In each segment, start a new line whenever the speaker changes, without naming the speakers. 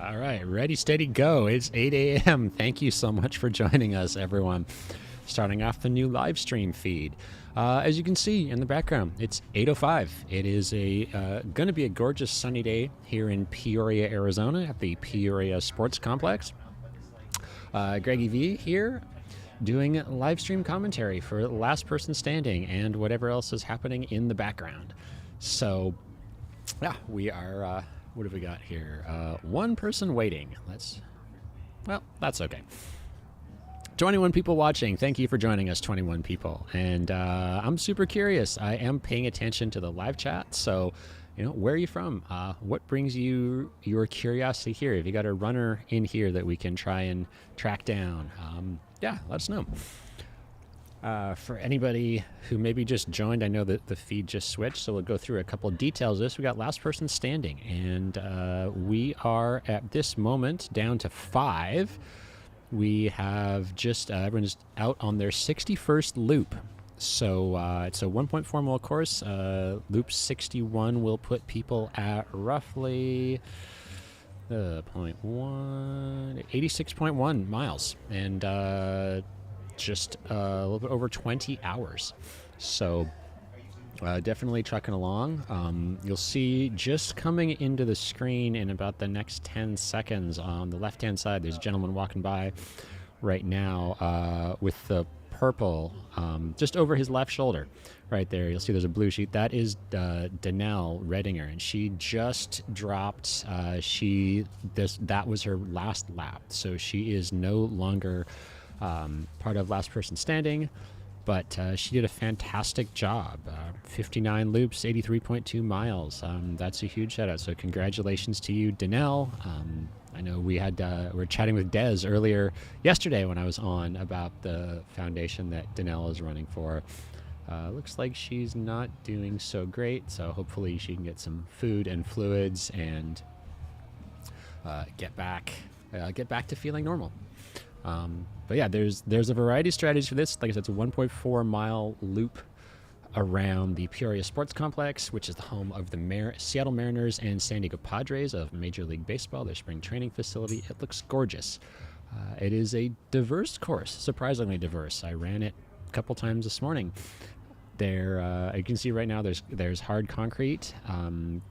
All right, ready, steady, go. It's 8 a.m. Thank you so much for joining us, everyone. Starting off the new live stream feed. As you can see in the background, it's 8:05. It is going to be a gorgeous sunny day here in Peoria, Arizona at the Peoria Sports Complex. Greggy V here doing live stream commentary for Last Person Standing and whatever else is happening in the background. So, yeah, we are... what have we got here? One person waiting. That's okay. 21 people watching. Thank you for joining us, 21 people. And I'm super curious. I am paying attention to the live chat. So, where are you from? What brings you your curiosity here? Have you got a runner in here that we can try and track down? Yeah, let us know. For anybody who maybe just joined, I know that the feed just switched, so we'll go through a couple of details of this. We got Last Person Standing, and we are at this moment down to 5. We have just everyone's out on their 61st loop. So it's a 1.4 mile course. Loop 61 will put people at roughly 86.1 miles, and just a little bit over 20 hours. So definitely trucking along. You'll see just coming into the screen in about the next 10 seconds on the left-hand side, there's a gentleman walking by right now with the purple just over his left shoulder. Right there, you'll see there's a blue sheet. That is Danelle Redinger, and she just dropped. That was her last lap, so she is no longer part of Last Person Standing, but she did a fantastic job. 59 loops, 83.2 miles. That's a huge shout out. So congratulations to you, Danelle. I know we were chatting with Des earlier yesterday when I was on about the foundation that Danelle is running for. Looks like she's not doing so great, so hopefully she can get some food and fluids and get back to feeling normal. But yeah, there's a variety of strategies for this. Like I said, it's a 1.4 mile loop around the Peoria Sports Complex, which is the home of the Seattle Mariners and San Diego Padres of Major League Baseball, their spring training facility. It looks gorgeous. It is a diverse course, surprisingly diverse. I ran it a couple times this morning. There, you can see right now there's hard concrete.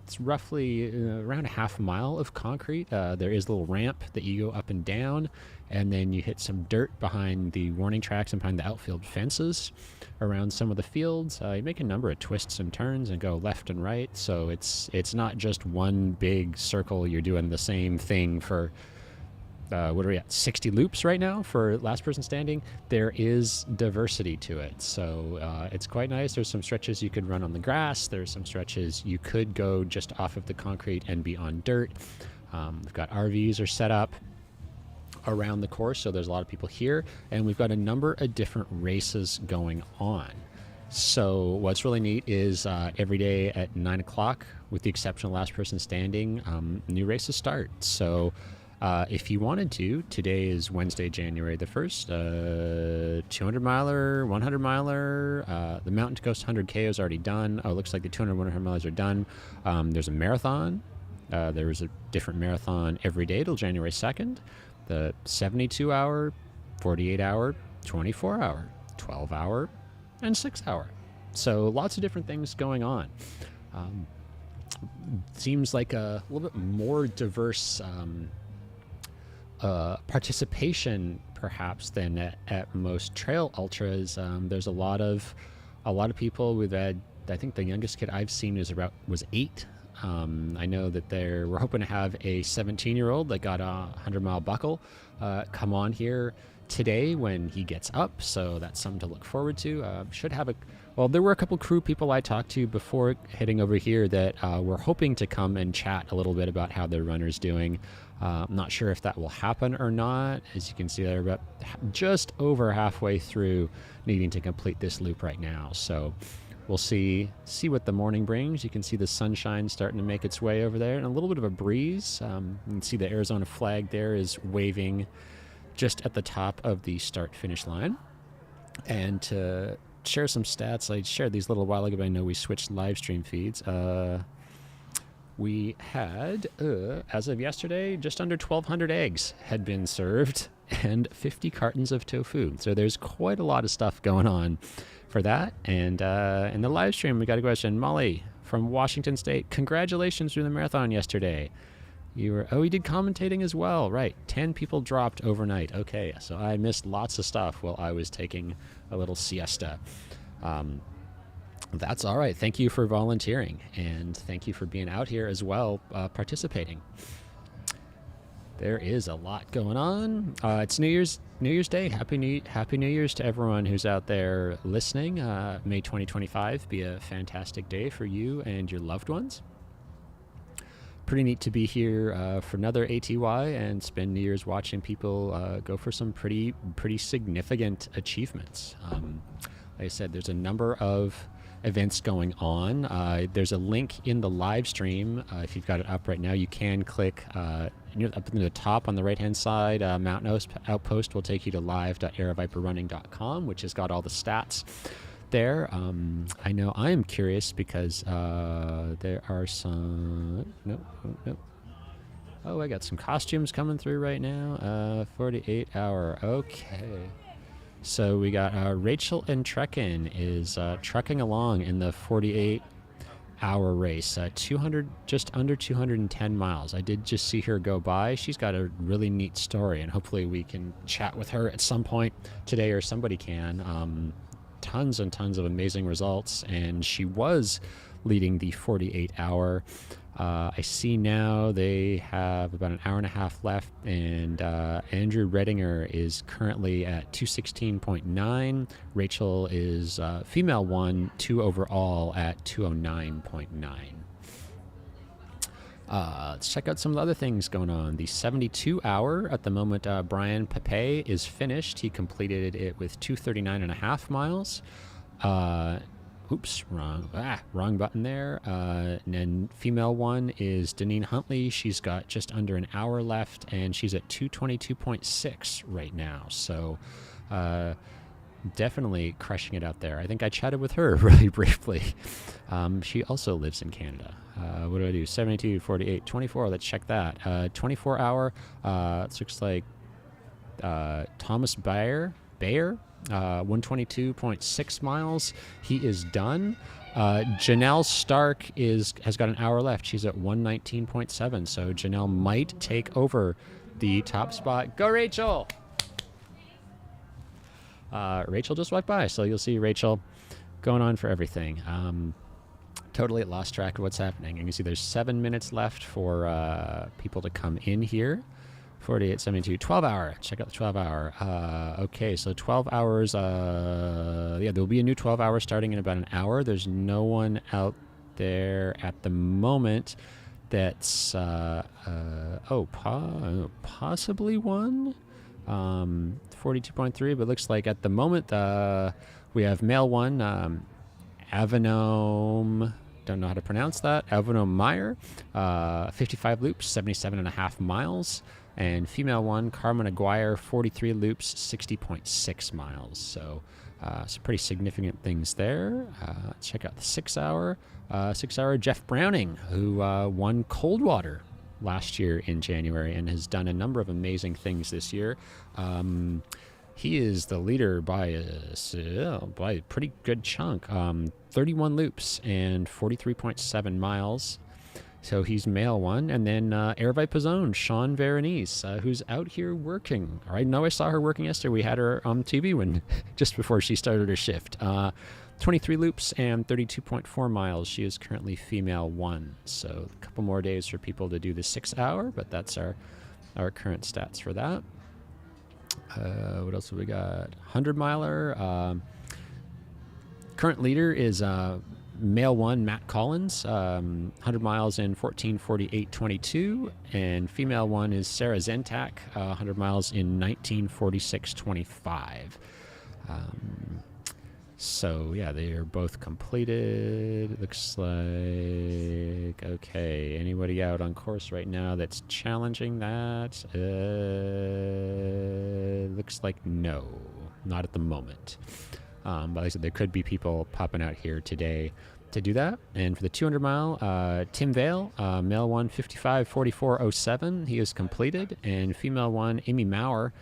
It's roughly around a half mile of concrete. There is a little ramp that you go up and down, and then you hit some dirt behind the warning tracks and behind the outfield fences around some of the fields. You make a number of twists and turns and go left and right, so it's not just one big circle. You're doing the same thing for what are we at, 60 loops right now for Last Person Standing. There is diversity to it, so it's quite nice. There's some stretches you could run on the grass. There's some stretches you could go just off of the concrete and be on dirt. We've got RVs are set up around the course, so there's a lot of people here, and we've got a number of different races going on. So what's really neat is every day at 9 o'clock, with the exception of Last Person Standing, new races start. So if you wanted to, today is Wednesday, January the 1st, 200 miler, 100 miler, the Mountain to Coast 100K is already done. Oh, it looks like the 200, 100 milers are done. There's a marathon. There is a different marathon every day till January 2nd. The 72-hour, 48-hour, 24-hour, 12-hour, and 6-hour. So lots of different things going on. Seems like a little bit more diverse participation perhaps than at most trail ultras. There's a lot of people. We've had, I think the youngest kid I've seen was 8. I know that we're hoping to have a 17-year-old that got a 100-mile buckle come on here today when he gets up, so that's something to look forward to. There were a couple crew people I talked to before heading over here that were hoping to come and chat a little bit about how their runner's doing. I'm not sure if that will happen or not. As you can see, they're about just over halfway through needing to complete this loop right now. So we'll see what the morning brings. You can see the sunshine starting to make its way over there, and a little bit of a breeze. You can see the Arizona flag there is waving just at the top of the start-finish line. And to share some stats, I shared these a little while ago, but I know we switched live stream feeds. we had, as of yesterday, just under 1,200 eggs had been served and 50 cartons of tofu. So there's quite a lot of stuff going on for that. And in the live stream, we got a question. Molly from Washington State, congratulations for the marathon yesterday. You did commentating as well, right? 10 people dropped overnight. Okay, so I missed lots of stuff while I was taking a little siesta. That's all right. Thank you for volunteering, and thank you for being out here as well, participating. There is a lot going on. It's New Year's Day. Happy New Year's to everyone who's out there listening. May 2025 be a fantastic day for you and your loved ones. Pretty neat to be here for another ATY and spend New Year's watching people go for some pretty significant achievements. Like I said, there's a number of events going on. There's a link in the live stream. If you've got it up right now, you can click up in the top on the right hand side. Mountain Outpost will take you to live.airaviperrunning.com, which has got all the stats there. I know I am curious because there are some I got some costumes coming through right now. 48 hour. Okay, so we got Rachel and Trekkin is trucking along in the 48 hour race, 200, just under 210 miles. I did just see her go by. She's got a really neat story, and hopefully we can chat with her at some point today, or somebody can. Tons and tons of amazing results, and she was leading the 48 hour. I see now they have about an hour and a half left, and Andrew Redinger is currently at 216.9. Rachel is female 1, 2 overall at 209.9. Let's check out some of the other things going on. The 72 hour at the moment, Brian Pepe is finished. He completed it with 239.5 miles. Oops, wrong button there. And then female 1 is Deneen Huntley. She's got just under an hour left, and she's at 222.6 right now. So definitely crushing it out there. I think I chatted with her really briefly. She also lives in Canada. What do I do? 72, 48, 24. Let's check that. 24 hour. It looks like Thomas Bayer, 122.6 miles. He is done. Janelle Stark has got an hour left. She's at 119.7. So Janelle might take over the top spot. Go, Rachel! Rachel just walked by, so you'll see Rachel going on for everything. Totally lost track of what's happening. And you see there's 7 minutes left for people to come in here. 48, 72, 12 hour. Check out the 12 hour. Okay, so 12 hours. There'll be a new 12 hour starting in about an hour. There's no one out there at the moment that's, possibly one. 42.3, but looks like at the moment we have male 1, Avenome, don't know how to pronounce that, Avenome Meyer, 55 loops, 77.5 miles, and female 1, Carmen Aguirre, 43 loops, 60.6 miles. So some pretty significant things there. Check out the 6 hour. 6 hour, Jeff Browning, who won Coldwater last year in January and has done a number of amazing things this year. He is the leader by a pretty good chunk. 31 loops and 43.7 miles. So he's male 1. And then Aravaipa's own Sean Veronese, who's out here working. I know I saw her working yesterday. We had her on TV just before she started her shift. 23 loops and 32.4 miles. She is currently female 1. So a couple more days for people to do the 6 hour, but that's our current stats for that. What else have we got? 100 miler. Current leader is male 1, Matt Collins, 100 miles in 14:48:22, and female 1 is Sarah Zentak, 100 miles in 19:46:25. So yeah, they are both completed. Looks like, okay, anybody out on course right now that's challenging that? Looks like no, not at the moment. But like I said, there could be people popping out here today to do that. And for the 200 mile, Tim Vale, male one 55:44:07, he is completed, and female one Amy Maurer,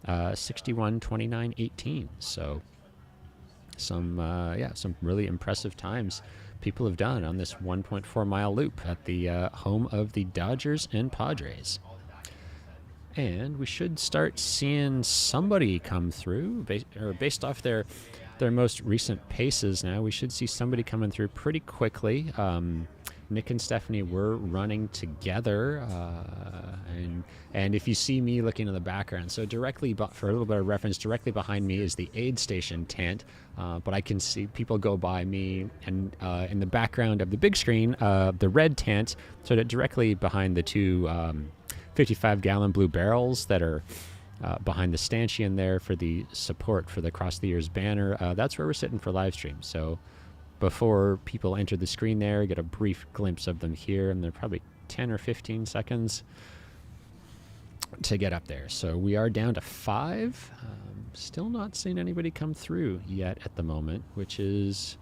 61:29:18. So some really impressive times people have done on this 1.4 mile loop at the home of the Dodgers and Padres. And we should start seeing somebody come through, based off their most recent paces. Now we should see somebody coming through pretty quickly. Nick and Stephanie were running together, and if you see me looking in the background, so directly, for a little bit of reference, directly behind me is the aid station tent, but I can see people go by me, and in the background of the big screen, the red tent, so that directly behind the two 55-gallon blue barrels that are behind the stanchion there for the support for the Cross the Years banner. That's where we're sitting for live stream. So before people enter the screen there, get a brief glimpse of them here, and they're probably 10 or 15 seconds to get up there. So we are down to 5. Still not seeing anybody come through yet at the moment, which is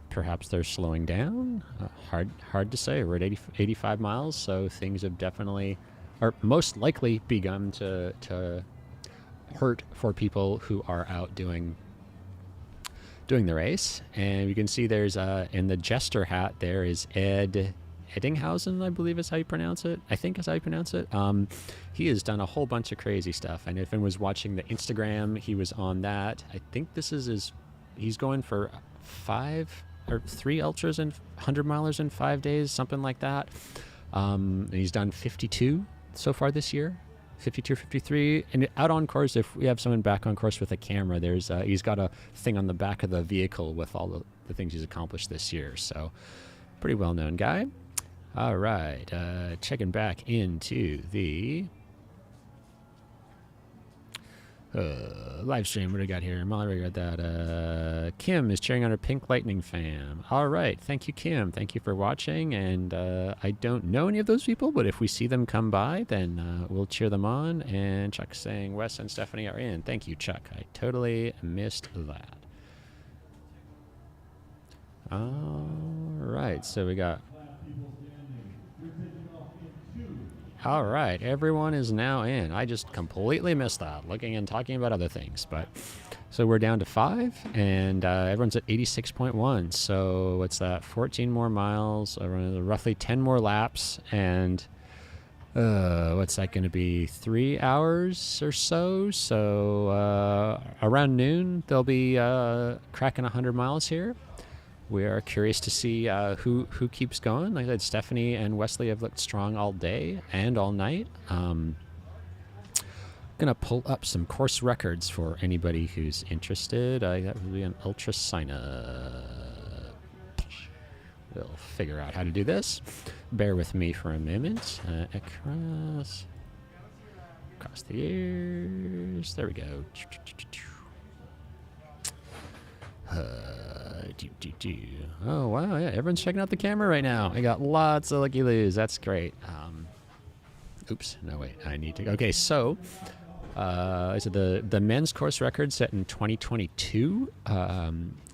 perhaps they're slowing down. Hard to say. We're at 85 miles, so things have definitely, or most likely, begun to hurt for people who are out doing the race. And you can see there's in the jester hat there is Ed Eddinghausen, I believe is how you pronounce it. I think is how you pronounce it. He has done a whole bunch of crazy stuff, and if anyone was watching the Instagram, he was on that. I think this is he's going for 3 ultras and 100 milers in 5 days, something like that. And he's done 52 so far this year, 52, 53, and out on course. If we have someone back on course with a camera, there's he's got a thing on the back of the vehicle with all the things he's accomplished this year. So pretty well-known guy. All right, checking back into the live stream. What do we got here? Molly, we got that. Kim is cheering on her Pink Lightning fan. All right. Thank you, Kim. Thank you for watching. And I don't know any of those people, but if we see them come by, then we'll cheer them on. And Chuck saying Wes and Stephanie are in. Thank you, Chuck. I totally missed that. All right. So we got... All right, everyone is now in. I just completely missed that, looking and talking about other things. But so we're down to 5, and everyone's at 86.1. So what's that? 14 more miles, roughly 10 more laps, and what's that going to be? 3 hours or so. So around noon, they'll be cracking 100 miles here. We are curious to see who keeps going. Like I said, Stephanie and Wesley have looked strong all day and all night. Gonna pull up some course records for anybody who's interested. That would be an ultra sign up. We'll figure out how to do this. Bear with me for a moment. Across the years. There we go. Oh wow, yeah, everyone's checking out the camera right now. I got lots of looky loos. That's great. Oops, no wait, I need to. Okay, so the men's course record set in 2022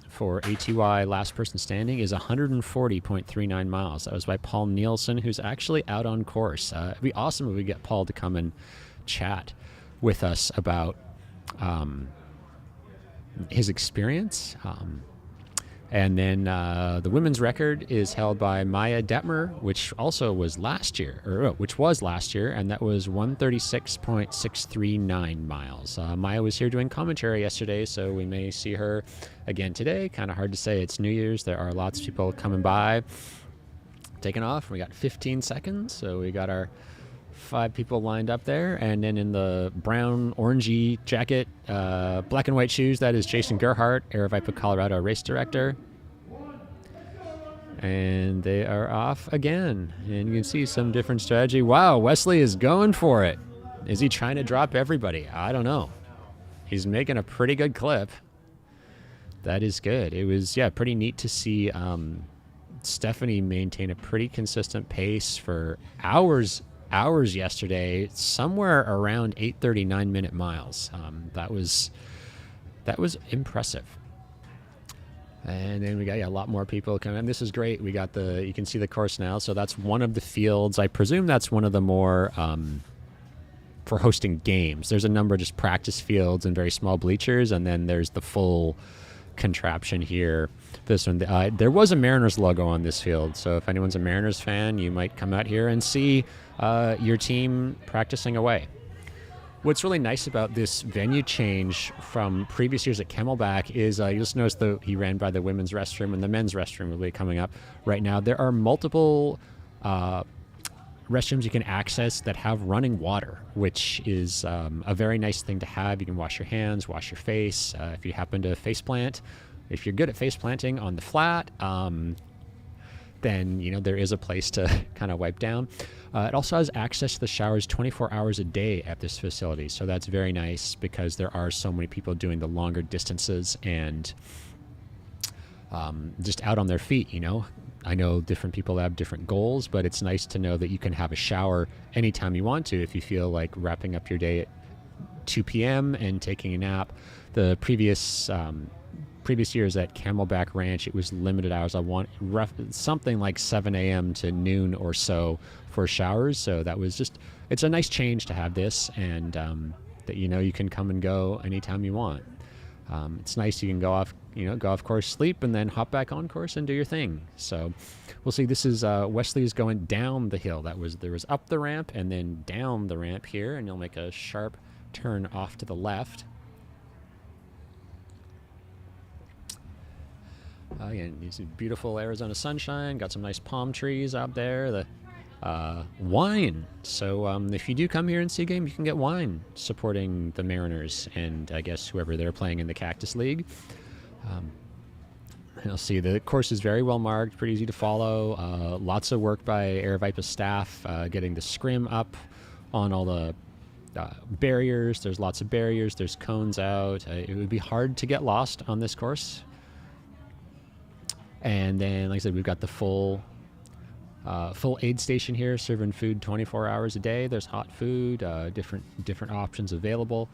for ATY last person standing is 140.39 miles. That was by Paul Nielsen, who's actually out on course. It'd be awesome if we get Paul to come and chat with us about his experience. And then the women's record is held by Maya Detmer, which was last year, and that was 136.639 miles. Maya was here doing commentary yesterday, so we may see her again today. Kind of hard to say. It's New Year's. There are lots of people coming by, taking off. We got 15 seconds, so we got our 5 people lined up there, and then in the brown orangey jacket, black and white shoes, that is Jason Gerhardt, Aravaipa Colorado race director, and they are off again. And you can see some different strategy. Wow, Wesley is going for it. Is he trying to drop everybody? I don't know. He's making a pretty good clip. That is good. It was pretty neat to see Stephanie maintain a pretty consistent pace for hours yesterday, somewhere around 8:39 minute miles. That was impressive. And then we got a lot more people coming. And this is great. We got you can see the course now. So that's one of the fields. I presume that's one of the more for hosting games. There's a number of just practice fields and very small bleachers, and then there's the full contraption here. This one, there was a Mariners logo on this field, so if anyone's a Mariners fan, you might come out here and see your team practicing away. What's really nice about this venue change from previous years at Camelback is you'll just notice he ran by the women's restroom, and the men's restroom will be coming up right now. There are multiple restrooms you can access that have running water, which is a very nice thing to have. You can wash your hands, wash your face. If you happen to face plant, if you're good at face planting on the flat, then there is a place to kind of wipe down. It also has access to the showers 24 hours a day at this facility, so that's very nice because there are so many people doing the longer distances and just out on their feet. I know different people have different goals, but it's nice to know that you can have a shower anytime you want to if you feel like wrapping up your day at 2 p.m. and taking a nap. The previous years at Camelback Ranch, it was limited hours. I want something like 7 a.m. to noon or so for showers. So that was it's a nice change to have this, and that you can come and go anytime you want. It's nice. You can go off course, sleep, and then hop back on course and do your thing. So we'll see. This is Wesley is going down the hill. There was up the ramp and then down the ramp here, and you'll make a sharp turn off to the left. Again, you see beautiful Arizona sunshine. Got some nice palm trees out there. The wine. So if you do come here and see a game, you can get wine supporting the Mariners and I guess whoever they're playing in the Cactus League. You'll see the course is very well marked, pretty easy to follow. Lots of work by Aravaipa staff getting the scrim up on all the barriers. There's lots of barriers. There's cones out. It would be hard to get lost on this course. And then, like I said, we've got the full aid station here, serving food 24 hours a day. There's hot food, different options available,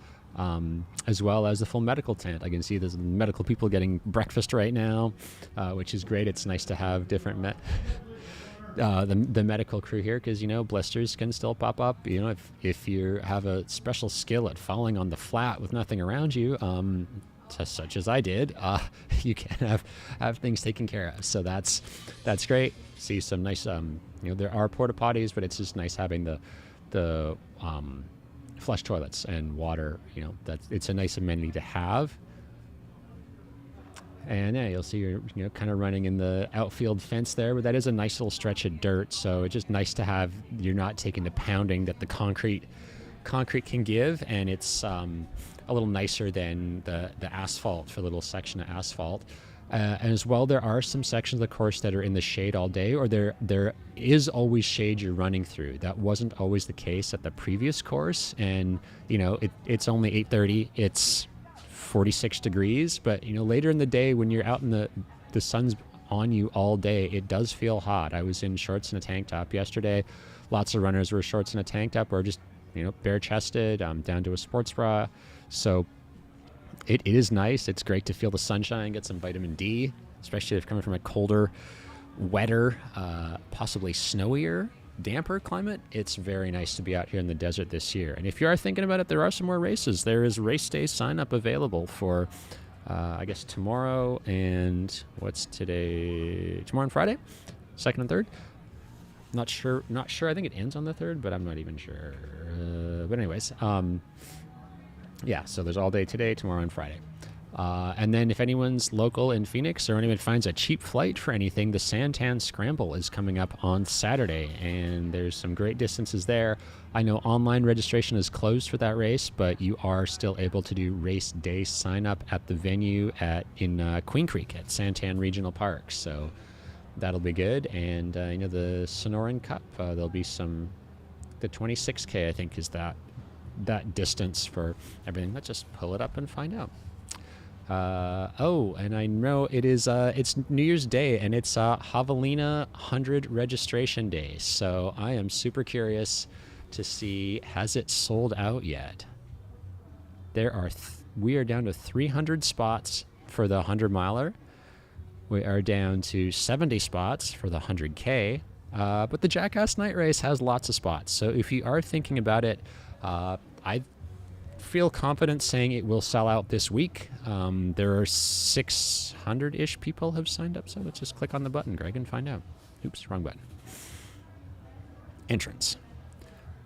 as well as the full medical tent. I can see there's medical people getting breakfast right now, which is great. It's nice to have different the medical crew here because blisters can still pop up. If you have a special skill at falling on the flat with nothing around you, such as I did, you can have things taken care of. So that's great. See some nice, there are porta potties, but it's just nice having the flush toilets and water. It's a nice amenity to have. And yeah, you'll see you're kind of running in the outfield fence there, but that is a nice little stretch of dirt. So it's just nice to have. You're not taking the pounding that the concrete can give, and it's a little nicer than the asphalt for a little section of asphalt. And as well, there are some sections of the course that are in the shade all day, or there is always shade you're running through. That wasn't always the case at the previous course, and it's only 8:30. It's 46 degrees, but later in the day when you're out in the sun's on you all day, it does feel hot. I was in shorts and a tank top yesterday. Lots of runners were shorts and a tank top, or just bare chested, down to a sports bra. So it is nice. It's great to feel the sunshine, get some vitamin D, especially if coming from a colder, wetter, possibly snowier, damper climate. It's very nice to be out here in the desert this year. And if you are thinking about it, there are some more races. There is race day sign up available for, I guess, tomorrow and what's today? Tomorrow and Friday, 2nd and 3rd. Not sure. I think it ends on the 3rd, but I'm not even sure. But anyways, yeah, so there's all day today, tomorrow, and Friday. And then if anyone's local in Phoenix or anyone finds a cheap flight for anything, the Santan Scramble is coming up on Saturday, and there's some great distances there. I know online registration is closed for that race, but you are still able to do race day sign up at the venue in Queen Creek at Santan Regional Park. So that'll be good. And the Sonoran Cup, there'll be the 26K I think is that distance for everything. Let's just pull it up and find out. And I know it's New Year's Day, and it's Javelina 100 registration day. So I am super curious to see, has it sold out yet? We are down to 300 spots for the 100 miler. We are down to 70 spots for the 100K, but the Jackass Night Race has lots of spots. So if you are thinking about it, I feel confident saying it will sell out this week. There are 600-ish people have signed up, so let's just click on the button, Greg, and find out. Oops, wrong button. Entrance.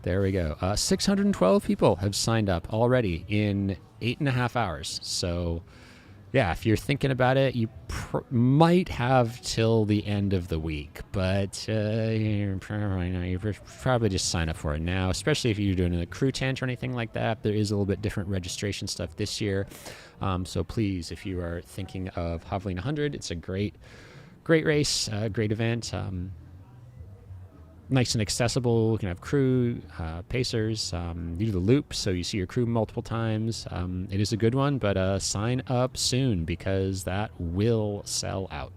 There we go. 612 people have signed up already in 8.5 hours. So, yeah, if you're thinking about it, you might have till the end of the week, but you probably just sign up for it now, especially if you're doing a crew tent or anything like that. There is a little bit different registration stuff this year. So please, if you are thinking of Javelina 100, it's a great race, great event. Nice and accessible. You can have crew, pacers. You do the loop, so you see your crew multiple times. It is a good one, but sign up soon because that will sell out.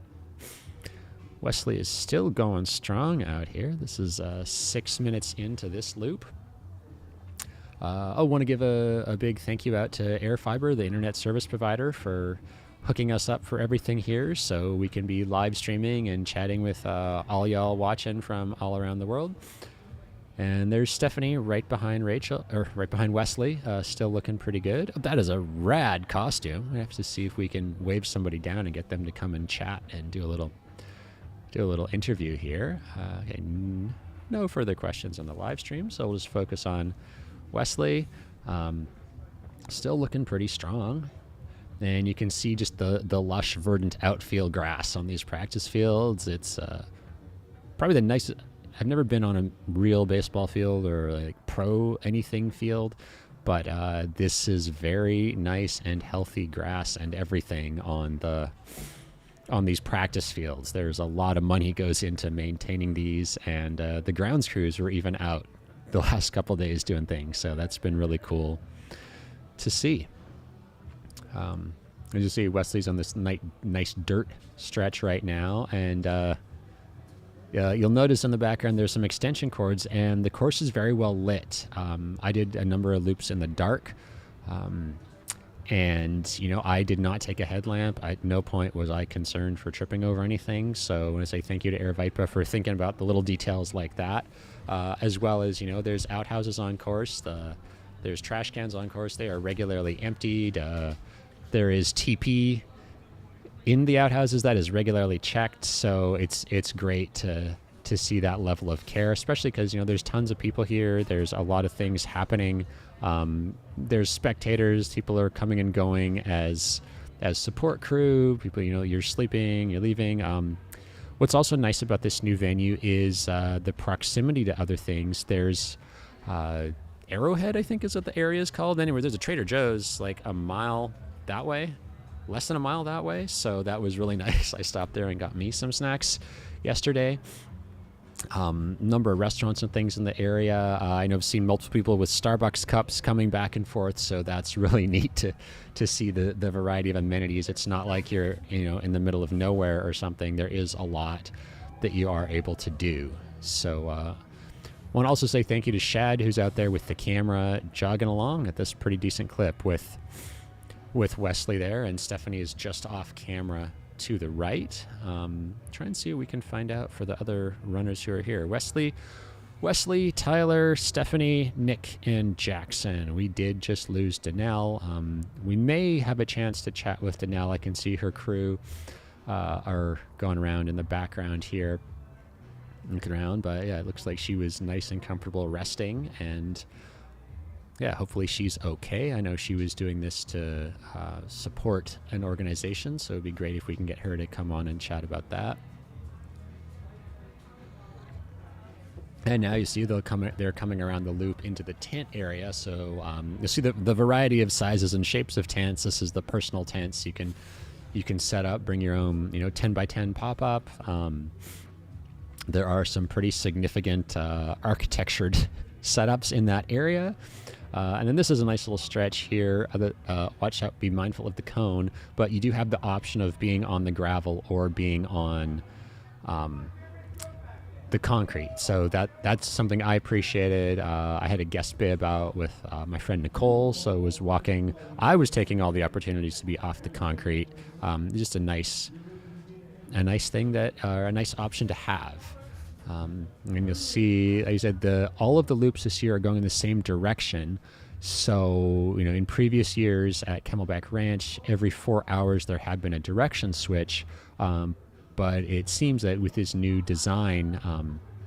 Wesley is still going strong out here. This is 6 minutes into this loop. I want to give a big thank you out to AirFiber, the internet service provider, for hooking us up for everything here so we can be live streaming and chatting with all y'all watching from all around the world. And there's Stephanie right behind Wesley, still looking pretty good. That is a rad costume. We have to see if we can wave somebody down and get them to come and chat and do a little interview here. Okay, no further questions on the live stream, so we'll just focus on Wesley. Still looking pretty strong. And you can see just the lush, verdant outfield grass on these practice fields. It's probably the nicest. I've never been on a real baseball field or like pro anything field, but this is very nice and healthy grass and everything on these practice fields. There's a lot of money goes into maintaining these, and the grounds crews were even out the last couple days doing things. So that's been really cool to see. As you see, Wesley's on this nice dirt stretch right now, and you'll notice in the background there's some extension cords, and the course is very well lit. I did a number of loops in the dark, and I did not take a headlamp. At no point was I concerned for tripping over anything. So I want to say thank you to AirVipa for thinking about the little details like that, as well as there's outhouses on course. There's trash cans on course. They are regularly emptied. There is TP in the outhouses that is regularly checked. So it's great to see that level of care, especially because there's tons of people here. There's a lot of things happening. There's spectators. People are coming and going as support crew. People, you're sleeping, you're leaving. What's also nice about this new venue is the proximity to other things. There's Arrowhead, I think is what the area is called. Anyway, there's a Trader Joe's like a mile that way, less than a mile that way. So that was really nice. I stopped there and got me some snacks yesterday. Number of restaurants and things in the area. I know I've seen multiple people with Starbucks cups coming back and forth. So that's really neat to see the variety of amenities. It's not like you're, in the middle of nowhere or something. There is a lot that you are able to do. So, I want to also say thank you to Shad, who's out there with the camera jogging along at this pretty decent clip with Wesley there, and Stephanie is just off camera to the right. Try and see what we can find out for the other runners who are here. Wesley, Tyler, Stephanie, Nick, and Jackson. We did just lose Danelle. We may have a chance to chat with Danelle. I can see her crew are going around in the background here. Looking around, but yeah, it looks like she was nice and comfortable resting, and yeah, hopefully she's okay. I know she was doing this to support an organization, so it'd be great if we can get her to come on and chat about that. And now you see they're coming around the loop into the tent area, so you'll see the variety of sizes and shapes of tents. This is the personal tents you can set up, bring your own 10 by 10 pop-up. There are some pretty significant architectured setups in that area. And then this is a nice little stretch here. Watch out, be mindful of the cone, but you do have the option of being on the gravel or being on the concrete. So that's something I appreciated. I had a guest bib out with my friend Nicole, so I was taking all the opportunities to be off the concrete. Just a nice a nice thing that, or a nice option to have. And you'll see, like I said, all of the loops this year are going in the same direction. So, in previous years at Camelback Ranch, every 4 hours there had been a direction switch. But it seems that with this new design,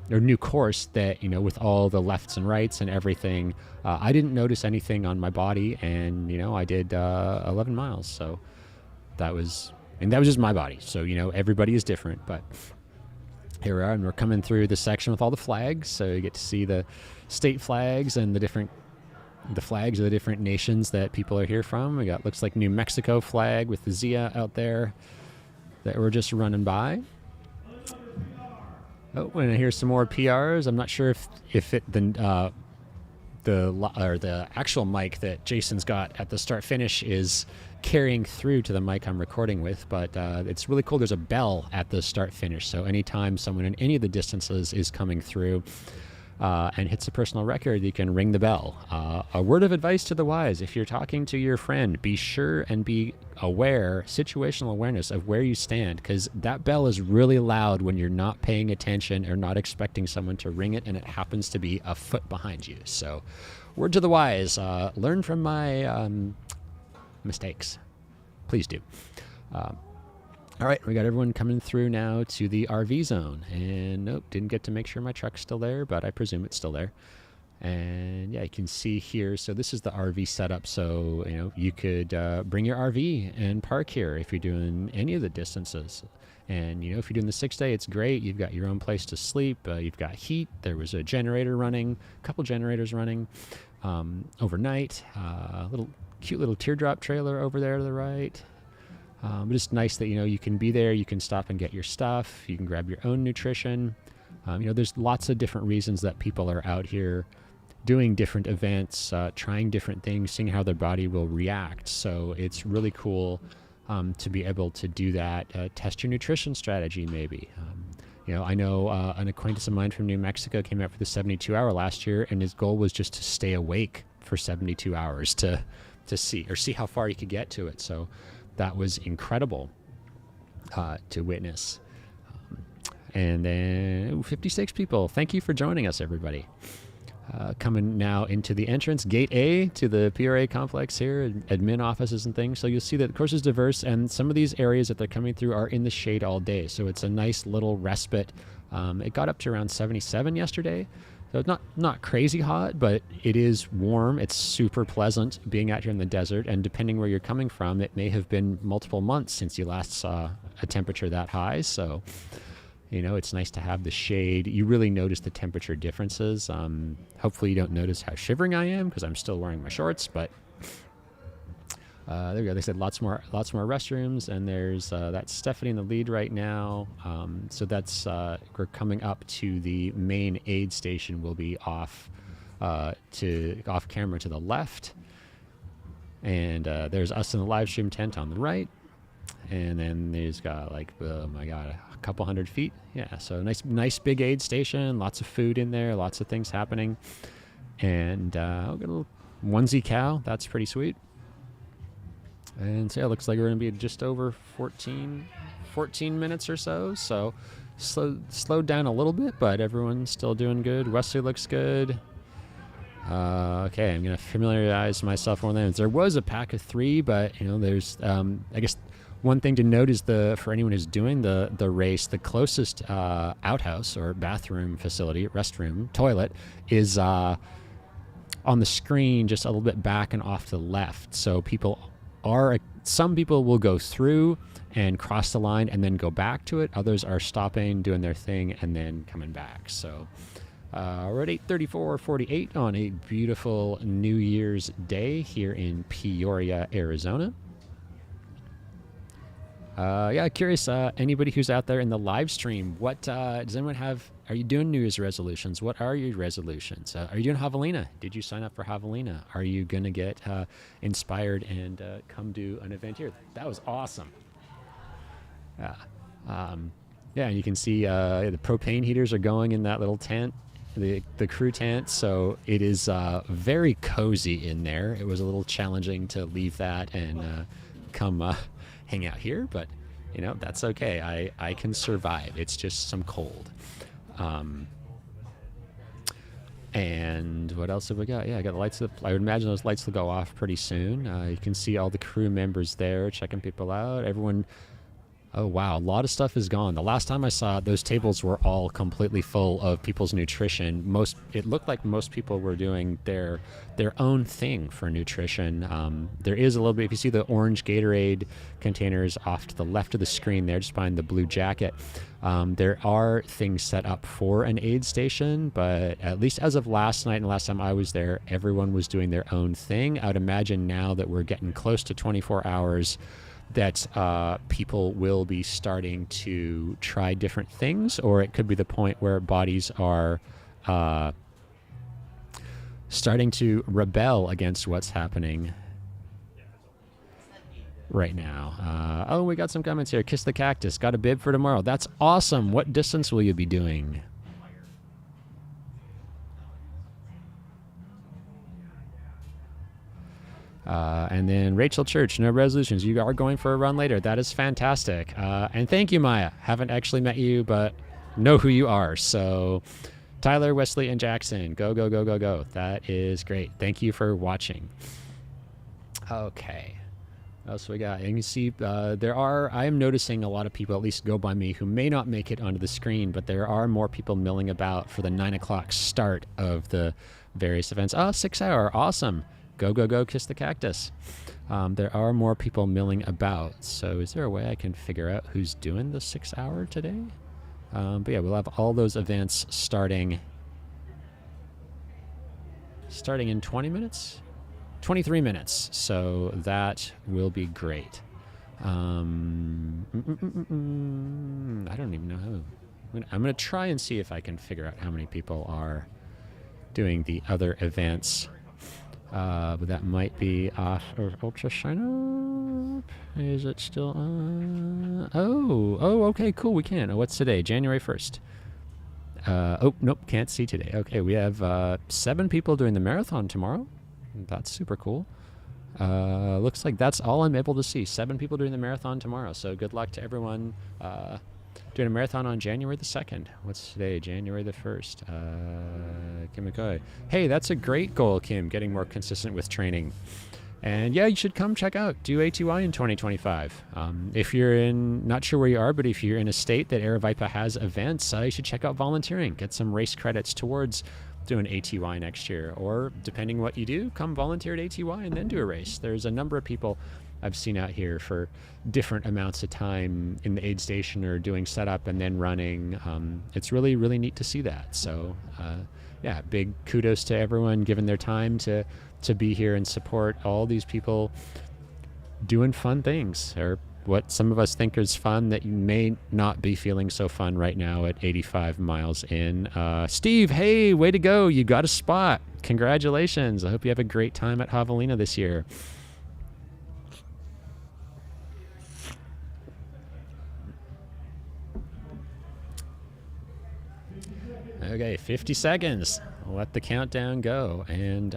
or new course, that, with all the lefts and rights and everything, I didn't notice anything on my body. And, I did 11 miles. So that was just my body. So, everybody is different. But here we are, and we're coming through the section with all the flags. So you get to see the state flags and the flags of the different nations that people are here from. We got, looks like, New Mexico flag with the Zia out there that we're just running by. Oh, and I hear some more PRs. I'm not sure if the actual mic that Jason's got at the start finish is carrying through to the mic I'm recording with, but it's really cool. There's a bell at the start finish, so anytime someone in any of the distances is coming through and hits a personal record, you can ring the bell. A word of advice to the wise: if you're talking to your friend, be sure and be aware, situational awareness of where you stand, because that bell is really loud when you're not paying attention or not expecting someone to ring it, and it happens to be a foot behind you. So, word to the wise: learn from my mistakes. Please do. All right, we got everyone coming through now to the RV zone. And nope, didn't get to make sure my truck's still there, but I presume it's still there. And yeah, you can see here. So this is the RV setup. So, you could bring your RV and park here if you're doing any of the distances. And, if you're doing the 6-day, it's great. You've got your own place to sleep. You've got heat. There was a generator running, a couple generators running overnight. Cute little teardrop trailer over there to the right. But it's nice that, you can be there. You can stop and get your stuff. You can grab your own nutrition. There's lots of different reasons that people are out here doing different events, trying different things, seeing how their body will react. So it's really cool to be able to do that. Test your nutrition strategy, maybe. I know an acquaintance of mine from New Mexico came out for the 72-hour last year, and his goal was just to stay awake for 72 hours to see how far he could get to it. So that was incredible to witness. And then 56 people. Thank you for joining us, everybody. Coming now into the entrance, Gate A to the PRA complex here, admin offices and things. So you'll see that the course is diverse, and some of these areas that they're coming through are in the shade all day. So it's a nice little respite. It got up to around 77 yesterday. So it's not crazy hot, but it is warm. It's super pleasant being out here in the desert. And depending where you're coming from, it may have been multiple months since you last saw a temperature that high. So, it's nice to have the shade. You really notice the temperature differences. Hopefully you don't notice how shivering I am because I'm still wearing my shorts, but there we go. They said lots more restrooms, and there's that's Stephanie in the lead right now. So that's we're coming up to the main aid station. We'll be off camera to the left, and there's us in the live stream tent on the right, and then there's got oh my god, a couple 100 feet. Yeah, so nice big aid station. Lots of food in there. Lots of things happening, and I'll get a little onesie cow. That's pretty sweet. And so yeah, it looks like we're going to be just over 14 minutes or so. So slowed down a little bit, but everyone's still doing good. Wesley looks good. Okay, I'm going to familiarize myself more than there was a pack of 3, but there's I guess one thing to note is for anyone who's doing the race, the closest outhouse or bathroom facility, restroom, toilet is on the screen just a little bit back and off to the left. So some people will go through and cross the line and then go back to it. Others are stopping, doing their thing, and then coming back. So we're at 8:34:48 on a beautiful New Year's Day here in Peoria, Arizona. Curious, anybody who's out there in the live stream, what does anyone have? Are you doing New Year's resolutions? What are your resolutions? Are you doing Javelina? Did you sign up for Javelina? Are you going to get inspired and come do an event here? That was awesome. And you can see the propane heaters are going in that little tent, the crew tent. So it is very cozy in there. It was a little challenging to leave that and come hang out here, but That's okay. I can survive. It's just some cold. And what else have we got? Yeah, I got the lights. I would imagine those lights will go off pretty soon. You can see all the crew members there checking people out. Everyone. Oh, wow. A lot of stuff is gone. The last time I saw it, those tables were all completely full of people's nutrition. It looked like most people were doing their own thing for nutrition. There is a little bit, if you see the orange Gatorade containers off to the left of the screen there, just behind the blue jacket, there are things set up for an aid station, but at least as of last night and last time I was there, everyone was doing their own thing. I would imagine now that we're getting close to 24 hours, that people will be starting to try different things, or it could be the point where bodies are starting to rebel against what's happening right now. Oh, we got some comments here. Kiss the Cactus. Got a bib for tomorrow. That's awesome. What distance will you be doing? And then Rachel Church, no resolutions. You are going for a run later. That is fantastic. And thank you, Maya. Haven't actually met you, but know who you are. So Tyler, Wesley, and Jackson, go, go, go, go, go. That is great. Thank you for watching. Okay. What else we got? You can see I am noticing a lot of people at least go by me who may not make it onto the screen, but there are more people milling about for the 9 o'clock start of the various events. Oh, 6 hour. Awesome. Go, go, go, kiss the cactus. There are more people milling about. So is there a way I can figure out who's doing the 6 hour today? But yeah, we'll have all those events starting in 20 minutes? 23 minutes. So that will be great. I don't even know how. I'm going to try and see if I can figure out how many people are doing the other events. But that might be off of Ultra Shine Up. Is it still on? Oh, okay, cool. We can. Oh, what's today? January 1st. Oh, nope, can't see today. Okay, we have 7 people doing the marathon tomorrow. That's super cool. Looks like that's all I'm able to see. 7 people doing the marathon tomorrow. So good luck to everyone doing a marathon on January the 2nd. What's today? January the 1st. Kim McCoy. Hey, that's a great goal, Kim, getting more consistent with training. And yeah, you should come check out Do ATY in 2025. If you're not sure where you are, but if you're in a state that Aravaipa has events, you should check out volunteering. Get some race credits towards doing ATY next year. Or depending what you do, come volunteer at ATY and then do a race. There's a number of people I've seen out here for different amounts of time in the aid station or doing setup and then running. It's really, really neat to see that. So yeah, big kudos to everyone giving their time to be here and support all these people doing fun things, or what some of us think is fun that you may not be feeling so fun right now at 85 miles in. Steve, hey, way to go. You got a spot. Congratulations. I hope you have a great time at Javelina this year. Okay, 50 seconds. Let the countdown go. And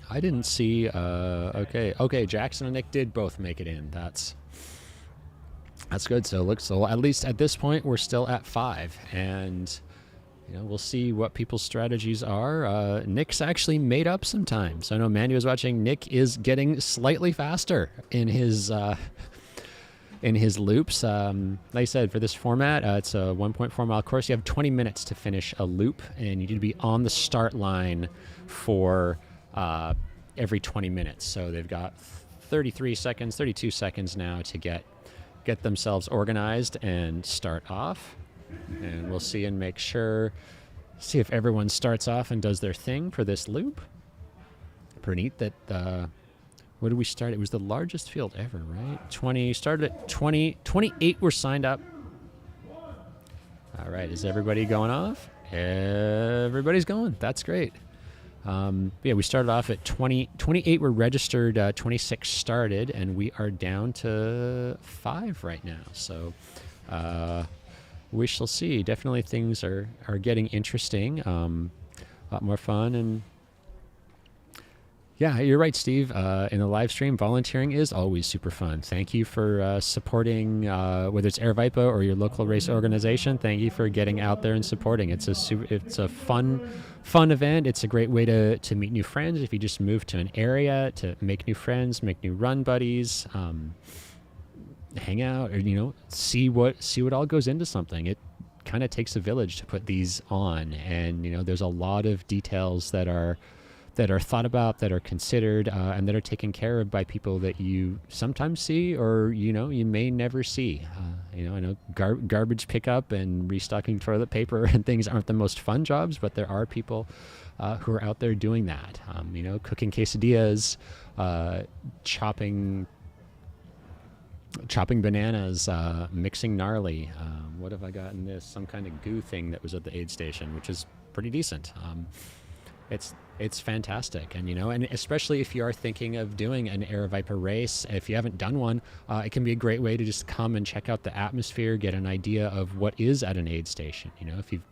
I didn't see, okay, Jackson and Nick did both make it in. That's good. So at least at this point, we're still at 5. And, we'll see what people's strategies are. Nick's actually made up some time. So I know Mandy was watching. Nick is getting slightly faster in his loops. Like I said, for this format, it's a 1.4 mile course. You have 20 minutes to finish a loop, and you need to be on the start line for every 20 minutes. So they've got 32 seconds now to get themselves organized and start off. And we'll see and see if everyone starts off and does their thing for this loop. Pretty neat that what did we start? It was the largest field ever, right? Started at 20, 28 were signed up. All right, is everybody going off? Everybody's going. That's great. Yeah, we started off at 20, 28 were registered, 26 started, and we are down to 5 right now. So we shall see. Definitely things are getting interesting, a lot more fun, and Yeah, you're right, Steve. In the live stream, volunteering is always super fun. Thank you for supporting, whether it's Air Vipa or your local race organization. Thank you for getting out there and supporting. It's a fun event. It's a great way to meet new friends. If you just move to an area, to make new friends, make new run buddies, hang out, or see what all goes into something. It kind of takes a village to put these on, and there's a lot of details that are thought about, that are considered, and that are taken care of by people that you sometimes see, or you may never see. I know garbage pickup and restocking toilet paper and things aren't the most fun jobs, but there are people who are out there doing that. Cooking quesadillas, chopping bananas, mixing gnarly. What have I got in this? Some kind of goo thing that was at the aid station, which is pretty decent. It's fantastic, and and especially if you are thinking of doing an Aravaipa race, if you haven't done one, it can be a great way to just come and check out the atmosphere, get an idea of what is at an aid station.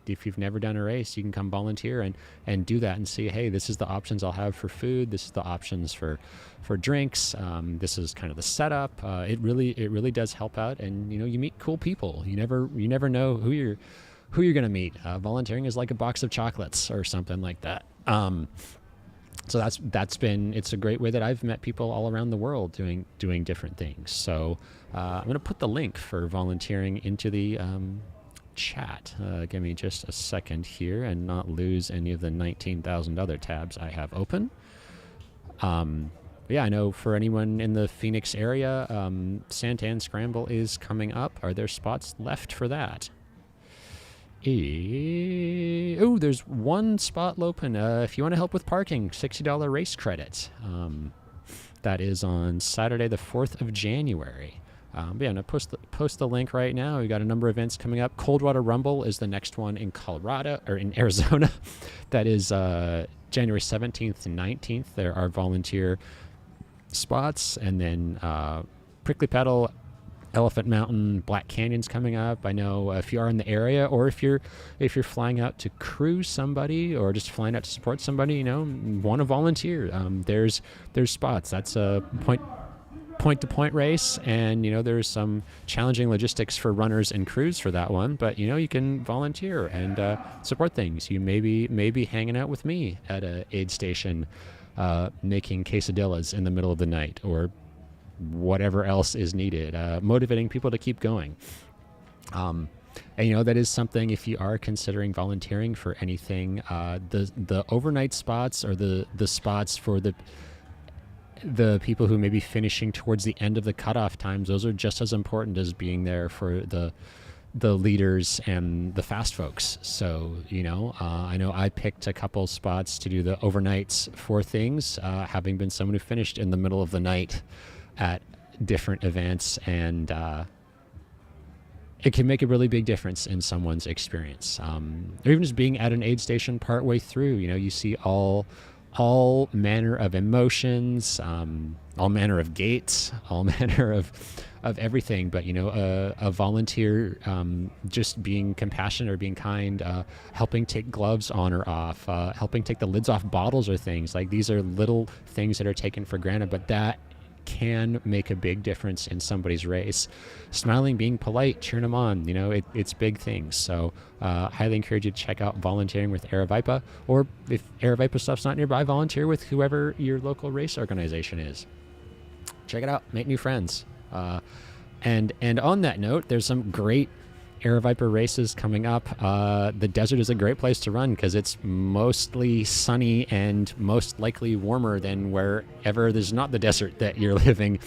If you've never done a race, you can come volunteer and do that and see, hey, this is the options I'll have for food, this is the options for drinks, this is kind of the setup. It really does help out, and you meet cool people. You never know who you're going to meet. Volunteering is like a box of chocolates or something like that. So it's a great way that I've met people all around the world doing different things. So I'm going to put the link for volunteering into the chat. Give me just a second here and not lose any of the 19,000 other tabs I have open. Yeah, I know for anyone in the Phoenix area, Santan Scramble is coming up. Are there spots left for that? Oh, there's one spot open. If you want to help with parking, $60 race credit. That is on Saturday, the 4th of January. But yeah, I'm going to post the link right now. We've got a number of events coming up. Coldwater Rumble is the next one in Colorado, or in Arizona. That is January 17th to 19th. There are volunteer spots. And then Prickly Petal, Elephant Mountain, Black Canyon's coming up. I know if you are in the area, or if you're flying out to cruise somebody, or just flying out to support somebody, want to volunteer. There's spots. That's a point-to-point race, and there's some challenging logistics for runners and crews for that one. But you can volunteer and support things. You may be hanging out with me at a aid station, making quesadillas in the middle of the night, or whatever else is needed, motivating people to keep going. And that is something, if you are considering volunteering for anything, the overnight spots, or the spots for the people who may be finishing towards the end of the cutoff times, those are just as important as being there for the leaders and the fast folks. So I know I picked a couple spots to do the overnights for things, having been someone who finished in the middle of the night at different events, and it can make a really big difference in someone's experience. Or even just being at an aid station partway through, you see all manner of emotions, all manner of gates, all manner of everything. But a volunteer just being compassionate or being kind, helping take gloves on or off, helping take the lids off bottles or things like these are little things that are taken for granted, but that can make a big difference in somebody's race. Smiling, being polite, cheering them on, it's big things. So highly encourage you to check out volunteering with Aravaipa, or if Aravaipa stuff's not nearby, volunteer with whoever your local race organization is. Check it out, make new friends. And on that note, there's some great Aravaipa races coming up. The desert is a great place to run because it's mostly sunny and most likely warmer than wherever there's not the desert that you're living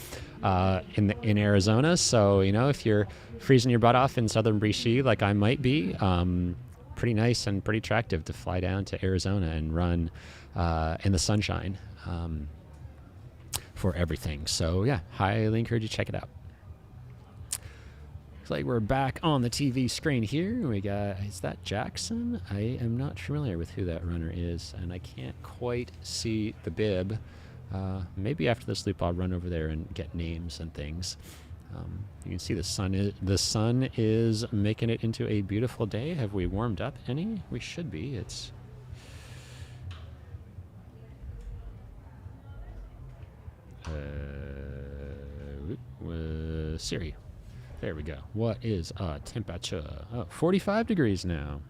in Arizona. So if you're freezing your butt off in southern BC like I might be, pretty nice and pretty attractive to fly down to Arizona and run in the sunshine for everything. So yeah, highly encourage you to check it out. Looks like we're back on the TV screen here. We got, is that Jackson? I am not familiar with who that runner is, and I can't quite see the bib. Maybe after this loop I'll run over there and get names and things. You can see the sun is making it into a beautiful day. Have we warmed up any? We should be. It's Siri. There we go. What is temperature? Oh, 45 degrees now.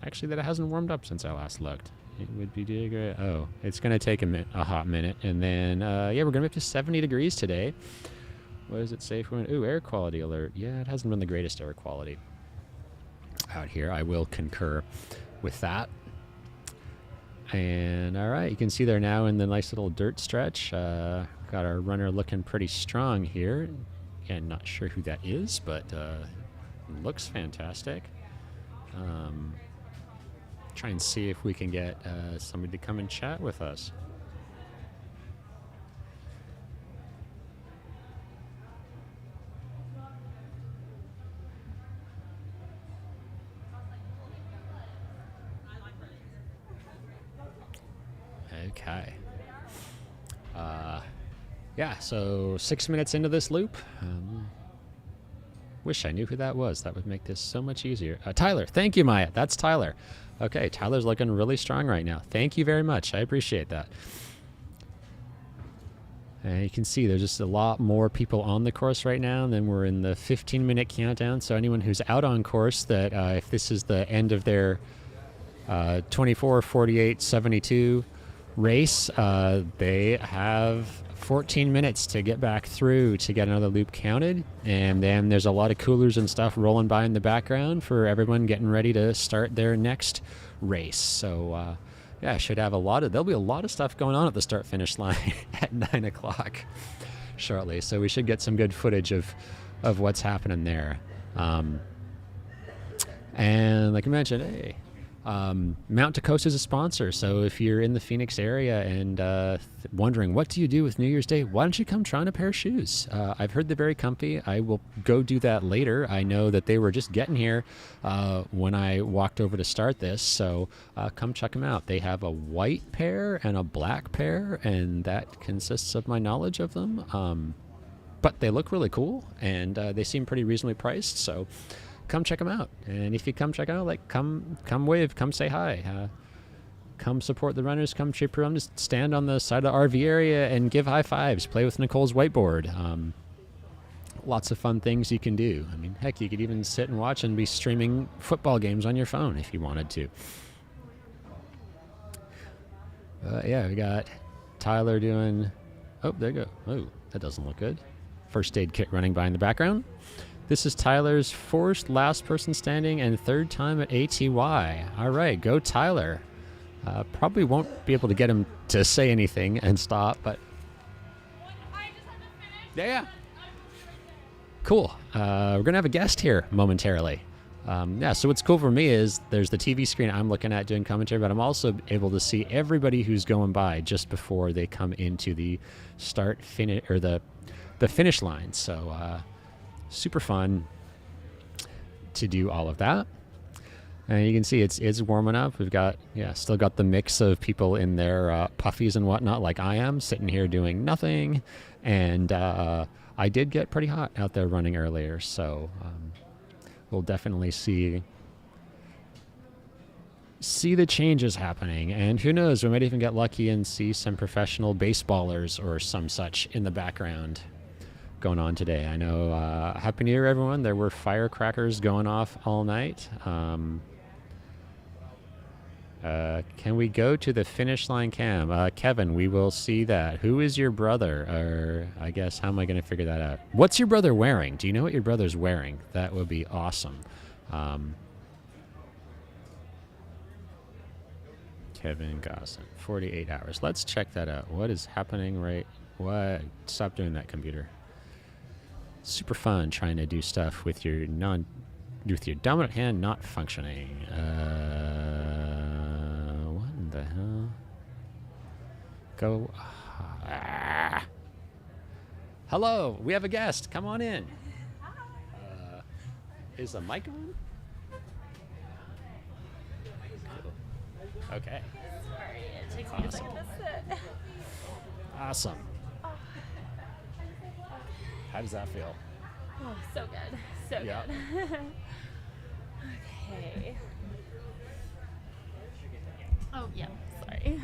Actually, that hasn't warmed up since I last looked. It would be great. Oh, it's going to take a hot minute. And then, yeah, we're going to be up to 70 degrees today. What does it say? Ooh, air quality alert. Yeah, it hasn't been the greatest air quality out here. I will concur with that. And, all right, you can see there now in the nice little dirt stretch. Got our runner looking pretty strong here. Again, not sure who that is, but looks fantastic. Try and see if we can get somebody to come and chat with us. Okay. Yeah, so 6 minutes into this loop. Wish I knew who that was. That would make this so much easier. Tyler. Thank you, Maya. That's Tyler. Okay, Tyler's looking really strong right now. Thank you very much. I appreciate that. And you can see there's just a lot more people on the course right now, and then we're in the 15-minute countdown. So anyone who's out on course, that if this is the end of their 24, 48, 72 race, they have 14 minutes to get back through to get another loop counted. And then there's a lot of coolers and stuff rolling by in the background for everyone getting ready to start their next race. So yeah, there'll be a lot of stuff going on at the start finish line at 9 o'clock shortly. So we should get some good footage of what's happening there. And like I mentioned, hey, Mount Tacosa is a sponsor, so if you're in the Phoenix area and wondering what do you do with New Year's Day, why don't you come try on a pair of shoes? I've heard they're very comfy. I will go do that later. I know that they were just getting here when I walked over to start this, so come check them out. They have a white pair and a black pair, and that consists of my knowledge of them. But they look really cool, and they seem pretty reasonably priced, so come check them out. And if you come check out, like, come wave, come say hi, come support the runners, come cheer for them, just stand on the side of the RV area and give high fives, play with Nicole's whiteboard. Lots of fun things you can do. I mean, heck, you could even sit and watch and be streaming football games on your phone if you wanted to. Yeah, we got Tyler doing, oh, there you go. Oh, that doesn't look good. First aid kit running by in the background. This is Tyler's fourth last person standing and third time at ATY. All right, go Tyler. Probably won't be able to get him to say anything and stop, but yeah. Cool. We're gonna have a guest here momentarily. Yeah, so what's cool for me is there's the TV screen I'm looking at doing commentary, but I'm also able to see everybody who's going by just before they come into the finish or the finish line. So super fun to do all of that. And you can see it's warming up. We've got, still got the mix of people in their puffies and whatnot, like I am, sitting here doing nothing. And I did get pretty hot out there running earlier, so we'll definitely see the changes happening. And who knows, we might even get lucky and see some professional baseballers or some such in the background going on today. I know, Happy New Year, everyone. There were firecrackers going off all night. Can we go to the finish line cam? Kevin, we will see that. Who is your brother? Or I guess, how am I going to figure that out? What's your brother wearing? Do you know what your brother's wearing? That would be awesome. Kevin Gosson, 48 hours. Let's check that out. What is happening what? Stop doing that, computer. Super fun trying to do stuff with your dominant hand not functioning. What in the hell? Go. Hello, we have a guest. Come on in. Is the mic on? Okay.
Sorry, it takes me a second to sit.
Awesome. How does that feel?
Oh, so good. So good. Okay. Oh, yeah. Sorry.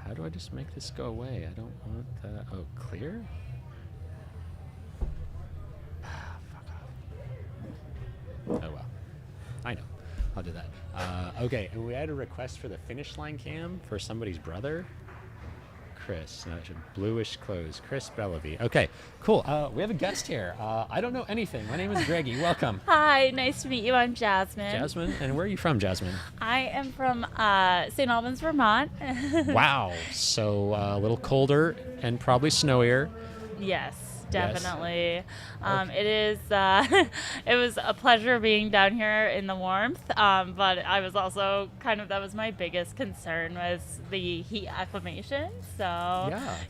How do I just make this go away? I don't want that. Oh, clear? Fuck off. Oh well. I know. I'll do that. Okay, and we had a request for the finish line cam for somebody's brother. Chris, bluish clothes. Chris Bellavy. Okay, cool. We have a guest here. I don't know anything. My name is Greggy. Welcome.
Hi, nice to meet you. I'm Jasmine.
Jasmine, and where are you from, Jasmine?
I am from St. Albans, Vermont.
Wow. So a little colder and probably snowier.
Yes,
Yes.
definitely.
Okay.
It is. It was a pleasure being down here in the warmth, but I was also that was my biggest concern was the heat acclimation. So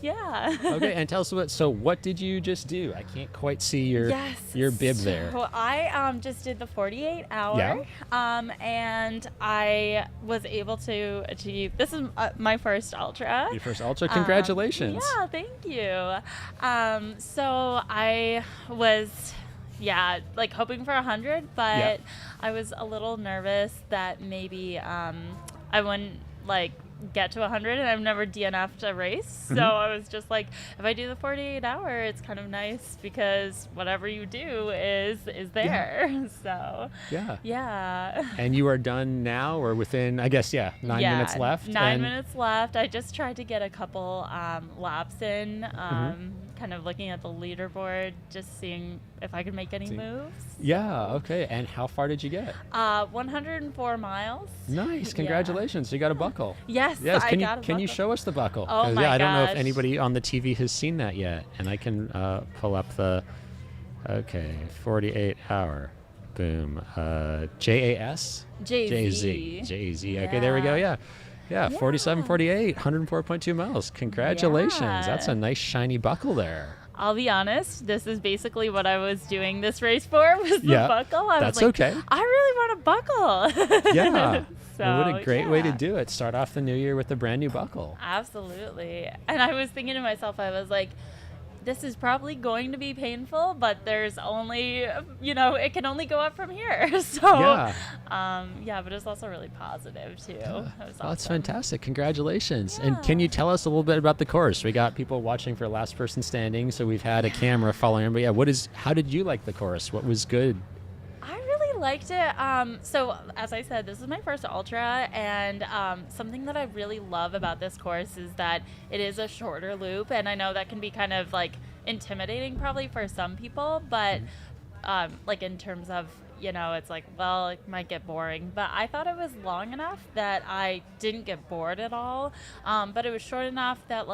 yeah.
Okay, and tell us what did you just do? I can't quite see your bib there.
So I just did the 48 hour.
Yeah.
And I was able to achieve. This is my first ultra.
Your first ultra. Congratulations.
Yeah, thank you. So I was, hoping for 100, but
Yep.
I was a little nervous that maybe I wouldn't get to 100, and I've never DNF'd a race. So I was just like, if I do the 48 hour, it's kind of nice because whatever you do is there. So yeah.
And you are done now, or within, I guess, 9 minutes left?
9 minutes left. I just tried to get a couple laps in, kind of looking at the leaderboard, just seeing if I could make any moves.
Yeah, okay. And how far did you get?
104 miles.
Nice. Congratulations. You got a buckle.
Yes,
Yes.
I
Can
got a
you
buckle.
show us the buckle?
Oh
'Cause,
my
I don't know if
gosh.
anybody on the TV has seen that yet. And I can pull up the 48 hour. Boom. JAS?
JZ.
JZ. Okay, there we go. Yeah. 47, 48, 104.2 miles. Congratulations.
Yeah.
That's a nice shiny buckle there.
I'll be honest, this is basically what I was doing this race for, was the
Yeah,
buckle. I
that's
was like,
okay.
I really want a buckle.
Yeah.
So,
Well, what a great way to
yeah.
do it. Start off the new year with a brand new buckle.
Absolutely. And I was thinking to myself, I was like, this is probably going to be painful, but there's only, it can only go up from here. So, but it's also really positive too. It was
Well, that's
awesome.
fantastic. Congratulations. And
Yeah.
can you tell us a little bit about the course? We got people watching for last person standing, so we've had a camera following. But how did you like the course? What was good?
I really liked it. So as I said, this is my first ultra, and something that I really love about this course is that it is a shorter loop, and I know that can be kind of intimidating probably for some people, but in terms of it's it might get boring, but I thought it was long enough that I didn't get bored at all, but it was short enough that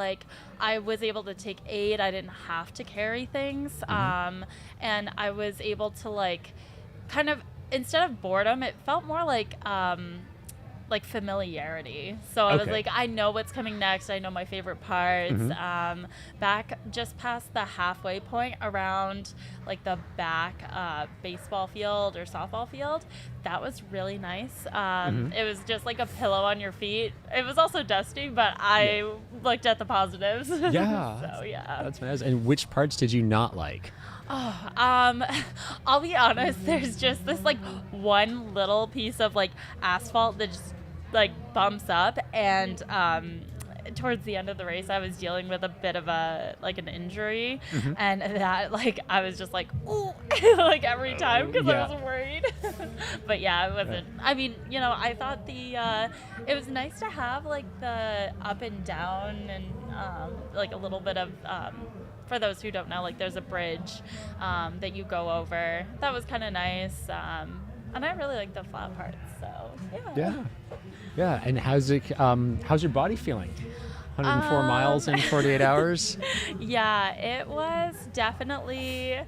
I was able to take aid. I didn't have to carry things, and I was able to kind of, instead of boredom, it felt more like familiarity. So I was
Okay.
I know what's coming next. I know my favorite parts. Back just past the halfway point around the back baseball field or softball field, that was really nice. It was just like a pillow on your feet. It was also dusty, but I looked at the positives.
Yeah.
So yeah.
That's nice. And which parts did you not like?
I'll be honest, there's just this one little piece of asphalt that just bumps up, and towards the end of the race I was dealing with a bit of an injury, and that I was just ooh, every time because I was worried. But yeah, it wasn't, I mean, I thought it was nice to have the up and down, and a little bit of for those who don't know, there's a bridge that you go over. That was kind of nice, and I really like the flat parts. So
Yeah. And how's your body feeling? 104 miles in 48 hours.
Yeah, it was definitely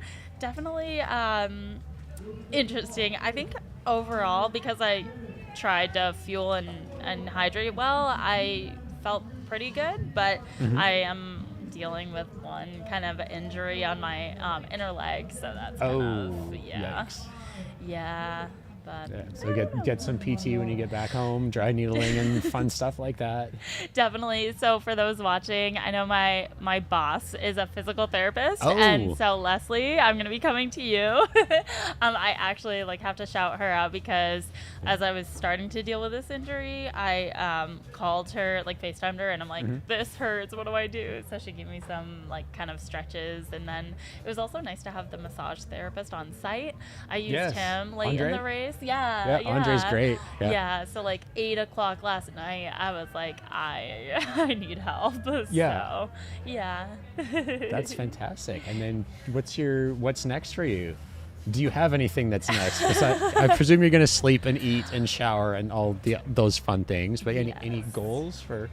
interesting. I think overall, because I tried to fuel and hydrate well, I felt pretty good, but I am dealing with one kind of injury on my inner leg, so that's kind of
Yikes.
yeah. But
Yeah, so get some PT when you get back home, dry needling and fun stuff like that.
definitely. So for those watching, I know my boss is a physical therapist,
Oh.
and so Leslie, I'm gonna be coming to you. I actually like have to shout her out because as I was starting to deal with this injury, I called her, like FaceTimed her, and I'm like, this hurts. What do I do? So she gave me some like kind of stretches, and then it was also nice to have the massage therapist on site. I used
Yes.
him late
Andre?
in the race. Yeah,
Andre's great.
Yeah. So like 8 o'clock last night, I was like, I need help.
Yeah.
So, yeah.
That's fantastic. And then what's next for you? Do you have anything that's next? 'Cause I presume you're going to sleep and eat and shower and all those fun things. But any
Yes.
goals for?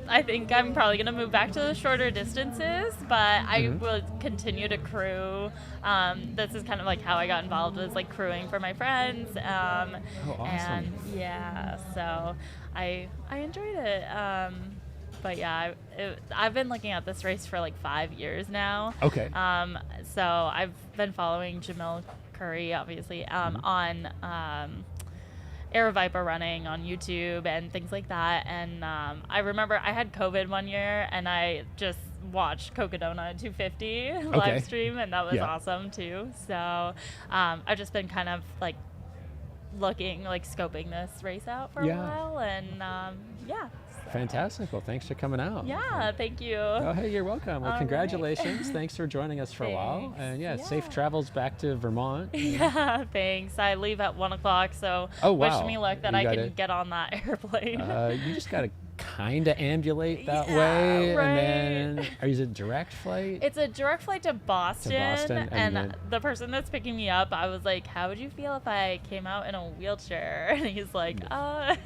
I think I'm probably gonna move back to the shorter distances, but I will continue to crew. This is kind of like how I got involved, was like crewing for my friends.
Awesome.
And yeah, so I enjoyed it. But yeah, I've been looking at this race for like 5 years now.
Okay.
So I've been following Jamil Curry, obviously, on Air Viper running on YouTube and things like that. And I remember I had COVID one year, and I just watched Cocodona 250 live stream, and that was awesome too. So I've just been kind of like looking, like scoping this race out for a while, and yeah.
Fantastic. Well, thanks for coming out.
Yeah, thank you.
Oh, hey, you're welcome. Well,
All
congratulations. Thanks for joining us for a while.
Thanks.
And safe travels back to Vermont.
Yeah, thanks. I leave at 1 o'clock, so
Oh, wow.
wish me luck that
You
I
gotta-
can get on that airplane.
You just got to kind of ambulate that
Yeah,
way.
right.
And then, is it direct flight?
It's a direct flight to Boston,
and
and
then-
the person that's picking me up, I was like, how would you feel if I came out in a wheelchair? And he's like, I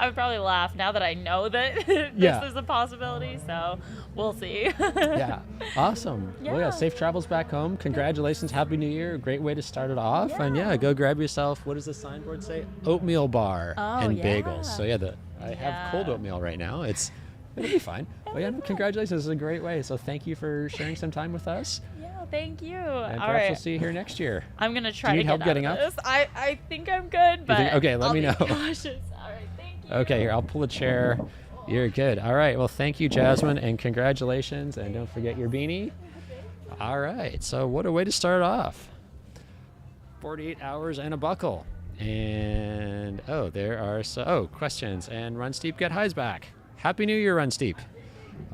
would probably laugh now that I know that this is a possibility, so we'll see.
Yeah. Awesome. Well,
Yeah.
safe travels back home. Congratulations. Happy New Year. Great way to start it off. And
Yeah.
go grab yourself, what does the signboard say? Oatmeal bar
Oh,
and
yeah.
bagels. So I have cold oatmeal right now. It'll be fine. Well, congratulations. This is a great way. So thank you for sharing some time with us.
Yeah, thank you.
And
All
perhaps
right.
we'll see you here next year.
I'm going to try
Do you
to
need help
get
getting
out
up?
of this. I think I'm good, but
okay, let
I'll
me
be
know.
cautious. All right, thank you.
Okay, here, I'll pull a chair. You're good. All right. Well, thank you, Jasmine, and congratulations. And don't forget your beanie. All right. So what a way to start off. 48 hours and a buckle. And, there are questions. And Run Steep, get highs back. Happy New Year, Run Steep.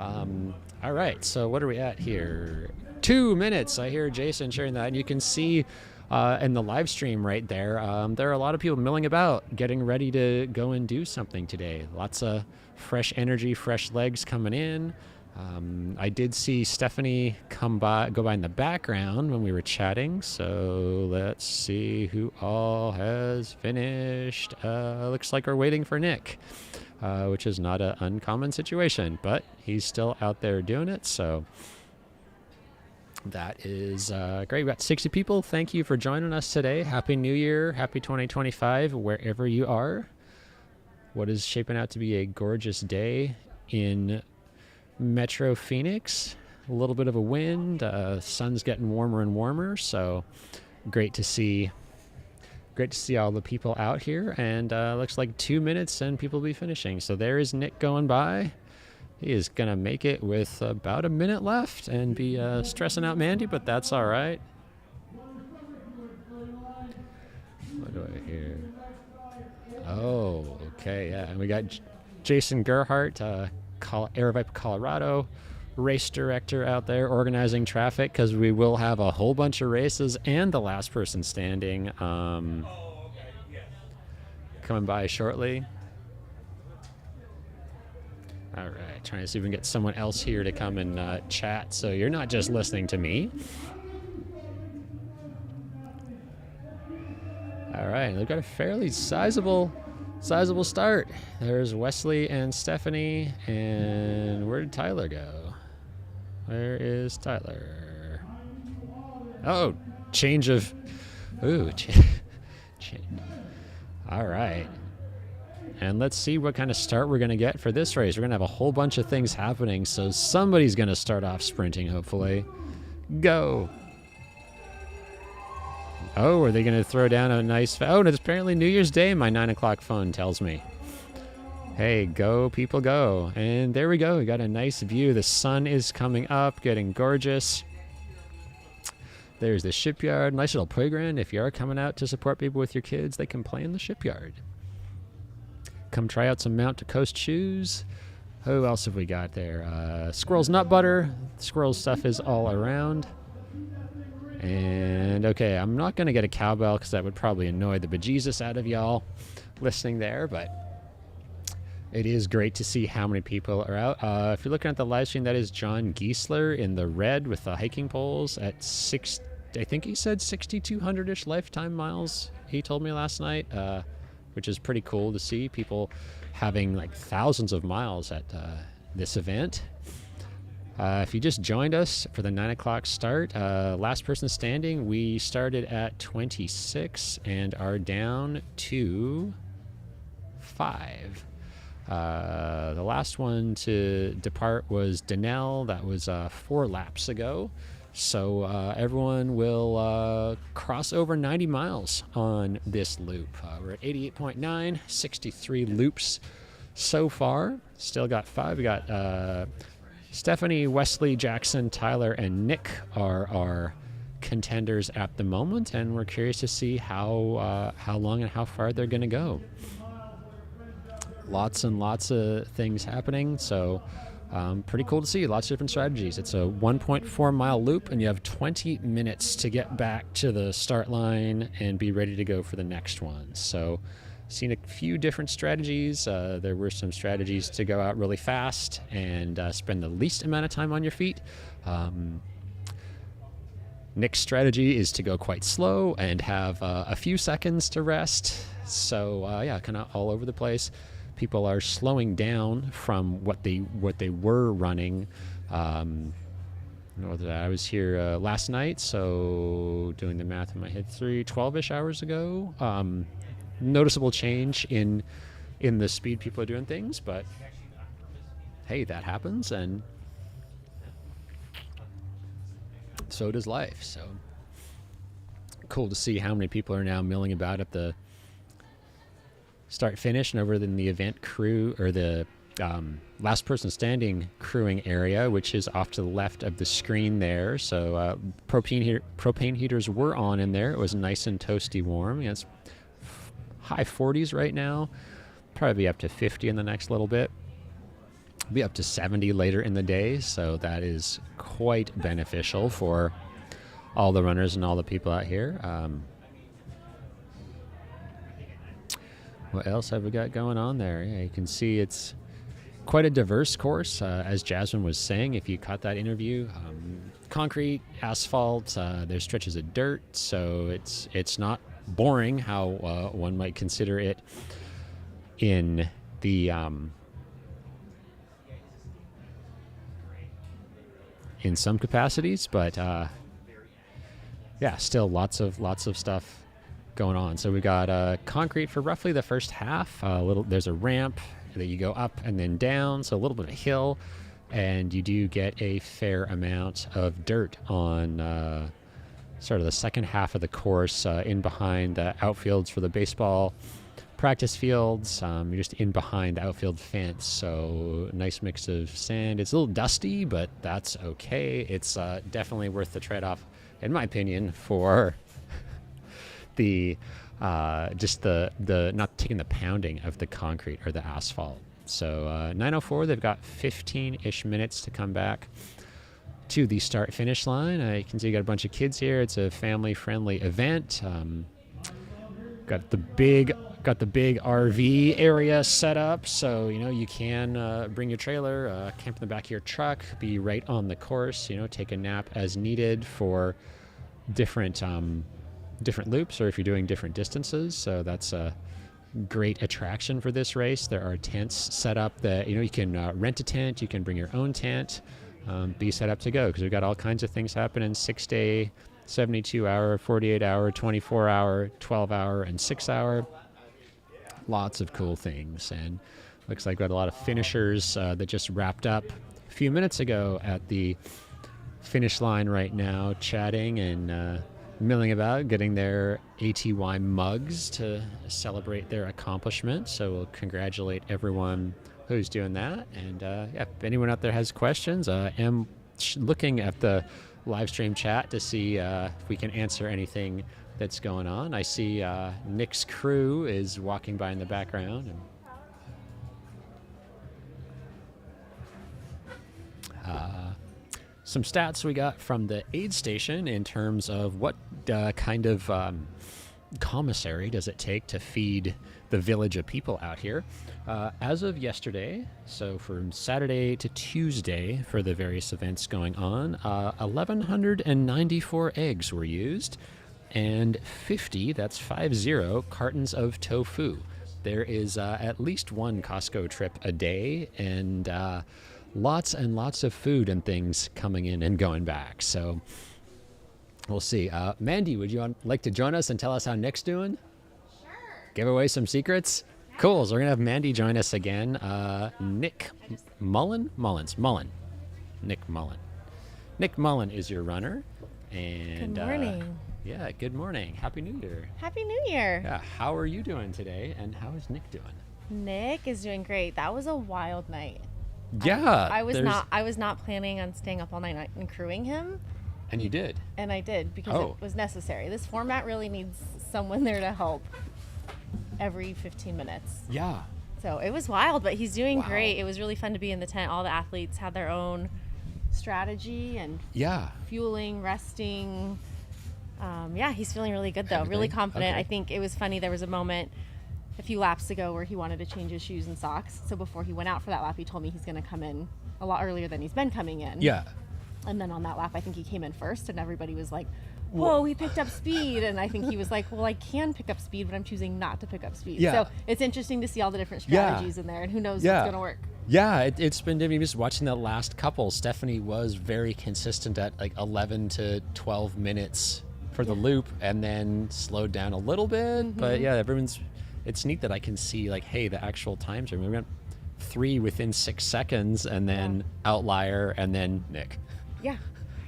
All right. So what are we at here? 2 minutes. I hear Jason sharing that. And you can see in the live stream right there, there are a lot of people milling about, getting ready to go and do something today. Lots of fresh energy, fresh legs coming in. I did see Stephanie go by in the background when we were chatting. So let's see who all has finished. Looks like we're waiting for Nick, which is not an uncommon situation, but he's still out there doing it. So that is great. We got 60 people. Thank you for joining us today. Happy New Year. Happy 2025, wherever you are. What is shaping out to be a gorgeous day in Metro Phoenix. A little bit of a wind. Sun's getting warmer and warmer. So great to see all the people out here. And looks like 2 minutes and people will be finishing. So there is Nick going by. He is going to make it with about a minute left and be stressing out Mandy, but that's all right. What do I hear? Oh, okay, yeah. And we got Jason Gerhart, Air Viper Colorado race director out there organizing traffic, because we will have a whole bunch of races and the last person standing coming by shortly. All right, trying to see if we can get someone else here to come and chat, so you're not just listening to me. All right, they've got a fairly sizable start. There's Wesley and Stephanie, and where did Tyler go? Where is Tyler? Oh, change of... Ooh, all right. And let's see what kind of start we're going to get for this race. We're going to have a whole bunch of things happening, so somebody's going to start off sprinting, hopefully. Go. Oh, are they going to throw down a nice... Oh, and it's apparently New Year's Day, my 9 o'clock phone tells me. Hey, go, people, go. And there we go. We got a nice view. The sun is coming up, getting gorgeous. There's the shipyard. Nice little playground. If you are coming out to support people with your kids, they can play in the shipyard. Come try out some Mount to Coast shoes. Who else have we got there? Squirrel's nut butter. Squirrel's stuff is all around. And, okay, I'm not going to get a cowbell because that would probably annoy the bejesus out of y'all listening there, but it is great to see how many people are out. If you're looking at the live stream, that is John Giesler in the red with the hiking poles at I think he said 6,200-ish lifetime miles, he told me last night, which is pretty cool to see people having like thousands of miles at this event. If you just joined us for the 9 o'clock start, last person standing, we started at 26 and are down to 5. The last one to depart was Danelle. That was 4 laps ago. So everyone will cross over 90 miles on this loop. We're at 88.9, 63 loops so far. Still got 5. We got Stephanie, Wesley, Jackson, Tyler, and Nick are our contenders at the moment, and we're curious to see how long and how far they're going to go. Lots and lots of things happening, so pretty cool to see. Lots of different strategies. It's a 1.4 mile loop, and you have 20 minutes to get back to the start line and be ready to go for the next one. So seen a few different strategies. There were some strategies to go out really fast and spend the least amount of time on your feet. Nick's strategy is to go quite slow and have a few seconds to rest. So yeah, kind of all over the place. People are slowing down from what they were running. I was here last night, so doing the math in my head, 12-ish hours ago. Noticeable change in the speed people are doing things, but hey, that happens, and so does life. So cool to see how many people are now milling about at the start finish and over in the event crew, or the last person standing crewing area, which is off to the left of the screen there. So propane heaters were on in there. It was nice and toasty warm. It's high 40s right now, probably up to 50 in the next little bit. Be up to 70 later in the day, so that is quite beneficial for all the runners and all the people out here. What else have we got going on there? Yeah, you can see it's quite a diverse course, as Jasmine was saying, if you caught that interview. Concrete, asphalt, there's stretches of dirt, so it's not boring how one might consider it in the in some capacities, but yeah, still lots of stuff going on. So we got concrete for roughly the first half. There's a ramp that you go up and then down, so a little bit of a hill, and you do get a fair amount of dirt on sort of the second half of the course, in behind the outfields for the baseball practice fields. You're just in behind the outfield fence, so nice mix of sand. It's a little dusty, but that's okay. It's definitely worth the trade-off, in my opinion, for the just the not taking the pounding of the concrete or the asphalt. So 9:04, they've got 15-ish minutes to come back to the start finish line. You can see you got a bunch of kids here. It's a family friendly event. Got the big RV area set up, so you can bring your trailer, camp in the back of your truck, be right on the course, take a nap as needed for different loops, or if you're doing different distances. So that's a great attraction for this race. There are tents set up that you can rent a tent, you can bring your own tent, be set up to go, because we've got all kinds of things happening: 6-day, 72-hour, 48-hour, 24-hour, 12-hour, and 6-hour. Lots of cool things, and looks like we've got a lot of finishers that just wrapped up a few minutes ago at the finish line right now, chatting and milling about, getting their ATY mugs to celebrate their accomplishment. So we'll congratulate everyone who's doing that. And yeah, if anyone out there has questions, am looking at the live stream chat to see if we can answer anything that's going on. I see Nick's crew is walking by in the background. And, some stats we got from the aid station in terms of what kind of commissary does it take to feed the village of people out here. As of yesterday, so from Saturday to Tuesday for the various events going on, 1,194 eggs were used and 50, that's 50, cartons of tofu. There is at least one Costco trip a day, and lots and lots of food and things coming in and going back. So we'll see. Mandy, would you like to join us and tell us how Nick's doing?
Sure.
Give away some secrets? Cool. So we're going to have Mandy join us again. Nick Mullen? Mullen. Nick Mullen. Nick Mullen is your runner. And,
Good morning.
Yeah, good morning. Happy New Year.
Happy New Year.
Yeah, how are you doing today, and how is Nick doing?
Nick is doing great. That was a wild night.
Yeah.
I was not planning on staying up all night and crewing him,
And you did.
and I did because
Oh.
it was necessary. This format really needs someone there to help every 15 minutes.
Yeah.
So it was wild, but he's doing
Wow.
great. It was really fun to be in the tent. All the athletes had their own strategy and
Yeah.
fueling, resting. Yeah, he's feeling really good though, really
Everything?
confident.
Okay.
I think it was funny. There was a moment a few laps ago where he wanted to change his shoes and socks. So before he went out for that lap, he told me he's going to come in a lot earlier than he's been coming in.
Yeah.
And then on that lap, I think he came in first, and everybody was like, "Whoa, he picked up speed!" And I think he was like, "Well, I can pick up speed, but I'm choosing not to pick up speed."
Yeah.
So it's interesting to see all the different
Yeah.
strategies in there, and who knows
Yeah.
what's going to work.
Yeah, it's been just watching that last couple. Stephanie was very consistent at like 11 to 12 minutes for the loop, and then slowed down a little bit.
Mm-hmm.
But yeah, it's neat that I can see like, hey, the actual times are, we went 3 within 6 seconds, and then outlier, and then Nick.
Yeah.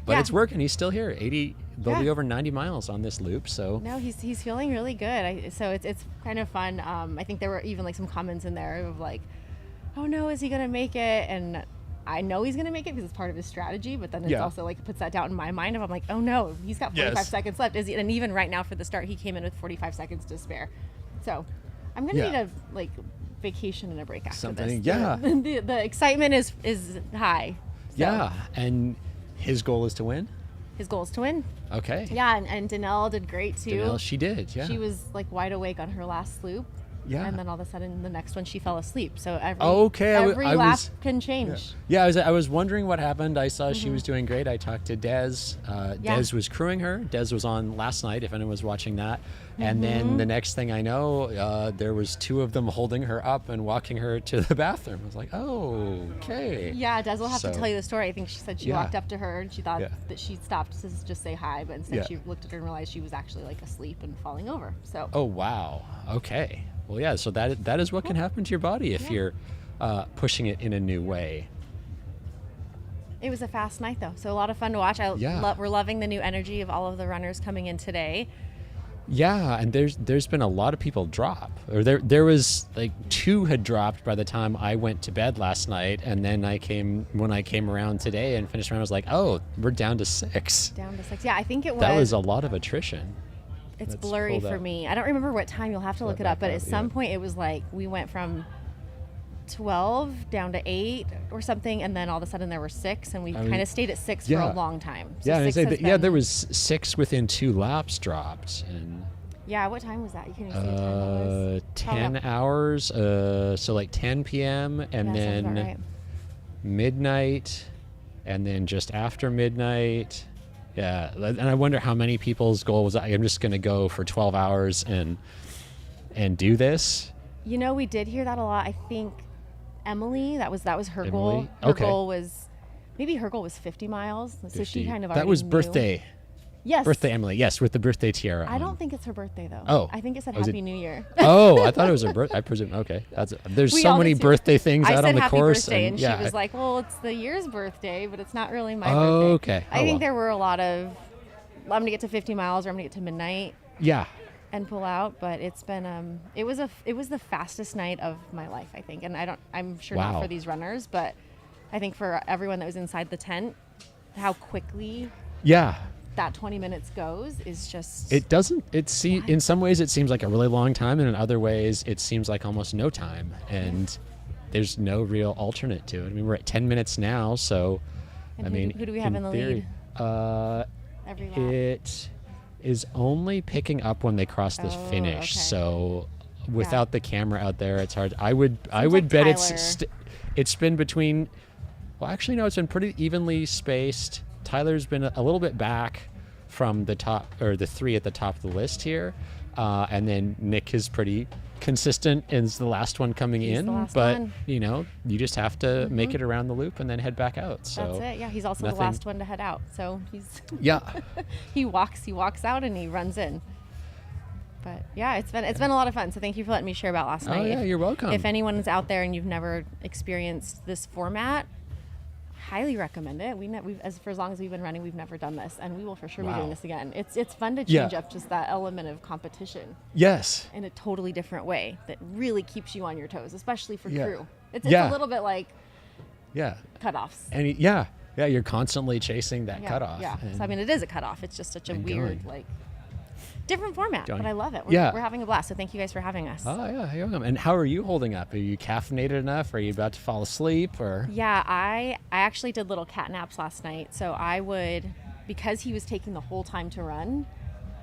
But
Yeah.
it's working. He's still here. They'll be
Yeah.
over 90 miles on this loop. So
No, he's feeling really good. So it's kind of fun. I think there were even like some comments in there of like, "Oh no, is he gonna make it?" And I know he's gonna make it because it's part of his strategy. But then it's
Yeah.
also like puts that doubt in my mind. Of I'm like, "Oh no, he's got 45
Yes.
seconds left." Is he? And even right now for the start, he came in with 45 seconds to spare. So I'm gonna
Yeah.
need a like vacation and a break after
Something,
this.
yeah.
The excitement is high. So
yeah, and his goal is to win.
His goal is to win.
Okay.
Yeah, and Danelle did great too.
Danelle, she did. Yeah.
She was like wide awake on her last loop.
Yeah.
And then all of a sudden, the next one, she fell asleep. So every
Okay,
every
I
lap
was-
can change.
Yeah, I was wondering what happened. I saw she was doing great. I talked to Des.
Yeah.
Des was crewing her. Des was on last night, if anyone was watching that. And then the next thing I know, there was 2 of them holding her up and walking her to the bathroom. I was like, oh, okay.
Yeah, Des will have to
So-
tell you the story. I think she said she
Yeah.
walked up to her and she thought
Yeah.
that she'd stopped to just say hi, but instead
Yeah.
she looked at her and realized she was actually like asleep and falling over. So
Oh, wow. Okay. Well, yeah, so that is what can happen to your body if you're pushing it in a new way.
it was a fast night though. So a lot of fun to watch.
Yeah.
We're loving the new energy of all of the runners coming in today.
Yeah, and there's been a lot of people drop. Or there was like 2 had dropped by the time I went to bed last night, and then when I came around today and finished around, I was like, oh, we're down to 6.
Down to 6. Yeah, I think it was.
That was a lot of attrition.
It's
Let's
blurry
pull
for
that-
me. I don't remember what time. You'll have to
pull
look
it
it up.
back
But at
up,
some
yeah.
point, it was like we went from 12 down to 8 or something, and then all of a sudden there were 6, and we
I mean,
kind of stayed at 6 for
yeah.
a long time. So
Yeah, and
6 has been-
there was 6 within 2 laps dropped, and
Yeah, what time was that? You couldn't even see what time it was.
10
Oh,
hours. So like 10 p.m. and
yeah, sounds
then
about right.
midnight, and then just after midnight. Yeah, and I wonder how many people's goal was. I'm just going to go for 12 hours and do this.
You know, we did hear that a lot. I think Emily, that was her goal.
Emily?
Her
Okay.
goal was maybe her goal was 50 miles. So she
50.
kind of
that
already
was
knew.
birthday.
Yes.
Birthday Emily. Yes, with the birthday tiara.
I
on.
don't think it's her birthday though.
Oh.
I think it said
Was it-
Happy New Year.
Oh, I thought it was her birthday. I presume. Okay, there's
We
so
all
many
did too.
birthday things
I
out
said
on the
happy
course,
birthday, and
yeah.
she was like, "Well, it's the year's birthday, but it's not really my
Oh,
birthday."
okay.
I
Oh,
think
well.
there were a lot of I'm gonna get to 50 miles or I'm gonna get to midnight
Yeah.
and pull out. But it's been it was the fastest night of my life, I think. And I'm sure
Wow.
not for these runners, but I think for everyone that was inside the tent, how quickly
Yeah.
that 20 minutes goes is just
It doesn't. In some ways it seems like a really long time, and in other ways it seems like almost no time. And there's no real alternate to it. I mean, we're at 10 minutes now, so
And
I
who do-
mean,
who do we have in the lead? every lap.
It is only picking up when they cross this
Oh,
finish.
okay.
So without the camera out there, it's hard. I would
like
bet
Tyler.
it's been between. Well, actually, no, it's been pretty evenly spaced. Tyler's been a little bit back from the top, or the three at the top of the list here, and then Nick is pretty consistent and is the last one coming
He's
in.
the last
But
one.
you just have to make it around the loop and then head back out. So
That's it. Yeah, he's also
nothing-
the last one to head out. So he's
yeah.
he walks out and he runs in. But yeah, it's been a lot of fun. So thank you for letting me share about last night.
Oh yeah, you're welcome.
If anyone's out there and you've never experienced this format, highly recommend it. We've for as long as we've been running, we've never done this, and we will for sure be
Wow.
doing this again. It's fun to
Yeah.
change up just that element of competition
Yes.
in a totally different way that really keeps you on your toes, especially for
Yeah.
crew. It's
Yeah.
a little bit like
Yeah.
cutoffs.
And yeah, you're constantly chasing that
Yeah,
cutoff.
yeah.
and-
So I mean, it is a cutoff. It's just such a
and
weird,
going.
like, different format,
Going.
but I love it.
Yeah.
We're having a blast. So thank you guys for having us.
Oh yeah, you're welcome. And how are you holding up? Are you caffeinated enough? Are you about to fall asleep? Or
Yeah, I actually did little cat naps last night. So I would, because he was taking the whole time to run,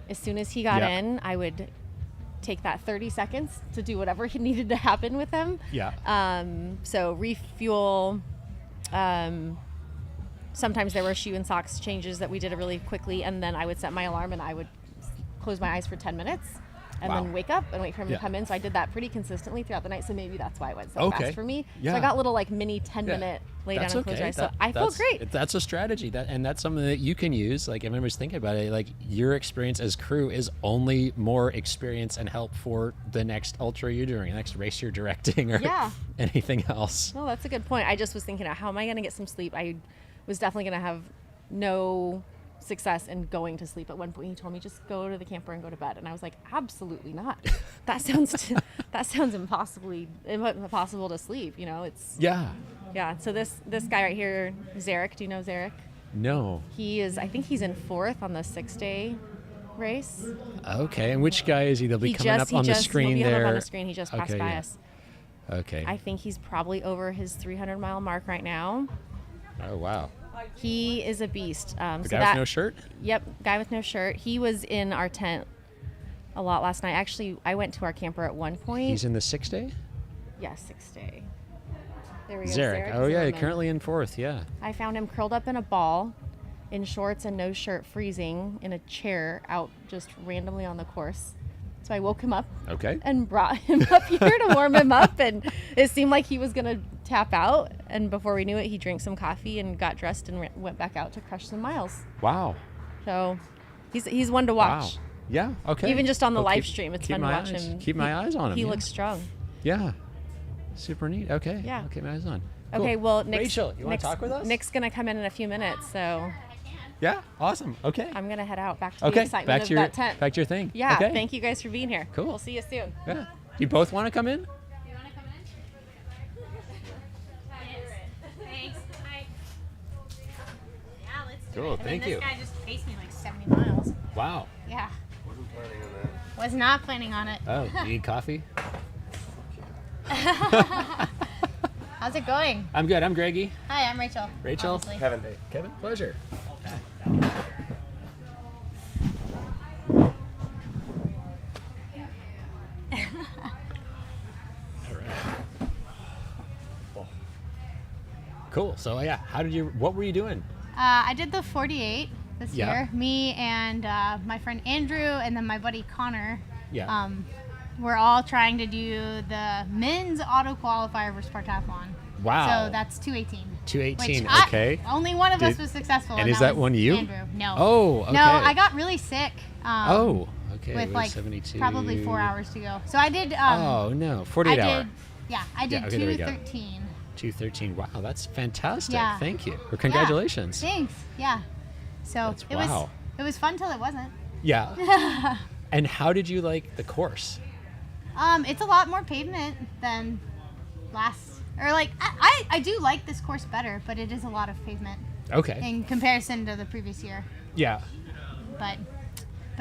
as soon as he got
Yeah.
in, I would take that 30 seconds to do whatever needed to happen with him.
yeah,
So refuel. Sometimes there were shoe and socks changes that we did really quickly, and then I would set my alarm and I would close my eyes for 10 minutes and
Wow.
then wake up and wait for him
Yeah.
to come in. So I did that pretty consistently throughout the night. So maybe that's why it went so
Okay.
fast for me.
Yeah.
So I got little like mini 10
Yeah.
minute lay
that's
down and close
okay.
your eyes. So I feel great.
That's a strategy. That's something that you can use. Like, I remember thinking about it. Like, your experience as crew is only more experience and help for the next ultra you're doing, the next race you're directing, or
Yeah.
anything else.
No, that's a good point. I just was thinking, how am I going to get some sleep? I was definitely going to have no success in going to sleep. At one point, he told me just go to the camper and go to bed, and I was like, absolutely not. That sounds impossible to sleep. You know, it's
Yeah.
yeah. So this guy right here, Zarek. Do you know Zarek?
No.
I think he's in 4th on the 6-day race.
Okay. And which guy is he? They'll be coming up on the screen
we have
there.
him on the screen. He just passed
Okay,
by
yeah.
us.
Okay.
I think he's probably over his 300-mile mark right now.
Oh wow.
He is a beast.
The
So
guy
that,
with no shirt.
Yep, guy with no shirt. He was in our tent a lot last night. Actually, I went to our camper at one point.
He's in the 6-day.
Yeah, 6-day. There we go.
Zarek.
Zarek
Oh
is
yeah,
a woman.
currently in 4th. Yeah.
I found him curled up in a ball, in shorts and no shirt, freezing, in a chair out just randomly on the course. So I woke him up
Okay.
and brought him up here to warm him up, and it seemed like he was gonna tap out. And before we knew it, he drank some coffee and got dressed and went back out to crush some miles.
Wow.
So he's one to watch.
Wow. Yeah. Okay.
Even just on the
Well,
live
keep-
stream, it's
keep
fun to
my
watch
eyes-
him.
Keep my eyes on him.
He
yeah.
looks strong.
Yeah. Super neat. Okay.
Yeah.
I'll keep my eyes on. Cool.
Okay, well, Nick's,
Rachel, you want to talk with us?
Nick's gonna come in a few minutes, so
Yeah. Awesome. Okay.
I'm gonna head out back to the
Okay.
excitement
Back
of
to your
that tent.
back to your thing.
Yeah,
Okay.
thank you guys for being here.
Cool.
We'll see you soon.
Yeah. You both want to come in?
You want to come in? Thanks. Hi. Yeah, let's do
Cool,
it. And
thank
then
you.
This guy just paced me like 70 miles.
Wow.
Yeah. Was not planning on it.
Oh, you need coffee?
How's it going?
I'm good. I'm Greggy.
Hi, I'm Rachel.
Rachel.
obviously.
Kevin. Hey, Kevin. Pleasure. All right. Cool. So yeah, what were you doing?
I did the 48 this
Yeah.
year. Me and my friend Andrew and then my buddy Connor.
Yeah.
We're all trying to do the men's auto qualifier for Spartathlon.
Wow.
So that's 218.
218.
Which I-
Okay.
only one of us
Did-
was successful.
and is that
was
one you?
Andrew. No.
Oh, okay.
No, I got really sick.
Oh, okay.
With
Wait,
like
72.
probably 4 hours to go. So I did.
Oh no, 48
I
hour.
did. Yeah, I did
okay, there we go.
213.
213. Wow, that's fantastic.
Yeah.
Thank you. Well, congratulations.
Yeah. Thanks. Yeah. So
That's-
it was.
wow.
It was fun till it wasn't.
Yeah. And how did you like the course?
It's a lot more pavement than last, or like I do like this course better, but it is a lot of pavement
Okay.
in comparison to the previous year.
Yeah.
But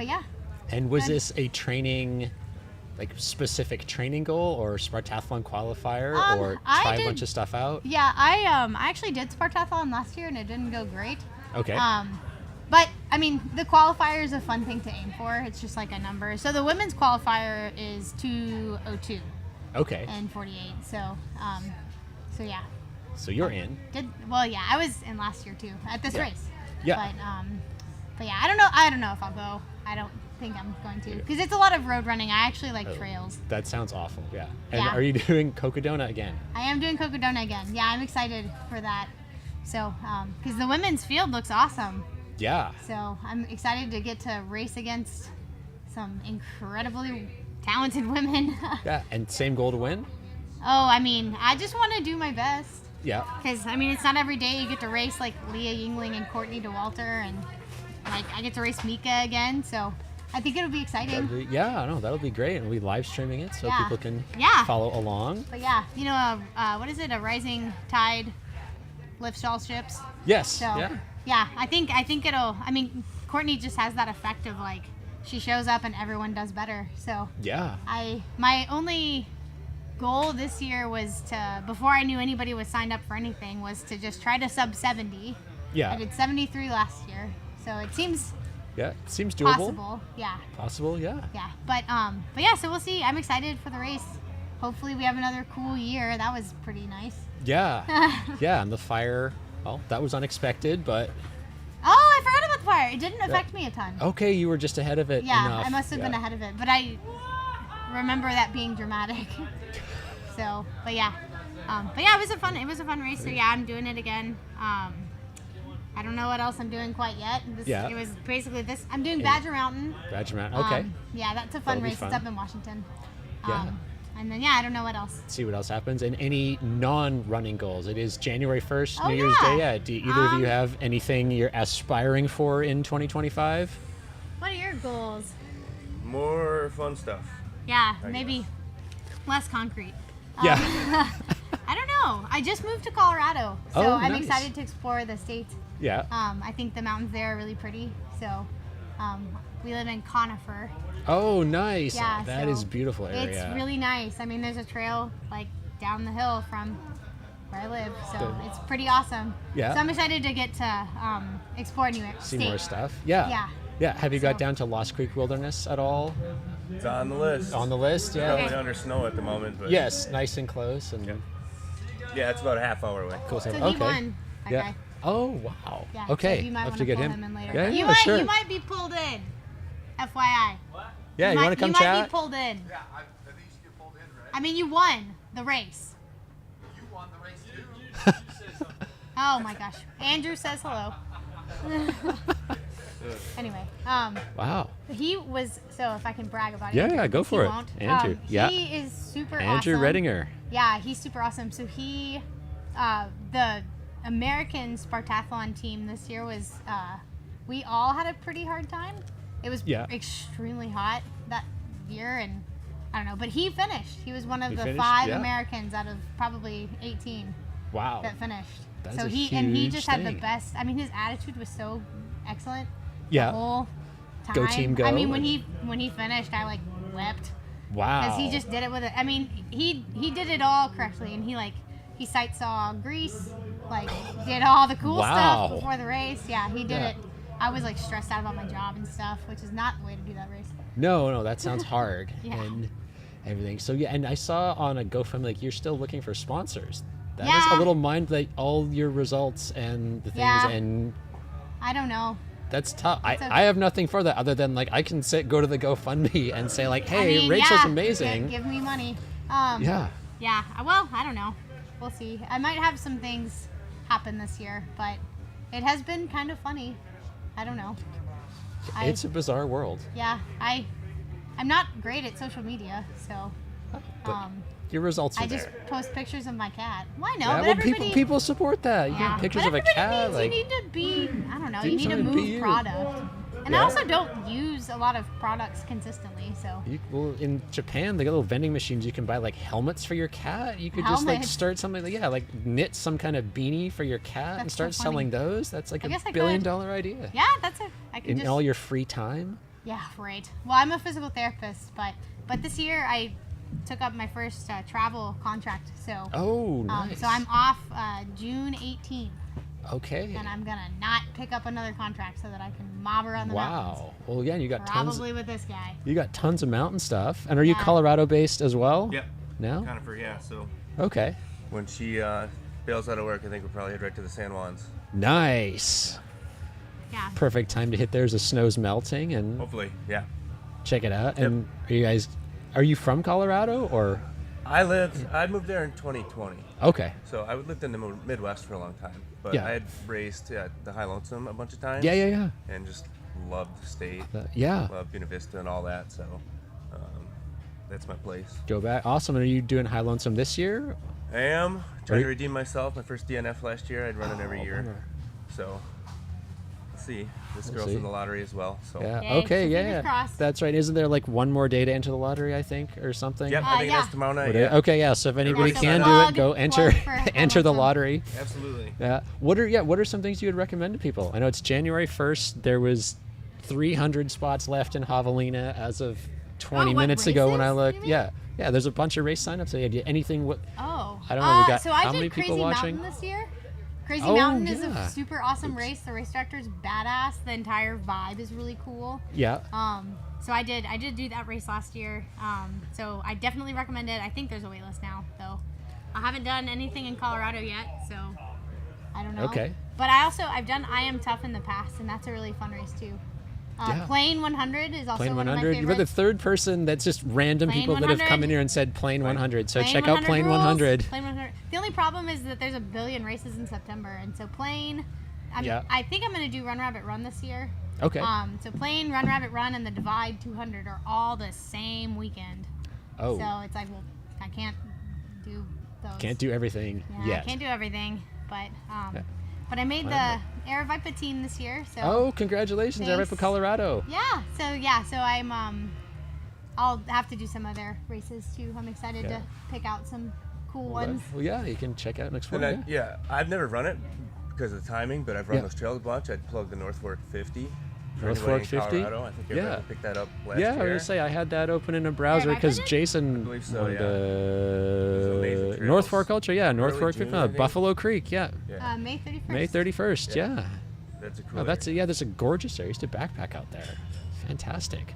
yeah.
And was
Good.
this a training, like specific training goal or Spartathlon qualifier or
I
try a
did-
bunch of stuff out?
Yeah, I actually did Spartathlon last year and it didn't go great.
Okay.
But I mean, the qualifier is a fun thing to aim for. It's just like a number. So the women's qualifier is 2:02
Okay.
and 48. So yeah.
So you're in.
Yeah, I was in last year too at this
Yeah.
race.
Yeah.
But yeah, I don't know if I'll go. I don't think I'm going to because it's a lot of road running. I actually like trails.
That sounds awful. Yeah. And
Yeah.
are you doing Cocodona again?
I am doing Cocodona again. Yeah, I'm excited for that. So, because the women's field looks awesome.
Yeah.
So I'm excited to get to race against some incredibly talented women.
Yeah. And same goal to win?
Oh, I mean, I just want to do my best.
Yeah.
Because, I mean, it's not every day you get to race like Leah Yingling and Courtney DeWalter, and like I get to race Mika again. So I think it'll be exciting.
Yeah, no, that'll be great. And we'll be live streaming it so
Yeah.
people can
Yeah.
follow along.
But yeah, you know, what is it? A rising tide lifts all ships.
Yes.
So
Yeah.
I think it'll. I mean, Courtney just has that effect of like she shows up and everyone does better. So
Yeah.
my only goal this year was to, before I knew anybody was signed up for anything, was to just try to sub 70.
Yeah.
I did 73 last year, so it seems
Yeah. It seems doable.
possible. Yeah,
Possible. Yeah.
yeah. But yeah. So we'll see. I'm excited for the race. Hopefully we have another cool year. That was pretty nice.
Yeah. Yeah. And the fire. Well, that was unexpected, but
Oh, I forgot about the fire. It didn't affect me a ton.
okay, you were just ahead of it.
Yeah,
enough.
I must have been
Yeah.
ahead of it, but I remember that being dramatic. So, but yeah, it was a fun race. So yeah, I'm doing it again. I don't know what else I'm doing quite yet.
Yeah.
It was basically this. I'm doing Badger Mountain.
Badger Mountain. Okay.
Yeah, that's a fun
That'll be
race.
fun.
It's up in Washington.
Yeah.
And then yeah, I don't know what else.
See what else happens. And any non-running goals. It is January 1st,
Oh,
New Year's
yeah.
Day. Yeah. Do either of you have anything you're aspiring for in 2025?
What are your goals?
More fun stuff.
Yeah, maybe less concrete.
Yeah.
I don't know. I just moved to Colorado, so
Oh,
I'm
nice.
excited to explore the state.
Yeah.
I think the mountains there are really pretty. So we live in Conifer.
Oh, nice.
Yeah,
That
so
is beautiful area.
It's really nice. I mean, there's a trail like down the hill from where I live, so
Good.
it's pretty awesome.
Yeah.
So I'm excited to get to explore new
See
state.
more stuff. Yeah.
Yeah.
Yeah. Have you got
So-
down to Lost Creek Wilderness at all?
It's on the list.
On the list? Yeah.
Probably under snow at the moment, but
Yes, nice and close. And
yeah, it's about a half hour away.
cool
So
stuff.
he
okay.
won. That
Yeah.
guy.
Oh, wow.
Yeah.
Okay.
So you might
I'll have
want
to get
pull
him.
in later.
Yeah,
you
yeah, sure.
You might be pulled in. FYI.
Yeah, you want to come
You
chat?
might be pulled in.
Yeah, I think you should get pulled in, right?
I mean, you won the race.
You won the race too.
Oh my gosh. Andrew says hello. Anyway,
Wow.
he was, so if I can brag about it.
Yeah, yeah, go
he
for it.
won't.
Andrew, yeah.
He is super
Andrew
awesome.
Redinger.
Yeah, he's super awesome. So he, the American Spartathlon team this year was, we all had a pretty hard time. It was
Yeah.
extremely hot that year, and I don't know, but he finished. He was one of
He
the
finished?
5
Yeah.
Americans out of probably 18
Wow.
that finished.
That is
So
a
he
huge
just had the
thing.
best. I mean, his attitude was so excellent.
Yeah.
The whole time.
Go team, go.
I mean, when he finished, I like wept
Wow.
because he just did it with it. I mean, he did it all correctly, and he sight saw Greece, like did all the cool
Wow.
stuff before the race. Yeah, he did
Yeah.
it. I was like stressed out about my job and stuff, which is not the way to do that race.
No, that sounds hard.
Yeah.
And everything. So yeah, and I saw on a GoFundMe like you're still looking for sponsors. That is
Yeah.
a little mind like all your results and the things
Yeah.
and
I don't know.
that's tough.
It's
I
okay.
have nothing for that other than like I can go to the GoFundMe and say like, hey,
I mean,
Rachel's
yeah,
amazing.
Give me money.
Yeah.
Yeah. Well, I don't know. We'll see. I might have some things happen this year, but it has been kind of funny. I don't know.
It's a bizarre world.
Yeah. I'm not great at social media, so
But your results are
I just
there.
post pictures of my cat. Well, I know,
Yeah,
but
well,
everybody.
people support that. You
yeah,
get pictures
but
of a
everybody
cat,
means
like
you need to be. I don't know.
do
You need to
something, be
move
you.
product. And I also don't use a lot of products consistently, so.
Well, in Japan, they got little vending machines. You can buy like helmets for your cat. You could just like
Helmets.
start something, like knit some kind of beanie for your cat and
That's
start
so funny.
selling those. That's like
I
a
guess I
billion-dollar idea.
Yeah, that's it. I can
In
just.
all your free time.
Yeah, right. Well, I'm a physical therapist, but this year I took up my first travel contract, so.
Oh, nice.
So I'm off June 18th,
Okay.
and I'm gonna not pick up another contract so that I can mob around the mountains.
Wow. Well, yeah, you got tons.
Probably with this guy.
You got tons of mountain stuff. And are you
Yeah.
Colorado based as well?
Yep.
No.
Kind of for yeah. So
Okay.
when she bails out of work, I think we'll probably head right to the San Juans.
Nice.
Yeah.
Perfect time to hit there as the snow's melting and
Hopefully, yeah.
check it out.
Yep.
And are you from Colorado or?
I moved there in 2020.
Okay.
So I lived in the Midwest for a long time, but
Yeah.
I had raced at the High Lonesome a bunch of times.
Yeah.
And just loved the state,
Yeah.
loved Buena Vista and all that. So that's my place.
Go back. Awesome. And are you doing High Lonesome this year?
I am trying
you-
to redeem myself. My first DNF last year. I'd run it every year.
bummer.
So let's see. This
We'll
girl's
see.
in the lottery as well. So
Yeah.
Yay.
Okay.
Fingers
Yeah.
crossed.
That's right. Isn't there like one more day to enter the lottery? I think, or something.
Yep, I think
yeah.
that's tomorrow night.
Would
Yeah.
it? Okay. Yeah. So if anybody
so
can do
plug-
it, go enter
plug for High
enter the
Lonesome.
lottery.
Absolutely.
Yeah. What are some things you would recommend to people? I know it's January 1st. There was 300 spots left in Javelina as of 20
Oh, what,
minutes ago when I
races,
looked.
you mean?
Yeah. Yeah. There's a bunch of race signups. Anything? What?
Oh.
I don't know, we got
so I
how
did
many
Crazy
people watching?
Mountain this year. Crazy
Oh,
Mountain is
yeah.
a super awesome race. The race director's badass. The entire vibe is really cool.
Yeah.
So I did do that race last year. So I definitely recommend it. I think there's a wait list now, though. I haven't done anything in Colorado yet, so I don't know.
Okay.
But I've done I Am Tough in the past, and that's a really fun race too.
Yeah.
Plane 100 is also
Plane
one of my
100. You're the
favorites.
third person that's just random
Plane
people that have come
100.
in here and said Plane 100. So
Plane
check out Plane
rules.
100.
Plane 100. The only problem is that there's a billion races in September, and so Plane.
Yeah.
I think I'm gonna do Run Rabbit Run this year.
Okay.
So Plane, Run Rabbit Run, and the Divide 200 are all the same weekend.
Oh.
So it's like, well, I can't do those.
Can't do everything
Yeah,
yet.
I can't do everything, but
Yeah.
but I made
Wow.
the Aravaipa team this year. So
Oh, congratulations,
Thanks.
Arepa, Colorado.
yeah, so I'm I'll have to do some other races too. I'm excited
Yeah.
to pick out some cool
Well,
ones.
well, yeah, you can check out and explore.
And I've never run it because of the timing, but I've run
Yeah.
those trails a bunch. I'd plug the North Fork 50. For
North
anybody
Fork
in
50?
Colorado. I think
Yeah.
everybody picked that up last
Yeah, I
year.
was gonna say I had that open in a browser
Aravaipa
because
did?
Jason
I believe so,
wanted
yeah. Those amazing
North
trails.
Fork Ultra, yeah, North
Early
Fork
June,
50,
I think.
Buffalo Creek, yeah,
Yeah,
May 31st.
May 31st,
Yeah.
yeah.
that's a cool.
Oh, that's
area.
that's a gorgeous area. I used to backpack out there. Fantastic.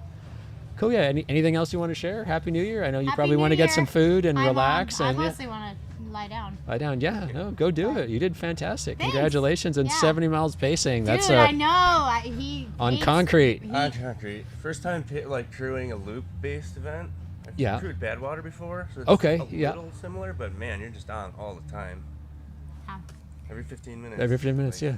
Cool. Yeah. Anything else you want to share? Happy New Year. I know you
Happy
probably
New
want to get
Year.
some food and relax
I
and yeah,
mostly want to lie down.
lie down. Yeah. No, go do it. You did fantastic.
Thanks.
Congratulations and
Yeah.
70 miles pacing. That's
Dude, I know. He
on
hates-
concrete.
On concrete. First time crewing a loop-based event. I've
Yeah.
crewed Badwater before, so it's
Okay,
a
yeah.
little similar, but man, you're just on all the time.
Yeah.
Every 15 minutes.
Every 15 minutes, yeah.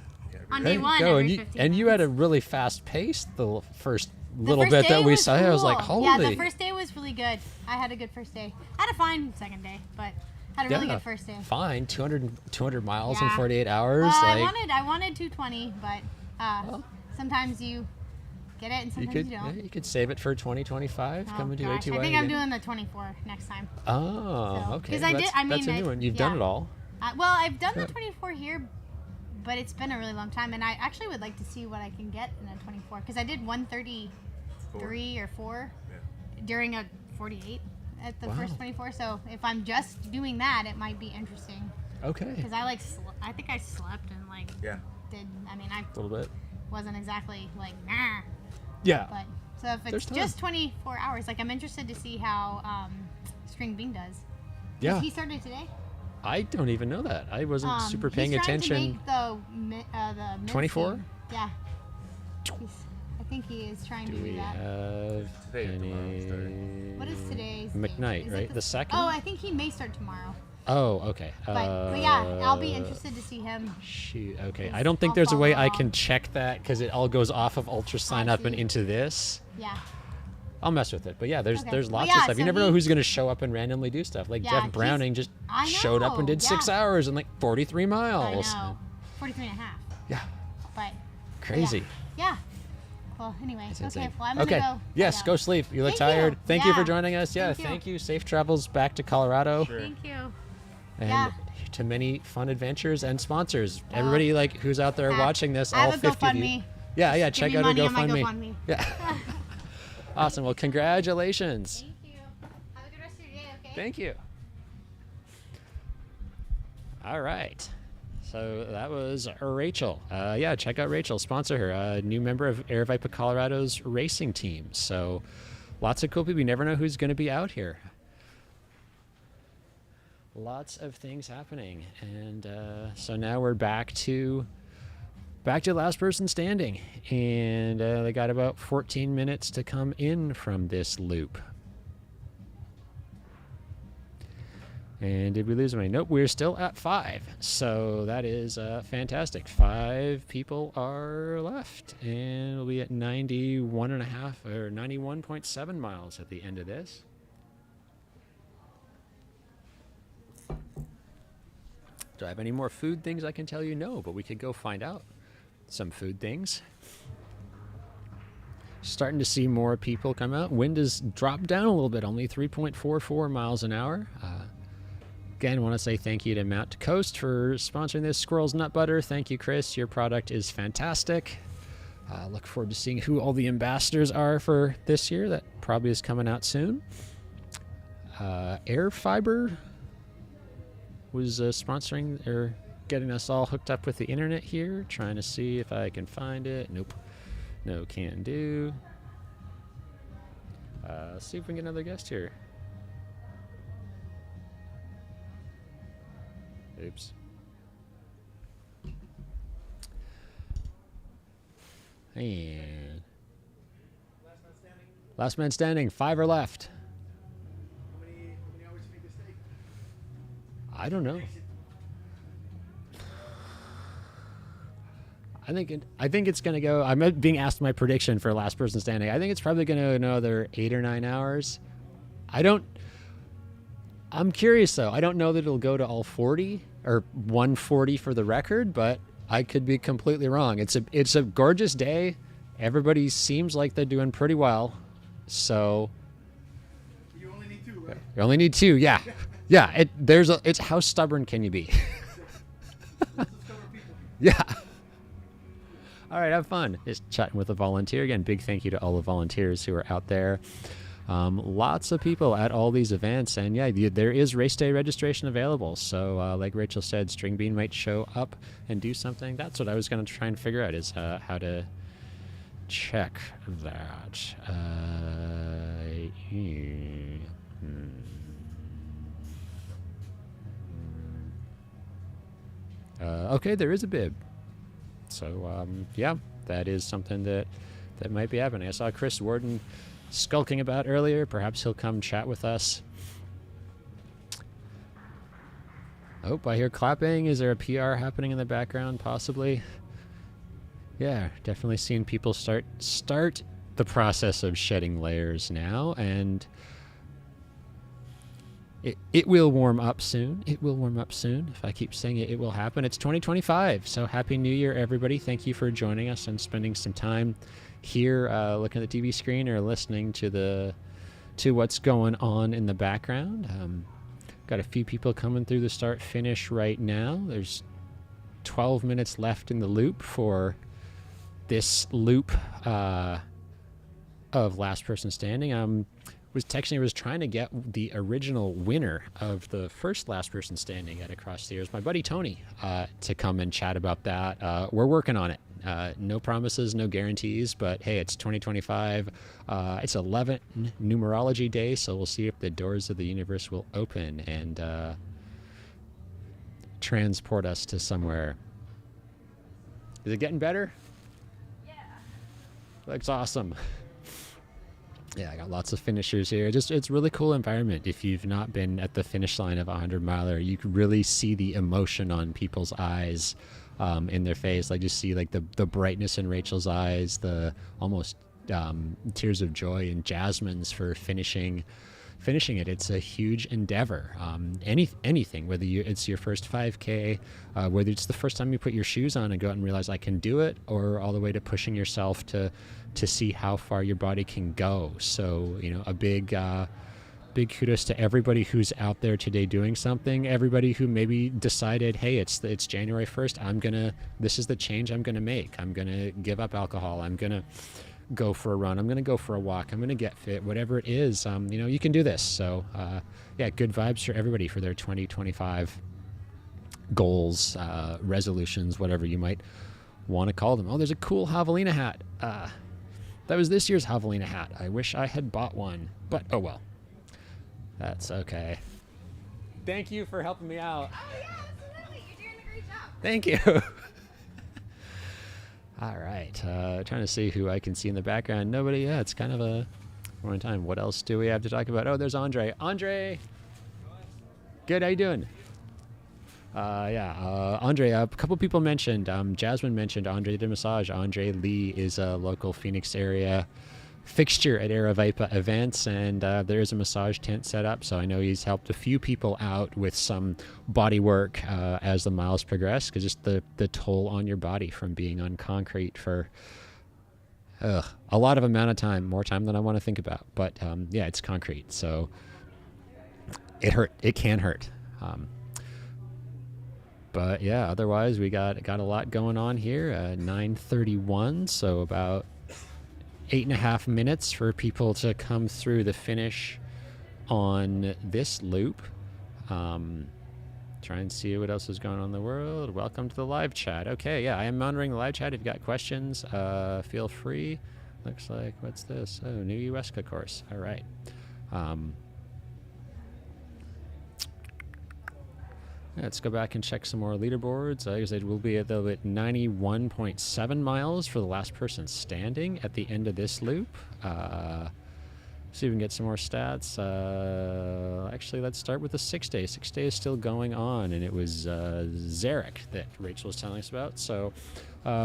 On
every-
day one,
go.
every
And you
15
you had a
minutes.
really fast pace the first
The
little
first
bit
day
that we
was
saw. I was like,
cool.
holy.
Yeah, the first day was really good. I had a good first day. I had a fine second day, but had a really
Yeah.
good first day.
Fine, 200 miles in
Yeah.
48 hours.
Well,
like
I wanted 220, but
Well.
sometimes you get it and
you
sometimes
could
you
yeah,
don't.
you could save it for 2025.
Oh,
Come and do
gosh,
ATY
I think I'm
again.
doing the 24 next time.
Oh,
So-
okay.
'cause I
Well,
did-
that's,
I mean,
that's a new one. You've done
yeah.
it all.
Well, I've done
Yeah.
the 24 here, but it's been a really long time, and I actually would like to see what I can get in a 24 because I did 133 or 4 during a 48 at the
Wow.
first 24. So if I'm just doing that, it might be interesting
Okay.
because I think I slept and like
Yeah.
did. I mean, I
A little bit.
wasn't exactly like nah,
Yeah.
but so if
There's
it's
time.
just 24 hours, like I'm interested to see how String Bean does.
Yeah.
He started today.
I don't even know that. I wasn't super paying
he's trying
attention.
To make the mid
24?
scene. Yeah. I think he is trying
Do
to do
we
that.
have
Today or tomorrow
any?
starting.
What is today's date?
McKnight,
Is it
right? The second?
Oh, I think he may start tomorrow.
Oh, okay.
But yeah, I'll be interested to see him.
Shoot. Okay.
Yes,
I don't think
I'll
there's a way
follow
I
along.
can check that because it all goes off of Ultra Sign Up and
see.
into this.
Yeah.
I'll mess with it. But yeah, there's
Okay.
there's
Well,
lots
yeah,
of stuff. You
so
never know
he-
who's gonna show up and randomly do stuff. Like
Yeah,
Jeff
he's-
Browning just
I
showed up and
know,
did 6
yeah.
hours and like 43
I
miles.
know. 43 and a half.
Yeah.
But
Crazy.
yeah. Well, anyway.
It's
Okay.
insane.
Well, I'm gonna
Okay.
go.
Yes,
lie
go
down.
sleep. You look
Thank you.
tired. Thank you for
Yeah.
joining us. Yeah,
Thank you.
thank you. Safe travels back to Colorado.
Sure.
Thank you.
And
Yeah.
to many fun adventures and sponsors. Everybody like who's out there
I-
watching this,
I
all
have a
50 of you.
GoFundMe.
Yeah, yeah,
Give
check
me
out our
money on my
GoFundMe.
GoFundMe.
Yeah. Awesome. Well, congratulations.
Thank you. Have a good rest of your day. Okay.
Thank you. All right. So that was Rachel. Yeah, check out Rachel. Sponsor her. A new member of Air Vipa Colorado's racing team. So lots of cool people. You never know who's going to be out here. Lots of things happening. And so now we're back to last person standing. And they got about 14 minutes to come in from this loop. And did we lose any? Nope, we're still at 5. So that is fantastic. 5 people are left. And we'll be at 91.5 or 91.7 miles at the end of this. Do I have any more food things I can tell you? No, but we could go find out some food things. Starting to see more people come out. Wind has dropped down a little bit, only 3.44 miles an hour. Again, want to say thank you to Mount to Coast for sponsoring this. Squirrel's Nut Butter. Thank you, Chris. Your product is fantastic. Look forward to seeing who all the ambassadors are for this year. That probably is coming out soon. Air Fiber was sponsoring or getting us all hooked up with the internet here. Trying to see if I can find it. Nope. No can do. Let's see if we can get another guest here. Oops. And last man standing. 5 are left.
How many hours do you think this take?
I don't know. I think it's gonna go. I'm being asked my prediction for last person standing. I think it's probably gonna go another 8 or 9 hours. I'm curious though. I don't know that it'll go to all 40 or 140 for the record, but I could be completely wrong. It's a gorgeous day. Everybody seems like they're doing pretty well. So
You only need 2, right?
you only need 2. Yeah, yeah. It's how stubborn can you be? Yeah. All right, have fun. Just chatting with a volunteer. Again, big thank you to all the volunteers who are out there. Lots of people at all these events. And yeah, there is race day registration available. So like Rachel said, String Bean might show up and do something. That's what I was going to try and figure out is how to check that. Okay, there is a bib. So, yeah, that is something that might be happening. I saw Chris Warden skulking about earlier. Perhaps he'll come chat with us. Oh, I hear clapping. Is there a PR happening in the background? Possibly. Yeah, definitely seeing people start the process of shedding layers now, and it will warm up soon. It will warm up soon. If I keep saying it, it will happen. It's 2025, so Happy New Year, everybody. Thank you for joining us and spending some time here looking at the TV screen or listening to what's going on in the background. Got a few people coming through the start-finish right now. There's 12 minutes left in the loop for this loop of Last Person Standing. Was trying to get the original winner of the first Last Person Standing at Across the Years, my buddy Tony, to come and chat about that. We're working on it. No promises, no guarantees, but hey, it's 2025. It's 11 numerology day, so we'll see if the doors of the universe will open and transport us to somewhere. Is it getting better? Yeah. Looks awesome. Yeah, I got lots of finishers here. It's really cool environment. If you've not been at the finish line of a 100-miler, you can really see the emotion on people's eyes, in their face. Like, just see like the brightness in Rachel's eyes, the almost tears of joy in Jasmine's for finishing finishing it. It's a huge endeavor. Anything, whether it's your first 5K, whether it's the first time you put your shoes on and go out and realize I can do it, or all the way to pushing yourself to see how far your body can go. So, a big kudos to everybody who's out there today doing something. Everybody who maybe decided, hey, it's January 1st. This is the change I'm gonna make. I'm gonna give up alcohol. I'm gonna go for a run. I'm gonna go for a walk. I'm gonna get fit. Whatever it is, you can do this. So, good vibes for everybody for their 2025 goals, resolutions, whatever you might want to call them. Oh, there's a cool javelina hat. That was this year's javelina hat. I wish I had bought one, but oh well. That's okay. Thank you for helping me out.
Oh yeah, absolutely. You're doing a great job.
Thank you. All right. Trying to see who I can see in the background. Nobody. Yeah, it's kind of a one time. What else do we have to talk about? Oh, there's Andre. Andre. Good. How you doing? Andre, a couple people mentioned, Jasmine mentioned Andre de Massage. Andre Lee is a local Phoenix area fixture at Aravaipa events, and there is a massage tent set up, so I know he's helped a few people out with some body work as the miles progress, because just the toll on your body from being on concrete for a lot of amount of time, more time than I want to think about. But it's concrete, so it can hurt. But yeah, otherwise we got a lot going on here. 9:31, so about 8.5 minutes for people to come through the finish on this loop. Try and see what else is going on in the world. Welcome to the live chat. Okay, yeah, I am monitoring the live chat. If you've got questions, feel free. Looks like, what's this? Oh, new USCA course. All right. Let's go back and check some more leaderboards. I said we'll be at 91.7 miles for the last person standing at the end of this loop. See if we can get some more stats. Actually, let's start with the 6 day. 6 day is still going on, and it was Zarek that Rachel was telling us about. So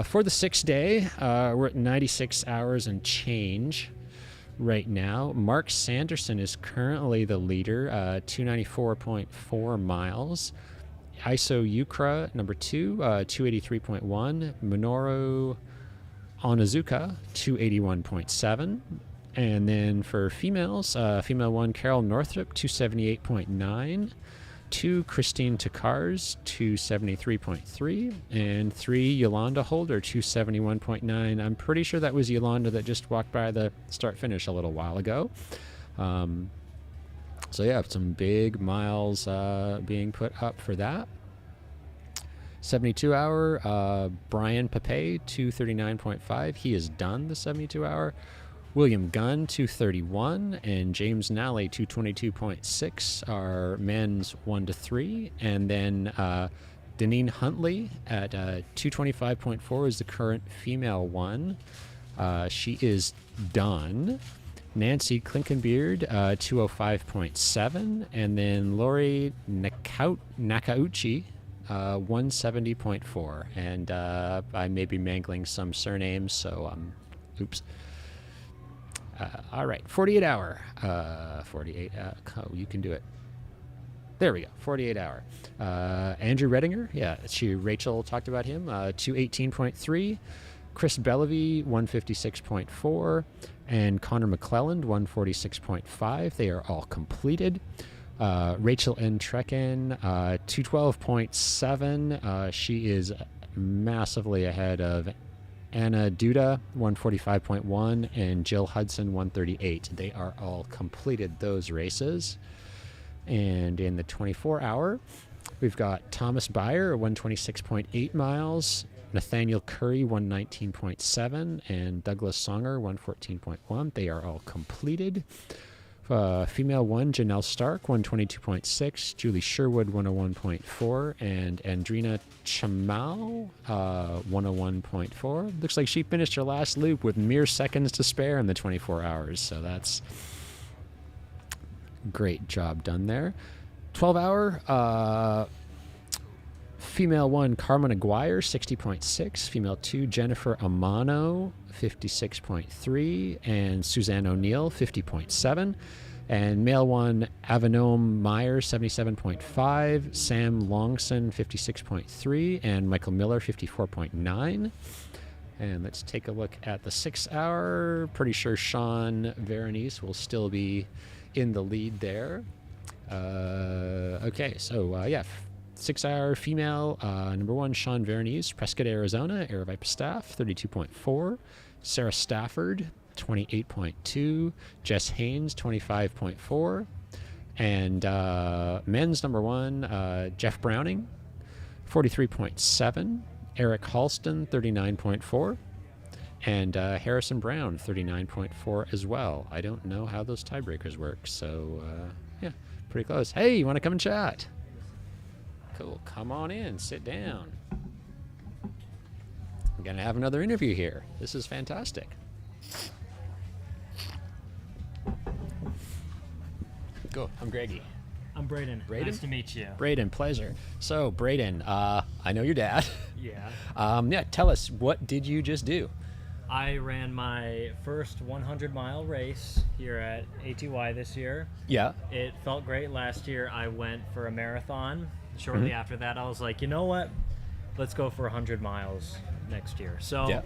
for the 6 day, we're at 96 hours and change right now. Mark Sanderson is currently the leader, 294.4 miles. ISO Ukra, number 2, 283.1. Minoru Onizuka, 281.7. And then for females, female 1, Carol Northrup, 278.9. 2, Christine Takars, 273.3. And 3, Yolanda Holder, 271.9. I'm pretty sure that was Yolanda that just walked by the start-finish a little while ago. So yeah, some big miles being put up for that. 72 hour, Brian Pape, 239.5. He is done the 72 hour. William Gunn, 231, and James Nally, 222.6 are men's 1 to 3. And then Deneen Huntley at 225.4 is the current female 1. She is done. Nancy Klinkenbeard, 205.7, and then Lori Nakauchi, 170.4. And I may be mangling some surnames, so oops. All right, 48 hour. 48. You can do it. There we go. 48 hour. Andrew Redinger, yeah, Rachel talked about him. 218.3. Chris Bellevue, 156.4, and Connor McClelland, 146.5. They are all completed. Rachel N. Trekken, 212.7. She is massively ahead of Anna Duda, 145.1, and Jill Hudson, 138. They are all completed those races. And in the 24-hour, we've got Thomas Beyer, 126.8 miles, Nathaniel Curry, 119.7, and Douglas Songer, 114.1. They are all completed. Female 1, Janelle Stark, 122.6, Julie Sherwood, 101.4, and Andrina Chamal, 101.4. Looks like she finished her last loop with mere seconds to spare in the 24 hours, so that's great job done there. 12-hour, female 1, Carmen Aguirre, 60.6. Female 2, Jennifer Amano, 56.3. And Suzanne O'Neill, 50.7. And male one, Avanome Myers, 77.5, Sam Longson, 56.3, and Michael Miller, 54.9. And let's take a look at the 6 hour. Pretty sure Sean Veronese will still be in the lead there. Okay, so yeah, 6 hour female, number one, Sean Veronese, Prescott, Arizona, Aravaipa staff, 32.4. Sarah Stafford, 28.2. Jess Haynes, 25.4. And men's number one, Jeff Browning, 43.7. Eric Halston, 39.4. And Harrison Brown, 39.4 as well. I don't know how those tiebreakers work, so yeah, pretty close. Hey, you want to come and chat? Cool. Come on in. Sit down. I'm going to have another interview here. This is fantastic. Cool. I'm Greggy.
I'm Braden.
Braden?
Nice to meet you.
Braden, pleasure. So, Braden, I know your dad.
Yeah.
Yeah, tell us, what did you just do?
I ran my first 100-mile race here at ATY this year.
Yeah.
It felt great last year. I went for a marathon. Shortly after that, I was like, you know what? Let's go for 100 miles next year. So
Yeah.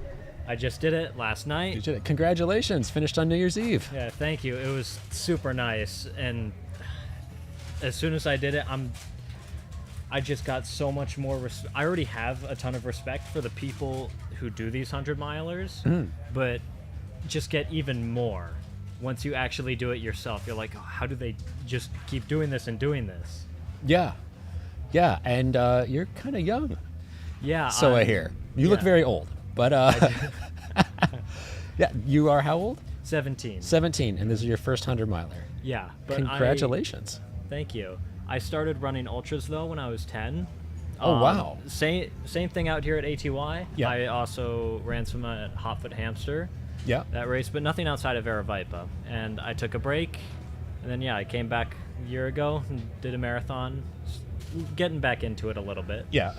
I just did it last night.
You did it. Congratulations. Finished on New Year's Eve.
Yeah, thank you. It was super nice. And as soon as I did it, I just got so much more. I already have a ton of respect for the people who do these 100-milers, but just get even more once you actually do it yourself. You're like, oh, how do they just keep doing this and doing this?
Yeah. Yeah, and you're kind of young.
Yeah.
So I hear. You look
yeah.
very old. But, yeah, you are how old?
17.
17, and this is your first 100-miler.
Yeah. But
Congratulations.
Thank you. I started running ultras though when I was 10.
Oh, wow.
Same thing out here at ATY.
Yeah.
I also ran some at Hotfoot Hamster,
Yeah.
that race, but nothing outside of Aravaipa. And I took a break, and then I came back a year ago and did a marathon, getting back into it a little bit.
Yeah.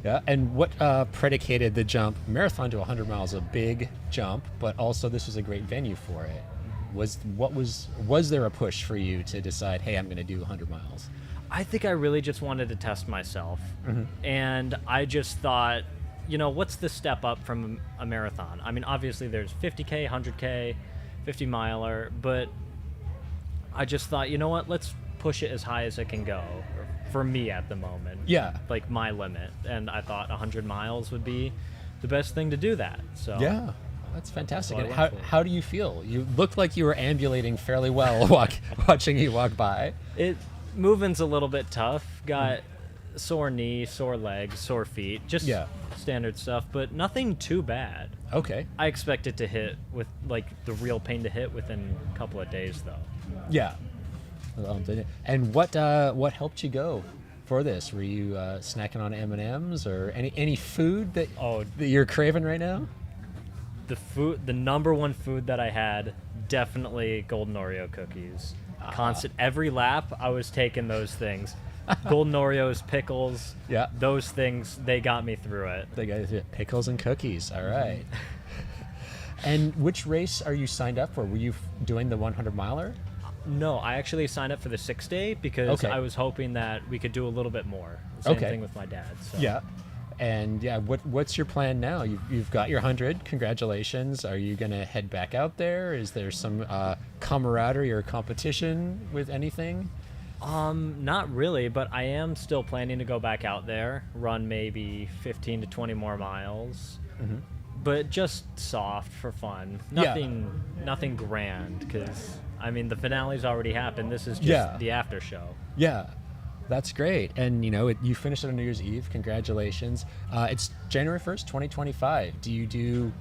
Yeah. And what predicated the jump? Marathon to 100 miles, a big jump, but also this was a great venue for it. Was there a push for you to decide, hey, I'm going to do 100 miles?
I think I really just wanted to test myself. And I just thought, what's the step up from a marathon? I mean, obviously there's 50K, 100K, 50-miler, but I just thought, you know what, let's push it as high as it can go for me at the moment.
Yeah.
Like my limit. And I thought 100 miles would be the best thing to do that. So
Yeah. That's fantastic.
So I
And
went for it.
how do you feel? You looked like you were ambulating fairly well watching you walk by.
Moving's a little bit tough. Got sore knee, sore legs, sore feet. Just standard stuff, but nothing too bad.
Okay.
I expect it to hit with the real pain to hit within a couple of days though.
Yeah. And what helped you go for this? Were you snacking on M&Ms or any food that you're craving right now?
The number one food that I had, definitely Golden Oreo cookies. Constant, every lap I was taking those things. Golden Oreos, pickles.
Yeah.
Those things, they got me through it.
They got pickles and cookies. All right. And which race are you signed up for? Were you doing the 100-miler?
No, I actually signed up for the 6-day because I was hoping that we could do a little bit more. Same thing with my dad. So.
Yeah. And yeah, what's your plan now? You've got your 100. Congratulations. Are you going to head back out there? Is there some camaraderie or competition with anything?
Not really, but I am still planning to go back out there, run maybe 15 to 20 more miles, but just soft for fun. Nothing grand, because I mean the finale's already happened. This is just the after show. Yeah.
That's great. And, you finished it on New Year's Eve. Congratulations. It's January 1st, 2025. Do you do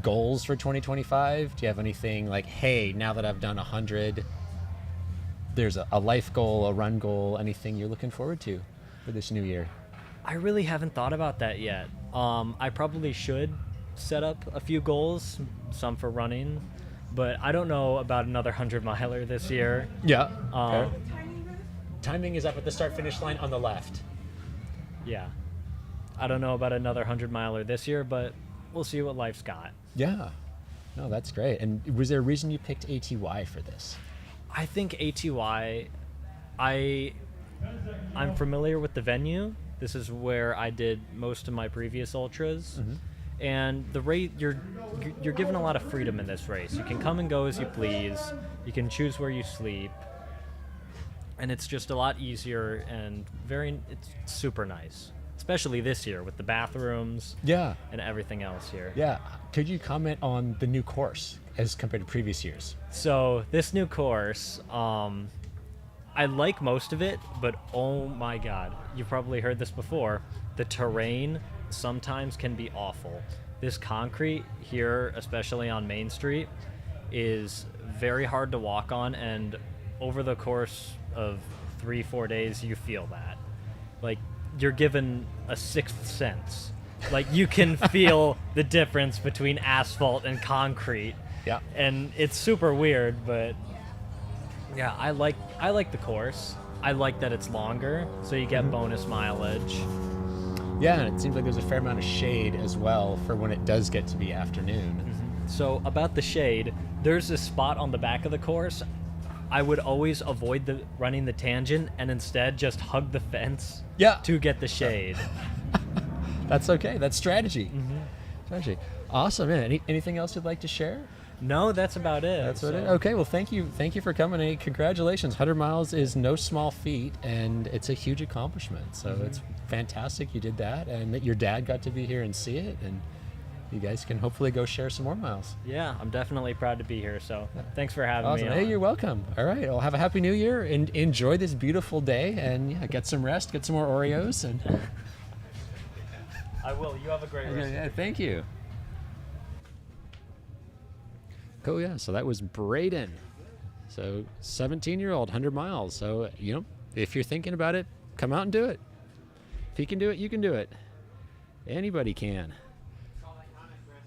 goals for 2025? Do you have anything like, hey, now that I've done 100, there's a life goal, a run goal, anything you're looking forward to for this new year?
I really haven't thought about that yet. I probably should set up a few goals, some for running, but I don't know about another 100-miler this year.
Yeah. Timing is up at the start-finish line on the left.
Yeah. I don't know about another 100-miler this year, but we'll see what life's got.
Yeah. No, that's great. And was there a reason you picked ATY for this?
I think ATY. I'm familiar with the venue. This is where I did most of my previous ultras, and the rate you're given a lot of freedom in this race. You can come and go as you please. You can choose where you sleep, and it's just a lot easier and it's super nice, especially this year with the bathrooms
Yeah.
and everything else here.
Yeah. Could you comment on the new course as compared to previous years?
So this new course, I like most of it, but oh my god, you've probably heard this before. The terrain sometimes can be awful. This concrete here, especially on Main Street, is very hard to walk on, and over the course of 3-4 days, you feel that. Like, you're given a sixth sense. Like, you can feel the difference between asphalt and concrete.
Yeah.
And it's super weird, but yeah, I like the course. I like that it's longer, so you get bonus mileage.
Yeah, and it seems like there's a fair amount of shade as well for when it does get to be afternoon.
So about the shade, there's this spot on the back of the course. I would always avoid running the tangent and instead just hug the fence
Yeah.
to get the shade.
That's okay. That's strategy. Strategy. Awesome, man. Anything else you'd like to share?
No, that's about it.
That's what it is.
So-
Okay, well, thank you for coming. And congratulations. 100 miles is no small feat, and it's a huge accomplishment. So it's fantastic you did that, and that your dad got to be here and see it, and you guys can hopefully go share some more miles.
Yeah, I'm definitely proud to be here. So thanks for having
Awesome.
me.
Hey,
on.
you're welcome. All right, well, have a happy new year, and enjoy this beautiful day, and yeah, get some rest, get some more Oreos, and
I will. You have a great rest.
yeah, thank you. Oh yeah, so that was Braden. So 17-year-old, 100 miles. So, if you're thinking about it, come out and do it. If he can do it, you can do it. Anybody can.
I saw that comment, Chris.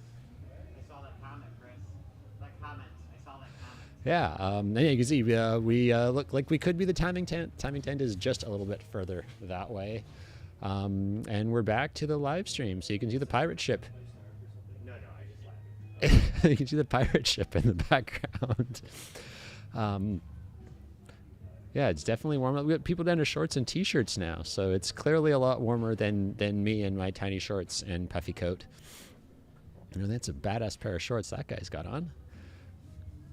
I saw that comment, Chris. That comment. I saw that comment.
Yeah, and you can see we look like we could be the timing tent. Timing tent is just a little bit further that way. And we're back to the live stream, so you can see the pirate ship.
No, I just laughed.
You can see the pirate ship in the background. Yeah, it's definitely warm. We got people down to shorts and t-shirts now, so it's clearly a lot warmer than me in my tiny shorts and puffy coat. That's a badass pair of shorts that guy's got on.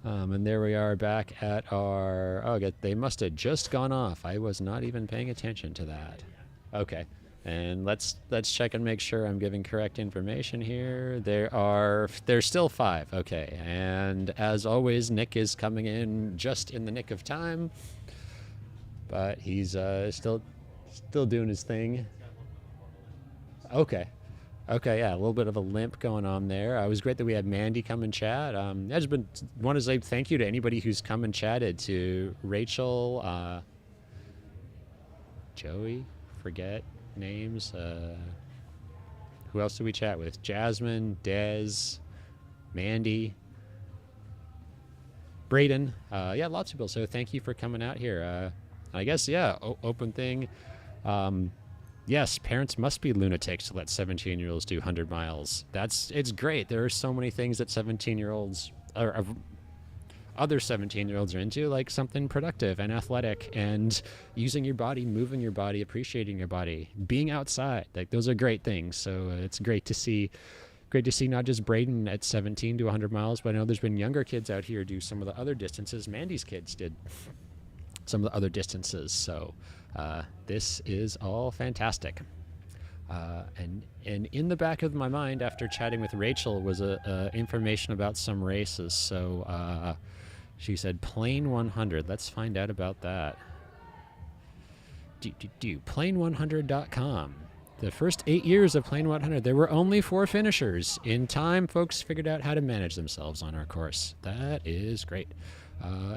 And there we are back at our... they must have just gone off. I was not even paying attention to that. Okay. And let's check and make sure I'm giving correct information here. There's still 5. Okay. And as always, Nick is coming in just in the nick of time. But he's still doing his thing. Okay. Okay, yeah, a little bit of a limp going on there. It was great that we had Mandy come and chat. I just want to say thank you to anybody who's come and chatted, to Rachel, Joey, forget names. Who else did we chat with? Jasmine, Dez, Mandy, Braden. Yeah, lots of people. So thank you for coming out here. I guess, yeah, open thing. Yes, parents must be lunatics to let 17-year-olds do 100 miles. It's great. There are so many things that 17-year-olds or other 17-year-olds are into, like something productive and athletic and using your body, moving your body, appreciating your body, being outside. Like, those are great things. So it's great to see not just Braden at 17 to 100 miles, but I know there's been younger kids out here do some of the other distances. Mandy's kids did some of the other distances. So this is all fantastic. And in the back of my mind, after chatting with Rachel, was information about some races. So she said Plain 100. Let's find out about that. Plain100.com. The first 8 years of Plain 100, there were only 4 finishers. In time, folks figured out how to manage themselves on our course. That is great.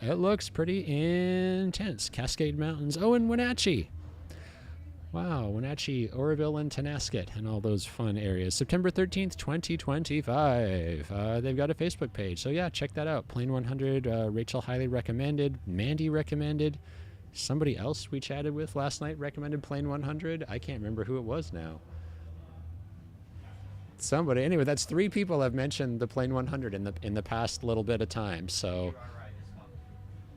It looks pretty intense. Cascade Mountains. Oh, and Wenatchee. Wow, Wenatchee, Oroville, and Tonasket, and all those fun areas. September 13th, 2025. They've got a Facebook page. So, yeah, check that out. Plain 100, Rachel highly recommended. Mandy recommended. Somebody else we chatted with last night recommended Plain 100. I can't remember who it was now. Somebody. Anyway, that's 3 people have mentioned the Plain 100 in the past little bit of time. So,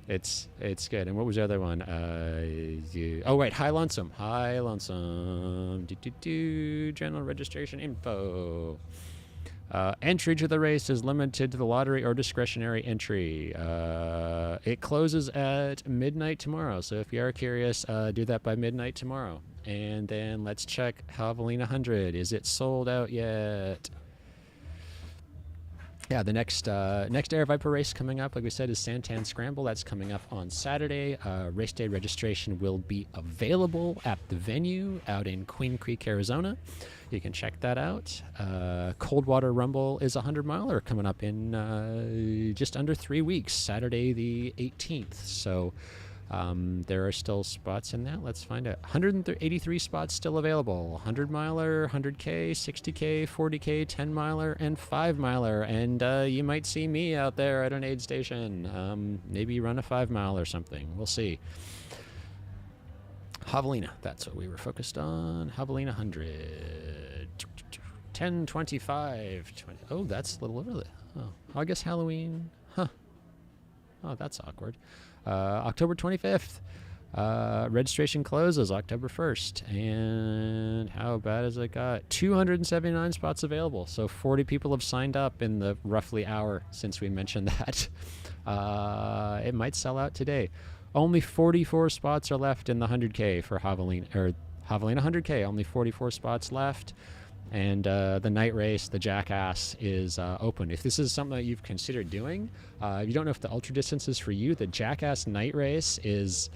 It's good. And what was the other one? Oh right, High Lonesome. High Lonesome. General registration info. Entry to the race is limited to the lottery or discretionary entry. It closes at midnight tomorrow, so if you are curious, do that by midnight tomorrow. And then let's check Javelina 100. Is it sold out yet? Yeah, the next Air Viper race coming up, like we said, is Santan Scramble. That's coming up on Saturday. Race day registration will be available at the venue out in Queen Creek, Arizona. You can check that out. Coldwater Rumble is a 100-miler coming up in just under 3 weeks, Saturday the 18th. So there are still spots in that. Let's find out. 183 spots still available. 100-miler, 100K, 60K, 40K, 10-miler, and 5-miler. And you might see me out there at an aid station. Maybe run a 5-mile or something. We'll see. Javelina, that's what we were focused on. Javelina 100. 10:25. Oh, that's a little early. Oh, August Halloween. Huh. Oh, that's awkward. October 25th. Registration closes October 1st. And how bad has it got? 279 spots available. So 40 people have signed up in the roughly hour since we mentioned that. It might sell out today. Only 44 spots are left in the 100K for Javelina 100K. Only 44 spots left. And the night race, the Jackass, is open. If this is something that you've considered doing, if you don't know if the ultra distance is for you, the Jackass night race is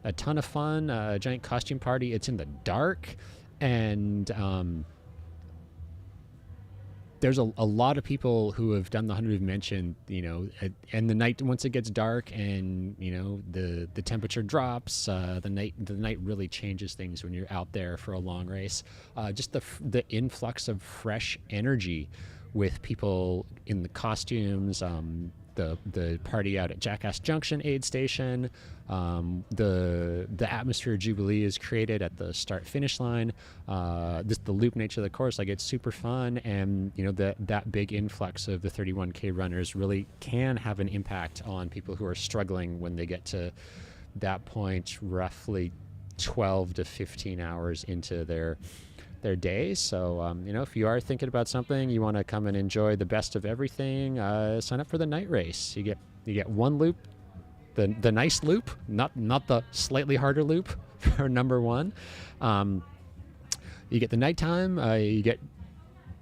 a ton of fun. A giant costume party. It's in the dark, and there's a lot of people who have done the 100 who've mentioned, and the night, once it gets dark and the temperature drops, the night really changes things when you're out there for a long race. Just the influx of fresh energy with people in the costumes, the party out at Jackass Junction aid station, the atmosphere of Jubilee is created at the start finish line. The loop nature of the course, like, it's super fun, and that big influx of the 31K runners really can have an impact on people who are struggling when they get to that point, roughly 12 to 15 hours into their day. So if you are thinking about something, you want to come and enjoy the best of everything, sign up for the night race. You get one loop, the nice loop, not the slightly harder loop for number one. You get the nighttime. You get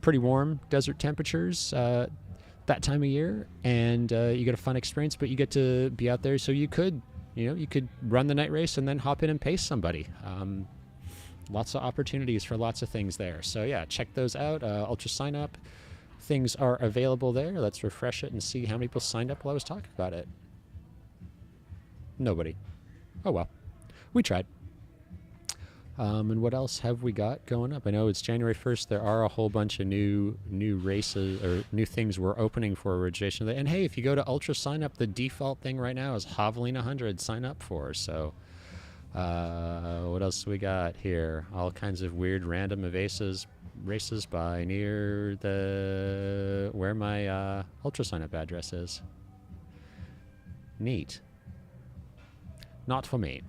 pretty warm desert temperatures that time of year, and you get a fun experience. But you get to be out there, so you could run the night race and then hop in and pace somebody. Lots of opportunities for lots of things there. So yeah, check those out. Ultra sign up. Things are available there. Let's refresh it and see how many people signed up while I was talking about it. Nobody. Oh well. We tried. And what else have we got going up? I know it's January 1st. There are a whole bunch of new races or new things we're opening for registration. And hey, if you go to Ultra sign up, the default thing right now is Javelina 100 sign up for. So what else we got here? All kinds of weird random races by near where my Ultra sign up address is. Neat. Not for me.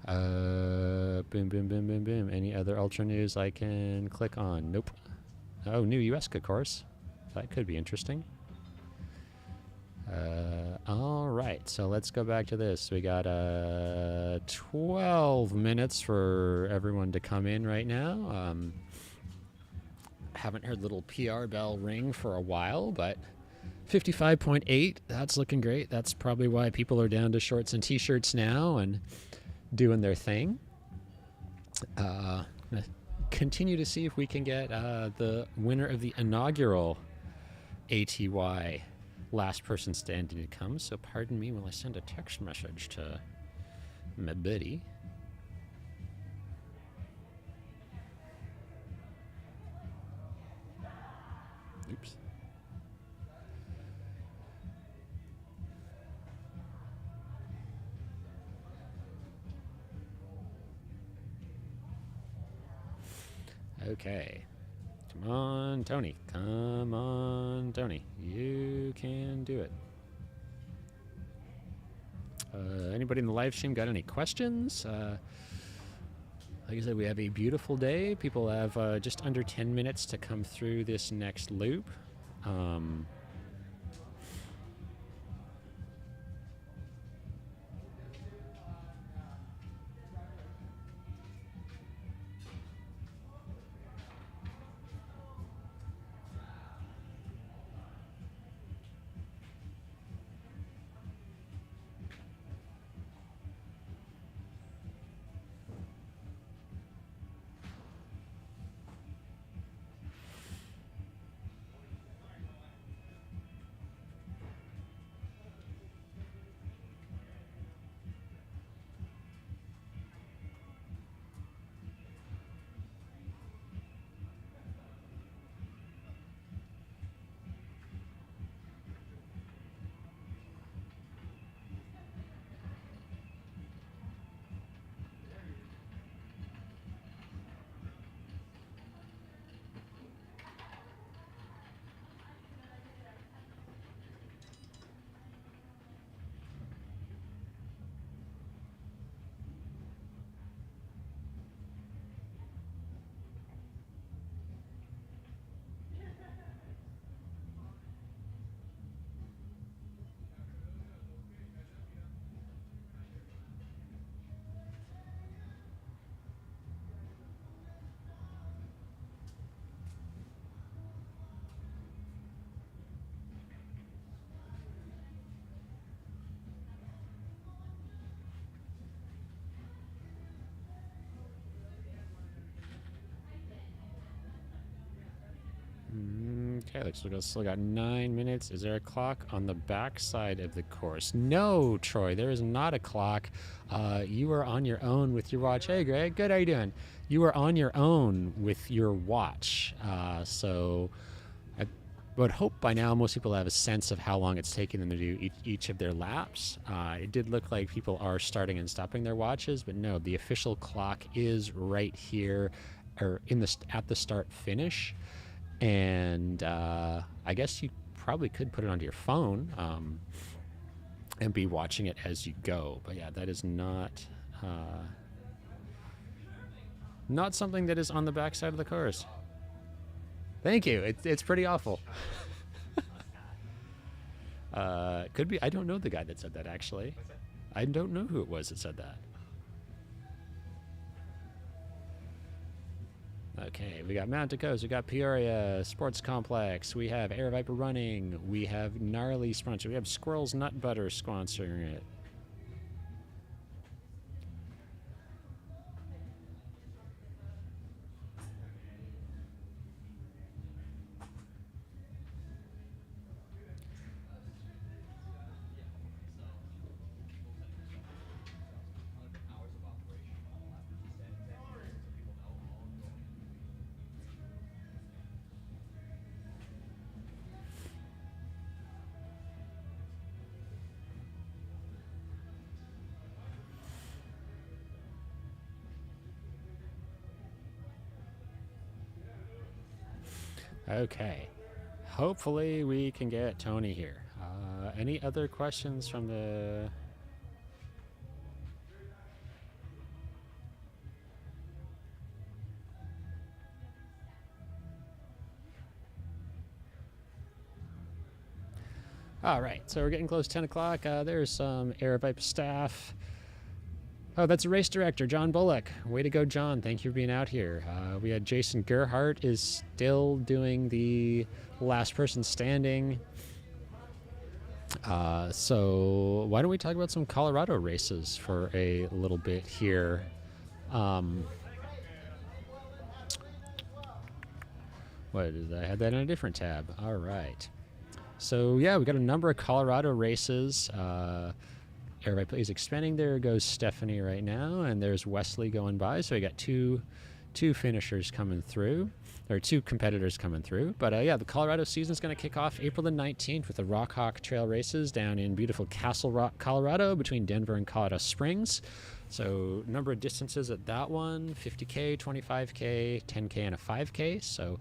Boom, boom, boom, boom, boom. Any other Ultra news I can click on? Nope. Oh, new USCA course. That could be interesting. All right, so let's go back to this. We got 12 minutes for everyone to come in right now. Haven't heard the little PR bell ring for a while, but 55.8, that's looking great. That's probably why people are down to shorts and t-shirts now and doing their thing. Continue to see if we can get the winner of the inaugural ATY last person standing to come. So pardon me while I send a text message to my buddy. Oops. Okay. Come on, Tony. Come on, Tony. You can do it. Anybody in the live stream got any questions? Like I said, we have a beautiful day. People have just under 10 minutes to come through this next loop. Okay, looks like I still got 9 minutes. Is there a clock on the back side of the course? No, Troy, there is not a clock. You are on your own with your watch. Hey, Greg, good. How you doing? You are on your own with your watch. So I would hope by now most people have a sense of how long it's taking them to do each of their laps. It did look like people are starting and stopping their watches, but no, the official clock is right here, or at the start finish. And I guess you probably could put it onto your phone and be watching it as you go. But yeah, that is not something that is on the back side of the course. Thank you. It's pretty awful. Could be. I don't know the guy that said that, actually. I don't know who it was that said that. Okay, we got Mount Coast, we got Peoria Sports Complex, we have Air Viper Running, we have Gnarly sponsor, we have Squirrels Nut Butter sponsoring it. Okay, hopefully we can get Tony here. Any other questions from the... All right, so we're getting close to 10 o'clock. There's some Air Viper staff. Oh, that's a race director, John Bullock. Way to go, John. Thank you for being out here. We had Jason Gerhardt is still doing the last person standing. So why don't we talk about some Colorado races for a little bit here. What is that? I had that in a different tab. All right. So yeah, we got a number of Colorado races. Everybody is expanding. There goes Stephanie right now, and there's Wesley going by. So we got two finishers coming through, or two competitors coming through. But yeah, the Colorado season is going to kick off April the 19th with the Rock Hawk Trail races down in beautiful Castle Rock, Colorado, between Denver and Colorado Springs. So number of distances at that one: 50K, 25K, 10K, and a 5K. So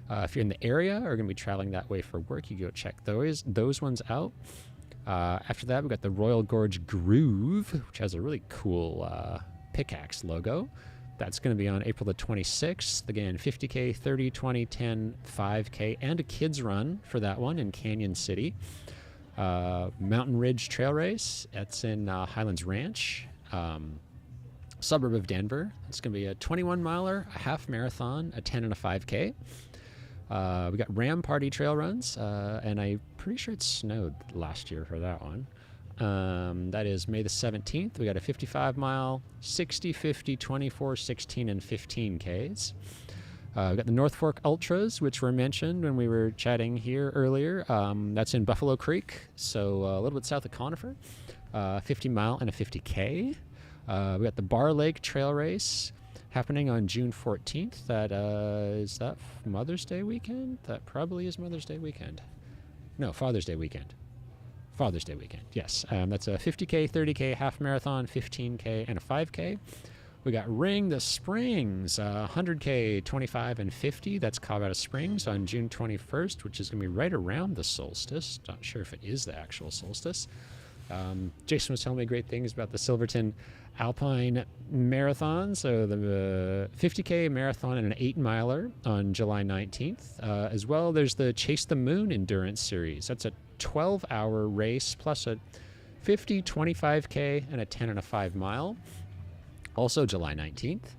if you're in the area or going to be traveling that way for work, you go check those ones out. After that, we got the Royal Gorge Groove, which has a really cool pickaxe logo. That's going to be on April the 26th. Again, 50K, 30, 20, 10, 5K, and a kids run for that one in Canyon City. Mountain Ridge Trail Race. That's in Highlands Ranch, suburb of Denver. It's going to be a 21 miler, a half marathon, a 10, and a 5K. We got Ram Party Trail Runs, and I'm pretty sure it snowed last year for that one. That is May the 17th. We got a 55 mile, 60, 50, 24, 16, and 15 Ks. We got the North Fork Ultras, which were mentioned when we were chatting here earlier. That's in Buffalo Creek, so a little bit south of Conifer. 50 mile and a 50K. We got the Bar Lake Trail Race happening on June 14th. That is that Mother's Day weekend? That probably is Mother's Day weekend. No, Father's Day weekend. Father's Day weekend, yes. That's a 50K, 30K, half marathon, 15K, and a 5K. We got Ring the Springs, 100K, 25, and 50. That's Colorado Springs on June 21st, which is going to be right around the solstice. Not sure if it is the actual solstice. Jason was telling me great things about the Silverton Alpine Marathon. So the 50K marathon and an 8-miler on July 19th. As well, there's the Chase the Moon Endurance Series. That's a 12-hour race plus a 50, 25K, and a 10 and a 5 mile. Also July 19th.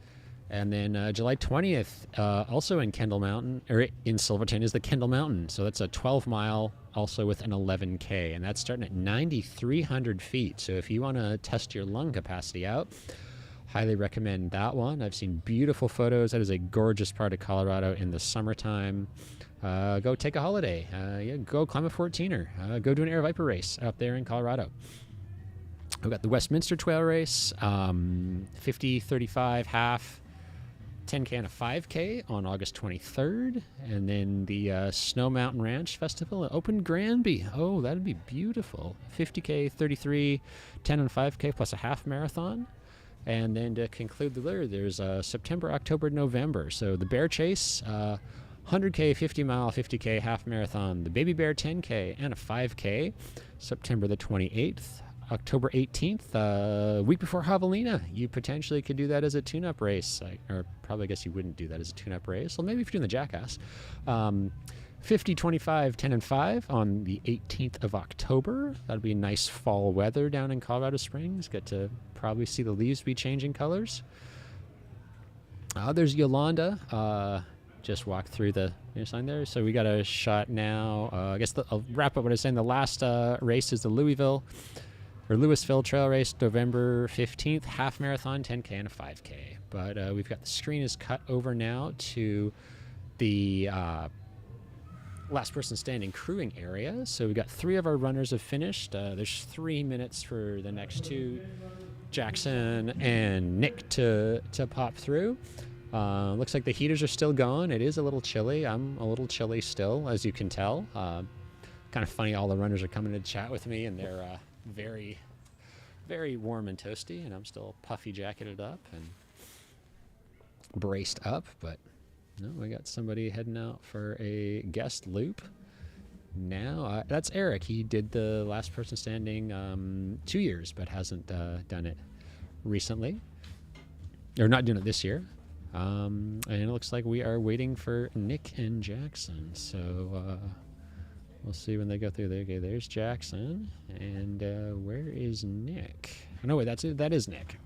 And then July 20th, also in Kendall Mountain, or in Silverton, is the Kendall Mountain. So that's a 12-mile, also with an 11K. And that's starting at 9,300 feet. So if you want to test your lung capacity out, highly recommend that one. I've seen beautiful photos. That is a gorgeous part of Colorado in the summertime. Go take a holiday. Go climb a 14er. Go do an Air Viper race out there in Colorado. We've got the Westminster Trail Race, 50, 35, half, 10K and a 5K on August 23rd. And then the Snow Mountain Ranch Festival at Open Granby. Oh, that'd be beautiful. 50K, 33, 10 and 5K plus a half marathon. And then to conclude the year, there's September, October, November. So the Bear Chase, 100K, 50 mile, 50K, half marathon, the Baby Bear 10K and a 5K, September the 28th. October 18th, week before Javelina. You potentially could do that as a tune-up race. Or probably, I guess you wouldn't do that as a tune-up race. Well, maybe if you're doing the Jackass. 50, 25, 10, and 5 on the 18th of October. That'll be nice fall weather down in Colorado Springs. Get to probably see the leaves be changing colors. There's Yolanda. Just walk through the sign there. So we got a shot now. I guess I'll wrap up what I was saying. The last race is the Louisville Trail Race, November 15th, half marathon, 10K and a 5K. But we've got the screen is cut over now to the last person standing crewing area. So we've got 3 of our runners have finished. There's 3 minutes for the next 2, Jackson and Nick, to pop through. Looks like the heaters are still going. It is a little chilly. I'm a little chilly still, as you can tell. Kind of funny, all the runners are coming to chat with me, and they're very, very warm and toasty, and I'm still puffy jacketed up and braced up. But no, we got somebody heading out for a guest loop now. That's Eric. He did the last person standing 2 years, but hasn't done it recently, or not doing it this year. And it looks like we are waiting for Nick and Jackson. So we'll see when they go through there. Okay, there's Jackson. And where is Nick? Oh, no, wait, that is Nick.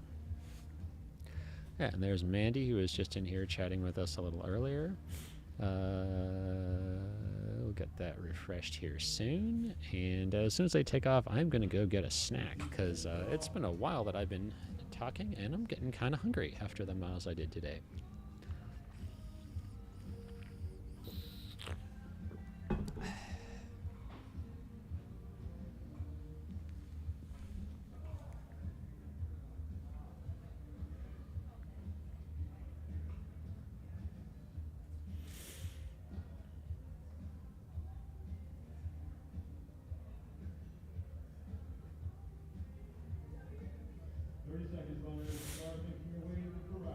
Yeah, and there's Mandy, who was just in here chatting with us a little earlier. We'll get that refreshed here soon. And as soon as they take off, I'm going to go get a snack, because it's been a while that I've been talking, and I'm getting kind of hungry after the miles I did today.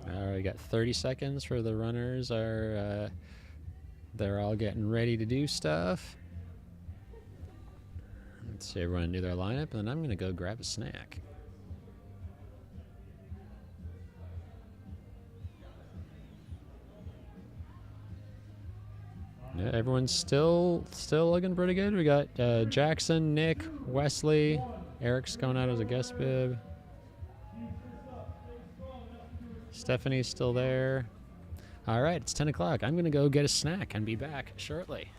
All right, we got 30 seconds for the runners. They're all getting ready to do stuff. Let's see everyone do their lineup, and then I'm gonna go grab a snack. Yeah, everyone's still looking pretty good. We got Jackson, Nick, Wesley, Eric's going out as a guest bib. Stephanie's still there. All right, it's 10 o'clock. I'm gonna go get a snack and be back shortly.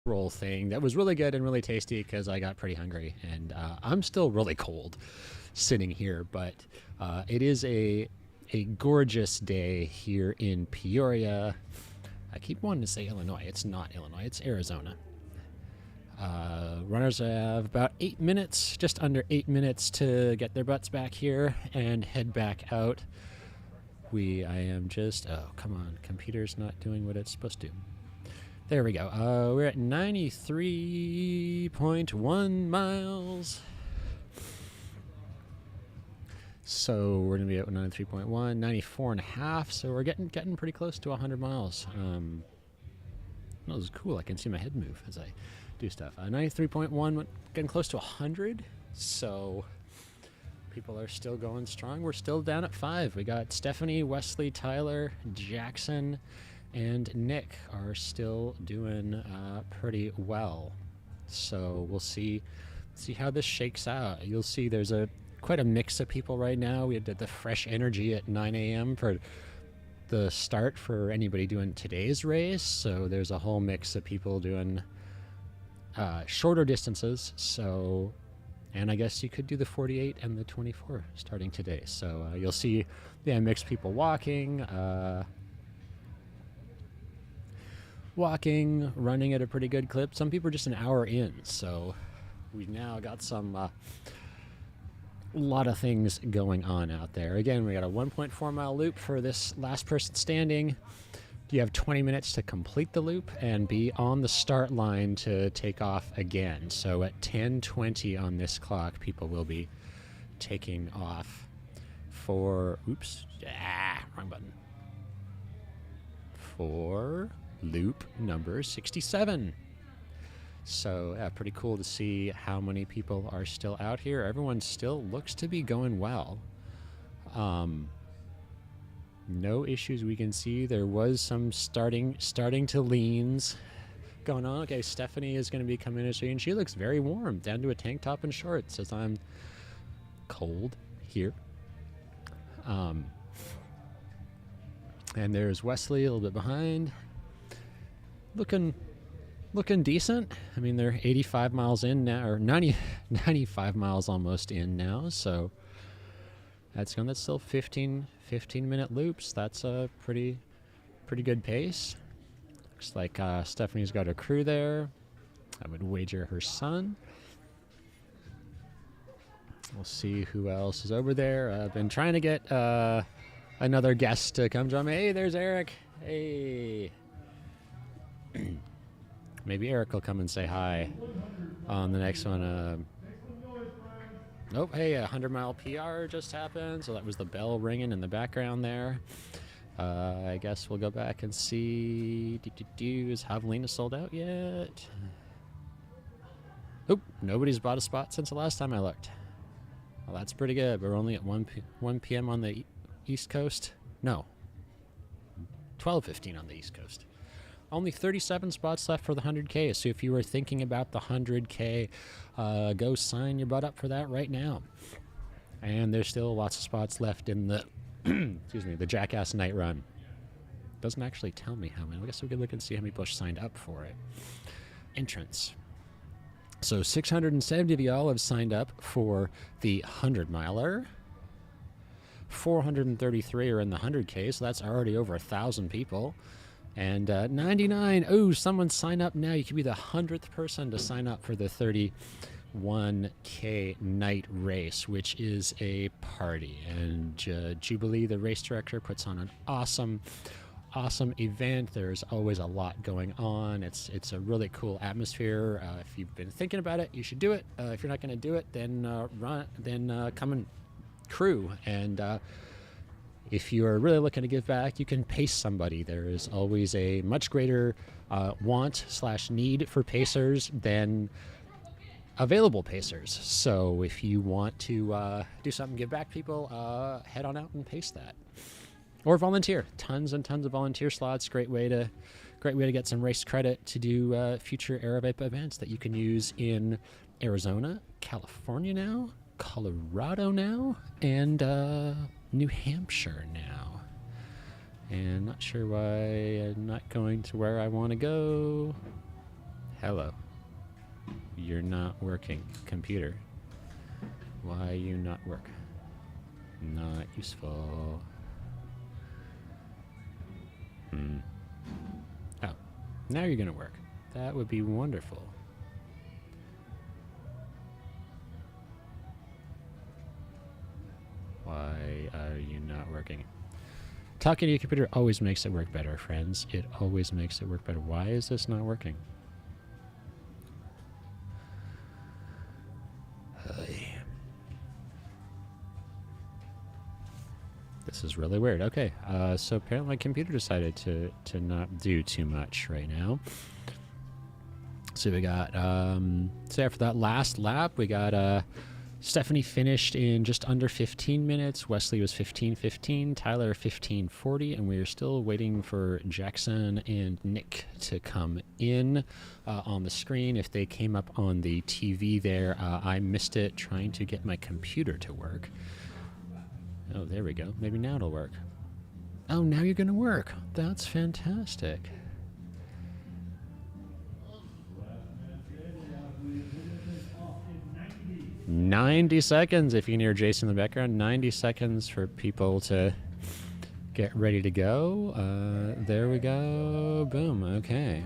roll thing that was really good and really tasty because I got pretty hungry, and I'm still really cold sitting here, but it is a gorgeous day here in Peoria. I keep wanting to say Illinois. It's not Illinois, it's Arizona. Runners have about 8 minutes, just under 8 minutes to get their butts back here and head back out. I am just, oh, come on, computer's not doing what it's supposed to. There we go. We're at 93.1 miles. So we're going to be at 93.1, 94 and a half. So we're getting pretty close to 100 miles. That was cool. I can see my head move as I do stuff. 93.1, getting close to 100. So people are still going strong. We're still down at 5. We got Stephanie, Wesley, Tyler, Jackson, and Nick are still doing pretty well. So we'll see how this shakes out. You'll see there's quite a mix of people right now. We had the fresh energy at 9 a.m. for the start for anybody doing today's race. So there's a whole mix of people doing shorter distances. So, and I guess you could do the 48 and the 24 starting today. So you'll see, mixed people walking, running at a pretty good clip. Some people are just an hour in. So we've now got some lot of things going on out there. Again, we got a 1.4 mile loop for this last person standing. You have 20 minutes to complete the loop and be on the start line to take off again. So at 10:20 on this clock, people will be taking off for, wrong button. For loop number 67. So, pretty cool to see how many people are still out here. Everyone still looks to be going well. No issues we can see. There was some starting to leans going on. Okay, Stephanie is going to be coming in, and she looks very warm, down to a tank top and shorts, as I'm cold here. And there's Wesley a little bit behind. Looking decent. I mean, they're 85 miles in now, or 95 miles almost in now. So that's still 15 minute loops. That's a pretty good pace. Looks like Stephanie's got a crew there. I would wager her son. We'll see who else is over there. I've been trying to get another guest to come join me. Hey, there's Eric. Hey. Maybe Eric will come and say hi on the next one. Oh, hey, a 100-mile PR just happened, so that was the bell ringing in the background there. I guess we'll go back and see. Is Javelina sold out yet? Oh, nobody's bought a spot since the last time I looked. Well, that's pretty good. We're only at 1 p.m. on the East Coast. No, 12:15 on the East Coast. Only 37 spots left for the 100K. So if you were thinking about the 100K, go sign your butt up for that right now. And there's still lots of spots left in the, the Jackass Night Run. Doesn't actually tell me how many. I guess we could look and see how many people signed up for it. Entrance. So 670 of y'all have signed up for the 100-miler. 433 are in the 100K, so that's already over 1,000 people. And 99, someone sign up now. You could be the 100th person to sign up for the 31K night race, which is a party. And Jubilee, the race director, puts on an awesome event. There's always a lot going on. It's a really cool atmosphere. If you've been thinking about it, you should do it. If you're not going to do it, then come and crew. And if you are really looking to give back, you can pace somebody. There is always a much greater want/need for pacers than available pacers. So if you want to do something, give back people, head on out and pace that. Or volunteer. Tons and tons of volunteer slots. Great way to get some race credit to do future Aerovape events that you can use in Arizona, California now, Colorado now, and New Hampshire now. And not sure why I'm not going to where I want to go. Hello. You're not working, computer. Why you not work? Not useful. Oh, now you're gonna work. That would be wonderful. Why are you not working? Talking to your computer always makes it work better, friends. It always makes it work better. Why is this not working? This is really weird. Okay, so apparently my computer decided to not do too much right now. So we got, so after that last lap, we got Stephanie finished in just under 15 minutes. Wesley was 15:15, Tyler 15:40, and we are still waiting for Jackson and Nick to come in on the screen. If they came up on the TV there, I missed it trying to get my computer to work. Oh, there we go. Maybe now it'll work. Oh, now you're going to work. That's fantastic. "90 seconds," if you can hear Jason in the background. 90 seconds for people to get ready to go. There we go. Boom. Okay.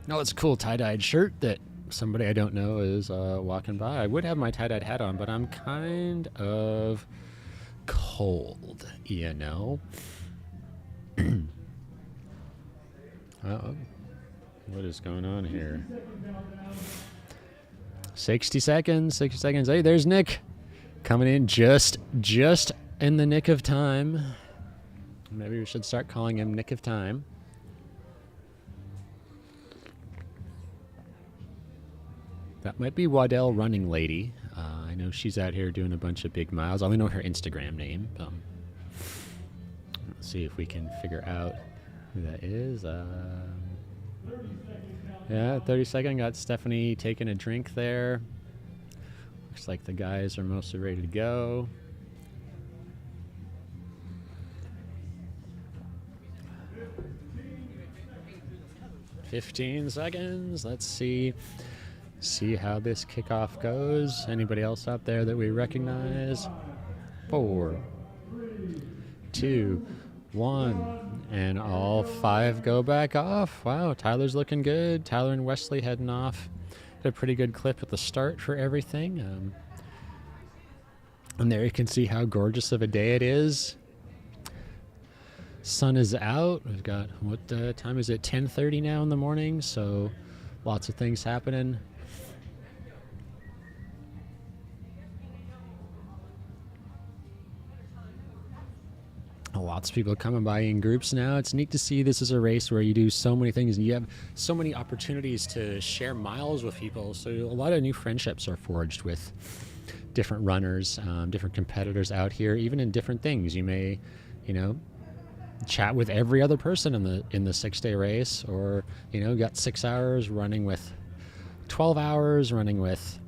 Oh, it's a cool tie-dyed shirt that somebody I don't know is walking by. I would have my tie-dyed hat on, but I'm kind of cold, you know? Uh-oh. What is going on here? 60 seconds, 60 seconds. Hey, there's Nick coming in just in the nick of time. Maybe we should start calling him Nick of Time. That might be Waddell Running Lady. I know she's out here doing a bunch of big miles. I only know her Instagram name. Let's see if we can figure out who that is. Yeah, 30 second. Got Stephanie taking a drink there. Looks like the guys are mostly ready to go. "15 seconds. Let's see how this kickoff goes. Anybody else out there that we recognize? 4, 2, 1, and all 5 go back off. Wow, Tyler's looking good. Tyler and Wesley heading off. Had a pretty good clip at the start for everything. And there you can see how gorgeous of a day it is. Sun is out. We've got, what time is it? 10:30 now in the morning, so lots of things happening. Lots of people coming by in groups now. It's neat to see this is a race where you do so many things and you have so many opportunities to share miles with people. So a lot of new friendships are forged with different runners, different competitors out here, even in different things. You may, chat with every other person in the 6-day race, or got 6 hours running with 12 hours, running with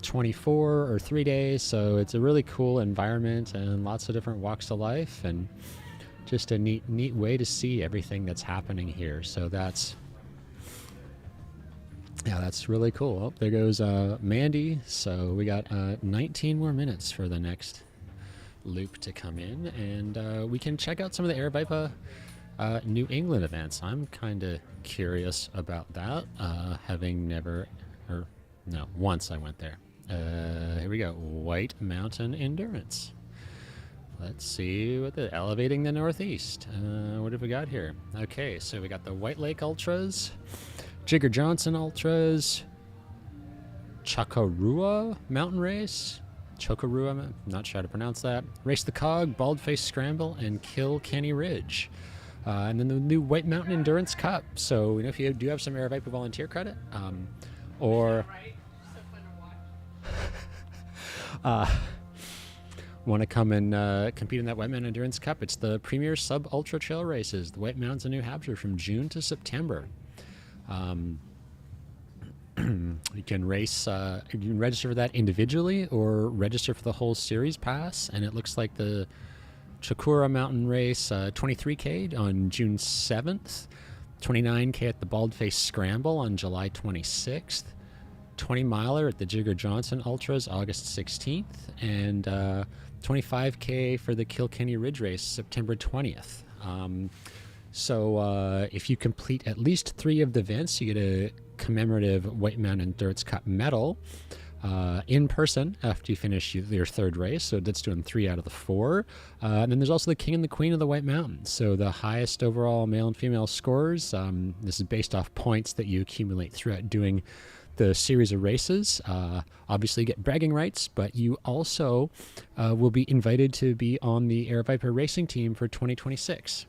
24 or 3 days. So it's a really cool environment and lots of different walks of life, and just a neat way to see everything that's happening here. So that's really cool. Oh, there goes Mandy. So we got 19 more minutes for the next loop to come in, and we can check out some of the Aravaipa New England events. I'm kind of curious about that, once I went there. Here we go. White Mountain Endurance. Let's see what elevating the Northeast. What have we got here? Okay, so we got the White Lake Ultras, Jigger Johnson Ultras, Chocorua Mountain Race, Chocorua, not sure how to pronounce that, Race the Cog, Baldface Scramble, and Kilkenny Ridge. And then the new White Mountain Endurance Cup. So if you do have some Aravaipa volunteer credit, or want to come and compete in that White Mountain Endurance Cup, it's the premier sub-ultra trail races, the White Mountains of New Hampshire, from June to September. You can race, you can register for that individually or register for the whole series pass, and it looks like the Chocorua Mountain Race 23K on June 7th, 29K at the Baldface Scramble on July 26th. 20 miler at the Jigger Johnson Ultras August 16th, and 25K for the Kilkenny Ridge Race September 20th. So if you complete at least 3 of the events, you get a commemorative White Mountain Endurance Cup medal in person after you finish your 3rd race. So that's doing 3 out of the 4. And then there's also the King and the Queen of the White Mountains. So the highest overall male and female scores. This is based off points that you accumulate throughout doing the series of races. Obviously you get bragging rights, but you also will be invited to be on the Air Viper racing team for 2026.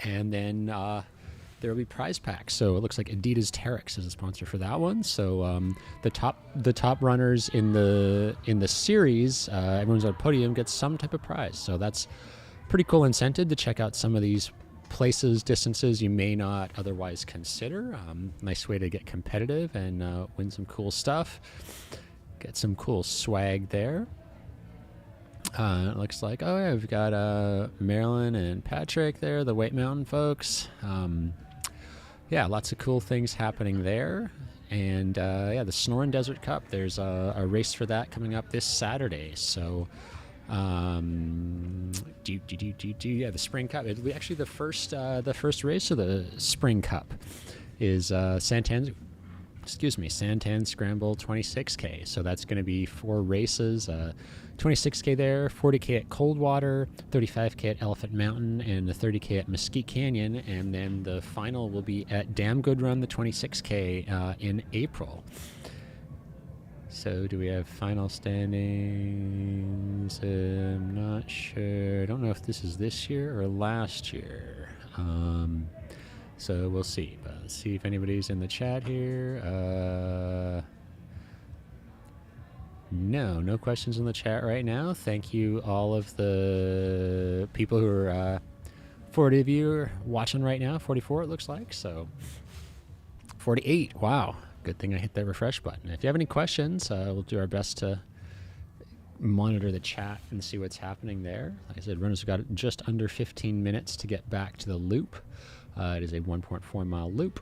And then there will be prize packs. So it looks like Adidas Terex is a sponsor for that one. So the top runners in the series, everyone's on a podium, gets some type of prize. So that's pretty cool incentive to check out some of these places, distances you may not otherwise consider. Nice way to get competitive and win some cool stuff. Get some cool swag there. It looks like, oh yeah, we've got Marilyn and Patrick there, the White Mountain folks. Yeah, lots of cool things happening there. And yeah, the Sonoran Desert Cup, there's a race for that coming up this Saturday. So yeah, the Spring Cup. Actually, the first race of the Spring Cup is Santan Scramble 26K. So that's going to be 4 races. 26K there, 40K at Coldwater, 35K at Elephant Mountain, and the 30K at Mesquite Canyon. And then the final will be at Damn Good Run, the 26K in April. So do we have final standings? I'm not sure. I don't know if this is this year or last year. So we'll see. But let's see if anybody's in the chat here. No questions in the chat right now. Thank you all of the people who are 40 of you are watching right now. 44 it looks like. So 48. Wow. Good thing I hit that refresh button. If you have any questions, we'll do our best to monitor the chat and see what's happening there. Like I said, runners have got just under 15 minutes to get back to the loop. It is a 1.4 mile loop,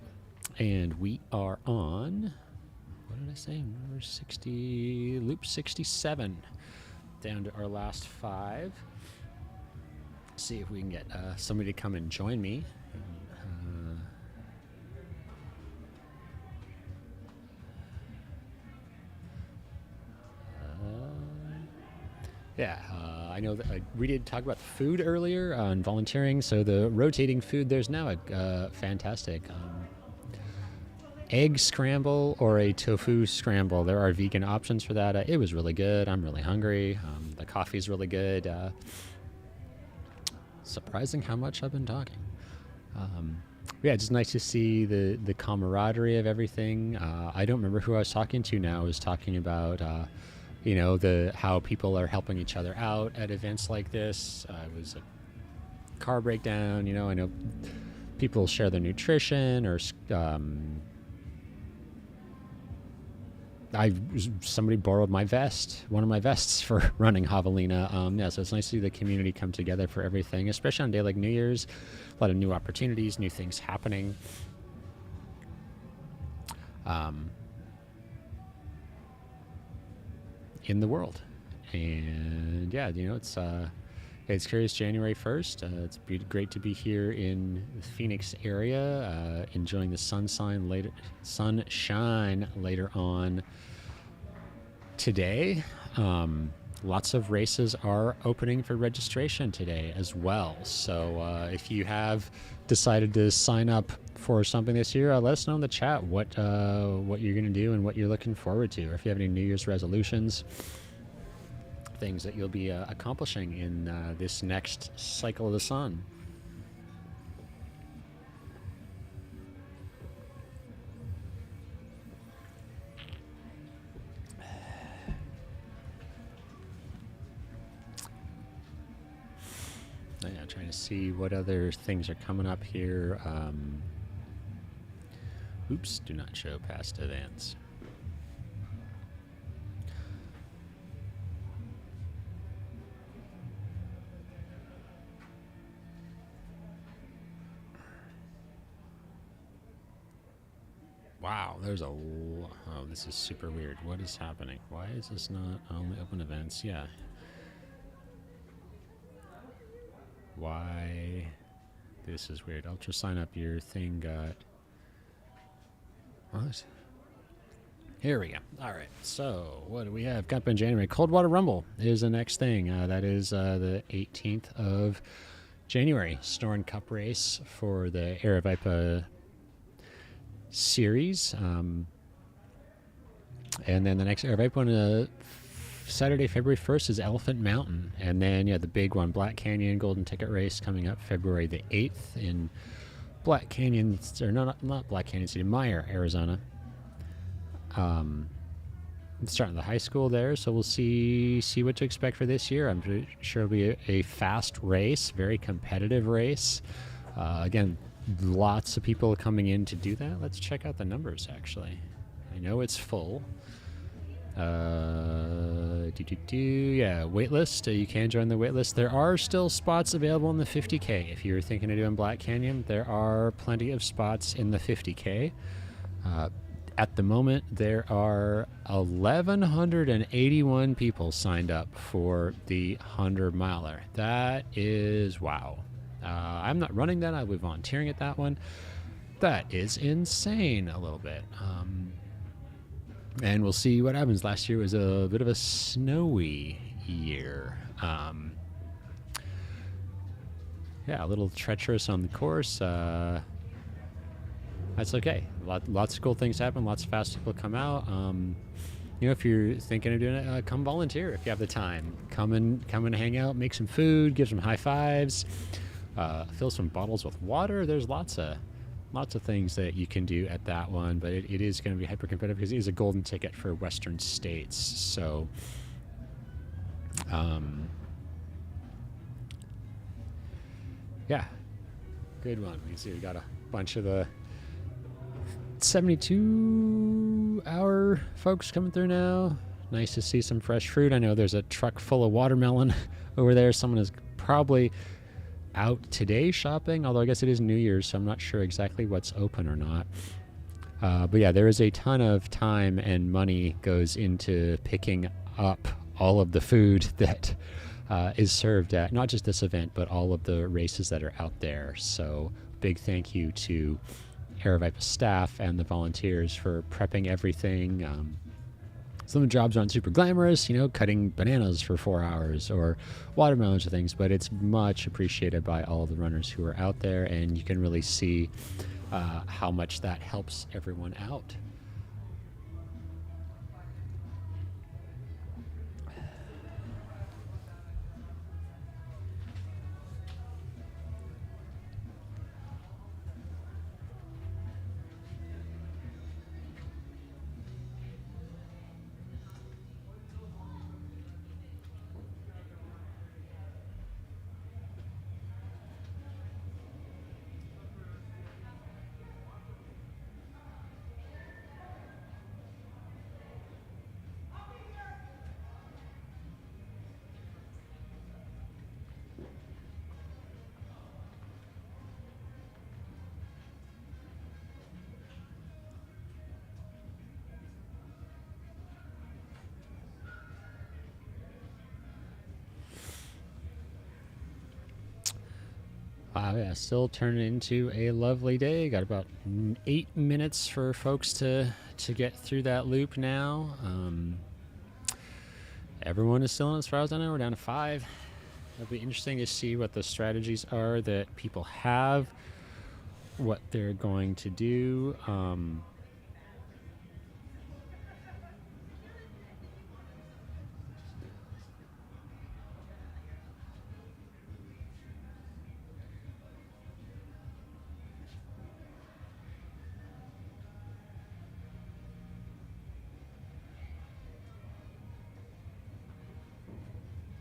and we are on, what did I say, number 60, loop 67, down to our last 5. See if we can get somebody to come and join me. Yeah, I know that we did talk about the food earlier on volunteering. So the rotating food, there's now a fantastic egg scramble or a tofu scramble. There are vegan options for that. It was really good. I'm really hungry. The coffee's really good. Surprising how much I've been talking. Yeah, it's just nice to see the camaraderie of everything. I don't remember who I was talking to now. I was talking about you know, how people are helping each other out at events like this. It was a car breakdown. You know, I know people share their nutrition, or somebody borrowed my vest, one of my vests, for running Javelina. Yeah, so it's nice to see the community come together for everything, especially on a day like New Year's. A lot of new opportunities, new things happening. In the world. And yeah, you know, it's Curious January 1st. It's great to be here in the Phoenix area, enjoying the sunshine later on today. Lots of races are opening for registration today as well. So if you have decided to sign up for something this year, let us know in the chat what you're going to do and what you're looking forward to, or if you have any New Year's resolutions, things that you'll be accomplishing in this next cycle of the sun. Yeah, trying to see what other things are coming up here. Oops, do not show past events. Wow, there's oh, this is super weird. What is happening? Why is this not only open events? Yeah. Why? This is weird. Ultra sign up. Your thing got. What? Here we go. All right. So, what do we have? Coming up in January. Coldwater Rumble is the next thing. That is the 18th of January. Snoring Cup race for the Aravaipa series. And then the next Aravaipa one, Saturday, February 1st, is Elephant Mountain. And then, yeah, the big one, Black Canyon Golden Ticket Race, coming up February the 8th in Black Canyon, or no, not Black Canyon City, Meyer, Arizona. It's starting the high school there, so we'll see what to expect for this year. I'm pretty sure it'll be a fast race, very competitive race. Again, lots of people coming in to do that. Let's check out the numbers, actually. I know it's full. Yeah, waitlist. You can join the waitlist. There are still spots available in the 50K. If you're thinking of doing Black Canyon, there are plenty of spots in the 50K. At the moment, there are 1,181 people signed up for the 100-miler. That is wow. I'm not running that. I'll be volunteering at that one. That is insane a little bit. And we'll see what happens. Last year was a bit of a snowy year. Yeah, a little treacherous on the course. That's okay. Lots of cool things happen. Lots of fast people come out. If you're thinking of doing it, come volunteer if you have the time. Come and hang out, make some food, give some high fives, fill some bottles with water. There's lots of things that you can do at that one, but it is going to be hyper competitive because it is a golden ticket for Western states. So, yeah, good one. You can see we got a bunch of the 72-hour folks coming through now. Nice to see some fresh fruit. I know there's a truck full of watermelon over there. Someone is probably out today shopping, although I guess it is New Year's, so I'm not sure exactly what's open or not. But yeah, there is a ton of time and money goes into picking up all of the food that is served at not just this event, but all of the races that are out there. So big thank you to Aravaipa staff and the volunteers for prepping everything. Some of the jobs aren't super glamorous, cutting bananas for 4 hours or watermelons or things, but it's much appreciated by all the runners who are out there, and you can really see how much that helps everyone out. Wow, yeah, still turning into a lovely day. Got about 8 minutes for folks to get through that loop now. Everyone is still in as far as I know. We're down to 5. It'll be interesting to see what the strategies are that people have, what they're going to do.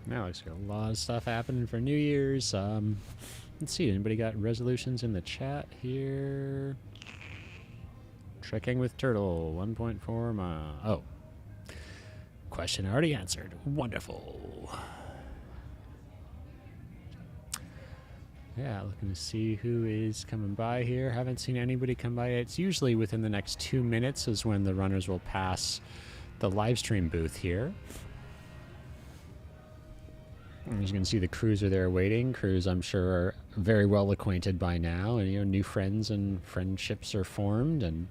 Now it's got a lot of stuff happening for New Year's. Let's see, anybody got resolutions in the chat here? Trekking with Turtle, 1.4 mile. Oh, question already answered. Wonderful. Yeah, looking to see who is coming by here. Haven't seen anybody come by yet. It's usually within the next 2 minutes is when the runners will pass the live stream booth here. And as you can see, the crews are there waiting. Crews, I'm sure, are very well acquainted by now, and new friends and friendships are formed. And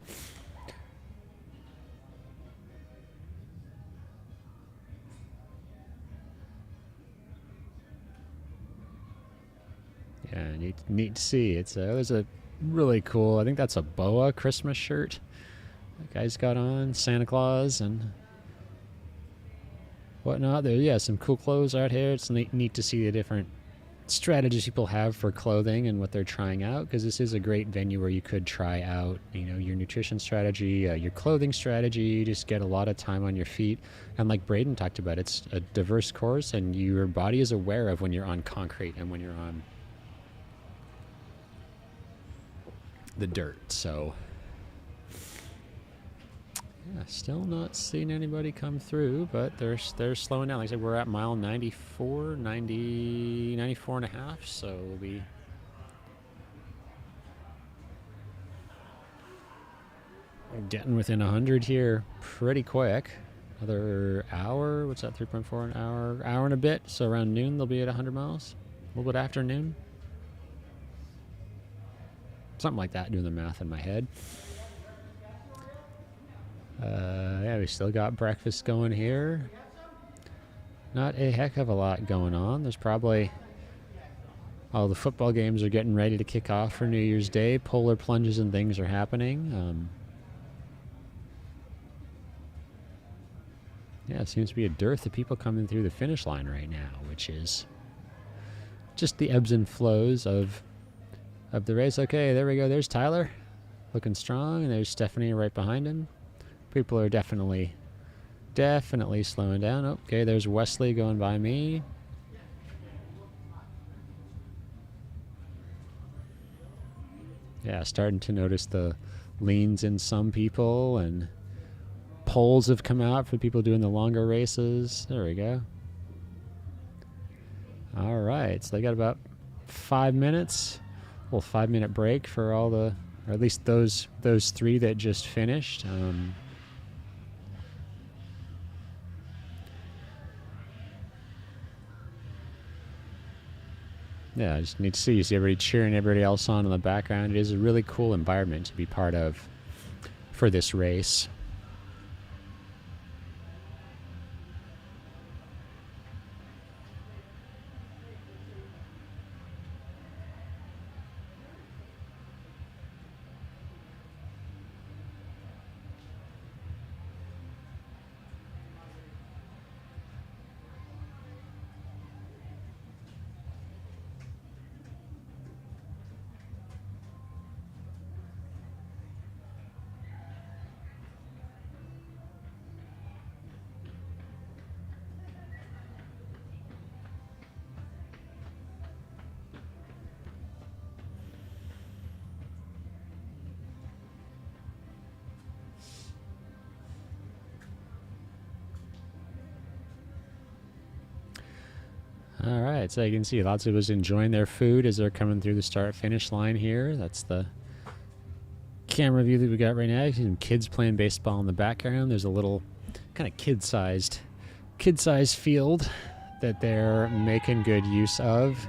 yeah, neat to see. There's a really cool. I think that's a boa Christmas shirt that guy's got on, Santa Claus and whatnot. There, some cool clothes out here. It's neat to see the different strategies people have for clothing and what they're trying out, because this is a great venue where you could try out, your nutrition strategy, your clothing strategy, just get a lot of time on your feet. And like Braden talked about, it's a diverse course, and your body is aware of when you're on concrete and when you're on the dirt. So yeah, still not seeing anybody come through, but they're slowing down. Like I said, we're at mile 94 and a half, so we'll be getting within 100 here pretty quick. Another hour, what's that, 3.4 an hour and a bit, so around noon they'll be at 100 miles, a little bit after noon. Something like that, doing the math in my head. Yeah, we still got breakfast going here. Not a heck of a lot going on. There's probably... all the football games are getting ready to kick off for New Year's Day. Polar plunges and things are happening. Yeah, it seems to be a dearth of people coming through the finish line right now, which is just the ebbs and flows of the race. Okay, there we go. There's Tyler, looking strong, and there's Stephanie right behind him. People are definitely slowing down. Okay, there's Wesley going by me. Yeah, starting to notice the leans in some people, and poles have come out for people doing the longer races. There we go. All right, so they got about 5 minutes. A little 5-minute break for all the, or at least those three that just finished. Yeah, I just need to see. You see everybody cheering everybody else on in the background. It is a really cool environment to be part of for this race. All right, so you can see lots of us enjoying their food as they're coming through the start-finish line here. That's the camera view that we got right now. You see some kids playing baseball in the background. There's a little kind of kid-sized field that they're making good use of.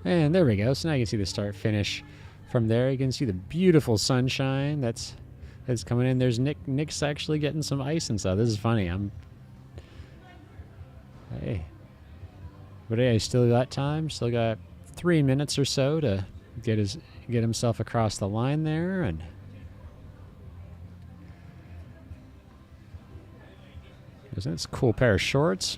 And there we go. So now you can see the start-finish from there. You can see the beautiful sunshine that's coming in. There's Nick. Nick's actually getting some ice and stuff. This is funny. Hey. But hey, still got time. Still got 3 minutes or so to get himself across the line there, and that's a cool pair of shorts.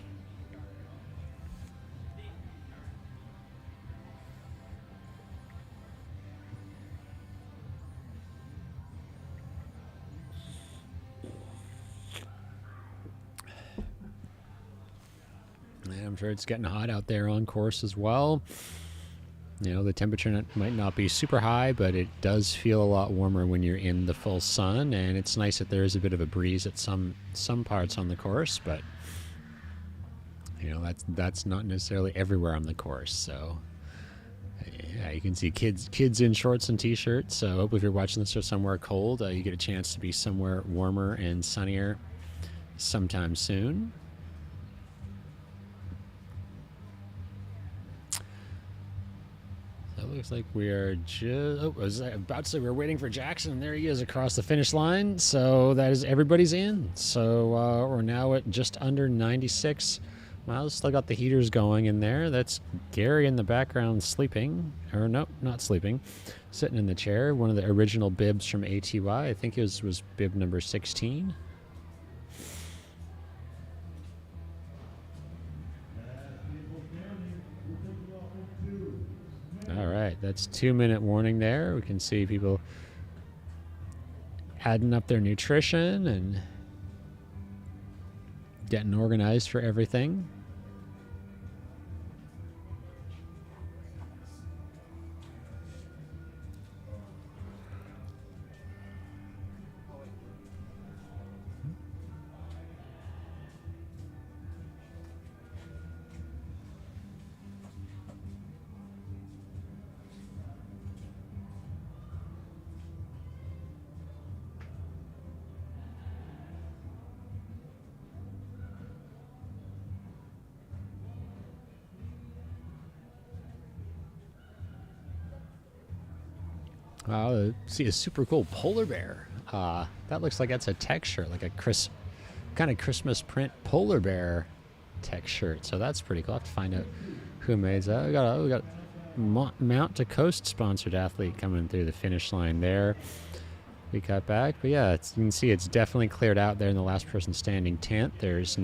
I'm sure it's getting hot out there on course as well. The temperature might not be super high, but it does feel a lot warmer when you're in the full sun, and it's nice that there is a bit of a breeze at some parts on the course. But that's not necessarily everywhere on the course. So yeah, you can see kids in shorts and t-shirts. So I hope if you're watching this from somewhere cold, you get a chance to be somewhere warmer and sunnier sometime soon. So it looks like we are just... Oh, I was about to say we're waiting for Jackson, and there he is across the finish line. So that is everybody's in. So we're now at just under 96 miles. Still got the heaters going in there. That's Gary in the background sleeping. Or no, not sleeping. Sitting in the chair. One of the original bibs from ATY. I think it was bib number 16. All right, that's 2-minute warning there. We can see people adding up their nutrition and getting organized for everything. See a super cool polar bear. That looks like that's a tech shirt, like a kind of Christmas print polar bear tech shirt. So that's pretty cool. I'll have to find out who made that. We got Mount to Coast sponsored athlete coming through the finish line there. We got back, but yeah, you can see it's definitely cleared out there in the last person standing tent. There's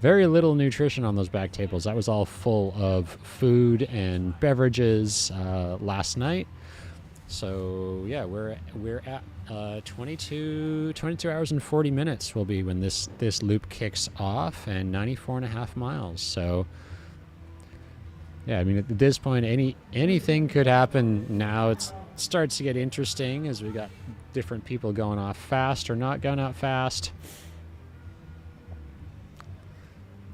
very little nutrition on those back tables. That was all full of food and beverages last night. So yeah, we're at 22 hours and 40 minutes will be when this loop kicks off, and 94.5 miles. So yeah, I mean at this point anything could happen. Now it starts to get interesting as we got different people going off fast or not going out fast.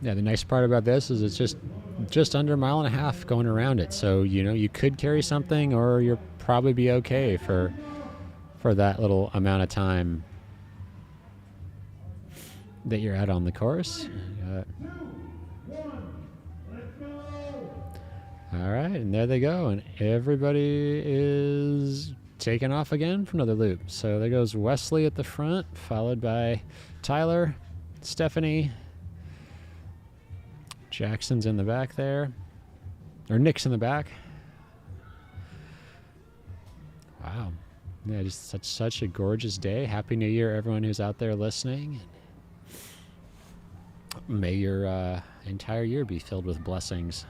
Yeah, the nice part about this is it's just under a mile and a half going around it. So, you could carry something, or you'll probably be okay for that little amount of time that you're out on the course. All right, and there they go. And everybody is taking off again for another loop. So there goes Wesley at the front, followed by Tyler, Stephanie, Jackson's in the back there, or Nick's in the back. Wow. Yeah, just such a gorgeous day. Happy New Year, everyone who's out there listening. May your entire year be filled with blessings.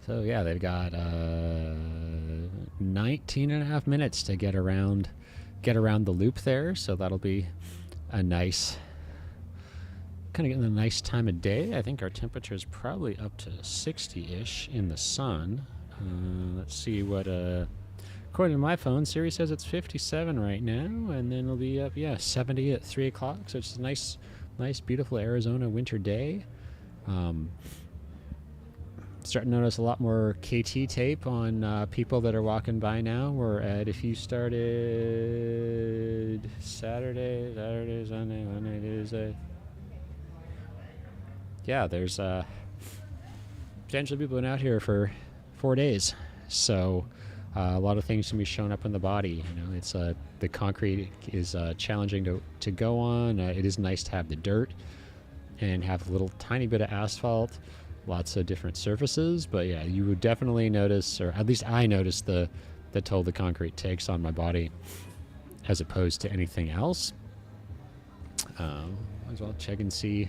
So yeah, they've got 19 and a half minutes to get around the loop there, so that'll be a nice, kind of getting a nice time of day. I think our temperature is probably up to 60-ish in the sun. Let's see what, according to my phone, Siri says it's 57 right now, and then it'll be up, 70 at 3 o'clock, so it's a nice, beautiful Arizona winter day. Starting to notice a lot more KT tape on people that are walking by now. We're at, if you started Saturday, Sunday, Monday, Tuesday. Yeah, there's potentially people been out here for 4 days. So a lot of things can be showing up in the body. It's the concrete is challenging to go on. It is nice to have the dirt and have a little tiny bit of asphalt. Lots of different surfaces, but yeah, you would definitely notice, or at least I noticed the toll the concrete takes on my body as opposed to anything else. Might as well check and see.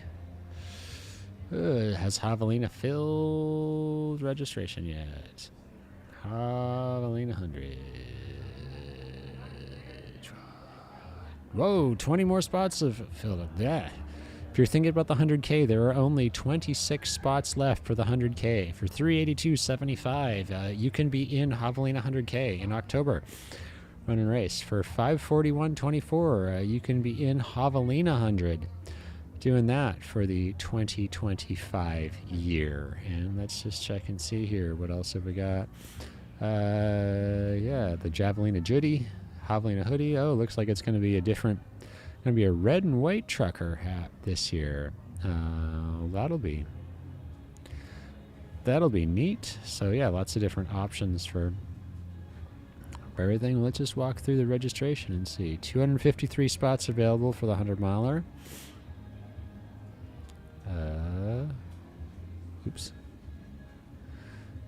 Has Javelina filled registration yet? Javelina 100. Whoa, 20 more spots have filled up. Yeah. If you're thinking about the 100K, there are only 26 spots left for the 100K. For $382.75, you can be in Javelina 100K in October. run and race. For 541.24, you can be in Javelina 100. Doing that for the 2025 year. And let's just check and see here. What else have we got? Yeah, the Javelina Judy, Javelina hoodie. Oh, looks like it's going to be a different, going to be a red and white trucker hat this year. That'll be neat. So yeah, lots of different options for everything. Let's just walk through the registration and see. 253 spots available for the 100 miler. Oops.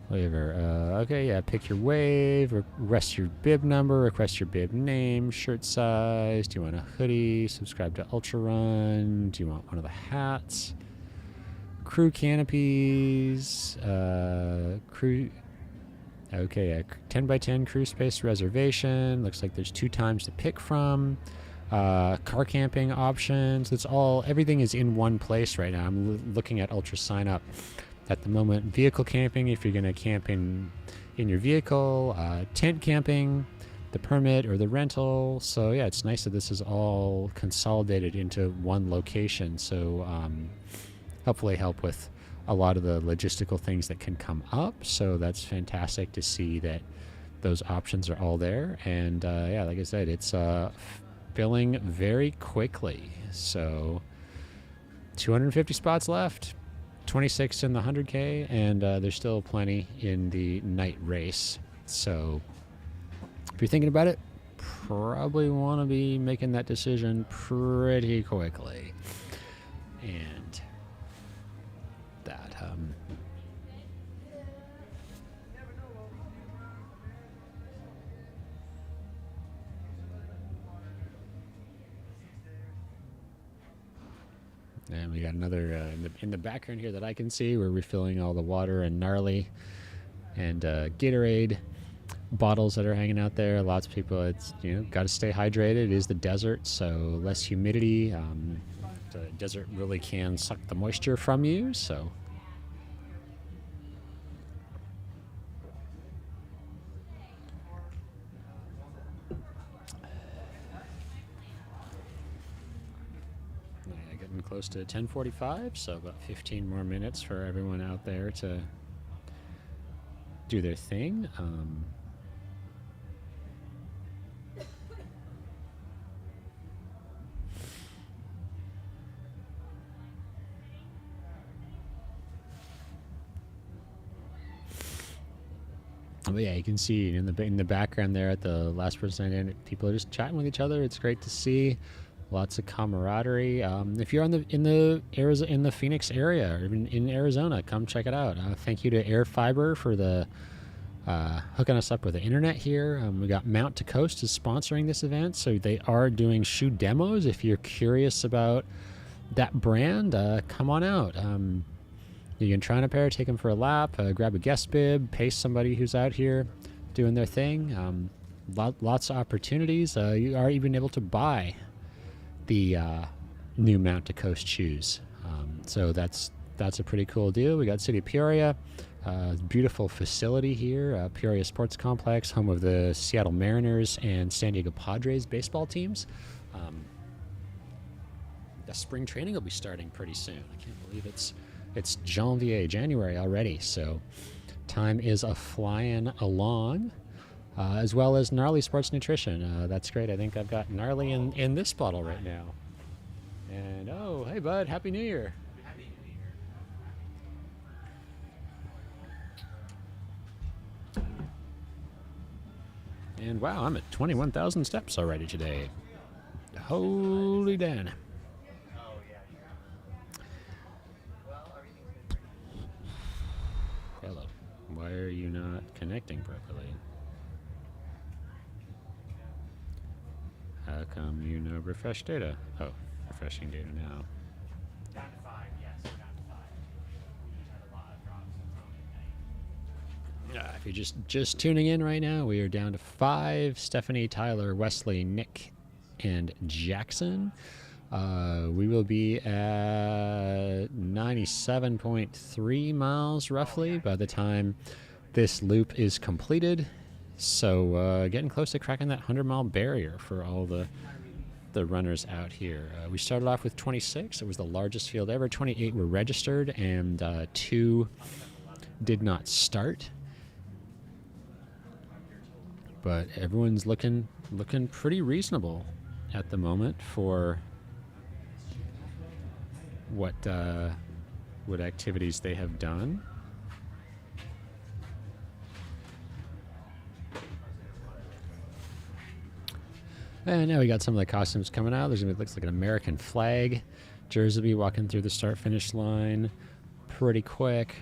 Whatever. Okay, yeah, pick your wave, request your bib number, request your bib name, shirt size. Do you want a hoodie? Subscribe to Ultra Run. Do you want one of the hats? Crew canopies. Crew. Okay, 10 by 10 crew space reservation. Looks like there's 2 times to pick from. Car camping options. Everything is in one place right now. I'm looking at Ultra Sign Up at the moment. Vehicle camping, if you're going to camp in your vehicle. Tent camping, the permit or the rental. So yeah, it's nice that this is all consolidated into one location. So hopefully help with a lot of the logistical things that can come up. So that's fantastic to see that those options are all there. And yeah, like I said, it's filling very quickly. So 250 spots left, 26 in the 100K, and there's still plenty in the night race. So if you're thinking about it, probably want to be making that decision pretty quickly. And that and we got another in the background here that I can see. We're refilling all the water and Gnarly and Gatorade bottles that are hanging out there. Lots of people, it's got to stay hydrated. It is the desert, so less humidity. The desert really can suck the moisture from you. So close to 10:45, so about 15 more minutes for everyone out there to do their thing. But yeah, you can see in the background there at the last person in, people are just chatting with each other. It's great to see. Lots of camaraderie. If you're in the Phoenix area or even in Arizona, come check it out. Thank you to Air Fiber for the hooking us up with the internet here. We got Mount to Coast is sponsoring this event, so they are doing shoe demos. If you're curious about that brand, come on out. You can try on a pair, take them for a lap, grab a guest bib, pace somebody who's out here doing their thing. Lots of opportunities. You are even able to buy the new Mount to Coast shoes. So that's a pretty cool deal. We got City of Peoria, beautiful facility here, Peoria Sports Complex, home of the Seattle Mariners and San Diego Padres baseball teams. The spring training will be starting pretty soon. I can't believe it's January already. So time is a flying along. As well as Gnarly Sports Nutrition. That's great. I think I've got Gnarly in this bottle right now. And oh, hey bud, Happy New Year. Happy New Year. And wow, I'm at 21,000 steps already today. Holy Dan. Hello. Why are you not connecting properly? How come you know refresh data? Oh, refreshing data now.
Down to 5, yes, we're down to 5. We had a lot of drops.
If you're just tuning in right now, we are down to 5. Stephanie, Tyler, Wesley, Nick, and Jackson. We will be at 97.3 miles roughly by the time this loop is completed. So getting close to cracking that 100-mile barrier for all the runners out here. We started off with 26. It was the largest field ever. 28 were registered, and 2 did not start. But everyone's looking pretty reasonable at the moment for what activities they have done. And now we got some of the costumes coming out. There's looks like an American flag jersey will be walking through the start-finish line pretty quick.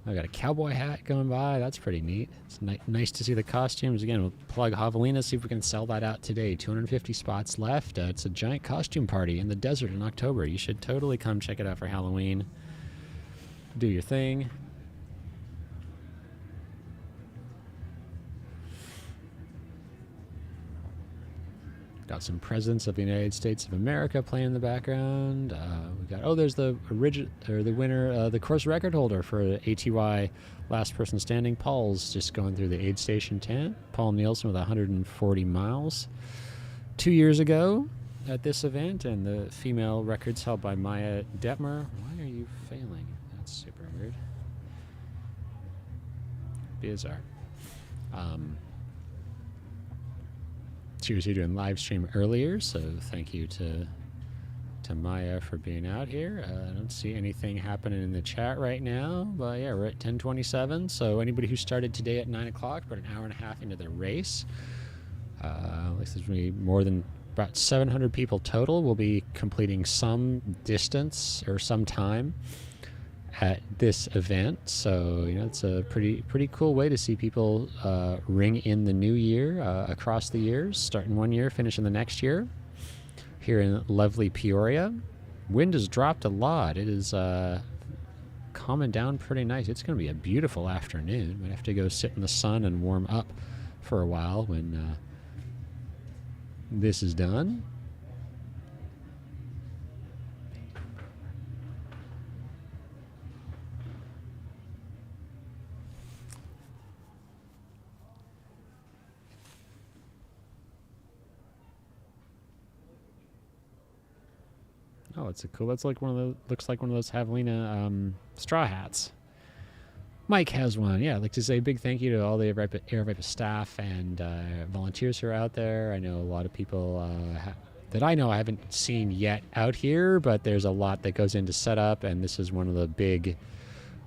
I got a cowboy hat going by. That's pretty neat. It's nice to see the costumes. Again, we'll plug Javelina, see if we can sell that out today. 250 spots left. It's a giant costume party in the desert in October. You should totally come check it out for Halloween. Do your thing. Got some presidents of the United States of America playing in the background. We got there's the winner, the course record holder for ATY Last Person Standing. Paul's just going through the aid station tent. Paul Nielsen with 140 miles 2 years ago at this event, and the female records held by Maya Detmer. Why are you failing? That's super weird. Bizarre. She was here doing live stream earlier, so thank you to Maya for being out here. I don't see anything happening in the chat right now, but yeah, we're at 10:27. So anybody who started today at 9 o'clock, about an hour and a half into their race, this is going to be more than about 700 people total. Will be completing some distance or some time at this event. So it's a pretty cool way to see people ring in the new year across the years, starting one year, finishing the next year. Here in lovely Peoria, wind has dropped a lot. It is calming down pretty nice. It's going to be a beautiful afternoon. Might have to go sit in the sun and warm up for a while when this is done. Oh, it's a cool. That's like one of those. Looks like one of those Javelina straw hats. Mike has one. Yeah, I'd like to say a big thank you to all the Air Viper staff and volunteers who are out there. I know a lot of people that I know I haven't seen yet out here, but there's a lot that goes into setup, and this is one of the big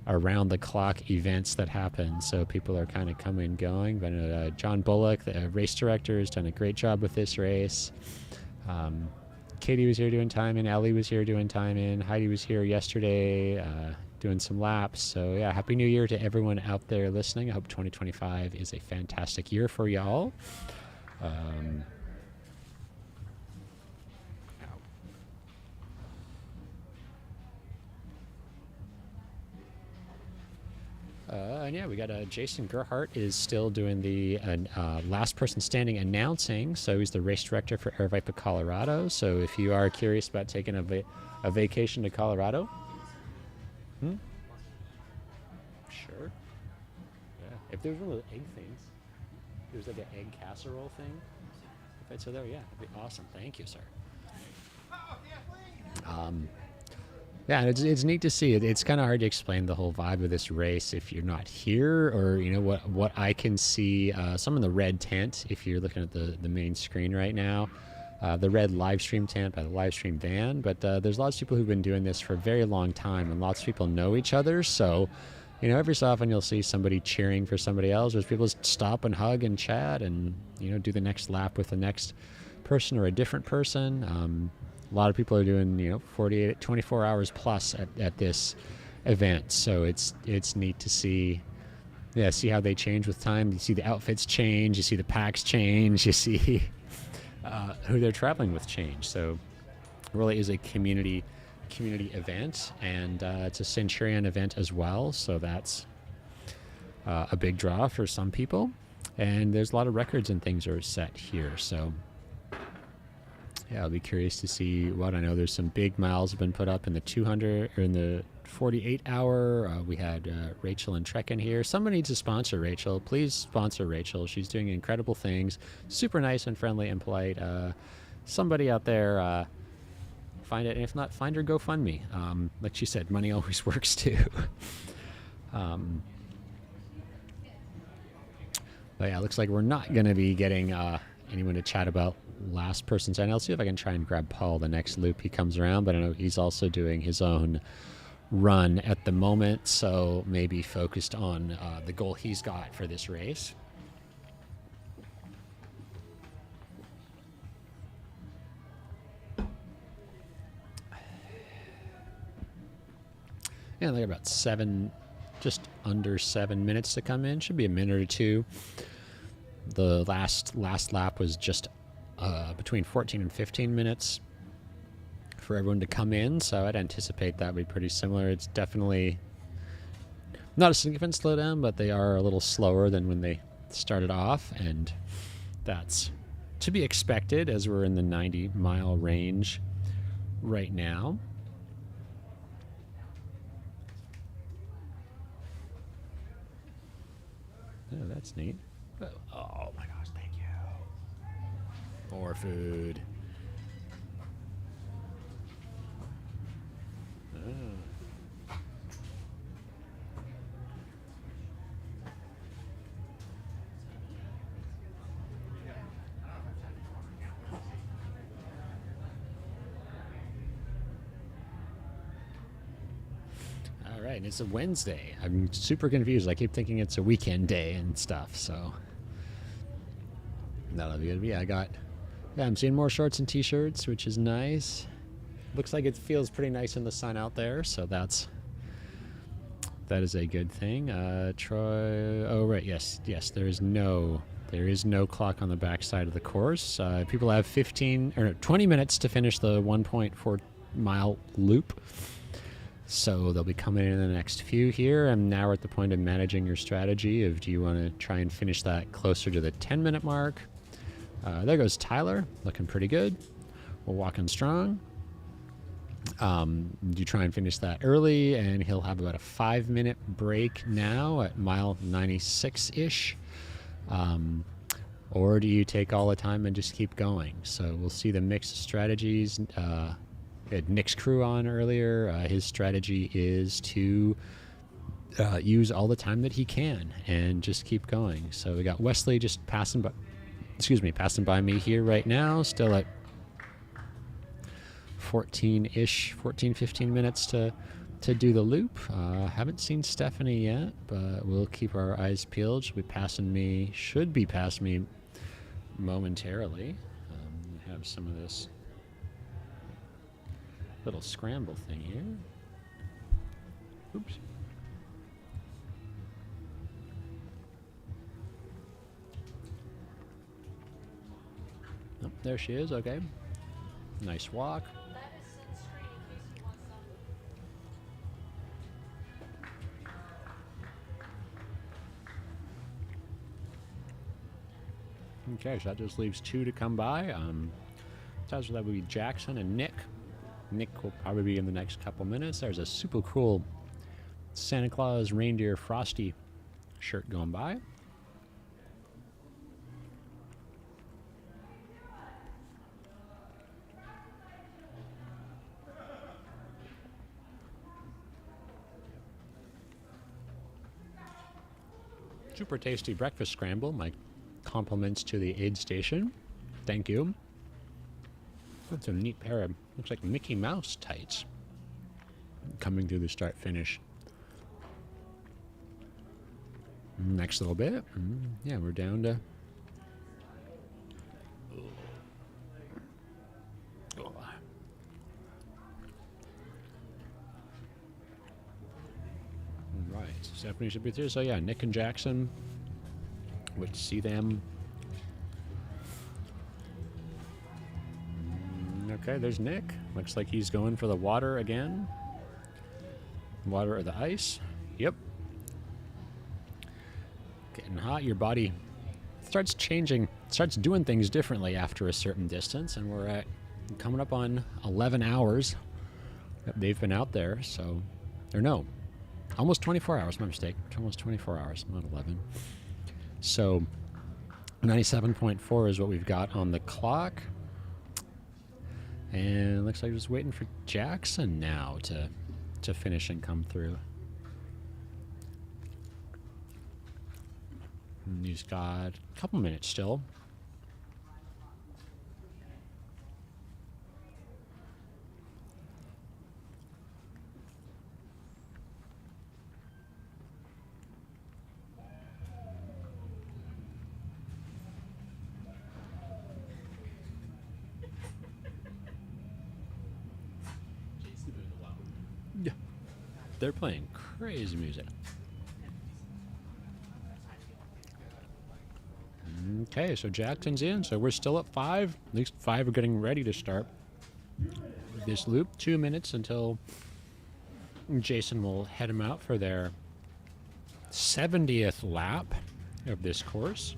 around-the-clock events that happen. So people are kind of coming and going. But John Bullock, the race director, has done a great job with this race. Katie was here doing time in. Ellie was here doing time in. Heidi was here yesterday doing some laps. So yeah, Happy New Year to everyone out there listening. I hope 2025 is a fantastic year for y'all. And yeah, we got Jason Gerhardt is still doing the last person standing announcing. So he's the race director for Air Viper Colorado. So if you are curious about taking a vacation to Colorado, sure. Yeah. If there's one of the egg things, there's like an egg casserole thing. If it's there, yeah, that'd be awesome. Thank you, sir. Yeah, it's neat to see. It's kind of hard to explain the whole vibe of this race if you're not here, or what I can see. Some of the red tent, if you're looking at the main screen right now, the red live stream tent by the live stream van. But there's lots of people who've been doing this for a very long time, and lots of people know each other. So, every so often you'll see somebody cheering for somebody else. There's people stop and hug and chat, and do the next lap with the next person or a different person. A lot of people are doing 48, 24 hours plus at this event, so it's neat to see how they change with time. You see the outfits change, you see the packs change, you see who they're traveling with change. So it really is a community event, and it's a Centurion event as well, so that's a big draw for some people, and there's a lot of records and things are set here. So Yeah, I'll be curious to see what. I know there's some big miles have been put up in the 200 or in the 48 hour. We had Rachel and Trek in here. Somebody needs to sponsor Rachel. Please sponsor Rachel. She's doing incredible things. Super nice and friendly and polite. Somebody out there, find it. And if not, find her GoFundMe. Like she said, money always works too. But yeah, it looks like we're not going to be getting anyone to chat about last person's end. I'll see if I can try and grab Paul the next loop he comes around, but I know he's also doing his own run at the moment, so maybe focused on the goal he's got for this race. Yeah, they got about just under 7 minutes to come in. Should be a minute or two. The last lap was just between 14 and 15 minutes for everyone to come in, so I'd anticipate that would be pretty similar. It's definitely not a significant slowdown, but they are a little slower than when they started off, and that's to be expected as we're in the 90-mile range right now. Oh, that's neat. Oh my gosh, thank you. More food. All right, and it's a Wednesday. I'm super confused. I keep thinking it's a weekend day and stuff, so that'll be good. Yeah, I'm seeing more shorts and t-shirts, which is nice. Looks like it feels pretty nice in the sun out there, so that is a good thing. Troy, oh right, yes, there is no clock on the back side of the course. People have 20 minutes to finish the 1.4 mile loop. So they'll be coming in the next few here, and now we're at the point of managing your strategy of, do you want to try and finish that closer to the 10-minute mark? There goes Tyler, looking pretty good. We're walking strong. You try and finish that early, and he'll have about a 5-minute break now at mile 96-ish. Or do you take all the time and just keep going? So we'll see the mix of strategies. We had Nick's crew on earlier. His strategy is to use all the time that he can and just keep going. So we got Wesley just passing by me here right now, still at 15 minutes to do the loop. Haven't seen Stephanie yet, but we'll keep our eyes peeled. Should be past me momentarily. Have some of this little scramble thing here. Oops. Oh, there she is. Okay. Nice walk. Okay, so that just leaves 2 to come by. So that would be Jackson and Nick. Nick will probably be in the next couple minutes. There's a super cool Santa Claus reindeer Frosty shirt going by. Super tasty breakfast scramble. My compliments to the aid station. Thank you. That's a neat pair of, looks like Mickey Mouse tights coming through the start finish. Next little bit. Yeah, we're down to right, Stephanie should be through. So yeah, Nick and Jackson, which see them. Okay, there's Nick. Looks like he's going for the water again. Water or the ice. Yep. Getting hot. Your body starts changing, starts doing things differently after a certain distance, and we're at coming up on 11 hours that they've been out there. So, or no, almost 24 hours. My mistake. Almost 24 hours, not 11. So 97.4 is what we've got on the clock. And it looks like just waiting for Jackson now to finish and come through. And he's got a couple minutes still. Yeah, they're playing crazy music. Okay, so Jackson's in, so we're still at 5. At least 5 are getting ready to start this loop. 2 minutes until Jason will head him out for their 70th lap of this course.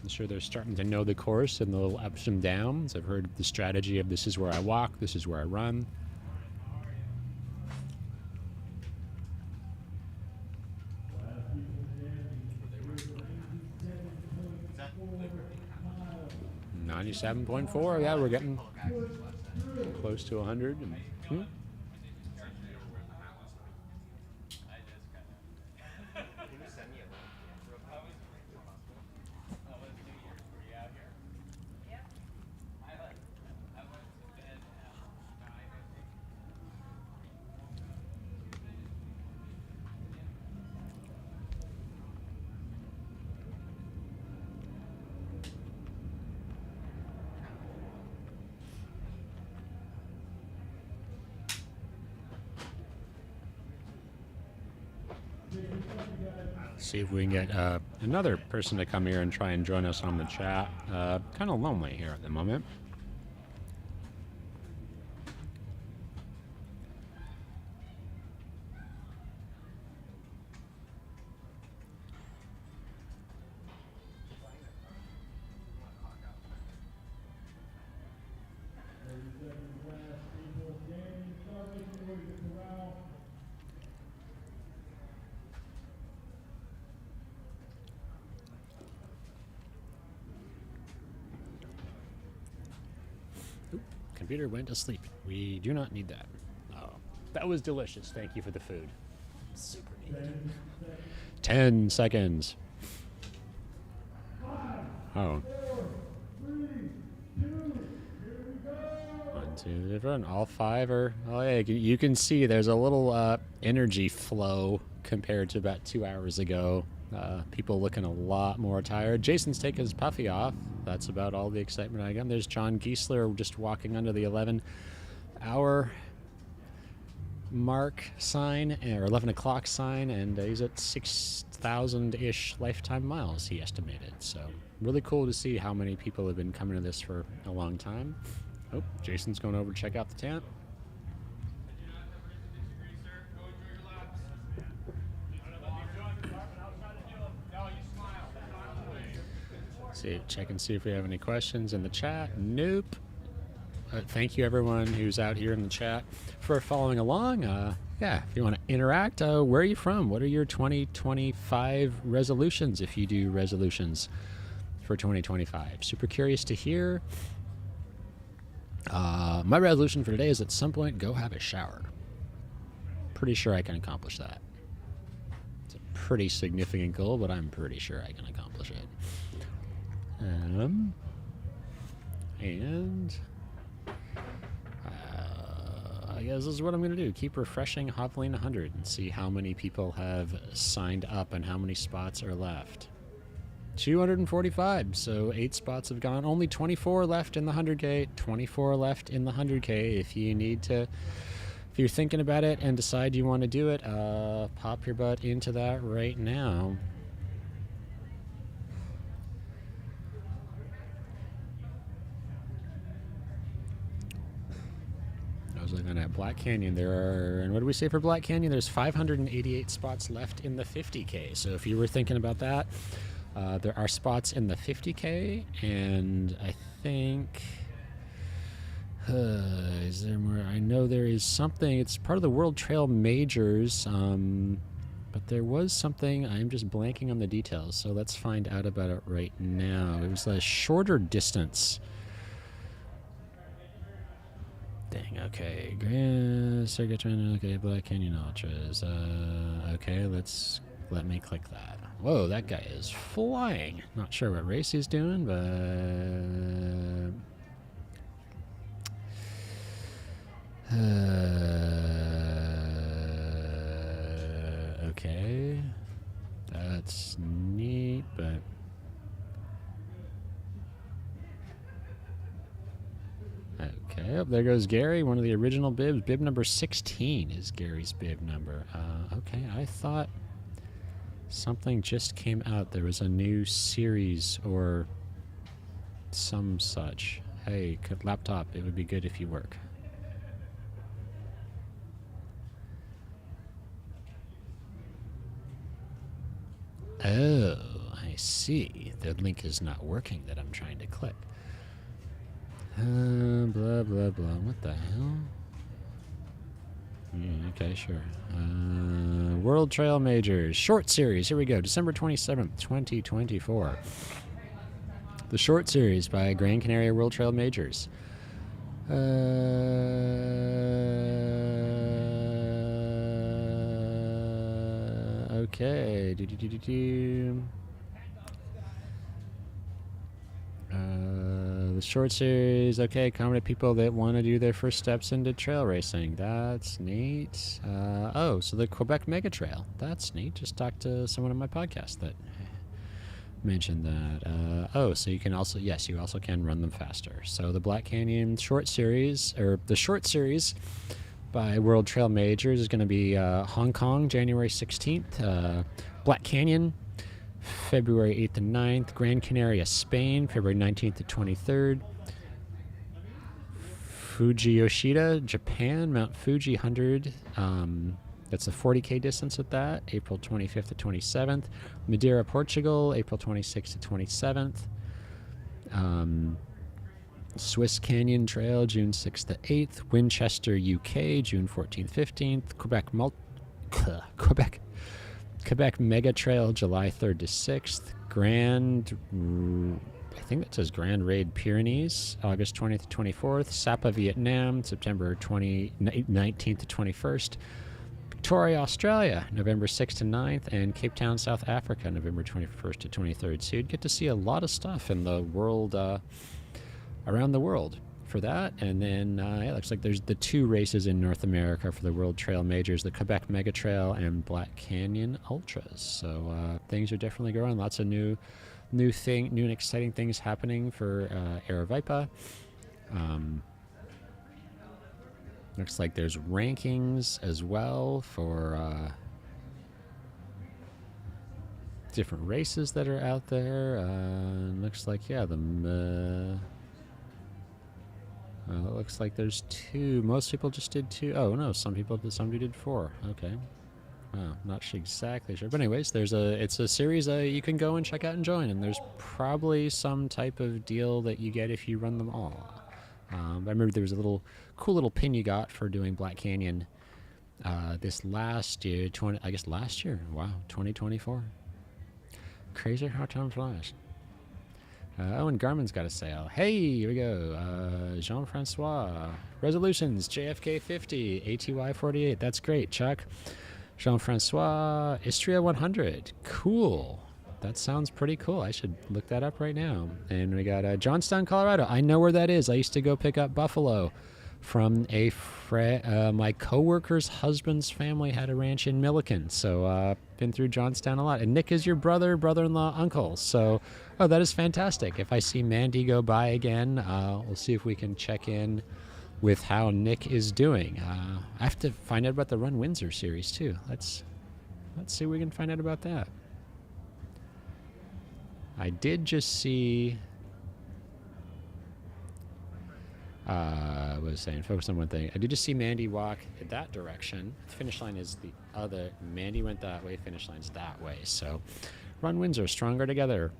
I'm sure they're starting to know the course and the little ups and downs. I've heard the strategy of this is where I walk, this is where I run. .4, yeah, we're getting close to 100. See if we can get another person to come here and try and join us on the chat. Kind of lonely here at the moment. Computer went to sleep. We do not need that. Oh, that was delicious. Thank you for the food. Super neat. 10 seconds. Oh. 1, 2, 3, all 5 are. Oh, yeah, you can see there's a little energy flow compared to about 2 hours ago. People looking a lot more tired. Jason's taking his puffy off. That's about all the excitement I got. There's John Giesler just walking under the 11-hour mark sign, or 11 o'clock sign, and he's at 6,000-ish lifetime miles, he estimated. So really cool to see how many people have been coming to this for a long time. Oh, Jason's going over to check out the tent. Check and see if we have any questions in the chat. Nope. Thank you everyone who's out here in the chat for following along. Yeah, if you want to interact, where are you from? What are your 2025 resolutions, if you do resolutions for 2025? Super curious to hear. My resolution for today is at some point go have a shower. Pretty sure I can accomplish that. It's a pretty significant goal, but I'm pretty sure I can accomplish it. And I guess this is what I'm going to do. Keep refreshing Hoveling 100 and see how many people have signed up and how many spots are left. 245, so 8 spots have gone. Only 24 left in the 100K, 24 left in the 100K. If you're thinking about it and decide you want to do it, pop your butt into that right now. I was looking at Black Canyon. And what do we say for Black Canyon? There's 588 spots left in the 50K. So if you were thinking about that, there are spots in the 50K, and I think Is there more? I know there is something. It's part of the World Trail Majors, but there was something. I'm just blanking on the details, so let's find out about it right now. It was a shorter distance. Dang, okay. Grand Circuit, okay, Black Canyon Ultras. Okay, let me click that. Whoa, that guy is flying. Not sure what race he's doing, but... okay. That's neat, but... okay, oh, there goes Gary, one of the original bibs. Bib number 16 is Gary's bib number. Okay, I thought something just came out. There was a new series or some such. Hey, laptop, it would be good if you work. Oh, I see. The link is not working that I'm trying to click. Blah, blah, blah. What the hell? Okay, sure. World Trail Majors. Short series. Here we go. December 27th, 2024. The short series by Grand Canaria World Trail Majors. Okay. The short series, okay, accommodate people that want to do their first steps into trail racing. That's neat. Oh, so the Quebec Mega Trail. That's neat. Just talked to someone on my podcast that mentioned that. Oh, so you can also, yes, you also can run them faster. So the Black Canyon short series, or the short series by World Trail Majors is going to be Hong Kong, January 16th. Black Canyon, February 8th and 9th. Gran Canaria, Spain, February 19th to 23rd. Fuji Yoshida, Japan, Mount Fuji 100. That's a 40K distance with that, April 25th to 27th. Madeira, Portugal, April 26th to 27th. Swiss Canyon Trail, June 6th to 8th. Winchester, UK, June 14th, 15th. Quebec Mega Trail, July 3rd to 6th. I think that says Grand Raid Pyrenees, August 20th to 24th. Sapa, Vietnam, September 19th to 21st. Victoria, Australia, November 6th to 9th. And Cape Town, South Africa, November 21st to 23rd. So you'd get to see a lot of stuff in the world, around the world for that. And then it looks like there's the two races in North America for the World Trail Majors, the Quebec Mega Trail and Black Canyon Ultras. So things are definitely growing. Lots of new and exciting things happening for Aravaipa. Looks like there's rankings as well for different races that are out there. Looks like, yeah, it looks like there's two. Most people just did two. Oh no, somebody did four. Okay. Wow, not exactly sure. But anyways, it's a series you can go and check out and join, and there's probably some type of deal that you get if you run them all. I remember there was a cool little pin you got for doing Black Canyon this last year. Last year. Wow, 2024. Crazy how time flies. And Garmin's got a sale. Hey, here we go. Jean-Francois. Resolutions, JFK 50, ATY 48. That's great, Chuck. Jean-Francois, Istria 100. Cool. That sounds pretty cool. I should look that up right now. And we got Johnstown, Colorado. I know where that is. I used to go pick up buffalo from my coworker's husband's family had a ranch in Milliken. So been through Johnstown a lot. And Nick is your brother-in-law, uncle. So, that is fantastic. If I see Mandy go by again, we'll see if we can check in with how Nick is doing. I have to find out about the Run Windsor series too. Let's see if we can find out about that. I did just see. I was saying, focus on one thing. I did just see Mandy walk in that direction. The finish line is the other. Mandy went that way. Finish line's that way. So, Run Windsor, stronger together.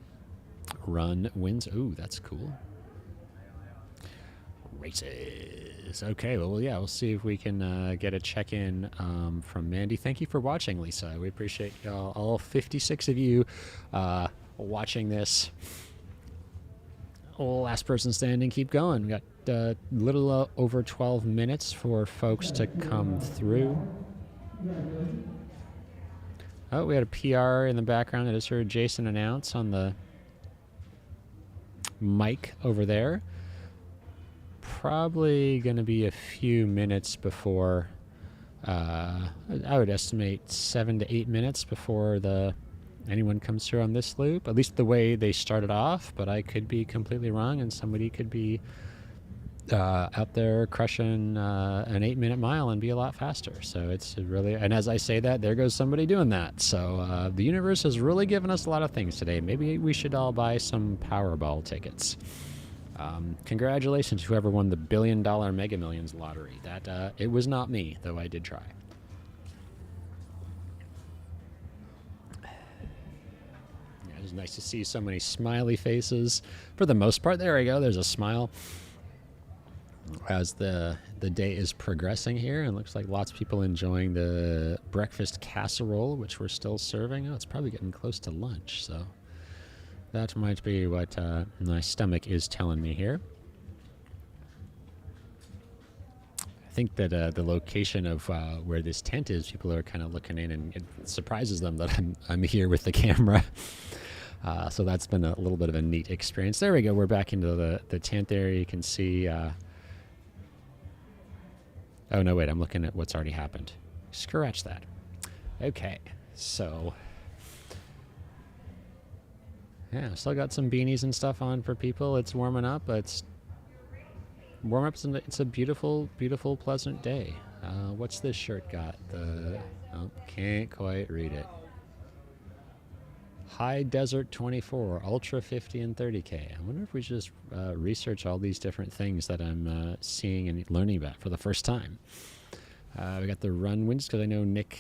Run Windsor. Ooh, that's cool. races. Okay, well, yeah, we'll see if we can get a check-in from Mandy. Thank you for watching, Lisa. We appreciate y'all, all 56 of you watching this. Last person standing, keep going. We got a little over 12 minutes for folks to come through. Oh, we had a PR in the background. I just heard Jason announce on the mic over there. Probably going to be a few minutes before, I would estimate 7 to 8 minutes before anyone comes through on this loop. At least the way they started off, but I could be completely wrong, and somebody could be out there crushing an 8-minute mile and be a lot faster. So it's really, and as I say that, there goes somebody doing that. So the universe has really given us a lot of things today. Maybe we should all buy some Powerball tickets. Congratulations, whoever won the $1 billion Mega Millions lottery. That it was not me, though I did try. Yeah, it was nice to see so many smiley faces. For the most part, there we go. There's a smile. As the day is progressing here, and looks like lots of people enjoying the breakfast casserole, which we're still serving. Oh, it's probably getting close to lunch, so that might be what my stomach is telling me here. I think that the location of where this tent is, people are kind of looking in, and it surprises them that I'm here with the camera. So that's been a little bit of a neat experience. There we go. We're back into the tent there. You can see. Oh, no, wait. I'm looking at what's already happened. Scratch that. Okay. So, yeah, still got some beanies and stuff on for people. It's warming up. It's a beautiful, beautiful, pleasant day. What's this shirt got? Can't quite read it. High Desert 24, Ultra 50 and 30K. I wonder if we should just research all these different things that I'm seeing and learning about for the first time. We got the Run Windsor, because I know Nick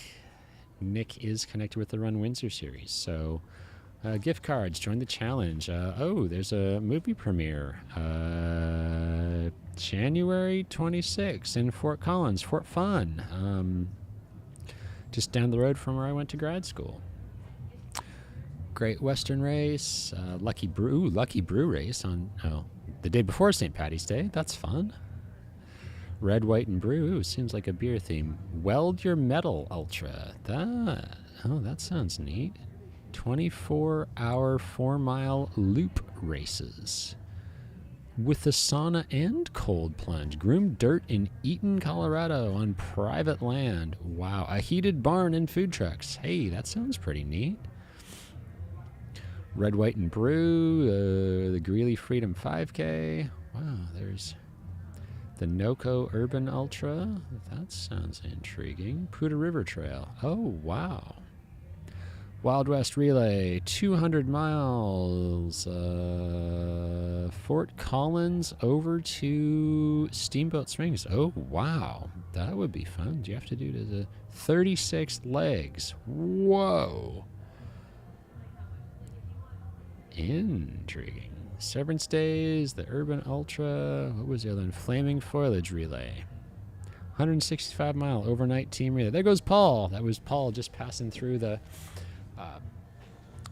is connected with the Run Windsor series. So gift cards, join the challenge. Oh, there's a movie premiere. January 26th in Fort Collins, Fort Fun. Just down the road from where I went to grad school. Great Western Race, Lucky Brew Race on the day before St. Paddy's Day. That's fun. Red, White, and Brew. Ooh, seems like a beer theme. Weld Your Metal Ultra. That sounds neat. 24-hour 4-mile loop races with the sauna and cold plunge. Groomed dirt in Eaton, Colorado on private land. Wow, a heated barn and food trucks. Hey, that sounds pretty neat. Red, White, and Brew, the Greeley Freedom 5K. Wow, there's the NOCO Urban Ultra. That sounds intriguing. Poudre River Trail. Oh, wow. Wild West Relay, 200 miles. Fort Collins over to Steamboat Springs. Oh, wow. That would be fun. Do you have to do the 36 legs? Whoa. Intriguing. Severance Days, the Urban Ultra. What was the other one? Flaming Foliage Relay. 165 mile overnight team relay. There goes Paul. That was Paul just passing through the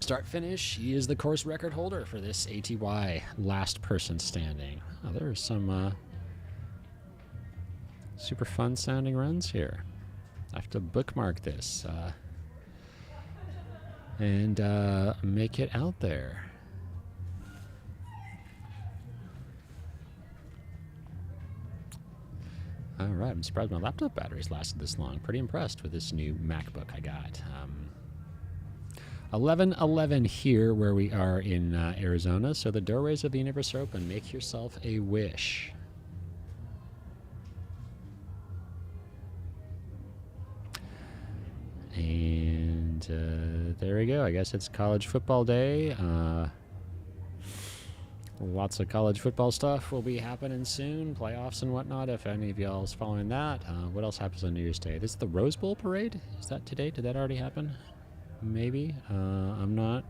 start finish. He is the course record holder for this ATY last person standing. Oh, there are some super fun sounding runs here. I have to bookmark this and make it out there. All right, I'm surprised my laptop batteries lasted this long. Pretty impressed with this new MacBook I got. 11:11 here where we are in Arizona, so the doorways of the universe are open. Make yourself a wish. And there we go. I guess it's college football day. Lots of college football stuff will be happening soon, playoffs and whatnot, if any of y'all is following that. What else happens on New Year's Day? This is the Rose Bowl parade? Is that today? Did that already happen? Maybe. I'm not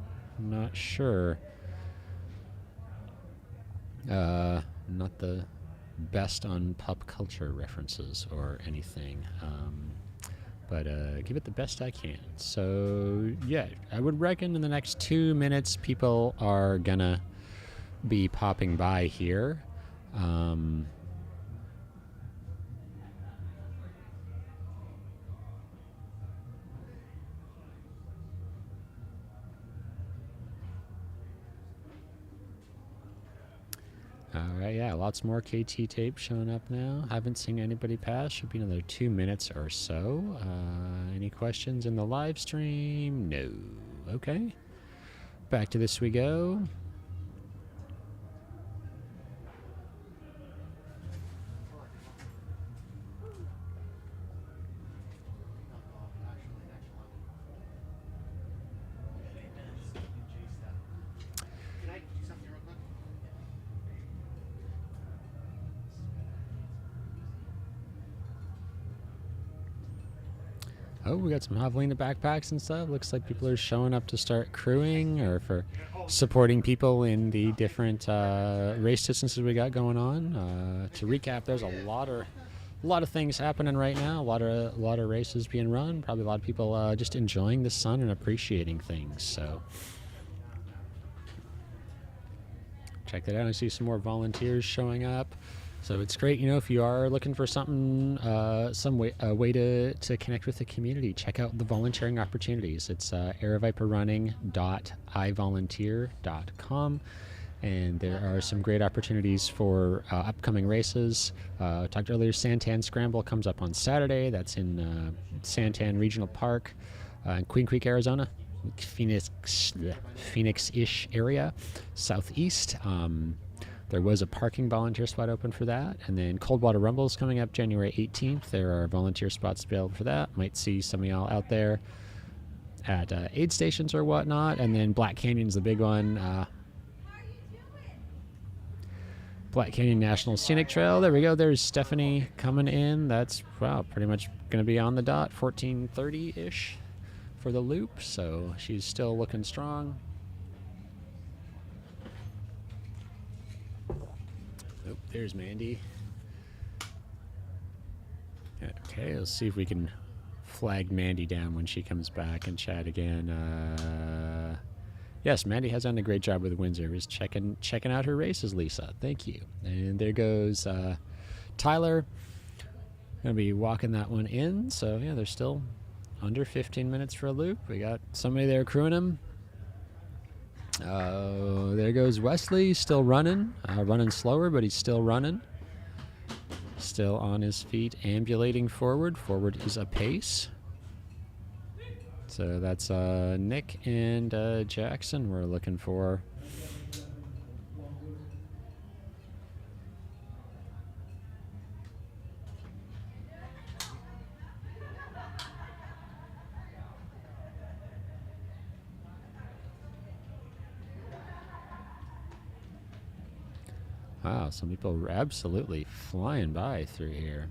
sure. Not the best on pop culture references or anything. But give it the best I can. So yeah, I would reckon in the next 2 minutes people are gonna be popping by here. Alright, yeah, lots more KT tape showing up now. Haven't seen anybody pass. Should be another 2 minutes or so. Any questions in the live stream? No. Okay. Back to this we go.
Can I do something real quick?
Oh, we got some Javelina backpacks and stuff. Looks like people are showing up to start crewing or for supporting people in the different race distances we got going on. To recap, there's a lot of things happening right now. A lot of races being run. Probably a lot of people just enjoying the sun and appreciating things. So check that out. I see some more volunteers showing up. So it's great, if you are looking for something, a way to connect with the community, check out the volunteering opportunities. It's airviperrunning.ivolunteer.com, and there are some great opportunities for upcoming races. I talked earlier, Santan Scramble comes up on Saturday. That's in Santan Regional Park in Queen Creek, Arizona, Phoenix-ish area, southeast. There was a parking volunteer spot open for that. And then Coldwater Rumble is coming up January 18th. There are volunteer spots available for that. Might see some of y'all out there at aid stations or whatnot. And then Black Canyon's the big one. Black Canyon National Scenic Trail. There we go. There's Stephanie coming in. That's, pretty much going to be on the dot, 14:30-ish for the loop. So she's still looking strong. Oh, there's Mandy. Okay, let's see if we can flag Mandy down when she comes back and chat again. Yes, Mandy has done a great job with Windsor. Just checking out her races, Lisa. Thank you. And there goes Tyler. Gonna be walking that one in. So yeah, there's still under 15 minutes for a loop. We got somebody there crewing him. There goes Wesley, still running. Running slower, but he's still running. Still on his feet, ambulating forward. Forward is a pace. So that's Nick and Jackson we're looking for. Wow, some people are absolutely flying by through here.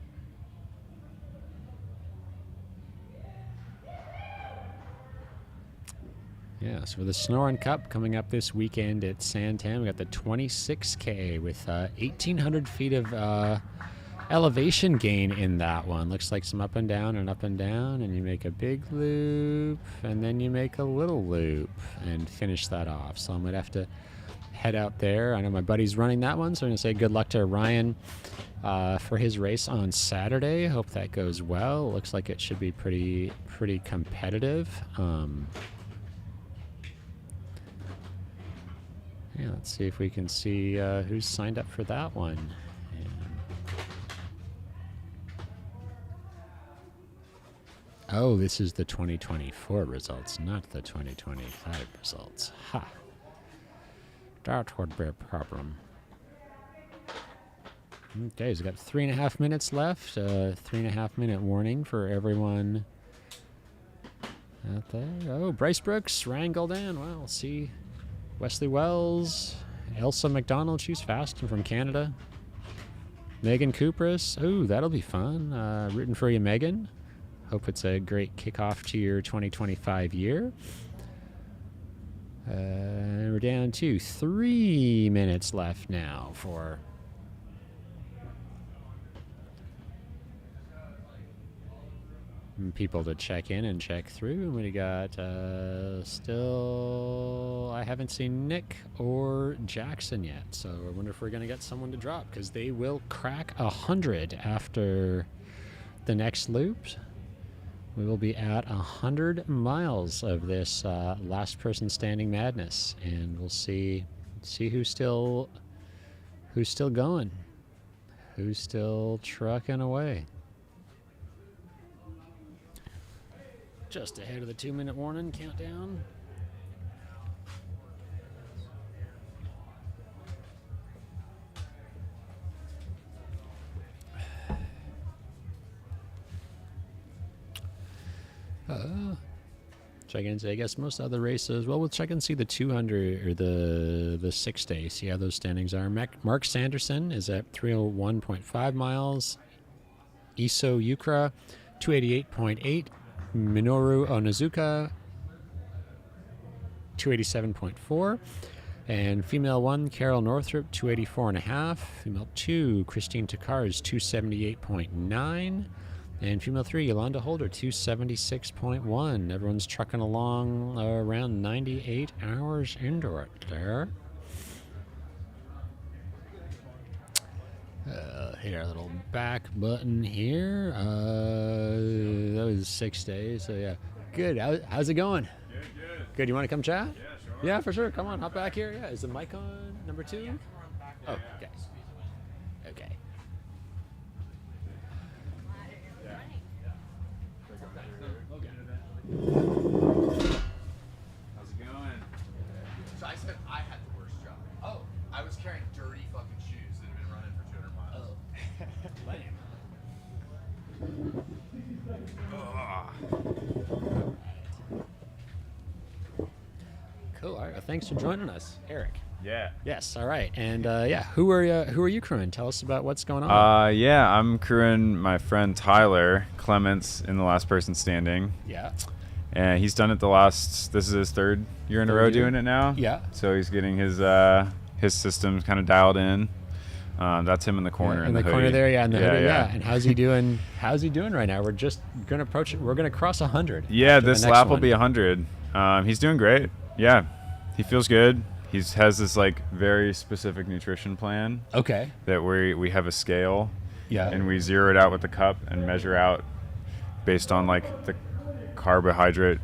Yeah, so the Sonoran Cup coming up this weekend at Santan. We got the 26K with 1,800 feet of elevation gain in that one. Looks like some up and down, and you make a big loop, and then you make a little loop and finish that off. So I'm going to have to head out there. I know my buddy's running that one, so I'm going to say good luck to Ryan for his race on Saturday. Hope that goes well. Looks like it should be pretty competitive. Yeah, let's see if we can see who's signed up for that one. Oh, this is the 2024 results, not the 2025 results. Ha! That would be a problem. Okay, so we've got 3.5 minutes left. 3.5 minute warning for everyone out there. Oh, Bryce Brooks, Ryan Goldan. Wow, see Wesley Wells, Elsa McDonald. She's fast and from Canada. Megan Kupris. Oh, that'll be fun. Rooting for you, Megan. Hope it's a great kickoff to your 2025 year. We're down to 3 minutes left now for people to check in and check through. We got still, I haven't seen Nick or Jackson yet, so I wonder if we're going to get someone to drop, because they will crack 100 after the next loop. We will be at 100 miles of this last person standing madness, and we'll see who's still going, who's still trucking away. Just ahead of the 2-minute warning countdown. Check in. I guess most other races. Well, we'll check and see the 200 or the 6 day. See how those standings are. Mark Sanderson is at 301.5 miles. Iso Yukra, 288.8. Minoru Onizuka, 287.4. And female 1, Carol Northrup, 284.5. Female 2, Christine Takars, 278.9. And female 3, Yolanda Holder, 276.1. Everyone's trucking along around 98 hours into it there. Hit our little back button here. That was 6 days, so yeah. Good. How's it going? Good. Good. You want to come chat? Yeah, sure. Yeah, for sure. Come on, hop back here. Yeah. Is the mic on number 2? Oh, okay. Okay.
How's it going? So I said I had the worst job. Oh. I was carrying dirty fucking shoes that had been running for 200 miles.
Cool. All right. Well, thanks for joining us, Eric.
Yeah.
Yes. All right. And yeah, who are you crewing? Tell us about what's going on.
Yeah, I'm crewing my friend Tyler Clements in the last person standing.
Yeah.
And he's done it this is his 3rd year in a row doing it now.
Yeah.
So he's getting his systems kind of dialed in. That's him in the corner.
In the corner
hoodie.
there, yeah, in the hoodie,
yeah.
yeah. And how's he doing? How's he doing right now? We're just gonna approach it. We're gonna cross 100.
Yeah,
after the
this
next
lap will
one.
be 100. He's doing great. Yeah, he feels good. He has this like very specific nutrition plan.
Okay.
That we have a scale.
Yeah.
And we zero it out with the cup and measure out based on like the carbohydrate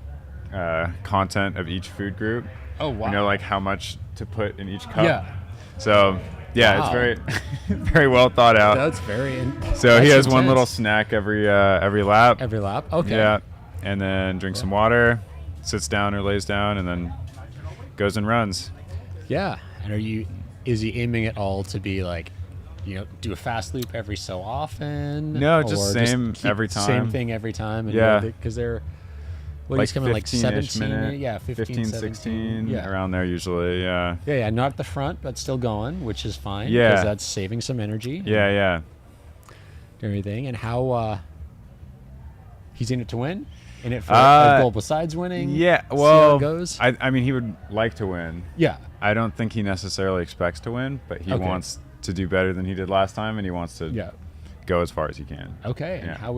content of each food group.
Oh wow.
You know, like how much to put in each cup.
Yeah.
So yeah,
Wow.
it's very very well thought out.
That's
So he has one
intense.
little snack every lap.
Every lap. Okay.
Yeah. And then drinks some water, sits down or lays down, and then goes and runs.
Yeah. And is he aiming at all to be like, do a fast loop every so often?
No, just
or
same
keep
every time.
Same thing every time. And
Yeah.
Because they're,
Like
he's coming like
15-ish
17
minute,
yeah, 15,
16,
yeah.
around there usually, yeah.
Yeah, not at the front, but still going, which is fine.
Yeah.
Because that's saving some energy.
Yeah.
Everything. And how he's in it to win? In it for a goal besides winning?
Yeah,
See
well,
how it goes?
I mean, he would like to win.
Yeah.
I don't think he necessarily expects to win, but he
Okay.
wants to do better than he did last time, and he wants to go as far as he can.
Okay. And
Yeah,
how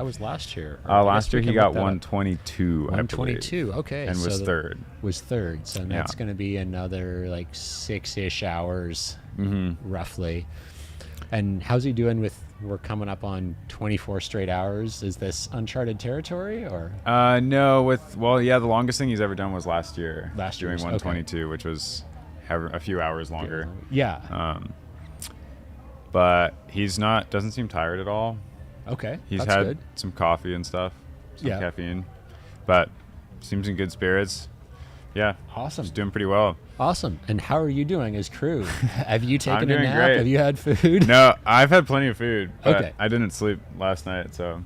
was last year?
Last year he got 122, I believe.
122. Okay.
And was third.
Was third. So that's going to be another like 6-ish hours, roughly. And how's he doing with? We're coming up on 24 straight hours. Is this uncharted territory or?
No. The longest thing he's ever done was last year.
Last year,
doing 122, which was a few hours longer.
Yeah.
But doesn't seem tired at all.
Okay.
He's
that's
had
good.
some coffee and stuff, some
Yeah.
caffeine, but seems in good spirits. Yeah.
Awesome.
He's doing pretty well.
Awesome. And how are you doing as crew? Have you taken
I'm
a
doing
nap?
great.
Have you had food?
No, I've had plenty of food. But
Okay.
I didn't sleep last night, so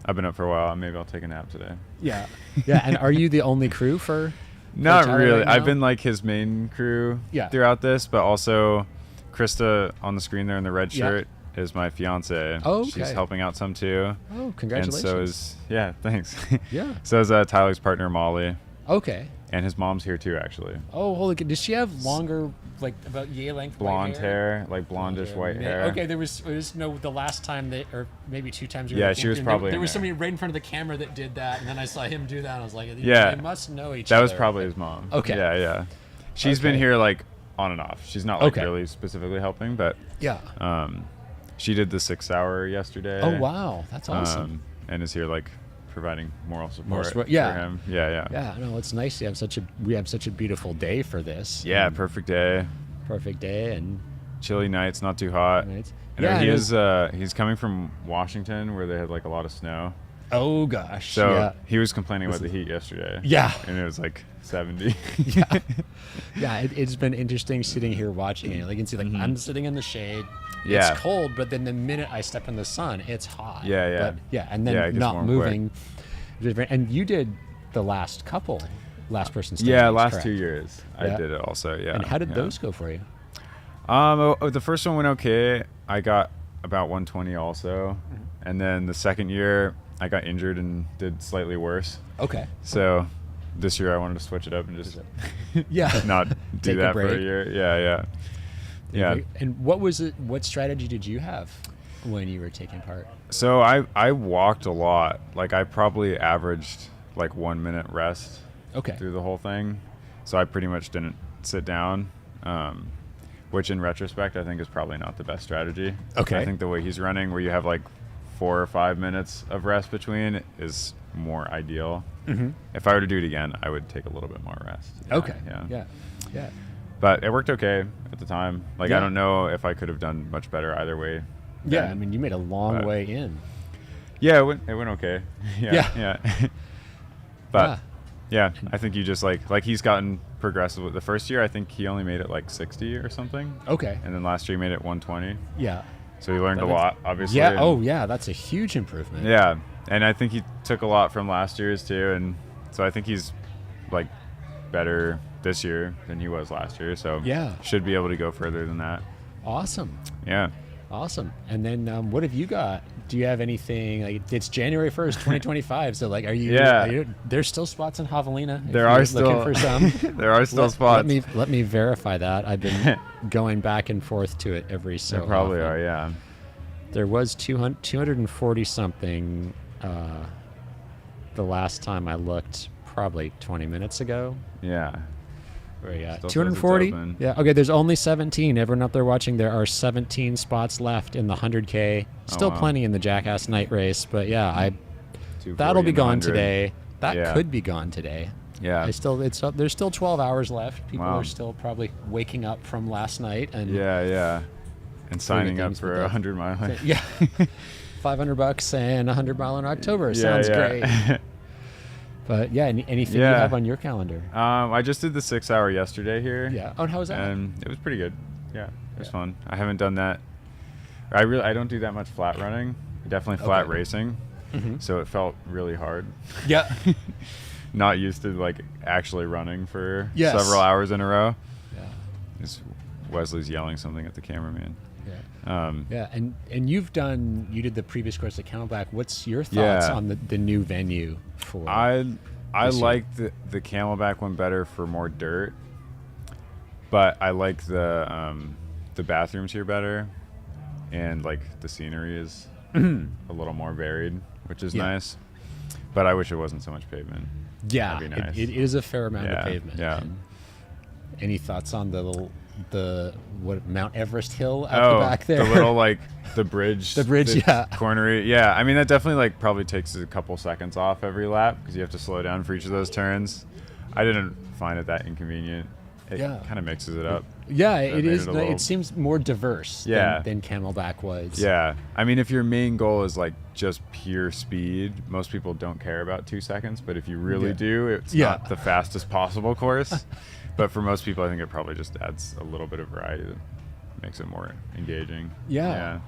I've been up for a while. Maybe I'll take a nap today.
Yeah. Yeah. And are you the only crew for?
Not
Tyler
really.
right
I've
now?
been like his main crew throughout this, but also Krista on the screen there in the red
Yeah.
shirt is my fiance.
Oh, okay.
She's helping out some too.
Oh, congratulations.
And so is thanks.
Yeah.
So is Tyler's partner Molly.
Okay.
And his mom's here too, actually.
Oh, holy! Does she have longer, like about yay length
Blonde
white
hair, like blondish white hair.
Okay, there was no the last time that, or maybe 2 times. we
Yeah,
were
she was
there-
probably
There
in
was
there.
somebody right in front of the camera that did that, and then I saw him do that, and I was like,
Yeah.
they must know each
That
other.
was probably his mom.
Okay.
Yeah, yeah. She's been
Okay.
here like on and off. She's not like
Okay.
really specifically helping, but
Yeah.
she did the 6 hour yesterday.
Oh wow, that's awesome.
And is here like providing moral support
support, yeah.
for him. Yeah.
Yeah, no, it's nice. We have such a beautiful day for this.
Yeah,
and
perfect day.
perfect day, and
Chilly nights, not too hot.
Nights.
And
Yeah,
he
and
is he's coming from Washington where they had like a lot of snow.
oh gosh,
So
yeah,
he was complaining about the heat yesterday.
Yeah.
And it was like 70.
yeah, yeah. It's been interesting sitting here watching it. Like you can see, like I'm sitting in the shade.
Yeah.
It's cold, but then the minute I step in the sun, it's hot.
Yeah, yeah.
But, yeah, and then
Yeah, it gets
not
warm
moving. And you did the last person standing.
Yeah, last
correct?
2 years
Yeah.
I did it also. Yeah.
And how did
yeah.
those go for you?
The first one went okay. I got about 120 also, and then the second year I got injured and did slightly worse.
Okay.
So this year I wanted to switch it up and just
Yeah.
not do
Take a
that for a
break.
year. Yeah.
And what was it? What strategy did you have when you were taking part?
So I walked a lot. Like I probably averaged like 1 minute rest
Okay.
through the whole thing. So I pretty much didn't sit down, which in retrospect I think is probably not the best strategy.
Okay.
I think the way he's running, where you have like 4 or 5 minutes of rest between, is more ideal.
Mm-hmm.
If I were to do it again, I would take a little bit more rest. Yeah,
Okay.
Yeah.
Yeah.
But it worked okay at the time. Like
Yeah.
I don't know if I could have done much better either way.
Yeah.
then.
I mean, you made a long
But-
way in.
Yeah, it went okay.
Yeah.
Yeah. But yeah, I think you just like he's gotten progressive. With the first year, I think he only made it like 60 or something,
Okay.
and then last year he made it 120.
Yeah.
So he learned a
But it's-
lot, obviously.
Yeah.
and-
Oh, yeah. That's a huge improvement.
yeah, and I think he took a lot from last year's too, and so I think he's like better this year than he was last year. So
Yeah.
should be able to go further than that.
Awesome.
Yeah.
Awesome. And then what have you got? Do you have anything like it's January 1st, 2025? So like,
Yeah.
there's still spots in Javelina. if
There
you're
are
looking
still
for some.
there are still spots.
Let me verify that. I've been going back and forth to it every so
There probably
often.
are. Yeah.
There was 240 something the last time I looked, probably 20 minutes ago.
Yeah.
Where you at?
Still says it's
240?
open.
Yeah. Okay. There's only 17. Everyone out there watching, there are 17 spots left in the 100K. Still
wow.
plenty in the Jackass Night Race, but yeah,
240
that'll be
and
gone
100.
today. That
Yeah.
could be gone today.
Yeah.
There's still 12 hours left. People
Wow.
are still probably waking up from last night and
Yeah. And signing up
things
for
with
a
that.
100 mile.
yeah, $500 and 100 mile in October.
Yeah,
Sounds
yeah.
great. But yeah, anything you
Yeah.
have on your calendar?
I just did the 6 hour yesterday here.
Yeah. Oh, and how was that?
And it was pretty good. Yeah, it was
Yeah.
fun. I haven't done that. I don't do that much flat running. Definitely flat
Okay.
racing.
Mhm.
So it felt really hard.
Yeah.
Not used to like actually running for
Yes.
several hours in a row.
Yeah.
Wesley's yelling something at the cameraman.
Yeah. Yeah, and you did the previous course at Camelback. What's your thoughts
Yeah.
on the new venue for?
I
this year?
like the Camelback one better for more dirt, but I like the bathrooms here better, and like the scenery is a little more varied, which is
Yeah.
nice. But I wish it wasn't so much pavement.
Yeah,
That'd be nice.
it is a fair amount
Yeah,
of pavement.
yeah.
And any thoughts on the Mount Everest hill out the back there?
The little like the bridge.
The bridge, yeah.
Cornery. Yeah, I mean that definitely like probably takes a couple seconds off every lap because you have to slow down for each of those turns. I didn't find it that inconvenient. It
Yeah.
kind of mixes it up.
Yeah,
That
it
made
is.
it a little-
It seems more diverse
Yeah.
than Camelback was.
Yeah, I mean if your main goal is like just pure speed, most people don't care about 2 seconds. But if you really
Yeah.
do, it's
Yeah.
not the fastest possible course. But for most people, I think it probably just adds a little bit of variety that makes it more engaging.
Yeah.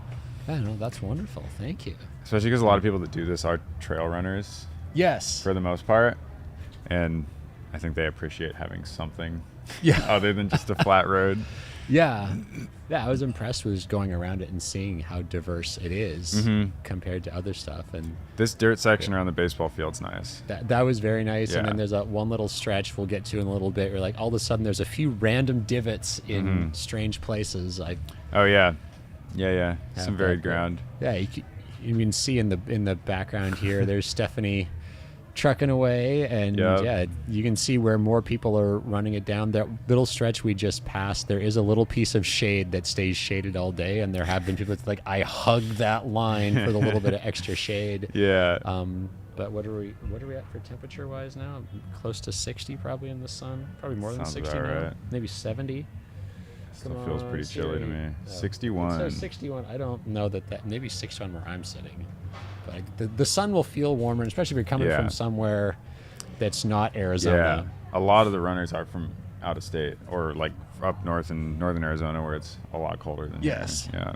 Yeah, no, that's wonderful. Thank you.
Especially because a lot of people that do this are trail runners
Yes.
for the most part. And I think they appreciate having something
Yeah.
other than just a flat road.
Yeah. Yeah, I was impressed with just going around it and seeing how diverse it is compared to other stuff. And
This dirt section around the baseball field's nice.
that was very nice. And
Yeah.
then there's that one little stretch we'll get to in a little bit where like all of a sudden there's a few random divots in strange places.
Oh yeah, yeah.
have
Some varied
that,
ground.
Yeah, you can see in the background here there's Stephanie trucking away, and
Yep.
yeah, you can see where more people are running it down. That little stretch we just passed, there is a little piece of shade that stays shaded all day, and there have been people that's like, I hug that line for the little bit of extra shade.
Yeah.
But what are we at for temperature wise now? Close to 60 probably in the sun. Probably more
Sounds
than 60
about
now.
right.
Maybe 70.
Still
Come
feels
on,
pretty chilly to
Siri.
me.
Oh.
61.
So 61. I don't know that maybe 61 where I'm sitting. But the sun will feel warmer, especially if you're coming
Yeah.
from somewhere that's not
Yeah.
Arizona.
A lot of the runners are from out of state or like up north in northern Arizona where it's a lot colder than
Yes.
here. Yeah.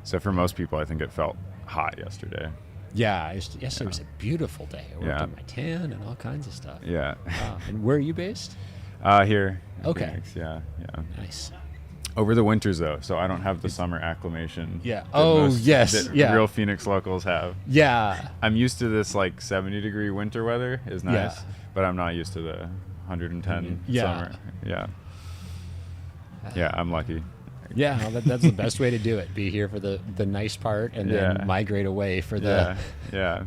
So for most people, I think it felt hot yesterday.
Yeah. Yesterday was a beautiful day. I worked
Yeah.
on my tan and all kinds of stuff.
Yeah.
Wow. And where are you based?
Here. in
Okay.
Phoenix, yeah.
Nice.
Over the winters though, so I don't have the summer acclimation.
Yeah.
that
Oh, yes,
that
yeah.
real Phoenix locals have.
Yeah.
I'm used to this like 70-degree winter weather is nice,
Yeah.
but I'm not used to the 110
Yeah.
summer. Yeah. Yeah, I'm lucky.
Yeah, well, that's the best way to do it. Be here for the nice part and then
Yeah.
migrate away for the
Yeah.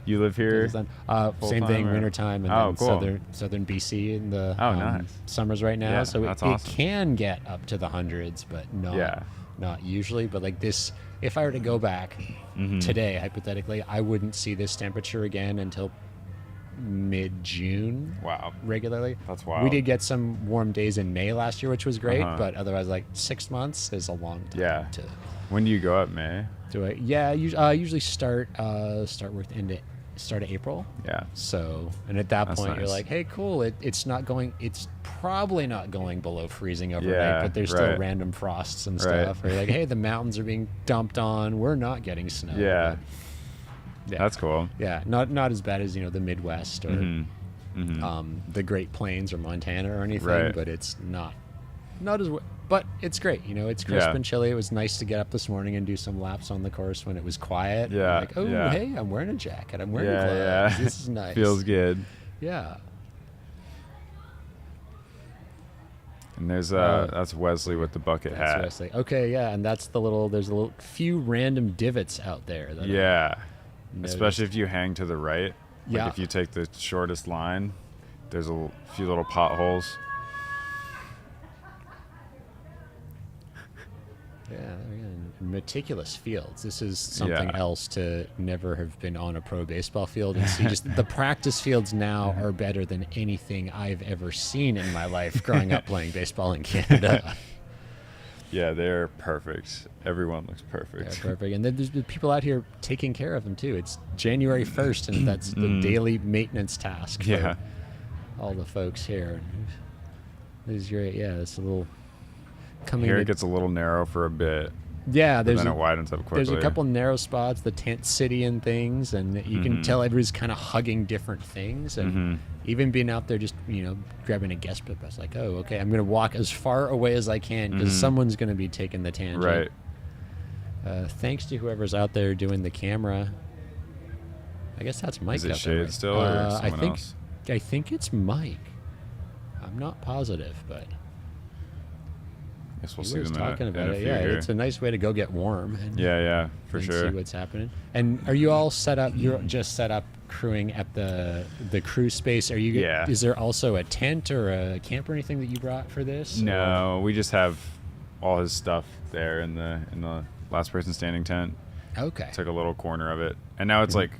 You live here?
Same
full-time,
thing,
or-
wintertime, and
Oh,
then
cool.
southern BC in the
Nice.
summers right now.
Yeah,
So
that's
it
awesome.
can get up to the hundreds, but not usually. But like this, if I were to go back
Mm-hmm.
today, hypothetically, I wouldn't see this temperature again until mid-June.
Wow.
Regularly.
That's wild.
We did get some warm days in May last year, which was great,
Uh-huh.
but otherwise, like 6 months is a long time.
Yeah.
To
When do you go up, May?
do it. Yeah, usually start with start of April.
Yeah.
So, and at that
That's
point, you're
nice.
like, hey, cool. It's probably not going below freezing overnight,
Yeah,
but there's still
right.
random frosts and
Right.
stuff. Or you're like, hey, the mountains are being dumped on. We're not getting snow.
Yeah.
But, yeah.
That's cool.
Yeah, not as bad as the Midwest or the Great Plains or Montana or anything,
Right.
but it's not as. But it's great. It's crisp
Yeah.
and chilly. It was nice to get up this morning and do some laps on the course when it was quiet.
Yeah,
Like, oh,
yeah.
hey, I'm wearing a jacket. I'm wearing
Yeah,
clothes.
yeah.
This is nice.
Feels good.
Yeah.
And there's that's Wesley with the bucket
That's
hat.
what I was like. Okay, yeah, and there's a few random divots out there. That I
Yeah.
noticed.
Especially if you hang to the right. Like
Yeah.
if you take the shortest line, there's a few little potholes.
Yeah, again, meticulous fields. This is something
Yeah.
else to never have been on a pro baseball field and see. Just the practice fields now are better than anything I've ever seen in my life growing up playing baseball in Canada.
Yeah, they're perfect. Everyone looks
Yeah,
perfect.
perfect. And then there's been people out here taking care of them too. It's January 1st, and that's the daily maintenance task for
Yeah.
all the folks here. It is great. Yeah, it's a little coming.
Here
to-
it gets a little narrow for a bit,
yeah,
but
there's
then
a,
it widens up quickly.
there's a couple narrow spots, the tent city and things, and you
Mm-hmm.
can tell everybody's kind of hugging different things. And even being out there, just grabbing a guest book, I was like, oh, okay, I'm gonna walk as far away as I can because someone's gonna be taking the tangent.
Right.
Thanks to whoever's out there doing the camera. I guess that's Mike.
Is it
out there,
Shade
right?
still, or
I
someone
think
else?
I think it's Mike. I'm not positive, but
Guess we'll
he
see
was
them in
talking
a
about it.
few
Yeah,
here.
it's a nice way to go get warm. And,
Yeah, for
and
sure.
See what's happening. And are you all set up? You're just set up crewing at the crew space. Are you?
Yeah.
Is there also a tent or a camp or anything that you brought for this?
No, we just have all his stuff there in the last person standing tent.
Or- Okay.
Took a little corner of it, and now it's like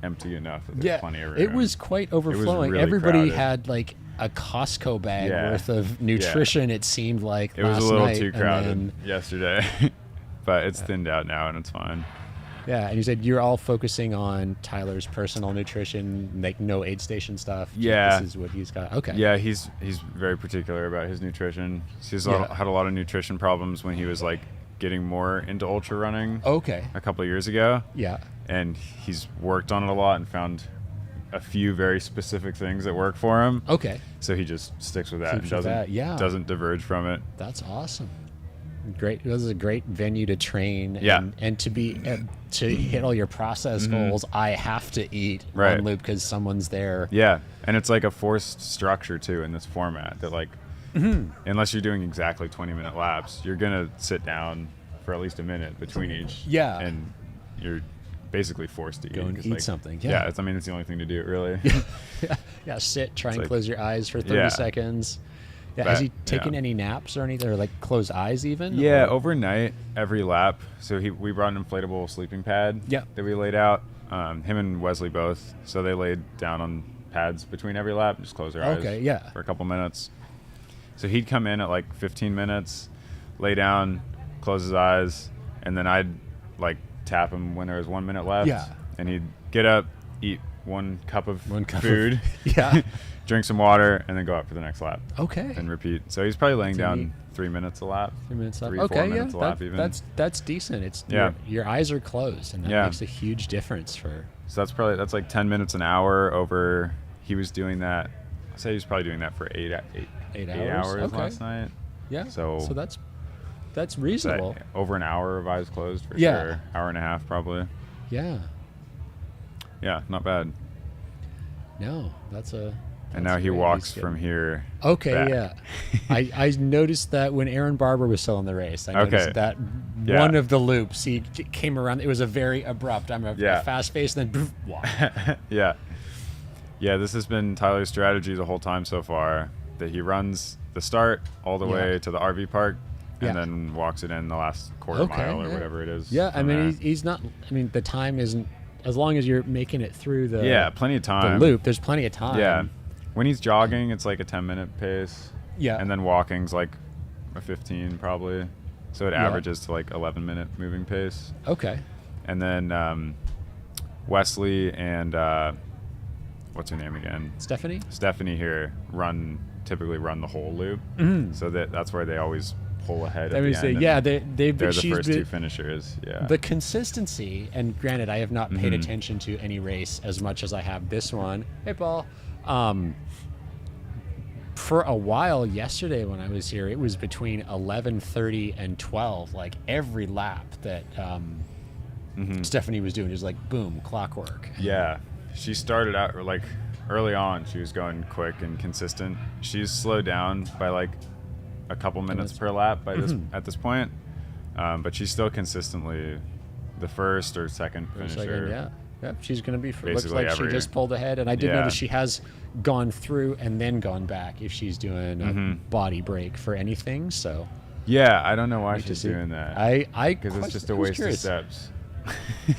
empty enough that there's
Yeah,
plenty of room.
it was quite overflowing.
really
Everybody
crowded.
had like a Costco bag
Yeah.
worth of nutrition. It seemed like
It was
last
a little
night,
too
and
crowded
then-
yesterday, but it's thinned out now and it's fine.
yeah, and you said you're all focusing on Tyler's personal nutrition, like no aid station stuff.
Yeah.
This is what he's got. Okay.
Yeah, he's very particular about his nutrition. He's
Yeah.
had a lot of nutrition problems when he was like getting more into ultra running
Okay.
a couple of years ago,
Yeah.
and he's worked on it a lot and found a few very specific things that work for him.
Okay.
So he just sticks with that.
Keeps with that, yeah.
Doesn't diverge from it.
That's awesome. Great. This is a great venue to train.
Yeah.
And to be to hit all your process goals, I have to eat
Right.
on loop because someone's there.
Yeah, and it's like a forced structure too in this format that like, unless you're doing exactly 20-minute laps, you're gonna sit down for at least a minute between each.
Yeah.
And you're basically forced to
Go
eat.
and
'cause,
eat
like,
something,
Yeah.
yeah.
It's the only thing to do really.
Yeah. Sit. Try and
like-
close your eyes for 30
Yeah.
seconds. Yeah. Has
But-
he taken
yeah.
any naps or anything, or like closed eyes even?
Yeah,
Or-
overnight, every lap. So we brought an inflatable sleeping pad
Yeah.
that we laid out. Him and Wesley both. So they laid down on pads between every lap and just closed their eyes
Okay, yeah.
for a couple minutes. So he'd come in at like 15 minutes, lay down, close his eyes, and then I'd like tap him when there was 1 minute left.
Yeah.
And he'd get up, eat one cup of
cup of-
food,
Yeah.
drink some water, and then go out for the next lap.
Okay.
And repeat. So he's probably laying
That's
down
neat.
3 minutes a lap.
3 minutes lap.
3, 4
Okay, yeah.
minutes a lap even.
That's decent. It's
Yeah.
your eyes are closed, and that
Yeah.
makes a huge difference for.
So that's like 10 minutes an hour over. He was doing that. I'd say he was probably doing that for 8 hours
Okay.
last night.
Yeah.
So
that's
So
reasonable.
over an hour of eyes closed for
Yeah.
sure. Hour and a half probably.
Yeah.
Yeah, not bad.
No, that's a.
And
that's
now he
great.
walks
He's
from
getting-
here.
Okay,
back.
yeah. I noticed that when Aaron Barber was still in the race. I
Okay.
noticed that
Yeah.
one of the loops he came around. It was a very abrupt. I'm a
Yeah.
fast pace, then poof, walk.
Yeah. Yeah, this has been Tyler's strategy the whole time so far. That he runs the start all the
Yeah.
way to the RV park, and
Yeah.
then walks it in the last quarter mile or
yeah.
whatever it is.
Yeah, I
from
mean
there.
he's not. I mean the time isn't as long as you're making it through the
Yeah, plenty of
the
time.
loop. There's plenty of time.
Yeah. When he's jogging, it's like a 10-minute pace.
Yeah.
And then walking's like a 15 probably. So it
Yeah.
averages to like 11-minute moving pace.
Okay.
And then Wesley and what's her name again?
Stephanie.
Stephanie here typically run the whole loop. So that's where they always pull ahead.
I
at
mean,
the
say,
end, and
yeah, they've
they're the
she's
first
been-
two finishers. Yeah.
The consistency, and granted, I have not paid
Mhm.
attention to any race as much as I have this one. Hey, Paul. For a while yesterday when I was here, it was between 11:30 and 12. Like every lap that Stephanie was doing is like boom, clockwork.
Yeah, she started out like early on. She was going quick and consistent. She's slowed down by like a couple minutes per lap by this at this point, but she's still consistently the first or second
For a
finisher.
second, yeah. Yep, she's going to be. Looks
Basically
like she
every-
just pulled ahead, and I did
Yeah.
notice she has gone through and then gone back if she's doing a body break for anything. So
Yeah, I don't know why
Need to
she's
see.
doing that.
Because
it's just a waste of steps.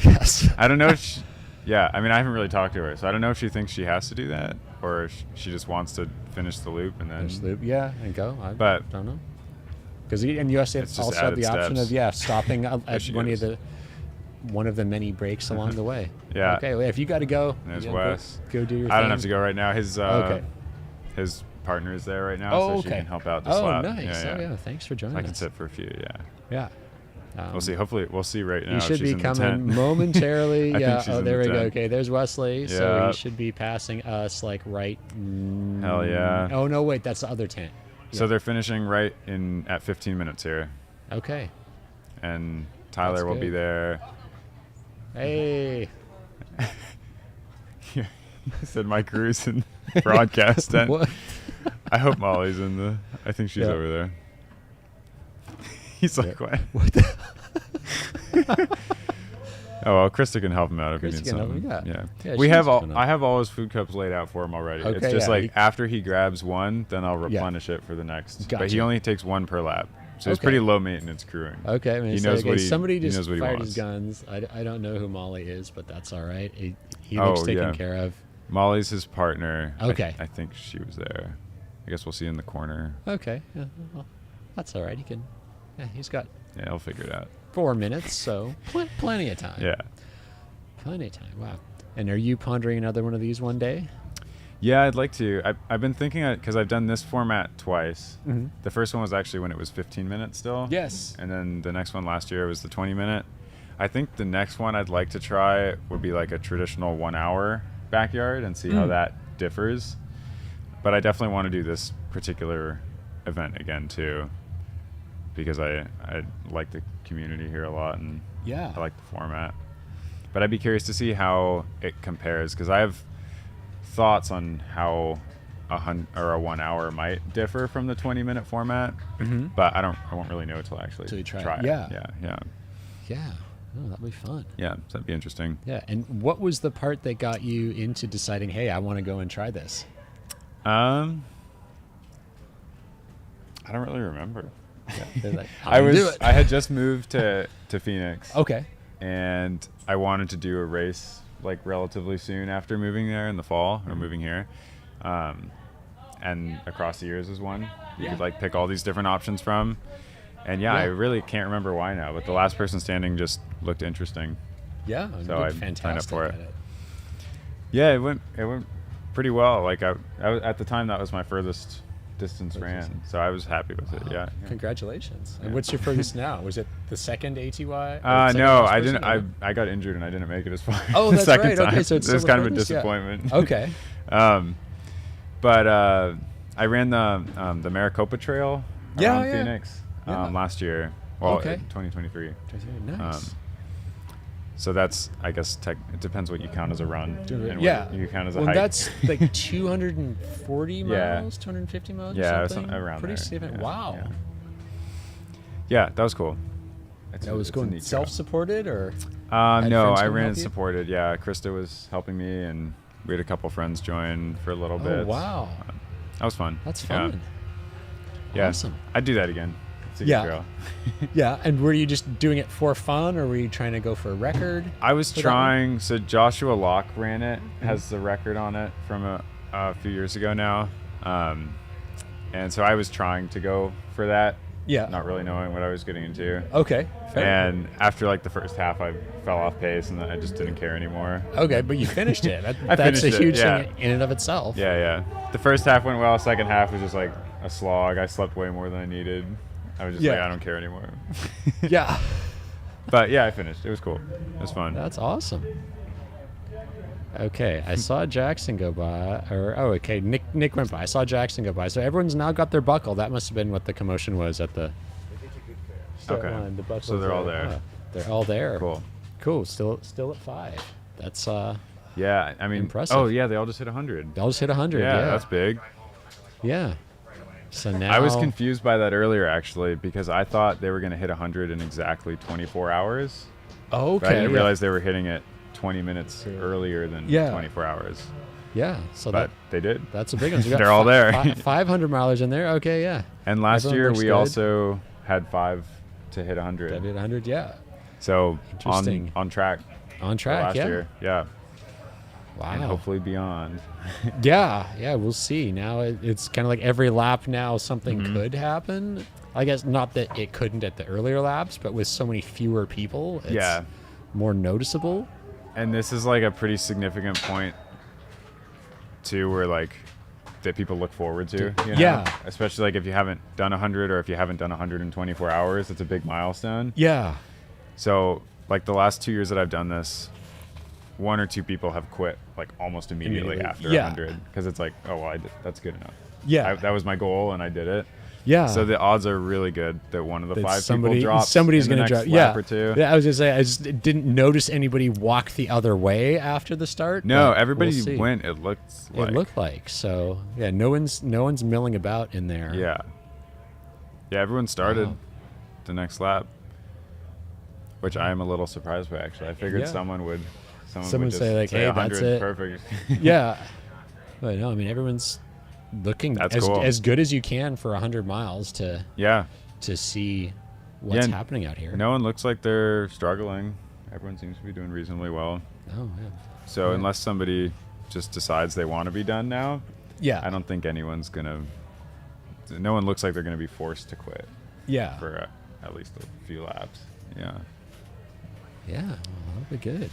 Yes.
I don't know if she, yeah, I mean I haven't really talked to her, so I don't know if she thinks she has to do that or if she just wants to finish the loop and then
Finish the loop, yeah, and go. I
But-
don't know. Because and you also
It's just
have the
added
option
steps.
of stopping at
she
one
goes.
of the many breaks along the way.
Yeah.
Okay. Well, if you got to go,
There's
you gotta
Wes.
Go do your
I don't
thing.
have to go right now.
Okay.
His partner is there right now,
Oh,
so she
okay.
can help out this
Oh,
lap.
nice. Oh, yeah. Thanks for joining
I can
us.
sit for a few. Yeah.
Yeah.
We'll see. Hopefully, we'll see right now.
He
if
should
she's
be
in the
coming
tent.
momentarily.
I think
Yeah.
she's
Oh,
in
there
the
we go.
tent.
Okay, there's Wesley. So
Yeah.
he should be passing us like right.
Hell yeah.
Oh no, wait, that's the other tent.
So they're finishing right at 15 minutes here,
Okay.
and Tyler
That's
will be
good.
there.
Hey.
He said Mike Cruz in broadcast tent.
What?
I hope Molly's in the. I think she's
Yeah.
over there. He's like,
Yeah.
what?
What the?
Oh well, Krista can help him out if he
Krista
needs
can help
something.
him, yeah. Yeah,
we
she
have
needs
all.
to know.
I have all his food cups laid out for him already. It's
Okay,
just
yeah,
like
he-
after he grabs one, then I'll replenish it for the next. But
Gotcha.
he only takes one per lap, so it's
Okay.
pretty low maintenance crewing.
Okay, I mean,
he
so,
knows
okay,
what he.
somebody
he
just
knows what he
fired
wants.
his guns. I don't know who Molly is, but that's all right. He
Oh,
looks taken
yeah.
care of.
Molly's his partner.
Okay.
I think she was there. I guess we'll see in the corner.
Okay, yeah, well, that's all right. He can. Yeah, he's got
Yeah, he'll figure it out.
4 minutes, so plenty of time.
Yeah.
Plenty of time. Wow. And are you pondering another one of these one day?
Yeah, I'd like to. I've been thinking because I've done this format twice.
Mhm.
The first one was actually when it was 15 minutes still.
Yes.
And then the next one last year was the 20-minute. I think the next one I'd like to try would be like a traditional 1 hour backyard and see how that differs. But I definitely want to do this particular event again too, because I like the community here a lot, and
Yeah.
I like the format. But I'd be curious to see how it compares, because I have thoughts on how a 1 hour might differ from the 20-minute format. But I won't really know until I actually
Till you try
try
it.
it.
Yeah.
Yeah.
Yeah. Oh, that'd be fun.
Yeah, so that'd be interesting.
Yeah. And what was the part that got you into deciding, hey, I want to go and try this?
I don't really remember.
They're like, I'm gonna do it.
I had just moved to Phoenix.
Okay.
And I wanted to do a race like relatively soon after moving there in the fall, or moving here. And Across the Years is one you could like pick all these different options from. And I really can't remember why now, but the last person standing just looked interesting.
Yeah.
So
you
I
did
signed up
fantastic
for it.
at it.
Yeah, it went pretty well. Like I was, at the time, that was my furthest distance ran, so I was happy with it. Yeah.
Congratulations. And
Yeah.
what's your furthest now? Was it the second ATY? or second
No,
most
I
person,
didn't.
or-
I got injured and I didn't make it as far.
Oh,
the
that's
second
right.
time.
Okay, so it's
it was
still
kind of a
the furthest, yeah.
disappointment.
Okay.
But I ran the Maricopa Trail around
yeah.
Phoenix
Yeah.
last year. Well,
Okay.
2023.
Nice.
So that's, I guess, it depends what you count as a run and
Yeah.
what you count as a
Well,
hike.
that's like 240
Yeah.
miles, 250 miles
Yeah,
or something?
around
Pretty
there.
significant.
Yeah,
Wow.
yeah, that was cool.
That was
it's a
going
neat trail.
self-supported or?
No,
friends
I
come
ran
help you?
supported. Yeah, Krista was helping me, and we had a couple friends join for a little bit.
Oh, wow.
That was fun.
That's
Yeah.
fun.
Yeah.
Awesome.
I'd do that again. It's a good
Yeah.
trail.
Yeah. And were you just doing it for fun, or were you trying to go for a record?
I was
for that one?
trying. So Joshua Locke ran it, has the record on it from a few years ago now. And so I was trying to go for that,
Yeah.
not really knowing what I was getting into.
Okay. Fair.
And after like the first half, I fell off pace, and I just didn't care anymore.
Okay, but you finished it.
I
That's a
finished it,
huge
yeah.
thing in and of itself.
Yeah. The first half went well. Second half was just like a slog. I slept way more than I needed. I was just like,
Yeah.
I don't care anymore.
Yeah.
But yeah, I finished. It was cool. It was fun.
That's awesome. Okay, I saw Jackson go by, okay, Nick went by. I saw Jackson go by. So everyone's now got their buckle. That must have been what the commotion was at the start
Okay.
line. The buckles
So they're all there.
They're all there.
Cool.
Cool. Still at 5. That's
Yeah, I mean,
Impressive.
Oh yeah, they all just hit 100.
they all just hit 100. Yeah,
That's big.
Yeah. So now
I was confused by that earlier actually, because I thought they were going to hit 100 in exactly 24 hours.
Okay.
But I didn't
yeah.
realize they were hitting it 20 minutes earlier than
Yeah.
24 hours.
Yeah. So
But they did.
that's a big one. So we got
They're all there.
500 milers in there. Okay. Yeah.
And last
Everyone
year
looks
we
good.
also had 5 to hit 100.
That hit 100. Yeah.
So
Interesting.
on track.
On
for
track.
last
Yeah.
year. Yeah.
Wow.
And hopefully beyond.
Yeah, we'll see. Now it's kind of like every lap now something
Mm-hmm.
could happen. I guess not that it couldn't at the earlier laps, but with so many fewer people, it's
Yeah.
more noticeable.
And this is like a pretty significant point too, where like that people look forward to. You know?
Yeah.
Especially like if you haven't done 100 or if you haven't done 100 in 24 hours, it's a big milestone.
Yeah.
So like the last 2 years that I've done this, 1 or 2 people have quit like almost immediately
Immediately.
after
Yeah.
100, because it's like, oh well, that's good enough.
Yeah.
That was my goal and I did it.
Yeah.
So the odds are really good that one of the
That
5 people drops.
somebody's
in the
going to
next
drop.
lap
Yeah.
or 2.
Yeah, I was going to say, I just didn't notice anybody walk the other way after the start.
No,
but
everybody
we'll see.
went. It looked like.
It looked like. So, yeah, no one's milling about in there.
Yeah. Yeah, everyone started
Wow.
the next lap, which I am a little surprised by actually. I figured
Yeah.
someone would
Someone say, like, hey,
100,
that's it.
Perfect.
Yeah. But no, I mean, everyone's looking
That's
as,
cool.
as good as you can for 100 miles to
Yeah.
see what's
and
happening out here.
No one looks like they're struggling. Everyone seems to be doing reasonably well.
Oh, yeah.
So
Yeah.
unless somebody just decides they want to be done now,
Yeah.
I don't think anyone's gonna. No one looks like they're gonna be forced to quit
Yeah.
for at least a few laps. Yeah.
Yeah. Well, that'll be good.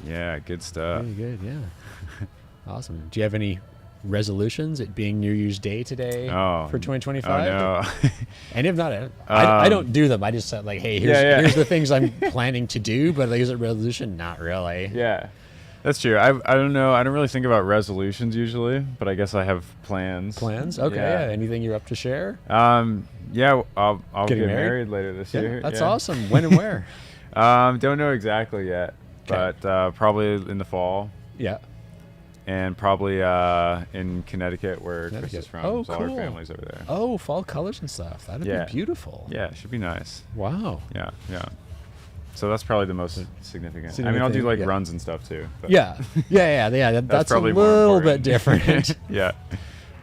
Yeah. Good stuff.
Really good. Yeah. Awesome. Do you have any resolutions? It being New Year's Day today
Oh,
for 2025?
Oh no.
And if not, I don't do them. I just said like, hey, here's
Yeah.
here's the things I'm planning to do. But like, is it resolution? Not really.
Yeah. That's true. I don't know. I don't really think about resolutions usually, but I guess I have plans.
Plans? Okay. Yeah. Anything you're up to share?
Yeah, I'll
Getting
get
married?
married later this year.
That's
yeah.
awesome. When and where?
Don't know exactly yet,
'Kay.
but probably in the fall,
Yeah.
and probably in Connecticut where Chris
Connecticut.
is from.
Oh,
so all our
cool.
family's over there.
Oh, fall colors and stuff. That'd
Yeah.
be beautiful.
Yeah, it should be nice.
Wow.
Yeah. So that's probably the most significant. I mean, I'll do
Significant,
like
yeah.
runs and stuff too. But
Yeah. That's a
probably more
little bit
important.
different.
Yeah.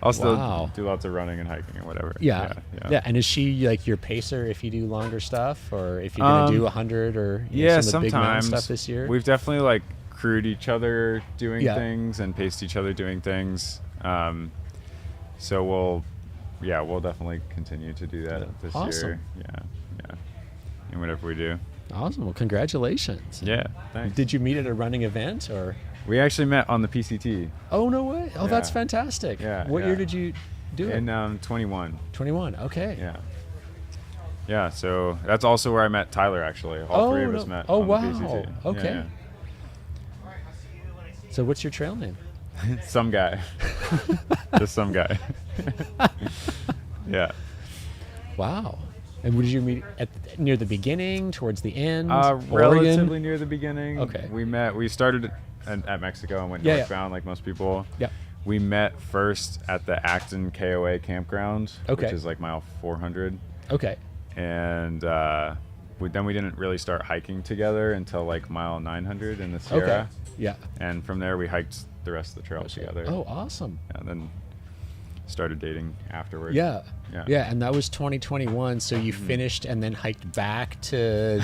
I'll still
Wow.
do lots of running and hiking and whatever.
Yeah. And is she like your pacer if you do longer stuff, or if you're gonna do 100 or
Yeah,
some of the big mountain
sometimes
stuff this year?
we've definitely like crewed each other doing
Yeah.
things and paced each other doing things. So we'll definitely continue to do that this
Awesome.
year. Yeah. And whatever we do.
Awesome. Well, congratulations.
Yeah. Thanks.
Did you meet at a running event or?
We actually met on the PCT
Oh no way! Oh, that's
Yeah.
fantastic.
Yeah,
What
yeah.
year did you do it?
in 21.
21. Okay.
Yeah. Yeah, so that's also where I met Tyler, actually. All three of us met.
Oh
on the
wow.
PCT.
Okay.
Yeah,
So what's your trail name?
yeah. Some guy. Just some guy. Yeah.
Wow. And would you meet near the beginning, towards the end?
Relatively
Oregon?
near the beginning.
Okay.
We started at Mexico and went
Yeah, yeah.
northbound like most people.
Yep.
We met first at the Acton KOA campground,
Okay.
which is like mile 400.
Okay.
And then we didn't really start hiking together until like mile 900 in the Sierra.
Okay. Yeah.
And from there we hiked the rest of the trail together.
Oh, awesome.
And then started dating afterwards.
Yeah.
Yeah.
Yeah, and that was 2021. So you finished and then hiked back to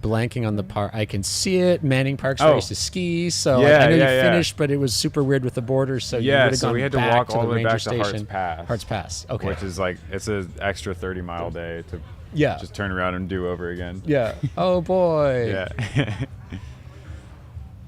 blanking on the park. I can see it. Manning Park's
Oh.
race to ski. So
Yeah,
I know
yeah,
you
yeah.
finished, but it was super weird with the borders. So you
Yeah,
would have
so
gone
we had to
back
walk
to
all
the
the way
ranger
back to Hart's
station.
Pass.
Hart's Pass. Okay.
Which is like, it's an extra 30 mile day to
Yeah.
just turn around and do over again.
Yeah. Oh boy.
Yeah.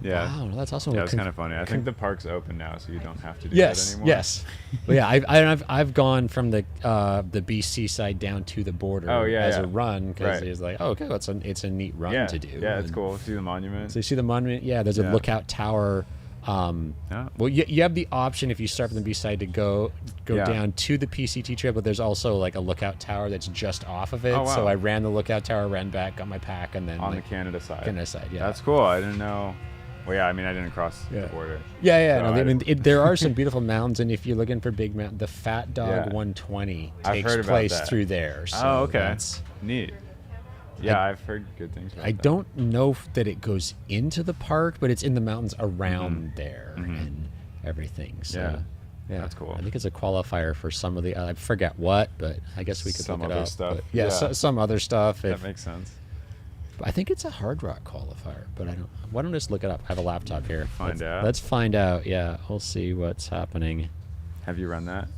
Yeah.
Wow, that's awesome.
Yeah,
Well,
it's kind of funny. I think the park's open now, so you don't have to do
Yes,
that anymore.
yes. Well, yeah, I've gone from the BC side down to the border
Oh, yeah,
as
yeah.
a run because
Right.
it's like, oh, okay, well, it's a neat run
Yeah,
to do.
yeah, it's
And
cool. See the monument.
So you see the monument. Yeah, there's a
Yeah.
lookout tower.
Yeah.
Well, you have the option if you start from the B side to go
Yeah.
down to the PCT trail, but there's also like a lookout tower that's just off of it.
Oh, wow.
So I ran the lookout tower, ran back, got my pack, and then
On
like,
the Canada side.
Canada side. Yeah,
That's cool. I didn't know. Well, yeah, I mean, I didn't cross
Yeah.
the border.
Yeah.
So
No, I mean, there are some beautiful mountains, and if you're looking for big mountain, the Fat Dog
Yeah.
120
I've
takes
heard about
place
that.
through there. So
Oh, okay.
that's-
Neat. Yeah, I've heard good things about
I
that.
don't know that it goes into the park, but it's in the mountains around there and everything. So,
Yeah.
yeah,
That's cool.
I think it's a qualifier for some of the I forget what, but I guess we could
Some
look it
other
up.
stuff.
But yeah,
Yeah.
some other stuff.
That makes sense.
I think it's a hard rock qualifier, but I don't. Why don't I just look it up? I have a laptop here.
Find out.
Let's find out. Yeah, we'll see what's happening.
Have you run that?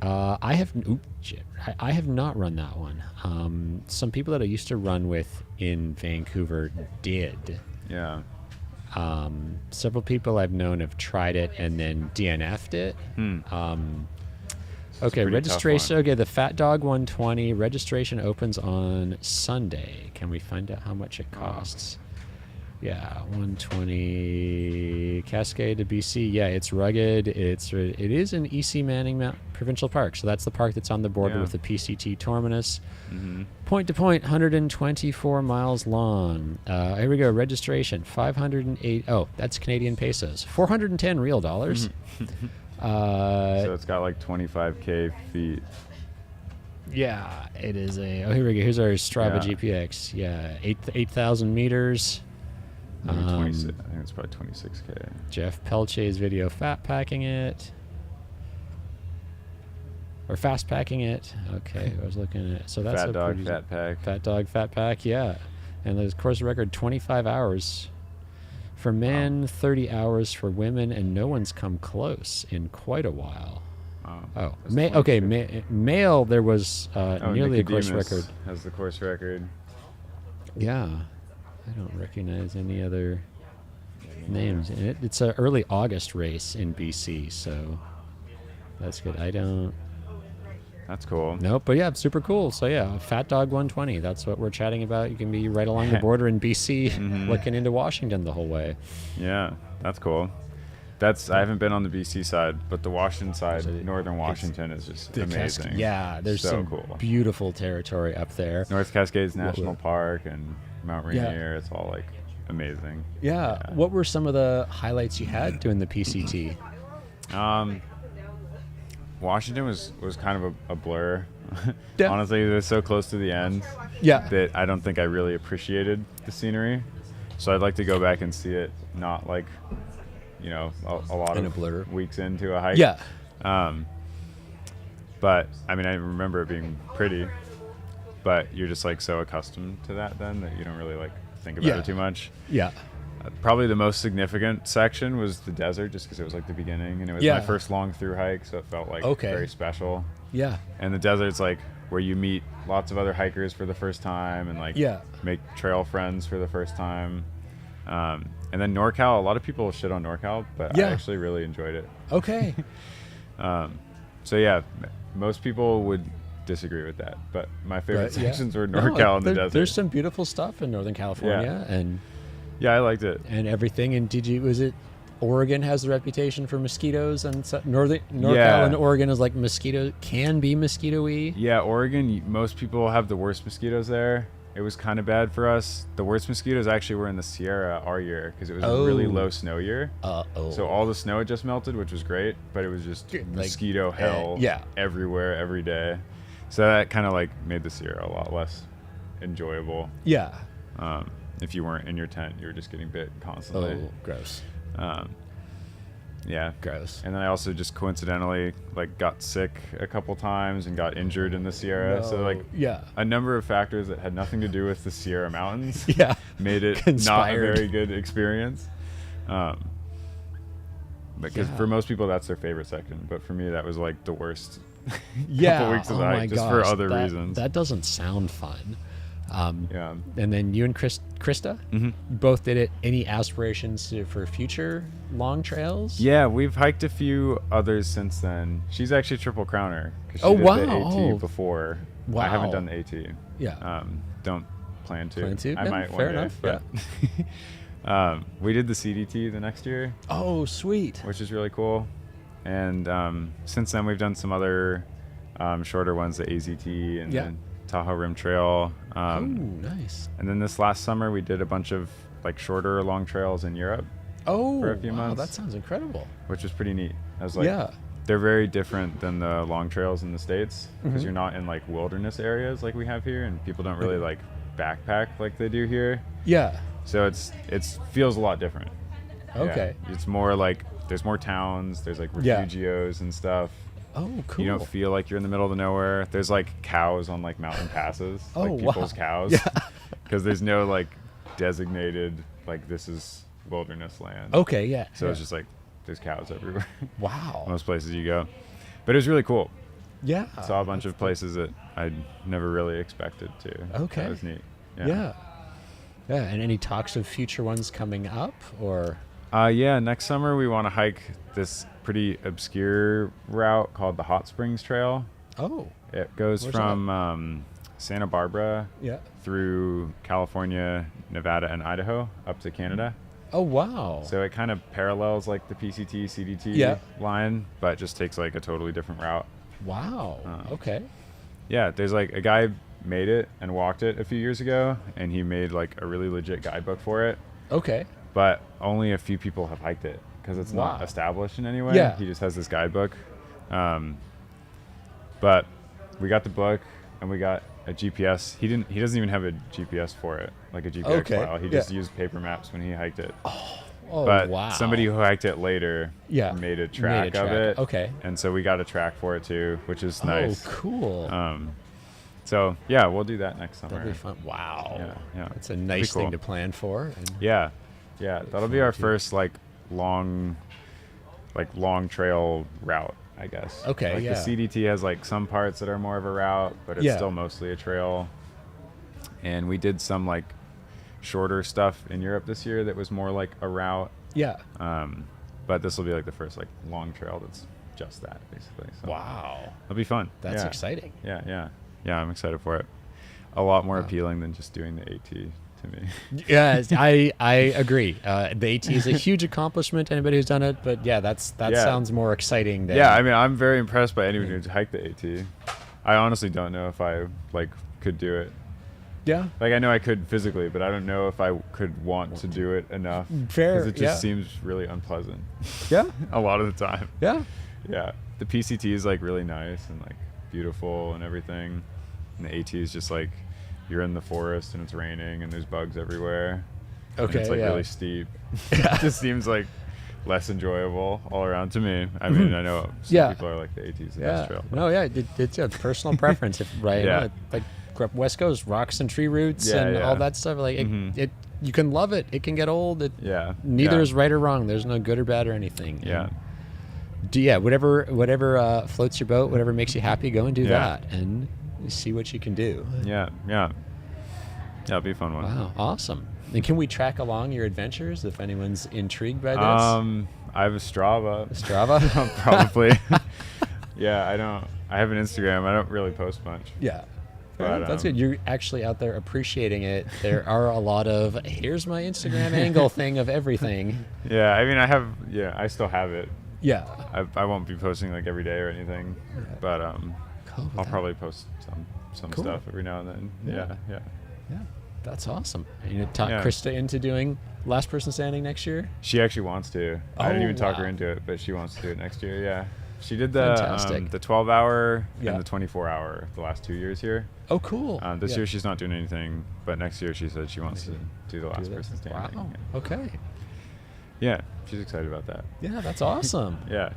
I have. Oop, shit. I have not run that one. Some people that I used to run with in Vancouver did.
Yeah.
Several people I've known have tried it and then DNF'd it. Okay,
pretty tough
registration.
one.
Okay, the Fat Dog 120 registration opens on Sunday. Can we find out how much it costs? Yeah, 120 Cascade to BC. Yeah, it's rugged. It is an E.C. Manning Provincial Park, so that's the park that's on the border
Yeah.
with the PCT terminus. Point to point, 124 miles long. Here we go. Registration 508. Oh, that's Canadian pesos. 410 real dollars.
So it's got like 25K feet.
Yeah, it is a. Oh, here we go. Here's our Strava
Yeah.
GPX. Yeah, 8,000 meters.
Maybe 26, I think it's probably 26K.
Jeff Pelche's video fat packing it. Or fast packing it. Okay, I was looking at. So that's
Fat
a
Dog,
pretty-
Fat Pack.
Fat Dog, Fat Pack, yeah. And there's course record 25 hours for men, 30 hours for women, and no one's come close in quite a while.
Wow.
Oh,
That's
okay,
26.
male, there was
Oh,
nearly a course
Nicodemus
record.
has the course record.
Yeah, I don't recognize any other names. And it's an early August race in BC, so that's good. I don't.
That's cool.
Nope, but yeah, super cool. So yeah, Fat Dog 120. That's what we're chatting about. You can be right along the border in BC,
Mm-hmm.
looking into Washington the whole way.
Yeah, that's cool. I haven't been on the BC side, but the Washington side,
So
northern Washington, is just
The
amazing.
yeah, there's
so
some
cool.
beautiful territory up there.
North Cascades
What
National
were-
Park and Mount
Yeah.
Rainier. It's all like amazing.
Yeah. What were some of the highlights you had doing the PCT?
Washington was kind of a blur.
Yeah.
Honestly, it was so close to the end
Yeah.
that I don't think I really appreciated the scenery. So I'd like to go back and see it, not like, a lot
In a
of
blur.
weeks into a hike.
Yeah.
But I mean, I remember it being pretty, but you're just like so accustomed to that then that you don't really like think about
Yeah.
it too much.
Yeah.
Probably the most significant section was the desert, just because it was like the beginning, and it was
Yeah.
my first long through hike, so it felt like
Okay.
very special.
Yeah.
And the desert's like where you meet lots of other hikers for the first time, and like
Yeah.
make trail friends for the first time. And then NorCal, a lot of people shit on NorCal, but
Yeah.
I actually really enjoyed it.
Okay.
So yeah, most people would disagree with that, but my favorite
But, yeah.
sections were
No,
NorCal and the desert.
There's some beautiful stuff in Northern California and
Yeah, I liked it.
everything. And was it Oregon has the reputation for mosquitoes, and NorCal
Yeah.
and Oregon is like can be mosquito-y.
Yeah, Oregon, most people have the worst mosquitoes there. It was kind of bad for us. The worst mosquitoes actually were in the Sierra our year because it was a really
Oh.
low snow year. So all the snow had just melted, which was great, but it was just mosquito hell
yeah.
everywhere every day. So that kind of like made the Sierra a lot less enjoyable.
Yeah.
If you weren't in your tent, you were just getting bit constantly.
Oh, gross.
Yeah.
Gross.
And then I also just coincidentally like got sick a couple times and got injured in the Sierra. So like
yeah.
a number of factors that had nothing to do with the Sierra Mountains
Yeah.
made it not a
Conspired.
very good experience. Because
Yeah.
for most people that's their favorite section, but for me that was like the worst
Yeah.
couple weeks of
Oh
the
my
hike, just for
gosh,
other
that-
reasons.
That doesn't sound fun.
Yeah.
And then you and Krista both did it. Any aspirations for future long trails?
Yeah, we've hiked a few others since then. She's actually Triple Crowner. 'Cause she
Oh,
did
wow.
the AT
Oh.
before.
Wow.
I haven't done the AT.
Yeah.
Don't plan to.
Plan to?
I
Yeah,
might
fair
one day.
enough,
But we did the CDT the next year,
Oh, sweet.
which is really cool. And since then, we've done some other shorter ones, the AZT and
Yeah.
the Tahoe Rim Trail.
Oh, nice.
And then this last summer, we did a bunch of like shorter long trails in Europe,
Oh,
for a few
wow,
months.
that sounds incredible.
which was pretty neat. I was like,
Yeah.
they're very different than the long trails in the States because
Mhm.
you're not in like wilderness areas like we have here, and people don't really like backpack like they do here.
Yeah.
So it feels a lot different.
Okay.
Yeah. It's more like there's more towns, there's like
Yeah.
refugios and stuff.
Oh, cool.
You don't feel like you're in the middle of nowhere. There's like cows on like mountain passes,
Oh,
like people's
wow.
cows.
Yeah.
Because there's no like designated like this is wilderness land.
Okay, yeah.
So it's
yeah.
just like there's cows everywhere.
Wow.
Most places you go. But it was really cool.
Yeah.
Saw a bunch of places that I'd never really expected to.
Okay.
That was neat.
Yeah. Yeah. And any talks of future ones coming up, or?
Yeah, next summer we want to hike this pretty obscure route called the Hot Springs Trail.
Oh.
It goes
Where's
from Santa Barbara
Yeah.
through California, Nevada, and Idaho up to Canada.
Oh, wow.
So it kind of parallels like the PCT, CDT
Yeah.
line, but just takes like a totally different route.
Wow. Okay.
Yeah, there's like a guy made it and walked it a few years ago, and he made like a really legit guidebook for it.
Okay.
But only a few people have hiked it because it's
Wow.
not established in any way.
Yeah.
He just has this guidebook. But we got the book and we got a GPS. He doesn't even have a GPS for it, like a GPX
Okay,
file. He
yeah.
just used paper maps when he hiked it.
Oh,
But
wow.
somebody who hiked it later
Yeah.
made a track of
track.
it.
Okay.
And so we got a track for it too, which is nice.
Oh, cool.
So yeah, we'll do that next summer.
That'll be fun. Wow.
Yeah, yeah.
That's a
It'll be
nice thing
cool.
to plan for. And
Yeah, yeah. That'll be our
forward to.
first like long trail route, I guess.
Okay,
Like
yeah.
the CDT has like some parts that are more of a route, but it's
Yeah.
still mostly a trail. And we did some like shorter stuff in Europe this year that was more like a route.
Yeah.
But this will be like the first like long trail that's just that basically. So
Wow.
it'll be fun.
That's
Yeah.
exciting.
Yeah. I'm excited for it. A lot more
Wow.
appealing than just doing the AT to me.
Yes, I agree. The AT is a huge accomplishment. Anybody who's done it, but yeah, that
Yeah.
sounds more exciting than.
Yeah, I mean, I'm very impressed by anyone who's hiked the AT. I honestly don't know if I could do it.
Yeah.
Like, I know I could physically, but I don't know if I could want to do it enough.
Fair,
Because it just
yeah.
seems really unpleasant.
Yeah.
A lot of the time.
Yeah.
Yeah. The PCT is like really nice and like beautiful and everything. And the AT is just like you're in the forest and it's raining and there's bugs everywhere. And
Okay.
it's like
yeah.
really steep. It just seems like less enjoyable all around to me. I mean, I know some
Yeah.
people are like the AT is the
Yeah.
best trail.
No, yeah, it's a personal preference. If right,
Yeah.
like grew up West Coast, rocks and tree roots
Yeah,
and
yeah.
all that stuff. Like
Mhm.
it, you can love it. It can get old.
Yeah.
Neither
yeah.
is right or wrong. There's no good or bad or anything.
Yeah.
And whatever floats your boat, whatever makes you happy, go and do
Yeah.
that and see what you can do.
Yeah. Yeah, it'll be a fun one.
Wow, awesome. And can we track along your adventures if anyone's intrigued by this?
I have a Strava.
Strava?
Probably. Yeah, I have an Instagram. I don't really post much.
Yeah.
But,
That's good. You're actually out there appreciating it. There are a lot of here's my Instagram angle thing of everything.
Yeah, I mean, I still have it.
Yeah.
I won't be posting like every day or anything, but
Cool.
I'll probably post some
Cool.
stuff every now and then.
Yeah.
Yeah.
Yeah. That's awesome. And you talk
Yeah.
Krista into doing Last Person Standing next year?
She actually wants to. I didn't
Oh,
even talk her
wow.
into it, but she wants to do it next year. Yeah. She did the
Fantastic.
12-hour
Yeah.
and the 24-hour the last 2 years here.
Oh, cool.
This
Yeah.
year she's not doing anything, but next year she said she wants to do the
Do
last
that.
person standing.
Wow. Okay.
Yeah, she's excited about that.
Yeah, that's awesome.
Yeah.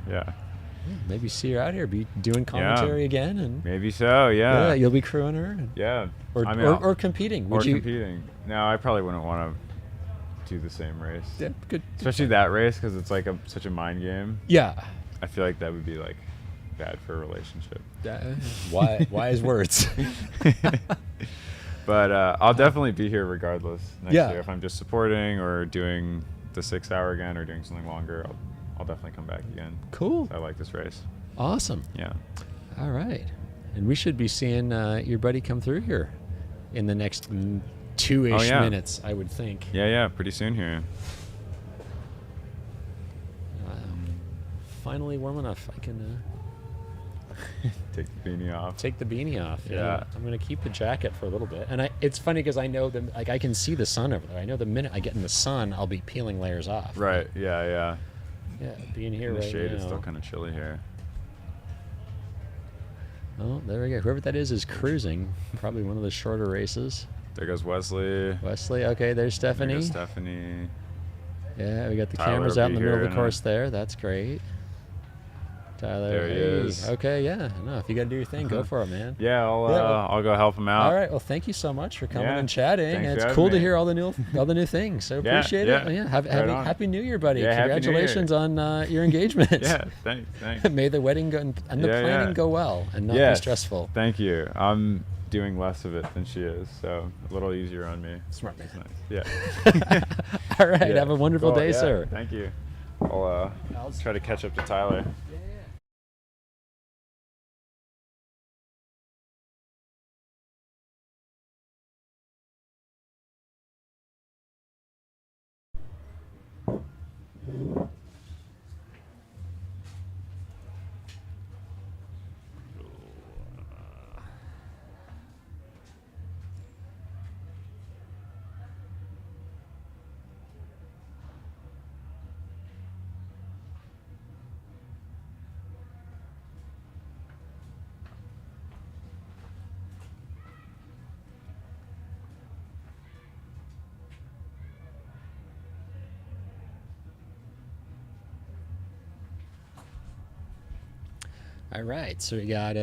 Maybe see her out here, be doing commentary again, and
Maybe so. Yeah.
you'll be crewing her, and-
Yeah.
or,
I mean,
or competing. Would you?
competing. No, I probably wouldn't want to do the same race.
Yeah, good.
Especially that race because it's like such a mind game.
Yeah.
I feel like that would be like bad for a relationship.
Wise words.
But I'll definitely be here regardless next
Yeah.
year. If I'm just supporting or doing the 6 hour again or doing something longer, I'll definitely come back again.
Cool.
I like this race.
Awesome.
Yeah.
All right. And we should be seeing your buddy come through here in the next 2-ish
Oh, yeah.
minutes, I would think.
Yeah. Pretty soon here.
Finally warm enough. I can
Take the beanie off.
take the beanie off.
Yeah.
I'm gonna keep the jacket for a little bit. And it's funny because I know I can see the sun over there. I know the minute I get in the sun, I'll be peeling layers off.
Right. Yeah.
Yeah. Being here
In the
right
shade,
now.
it's still kind of chilly here.
Oh, there we go. Whoever that is cruising. Probably one of the shorter races.
There goes Wesley.
Wesley. Okay, there's
There
Stephanie.
goes Stephanie.
Yeah, we got the
Tyler
cameras
will
out in
be
the middle
here
of the
in a-
course there. That's great. Tyler.
There he is.
Okay, yeah. No, if you got to do your thing, go for it, man.
Yeah,
well-
I'll go help him out.
All right. Well, thank you so much for coming
Yeah,
and chatting.
thanks
And
for
it's
having
cool to
me.
hear all the new things. So
Yeah,
appreciate
yeah.
it. Yeah.
Right on.
Happy New Year, buddy.
Yeah, Happy New Year.
Congratulations on your engagement.
Yeah, thanks.
May the wedding go and the
Yeah,
planning
yeah.
go well and not be
Yes,
stressful.
Thank you. I'm doing less of it than she is, so a little easier on me.
Smart man.
It's nice. Yeah.
All right.
Yeah.
Have a wonderful
Cool,
day,
yeah,
sir.
Thank you. I'll try to catch up to Tyler.
All right, so we got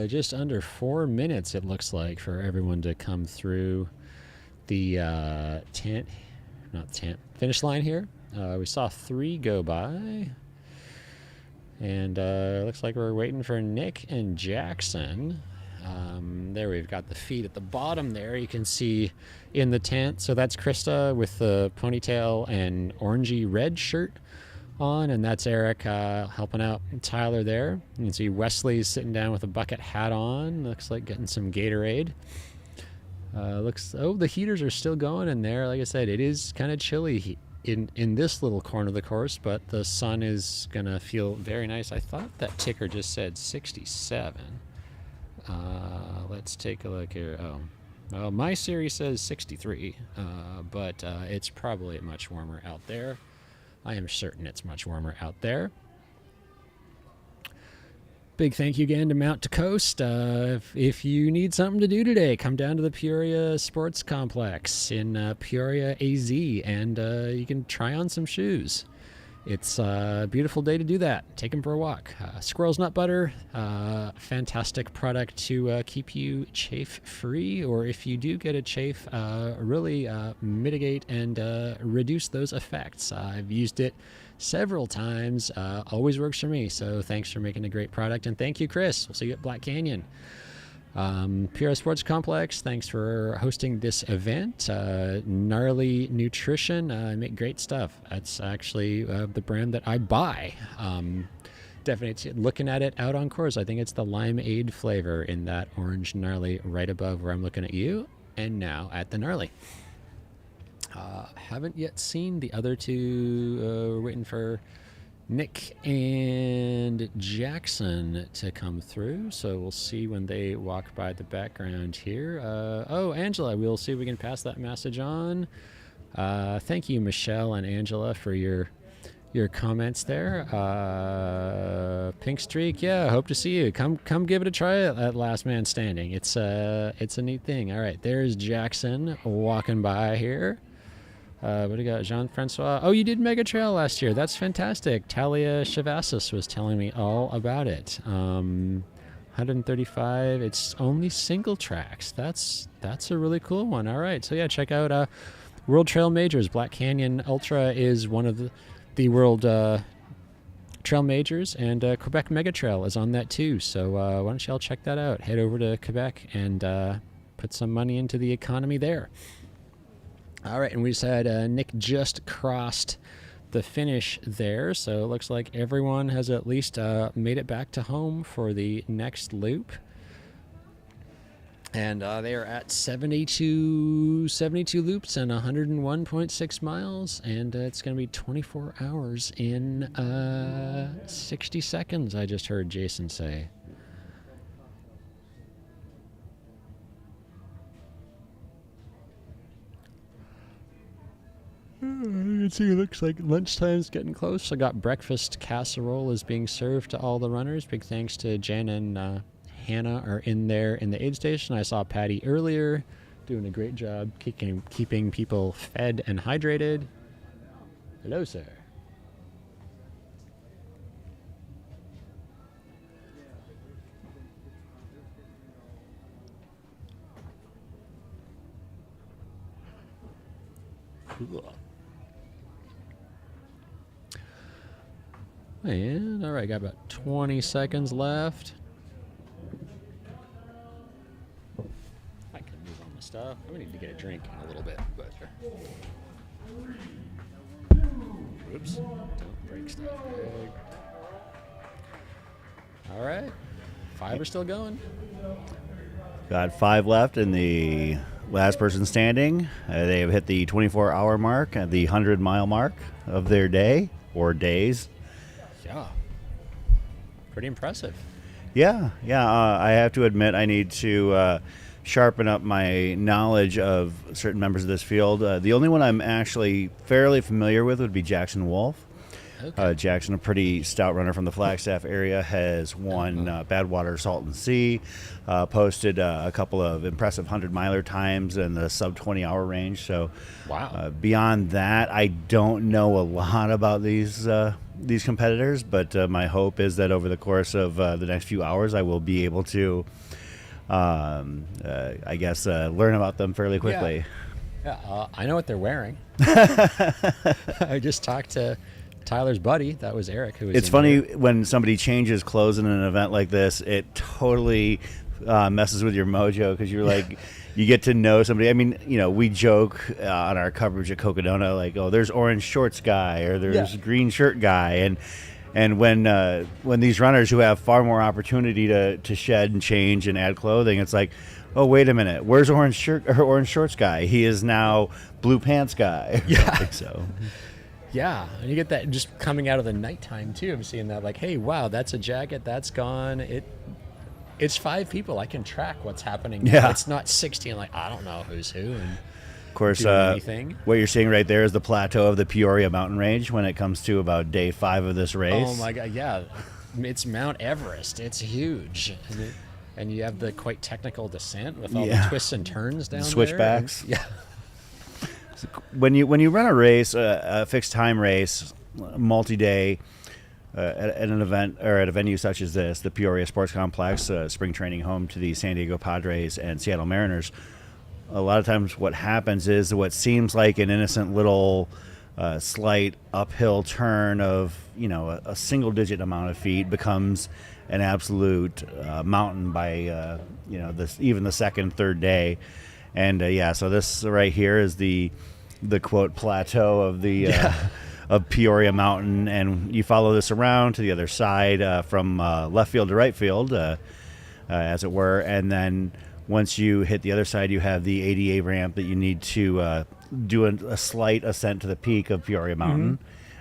just under 4 minutes, it looks like, for everyone to come through the finish line here. We saw 3 go by, and looks like we're waiting for Nick and Jackson. There we've got the feet at the bottom there. You can see in the tent. So that's Krista with the ponytail and orangey red shirt on, and that's Eric helping out Tyler there. You can see Wesley's sitting down with a bucket hat on. Looks like getting some Gatorade. The heaters are still going in there. Like I said, it is kind of chilly in this little corner of the course, but the sun is gonna feel very nice. I thought that ticker just said 67. Let's take a look here. Well, my series says 63, but it's probably much warmer out there. I am certain it's much warmer out there. Big thank you again to Mount to Coast. If you need something to do today, come down to the Peoria Sports Complex in Peoria, AZ, and you can try on some shoes. It's a beautiful day to do that. Take them for a walk. Squirrel's Nut Butter, fantastic product to keep you chafe-free, or if you do get a chafe, really mitigate and reduce those effects. I've used it several times. Always works for me, so thanks for making a great product, and thank you, Chris. We'll see you at Black Canyon. Peoria Sports Complex, thanks for hosting this event. Gnarly Nutrition, I make great stuff. That's actually the brand that I buy. Definitely looking at it out on course. I think it's the limeade flavor in that orange gnarly right above where I'm looking at you, and now at the gnarly. Haven't yet seen the other two. We're waiting for Nick and Jackson to come through, so we'll see when they walk by the background here. Angela, we'll see if we can pass that message on. Thank you, Michelle and Angela, for your comments there. Pink Streak, yeah, hope to see you. Come give it a try at Last Man Standing. It's a neat thing. All right, there's Jackson walking by here. What do you got? Jean-Francois. Oh, you did Mega Trail last year. That's fantastic. Talia Shavassis was telling me all about it. 135. It's only single tracks. That's a really cool one. All right. So, yeah, check out World Trail Majors. Black Canyon Ultra is one of the World Trail Majors, and Quebec Mega Trail is on that too. So why don't you all check that out? Head over to Quebec and put some money into the economy there. All right, and we just had Nick just crossed the finish there, so it looks like everyone has at least made it back to home for the next loop. And they are at 72 loops and 101.6 miles, and it's going to be 24 hours in 60 seconds, I just heard Jason say. You can see it looks like lunchtime's getting close. I got breakfast casserole is being served to all the runners. Big thanks to Jen and Hannah are in there in the aid station. I saw Patty earlier doing a great job keeping people fed and hydrated. Hello, sir. Cool. And all right, got about 20 seconds left. I can move on the stuff. We need to get a drink in a little bit, but oops, don't break stuff. All right, 5 are still going.
Got 5 left in the last person standing. They have hit the 24-hour mark, the 100-mile mark of their day or days.
Yeah, pretty impressive.
Yeah. I have to admit I need to sharpen up my knowledge of certain members of this field. The only one I'm actually fairly familiar with would be Jackson Wolf. Okay. Jackson, a pretty stout runner from the Flagstaff area, has won Badwater Salton Sea, posted a couple of impressive 100-miler times in the sub-20-hour range. So,
wow.
Beyond that, I don't know a lot about these competitors, but my hope is that over the course of the next few hours, I will be able to, learn about them fairly quickly.
Yeah, I know what they're wearing. I just talked to Tyler's buddy. That was Eric.
It's funny when somebody changes clothes in an event like this. It totally messes with your mojo because you're like, you get to know somebody. I mean, we joke on our coverage at Cocodona, like, oh, there's orange shorts guy or there's green shirt guy, and when these runners who have far more opportunity to shed and change and add clothing, it's like, oh, wait a minute, where's orange shirt or orange shorts guy? He is now blue pants guy.
Yeah.
So.
Yeah, and you get that just coming out of the nighttime too. I'm seeing that like, hey, wow, that's a jacket, that's gone. It's 5 people. I can track what's happening.
Yeah.
It's not 60 and like, I don't know who's who. And
of course,
doing anything.
What you're seeing right there is the plateau of the Peoria mountain range when it comes to about day 5 of this race.
Oh my God, yeah. It's Mount Everest. It's huge. And you have the quite technical descent with all the twists and turns down
switchbacks.
there. Yeah.
When you run a race, a fixed time race, multi-day, at an event or at a venue such as this, the Peoria Sports Complex, spring training home to the San Diego Padres and Seattle Mariners, a lot of times what happens is what seems like an innocent little slight uphill turn of a single-digit amount of feet becomes an absolute mountain by even the second, third day. And so this right here is the quote plateau of the of Peoria Mountain, and you follow this around to the other side from left field to right field, as it were. And then once you hit the other side, you have the ADA ramp that you need to do a slight ascent to the peak of Peoria Mountain,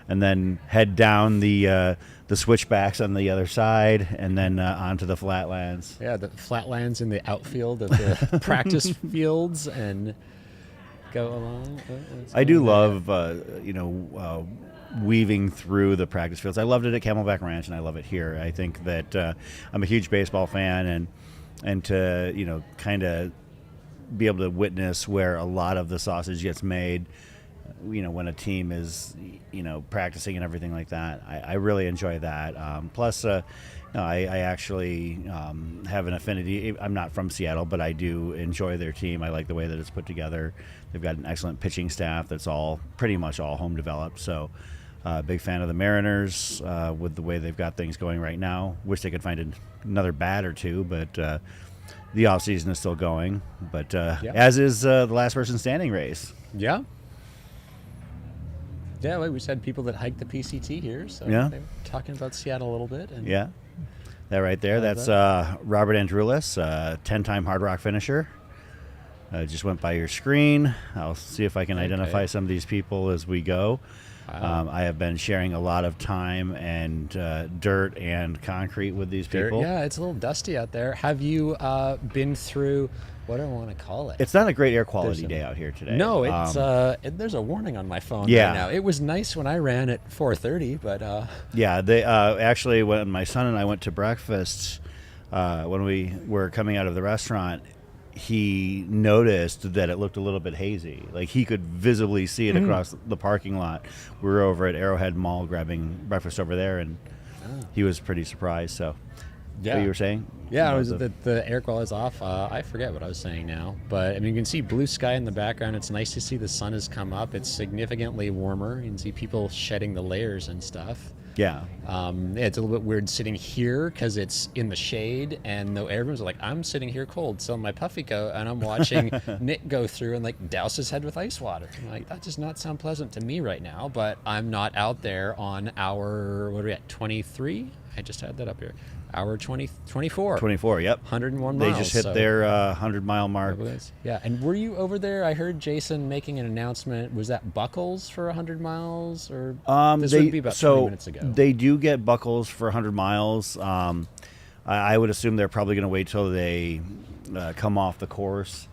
and then head down the switchbacks on the other side, and then onto the flatlands.
Yeah, the flatlands in the outfield of the practice fields, and go along.
I do love, weaving through the practice fields. I loved it at Camelback Ranch, and I love it here. I think that I'm a huge baseball fan, and to kind of be able to witness where a lot of the sausage gets made. When a team is, practicing and everything like that, I really enjoy that. Plus, I actually have an affinity. I'm not from Seattle, but I do enjoy their team. I like the way that it's put together. They've got an excellent pitching staff that's pretty much all home developed. So, big fan of the Mariners with the way they've got things going right now. Wish they could find another bat or two, but the offseason is still going. But as is the last person standing race.
Yeah. Yeah, like we said, people that hike the PCT here, so
Yeah.
they were talking about Seattle a little bit. And
Yeah. That right there, that's Robert Andrulis, 10-time Hard Rock finisher. Just went by your screen. I'll see if I can identify some of these people as we go. I have been sharing a lot of time and dirt and concrete with these people.
Yeah, it's a little dusty out there. Have you been through, what do I want to call it?
It's not a great air quality day out here today.
No, it's there's a warning on my phone right now. It was nice when I ran at 4:30, but
yeah, they actually, when my son and I went to breakfast, when we were coming out of the restaurant, he noticed that it looked a little bit hazy. Like he could visibly see it across the parking lot. We were over at Arrowhead Mall grabbing breakfast over there, and he was pretty surprised. So,
yeah,
what you were saying?
Yeah, it was the air quality is off. I forget what I was saying now, but I mean, you can see blue sky in the background. It's nice to see the sun has come up. It's significantly warmer. You can see people shedding the layers and stuff.
Yeah.
It's a little bit weird sitting here because it's in the shade, and everyone's like, I'm sitting here cold, so my puffy coat, and I'm watching Nick go through and like douse his head with ice water. I'm like, that does not sound pleasant to me right now, but I'm not out there on hour, what are we at, 23? I just had that up here. Hour 24.
24, yep.
101
they
miles.
They just hit their 100-mile mark.
Yeah, and were you over there? I heard Jason making an announcement. Was that buckles for 100 miles? Or this would be about 20 minutes ago.
They do get buckles for 100 miles. I would assume they're probably going to wait till they come off the course.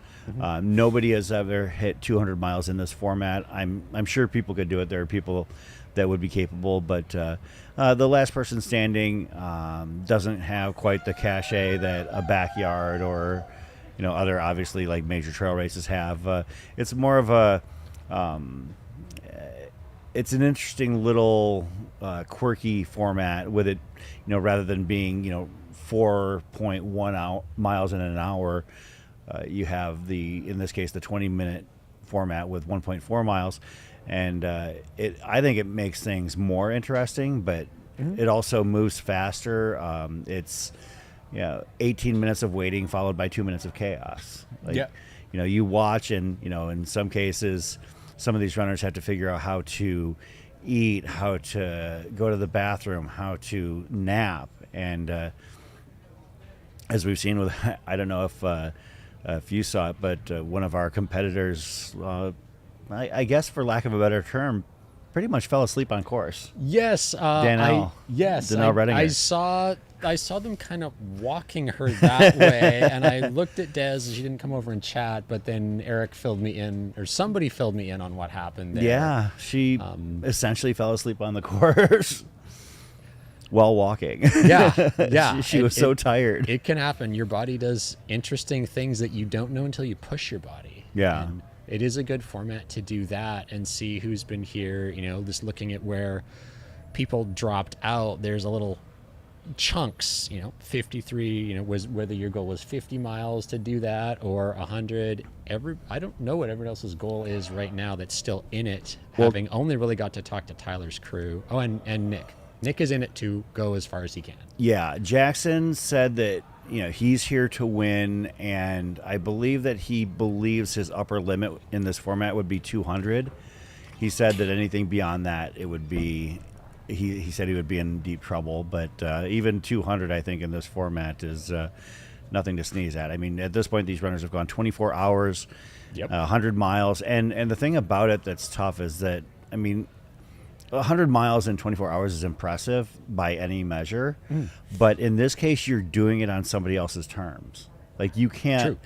Nobody has ever hit 200 miles in this format. I'm sure people could do it. There are people that would be capable, but the last person standing doesn't have quite the cachet that a backyard or other obviously like major trail races have. It's more of a it's an interesting little quirky format with it, rather than being 4.1 miles in an hour. You have in this case the 20-minute format with 1.4 miles. And I think it makes things more interesting, but it also moves faster. It's 18 minutes of waiting followed by 2 minutes of chaos. Like,
Yeah.
You watch, and in some cases, some of these runners have to figure out how to eat, how to go to the bathroom, how to nap, and as we've seen with, I don't know if you saw it, but one of our competitors, I guess for lack of a better term, pretty much fell asleep on course.
Yes,
Danielle.
Danielle
Redinger.
I saw them kind of walking her that way, and I looked at Des. She didn't come over and chat, but then Eric filled me in, or somebody filled me in on what happened there.
Yeah, she essentially fell asleep on the course while walking.
Yeah, yeah.
she was so tired.
It can happen. Your body does interesting things that you don't know until you push your body.
Yeah.
And it is a good format to do that and see who's been here. Just looking at where people dropped out. There's a little chunks. 53. Was whether your goal was 50 miles to do that or 100. I don't know what everyone else's goal is right now that's still in it.
Well,
having only really got to talk to Tyler's crew. Oh, and Nick. Nick is in it to go as far as he can.
Yeah, Jackson said that he's here to win, and I believe that he believes his upper limit in this format would be 200. He said that anything beyond that, it would be. He said he would be in deep trouble, but even 200, I think, in this format is nothing to sneeze at. I mean, at this point, these runners have gone 24 hours, 100 miles, and the thing about it that's tough is that 100 miles in 24 hours is impressive by any measure, but in this case, you're doing it on somebody else's terms. Like, you can't.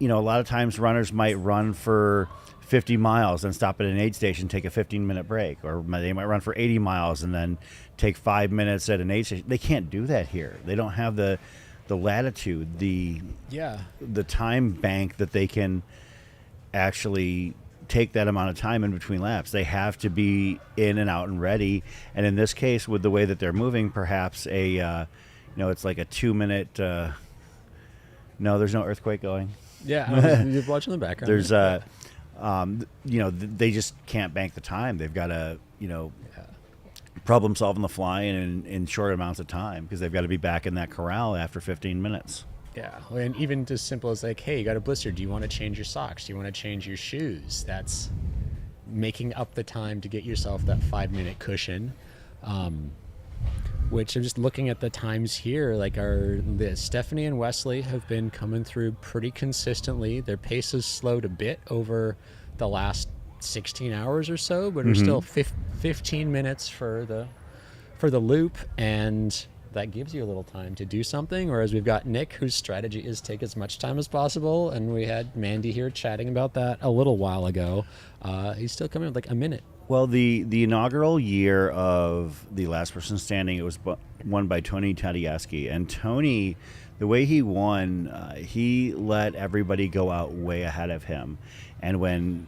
True. A lot of times runners might run for 50 miles and stop at an aid station, take a 15-minute break, or they might run for 80 miles and then take 5 minutes at an aid station. They can't do that here. They don't have the latitude, the time bank that they can actually take that amount of time in between laps. They have to be in and out and ready. And in this case, with the way that they're moving, perhaps it's like a 2-minute. No, there's no earthquake going.
Yeah, you're watching the background.
There's they just can't bank the time. They've got to problem solve on the fly and in short amounts of time because they've got to be back in that corral after 15 minutes.
Yeah, and even as simple as like, hey, you got a blister. Do you want to change your socks? Do you want to change your shoes? That's making up the time to get yourself that 5-minute cushion. Which I'm just looking at the times here. Like Stephanie and Wesley have been coming through pretty consistently. Their pace has slowed a bit over the last 16 hours or so, but are still 15 minutes for the loop, and that gives you a little time to do something. Whereas we've got Nick, whose strategy is take as much time as possible, and we had Mandy here chatting about that a little while ago. He's still coming with like a minute.
Well, the inaugural year of the Last Person Standing, it was won by Tony Tadieski, and Tony, the way he won, he let everybody go out way ahead of him. And when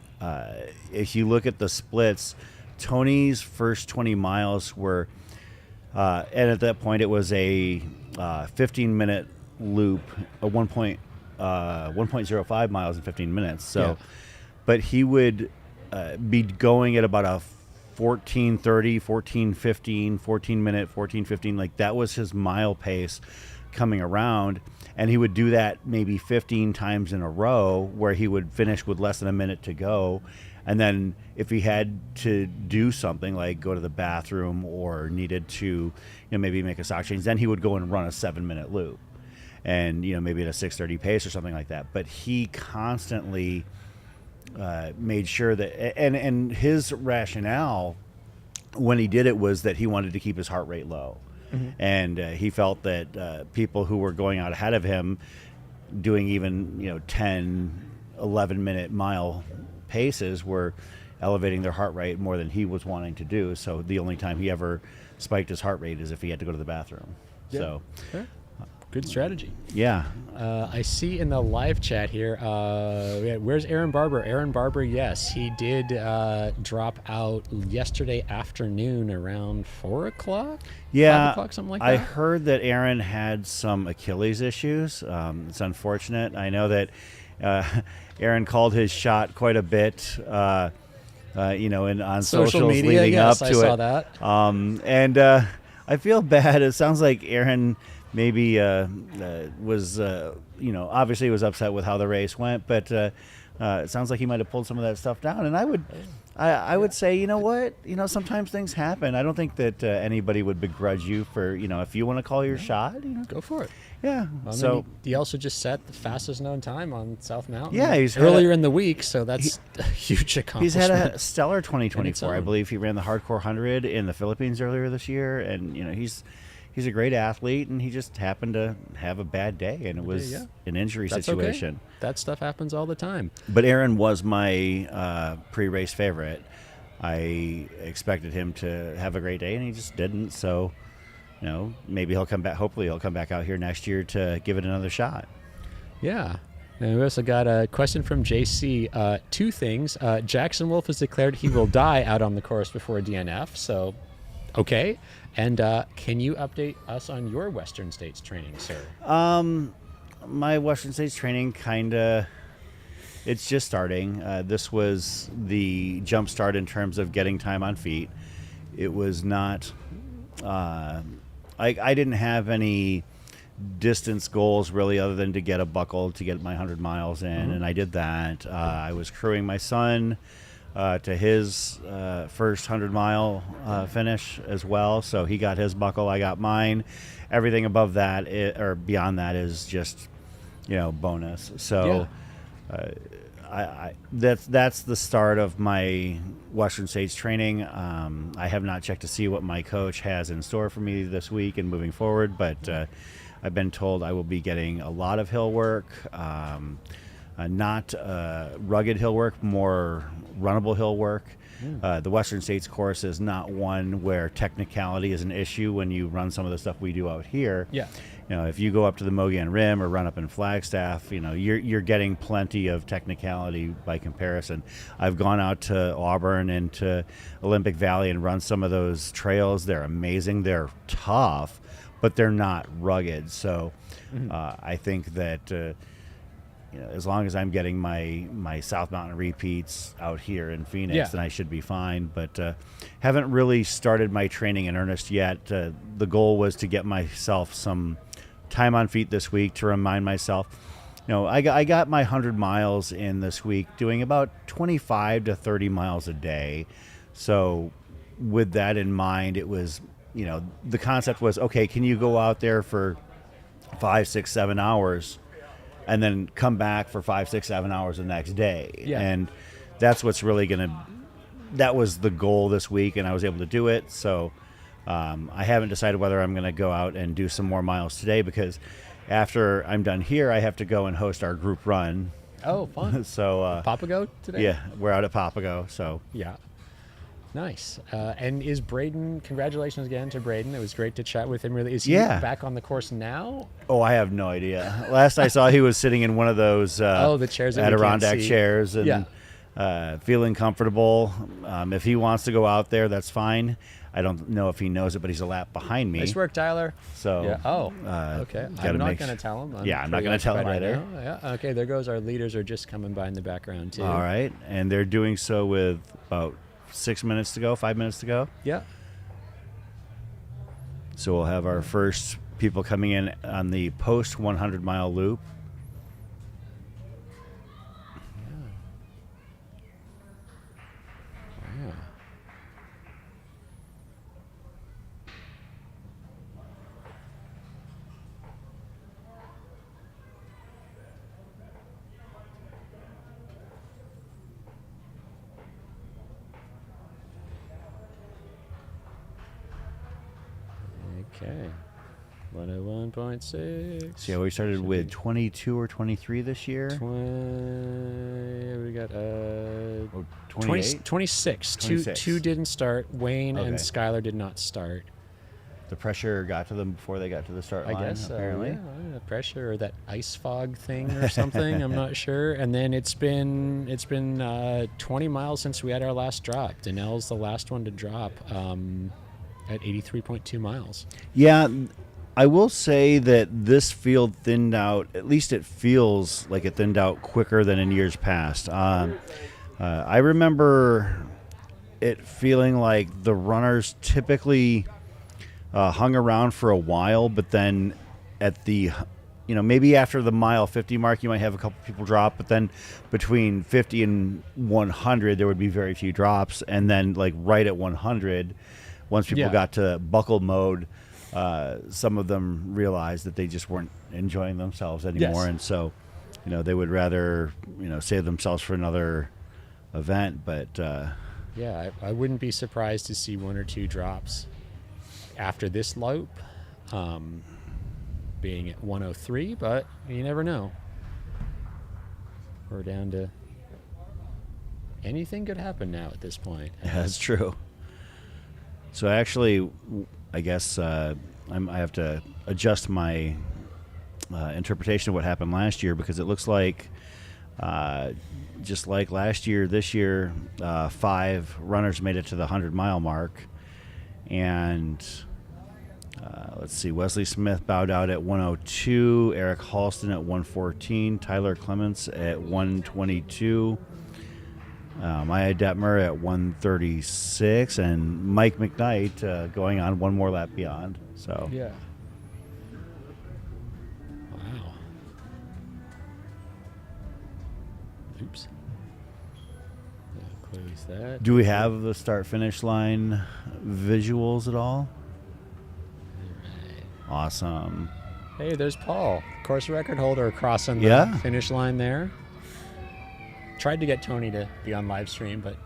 if you look at the splits, Tony's first 20 miles were. And at that point, it was a 15-minute loop, a 1.05 miles in 15 minutes. So, but he would be going at about a 14:30, 14:15, 14-minute, 14:15. Like that was his mile pace coming around, and he would do that maybe 15 times in a row, where he would finish with less than a minute to go. And then if he had to do something like go to the bathroom or needed to, maybe make a sock change, then he would go and run a 7-minute loop and, maybe at a 6:30 pace or something like that. But he constantly made sure that, and his rationale when he did it was that he wanted to keep his heart rate low. Mm-hmm. And he felt that people who were going out ahead of him doing even, 10, 11-minute mile paces were elevating their heart rate more than he was wanting to do. So the only time he ever spiked his heart rate is if he had to go to the bathroom. Yeah. So
good strategy.
Yeah.
I see in the live chat here, where's Aaron Barber? Aaron Barber, yes, he did drop out yesterday afternoon around 4 o'clock?
Yeah,
5 o'clock, something like that?
I heard that Aaron had some Achilles issues. It's unfortunate. I know that Aaron called his shot quite a bit, on social media leading up to it.
I saw that.
And I feel bad. It sounds like Aaron maybe was obviously was upset with how the race went, but it sounds like he might have pulled some of that stuff down. And I would say, you know what, sometimes things happen. I don't think that anybody would begrudge you for if you want to call your shot,
Go for it.
Yeah.
Well,
So
he also just set the fastest known time on South Mountain.
Yeah, he's had
earlier
a-
in the week, so that's a huge
he's
accomplishment.
had a stellar
In its
2024. I
own.
believe he ran the Hardcore 100 in the Philippines earlier this year, and he's a great athlete, and he just happened to have a bad day, and it was
yeah.
an injury
That's
situation.
Okay. That stuff happens all the time.
But Aaron was my pre-race favorite. I expected him to have a great day, and he just didn't. So, maybe he'll come back. Hopefully, he'll come back out here next year to give it another shot.
Yeah. And we also got a question from JC. Two things. Jackson Wolf has declared he will die out on the course before DNF. So, okay. And can you update us on your Western States training, sir?
My Western States training it's just starting. This was the jump start in terms of getting time on feet. It was not, I didn't have any distance goals really other than to get a buckle to get my 100 miles in, and I did that. I was crewing my son to his first 100-mile finish as well, so he got his buckle, I got mine. Everything above that or beyond that is just bonus. So that's the start of my Western States training. I have not checked to see what my coach has in store for me this week and moving forward, but I've been told I will be getting a lot of hill work, not rugged hill work, more runnable hill work. The Western States course is not one where technicality is an issue when you run some of the stuff we do out here.
Yeah.
If you go up to the Mogollon Rim or run up in Flagstaff, you're getting plenty of technicality by comparison. I've gone out to Auburn and to Olympic Valley and run some of those trails. They're amazing. They're tough, but they're not rugged. So I think that as long as I'm getting my South Mountain repeats out here in Phoenix, then I should be fine. But haven't really started my training in earnest yet. The goal was to get myself some time on feet this week to remind myself. I got my 100 miles in this week, doing about 25 to 30 miles a day. So with that in mind, it was, the concept was, okay, can you go out there for 5, 6, 7 hours and then come back for 5, 6, 7 hours the next day?
Yeah.
And that's what's really that was the goal this week, and I was able to do it. So I haven't decided whether I'm going to go out and do some more miles today, because after I'm done here, I have to go and host our group run.
Oh, fun.
So
Papago today?
Yeah, we're out at Papago. So
Yeah. Nice. And is Braden, congratulations again to Braden. It was great to chat with him. Really, is he back on the course now?
Oh, I have no idea. Last I saw, he was sitting in one of those
the chairs that we can't
Adirondack
see.
chairs and feeling comfortable. If he wants to go out there, that's fine. I don't know if he knows it, but he's a lap behind me.
Nice work, Tyler.
So
yeah. Okay. I'm not going to tell him.
I'm not going to tell him either.
Yeah. Okay. There goes our leaders are just coming by in the background too.
All right, and they're doing so with about 6 minutes to go, 5 minutes to go.
Yeah.
So we'll have our first people coming in on the post 100-mile loop.
Yeah. Okay. 101.6.
See how we started with 22 or 23 this year?
We got
28?
26.
26.
Two didn't start. Wayne and
Okay.
Skylar did not start.
The pressure got to them before they got to the start line,
I guess
apparently.
yeah, pressure or that ice fog thing or something. I'm not sure. And then it's been 20 miles since we had our last drop. Danelle's the last one to drop at 83.2 miles.
Yeah, I will say that this field thinned out. At least it feels like it thinned out quicker than in years past. I remember it feeling like the runners typically hung around for a while, but then at the, maybe after the mile 50 mark, you might have a couple people drop, but then between 50 and 100, there would be very few drops. And then like right at 100, once people got to buckle mode, some of them realized that they just weren't enjoying themselves anymore.
Yes.
And so, they would rather, save themselves for another event. But
Yeah, I wouldn't be surprised to see 1 or 2 drops after this loop, being at 103, but you never know. We're down to anything could happen now at this point.
yeah, that's true. So actually, I guess I have to adjust my interpretation of what happened last year, because it looks like just like last year, this year, 5 runners made it to the 100-mile mark. And let's see, Wesley Smith bowed out at 102, Eric Halston at 114, Tyler Clements at 122, Maya Detmer at 136, and Mike McKnight going on one more lap beyond. So
Yeah. Wow. Oops. Close that.
do we have the start-finish line visuals at all? Awesome.
Hey, there's Paul, course record holder, crossing the
Yeah.
finish line there. Tried to get Tony to be on live stream, but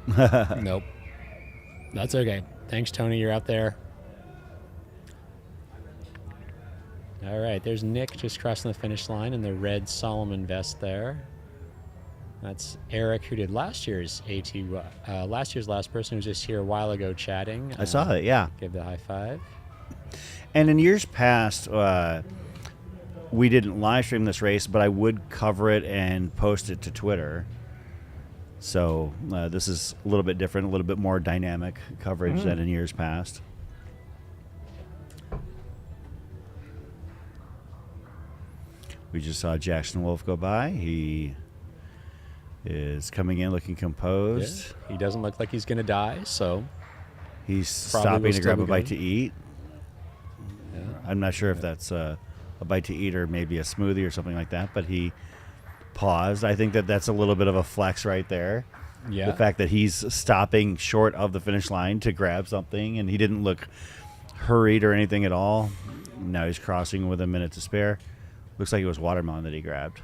nope. That's okay. Thanks, Tony. You're out there. All right, there's Nick just crossing the finish line in the red Solomon vest there. That's Eric, who did last year's last year's last person, who was just here a while ago chatting.
I saw it, yeah.
Give the high five.
And in years past, we didn't live stream this race, but I would cover it and post it to Twitter. So this is a little bit different, a little bit more dynamic coverage than in years past. We just saw Jackson Wolf go by. He is coming in looking composed.
Yeah, he doesn't look like he's going to die, so
He's
Probably
stopping
will
to grab
still
a
be
bite
going.
to eat.
yeah.
I'm not sure if that's a bite to eat or maybe a smoothie or something like that, but he paused. I think that's a little bit of a flex right there.
Yeah.
The fact that he's stopping short of the finish line to grab something, and he didn't look hurried or anything at all. Now he's crossing with a minute to spare. Looks like it was watermelon that he grabbed.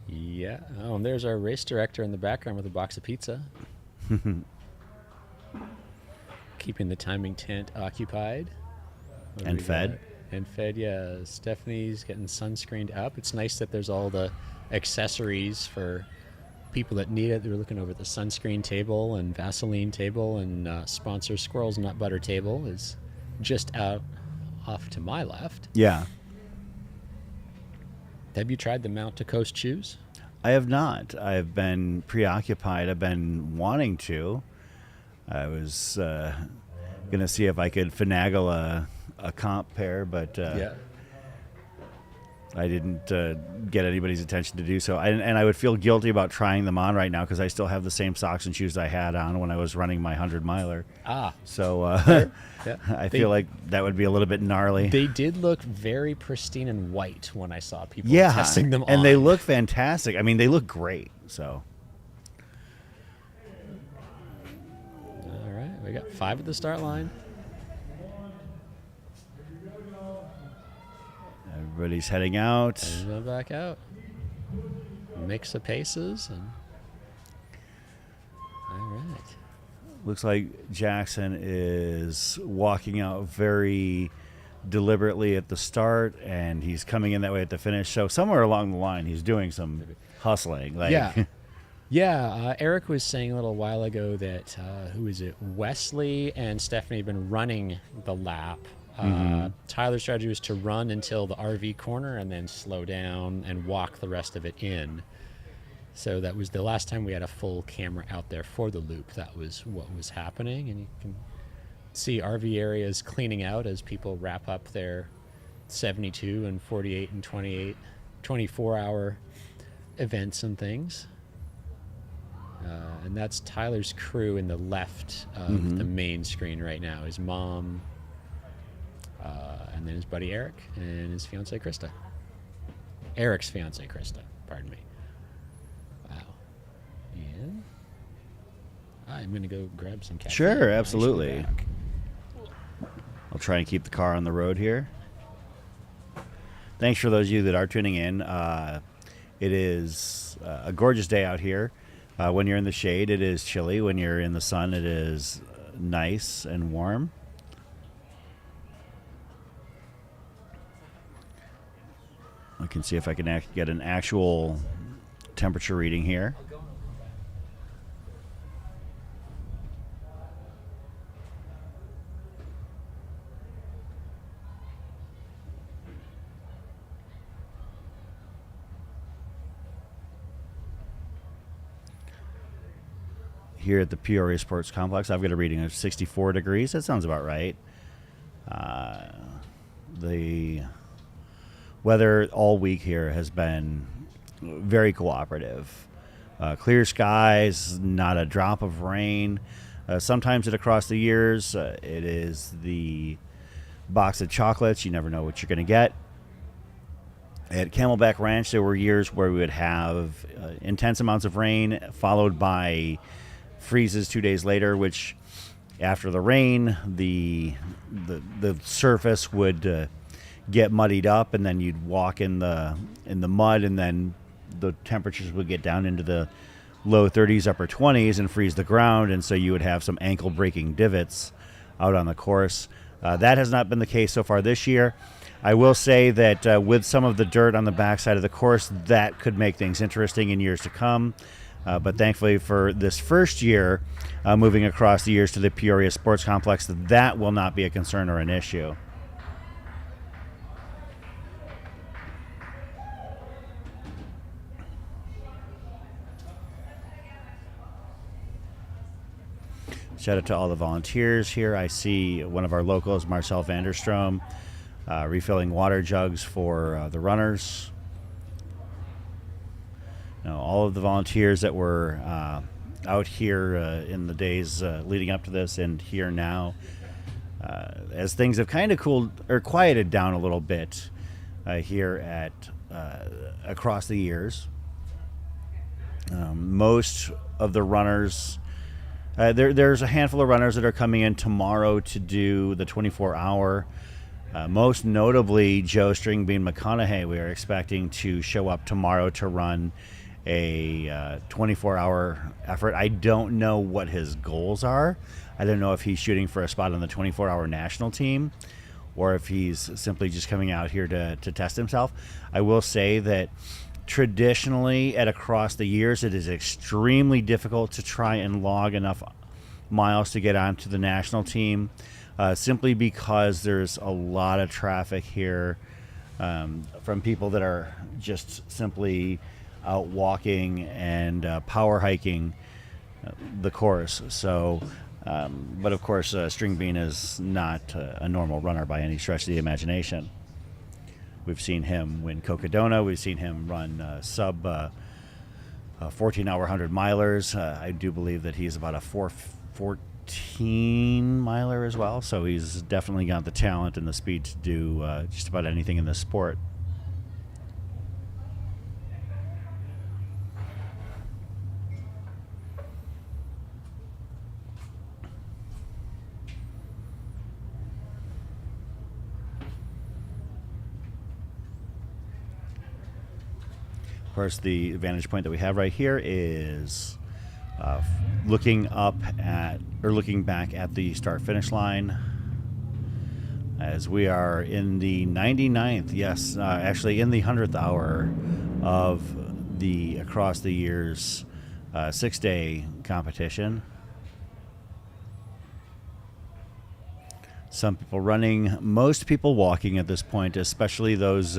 Yeah. Oh, and there's our race director in the background with a box of pizza. Keeping the timing tent occupied. What do
And
we
fed.
got? And fed, yeah. Stephanie's getting sunscreened up. It's nice that there's all the accessories for people that need it. They were looking over at the sunscreen table and Vaseline table, and sponsor Squirrel's Nut Butter table is just out off to my left.
Yeah.
Have you tried the Mount to Coast shoes?
I have not. I've been preoccupied. I've been wanting to. I was going to see if I could finagle a comp pair, but I didn't get anybody's attention to do so. And I would feel guilty about trying them on right now because I still have the same socks and shoes I had on when I was running my 100-miler.
Ah.
So
Yeah.
I feel like that would be a little bit gnarly.
They did look very pristine and white when I saw people
Yeah,
testing them on.
and they look fantastic. I mean, they look great. So
All right, we got 5 at the start line.
everybody's heading out.
And then back out. Mix of paces. And all right.
Looks like Jackson is walking out very deliberately at the start, and he's coming in that way at the finish. So somewhere along the line, he's doing some hustling. Like,
Yeah. Yeah, Eric was saying a little while ago that, who is it, Wesley and Stephanie have been running the lap. Tyler's strategy was to run until the RV corner and then slow down and walk the rest of it in. So that was the last time we had a full camera out there for the loop. That was what was happening. And you can see RV areas cleaning out as people wrap up their 72 and 48 and 28, 24-hour events and things. And that's Tyler's crew in the left of the main screen right now. His mom, and then his buddy Eric, and his fiancee Krista. Eric's fiance, Krista. Pardon me. Wow. Yeah. I'm gonna go grab some caffeine.
Sure,
I shall be
absolutely.
back.
I'll try and keep the car on the road here. Thanks for those of you that are tuning in. It is a gorgeous day out here. When you're in the shade, it is chilly. When you're in the sun, it is nice and warm. I can see if I can get an actual temperature reading here. Here at the Peoria Sports Complex, I've got a reading of 64 degrees. That sounds about right. The weather all week here has been very cooperative. Clear skies, not a drop of rain. Sometimes across the years, it is the box of chocolates. You never know what you're going to get. At Camelback Ranch, there were years where we would have intense amounts of rain followed by freezes 2 days later, which after the rain, the surface would get muddied up, and then you'd walk in the mud, and then the temperatures would get down into the low 30s, upper 20s, and freeze the ground, and so you would have some ankle-breaking divots out on the course. That has not been the case so far this year. I will say that with some of the dirt on the backside of the course, that could make things interesting in years to come. But thankfully for this first year, moving across the years to the Peoria Sports Complex, that will not be a concern or an issue. Shout out to all the volunteers here. I see one of our locals, Marcel Vanderstrom, refilling water jugs for the runners. All of the volunteers that were out here in the days leading up to this and here now, as things have kind of cooled or quieted down a little bit here at across the years. Most of the runners, there's a handful of runners that are coming in tomorrow to do the 24-hour. Most notably, Joe Stringbean McConaughey, we are expecting to show up tomorrow to run a 24-hour effort. I don't know what his goals are. I don't know if he's shooting for a spot on the 24-hour national team or if he's simply just coming out here to test himself. I will say that traditionally at across the years, it is extremely difficult to try and log enough miles to get onto the national team, simply because there's a lot of traffic here from people that are just simply out walking and power hiking the course. So, but of course, Stringbean is not a normal runner by any stretch of the imagination. We've seen him win Cocodona. We've seen him run sub 14-hour 100-milers. I do believe that he's about a 4:14-miler as well. So he's definitely got the talent and the speed to do just about anything in this sport. Of course, the vantage point that we have right here is looking back at the start-finish line as we are in the 99th, yes, actually in the 100th hour of the across the years 6-day competition. Some people running, most people walking at this point, especially those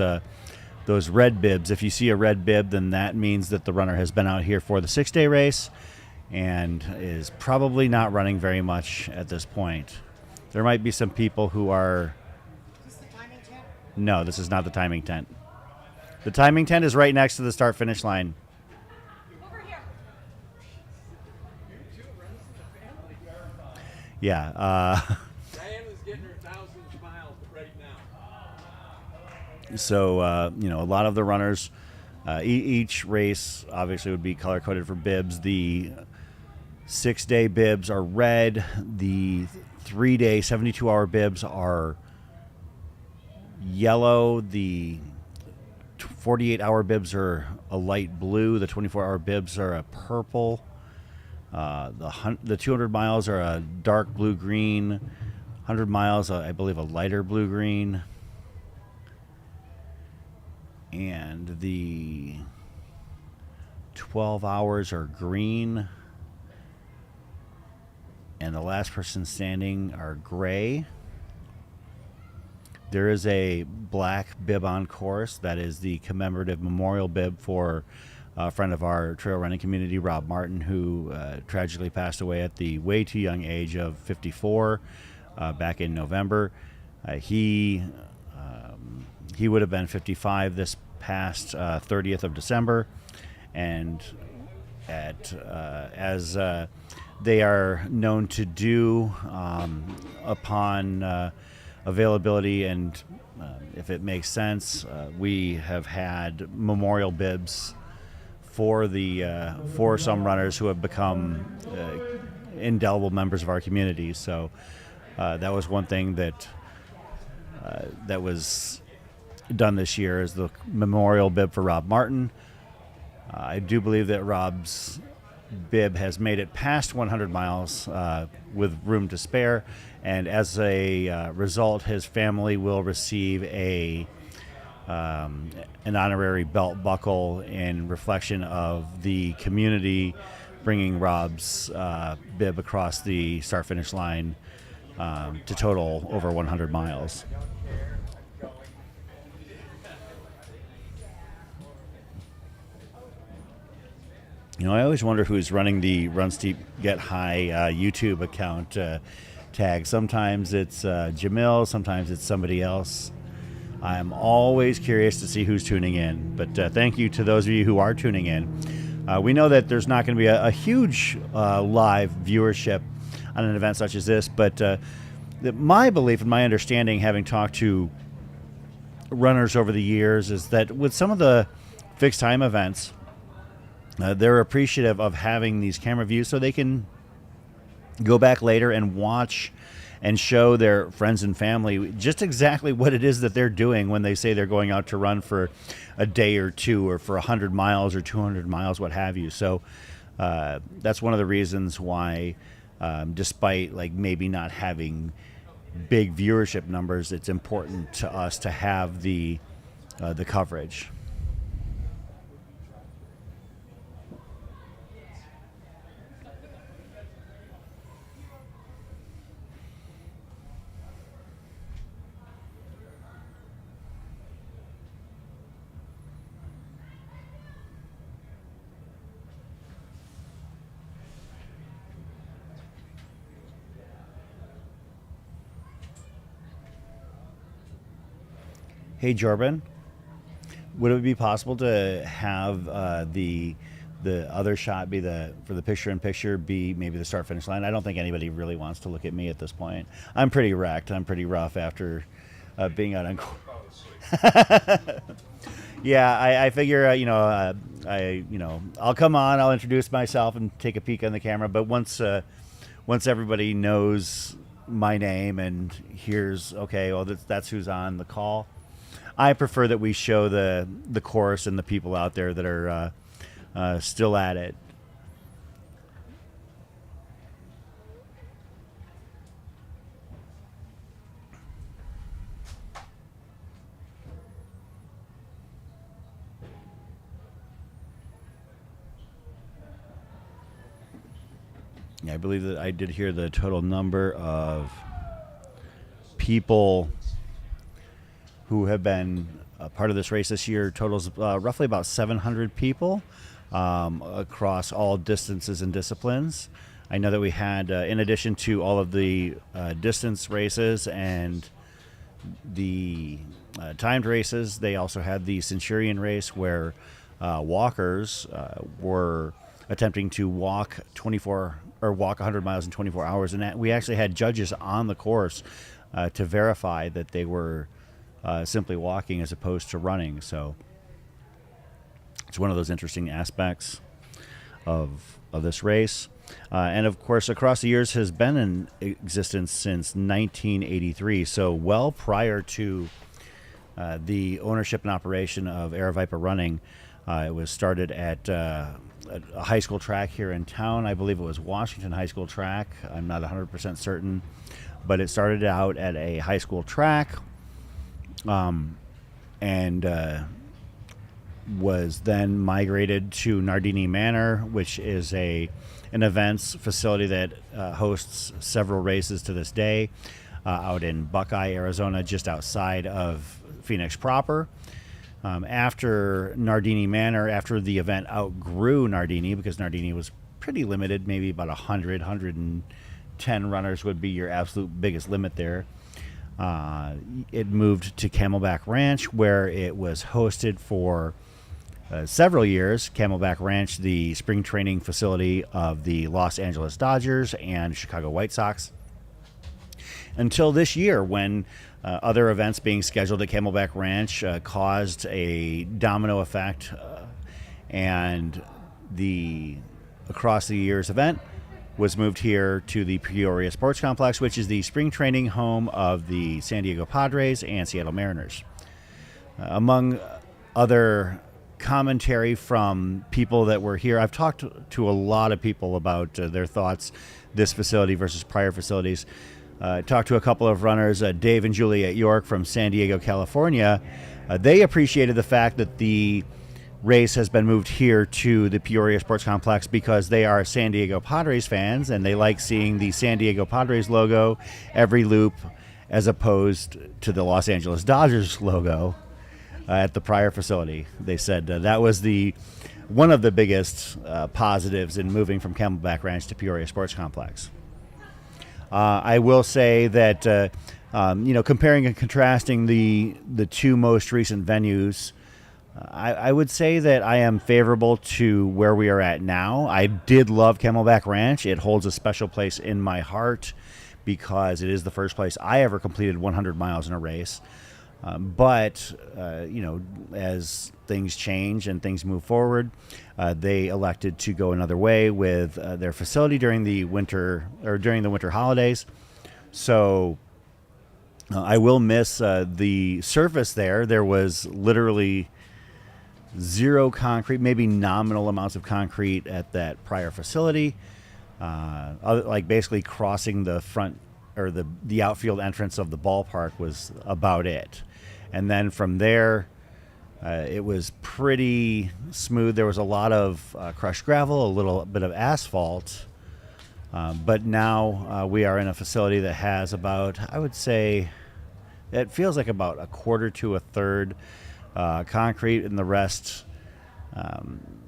red bibs. If you see a red bib, then that means that the runner has been out here for the 6-day race and is probably not running very much at this point. There might be some people who are...
Is this the timing tent?
No, this is not the timing tent. The timing tent is right next to the start-finish line.
Over here.
Yeah.
Diana's getting her 1,000th mile right now.
So, a lot of the runners, each race obviously would be color coded for bibs. The 6-day bibs are red. The 3-day 72-hour bibs are yellow. The 48-hour bibs are a light blue. The 24-hour bibs are a purple. The 200 miles are a dark blue-green. 100 miles, I believe, a lighter blue-green. And the 12 hours are green. And the last person standing are gray. There is a black bib on course. That is the commemorative memorial bib for a friend of our trail running community, Rob Martin, who tragically passed away at the way too young age of 54 back in November. He would have been 55 this past 30th of December. And as they are known to do upon availability and if it makes sense, we have had memorial bibs for some runners who have become indelible members of our community. So that was one thing that was done this year, is the memorial bib for Rob Martin. I do believe that Rob's bib has made it past 100 miles with room to spare, and as a result, his family will receive an honorary belt buckle in reflection of the community bringing Rob's bib across the start-finish line to total over 100 miles. I always wonder who's running the Run Steep Get High YouTube account tag. Sometimes it's Jamil, sometimes it's somebody else. I'm always curious to see who's tuning in. But thank you to those of you who are tuning in. We know that there's not going to be a huge live viewership on an event such as this, but my belief and my understanding, having talked to runners over the years, is that with some of the fixed time events, they're appreciative of having these camera views so they can go back later and watch and show their friends and family just exactly what it is that they're doing when they say they're going out to run for a day or two, or for 100 miles or 200 miles, what have you. So that's one of the reasons why, despite maybe not having big viewership numbers, it's important to us to have the coverage. Hey, Jorben, would it be possible to have the other shot be for the picture-in-picture be maybe the start-finish line? I don't think anybody really wants to look at me at this point. I'm pretty wrecked. I'm pretty rough after being out on course. Yeah, I figure I'll come on, I'll introduce myself and take a peek on the camera. But once everybody knows my name and hears, okay, well that's who's on the call, I prefer that we show the course and the people out there that are still at it. Yeah, I believe that I did hear the total number of people who have been a part of this race this year totals roughly about 700 people across all distances and disciplines. I know that we had, in addition to all of the distance races and the timed races, they also had the Centurion race where walkers were attempting to walk 100 miles in 24 hours. And we actually had judges on the course to verify that they were simply walking as opposed to running. So it's one of those interesting aspects of this race. And of course, across the years has been in existence since 1983. So well prior to the ownership and operation of Aravaipa Running. It was started at a high school track here in town. I believe it was Washington High School track. I'm not 100% certain, but it started out at a high school track, and was then migrated to Nardini Manor, which is an events facility that hosts several races to this day, out in Buckeye, Arizona, just outside of Phoenix proper. After Nardini Manor, after the event outgrew Nardini, because Nardini was pretty limited, maybe about 110 runners would be your absolute biggest limit there. It moved to Camelback Ranch, where it was hosted for several years. Camelback Ranch, the spring training facility of the Los Angeles Dodgers and Chicago White Sox. Until this year, when other events being scheduled at Camelback Ranch caused a domino effect, and the Across the Years event was moved here to the Peoria Sports Complex, which is the spring training home of the San Diego Padres and Seattle Mariners. Among other commentary from people that were here, I've talked to a lot of people about their thoughts, this facility versus prior facilities. Talked to a couple of runners, Dave and Juliet York from San Diego, California. They appreciated the fact that the race has been moved here to the Peoria Sports Complex because they are San Diego Padres fans and they like seeing the San Diego Padres logo every loop as opposed to the Los Angeles Dodgers logo at the prior facility. They said that was one of the biggest positives in moving from Camelback Ranch to Peoria Sports Complex. I will say that, comparing and contrasting the two most recent venues, I would say that I am favorable to where we are at now. I did love Camelback Ranch. It holds a special place in my heart because it is the first place I ever completed 100 miles in a race. But as things change and things move forward, they elected to go another way with their facility during the winter holidays. So I will miss the surface there. There was literally zero concrete, maybe nominal amounts of concrete at that prior facility. Like basically crossing the front or the outfield entrance of the ballpark was about it. And then from there, it was pretty smooth. There was a lot of crushed gravel, a little bit of asphalt. But now we are in a facility that has about, I would say, it feels like about a quarter to a third concrete, and the rest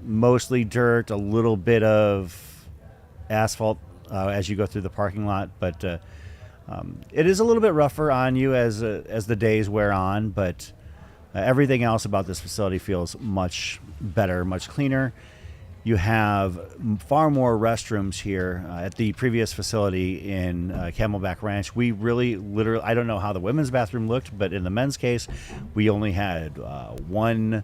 mostly dirt, a little bit of asphalt as you go through the parking lot. But it is a little bit rougher on you as the days wear on, but everything else about this facility feels much better, much cleaner. You have far more restrooms here. At the previous facility in Camelback Ranch, we literally, I don't know how the women's bathroom looked, but in the men's case, we only had one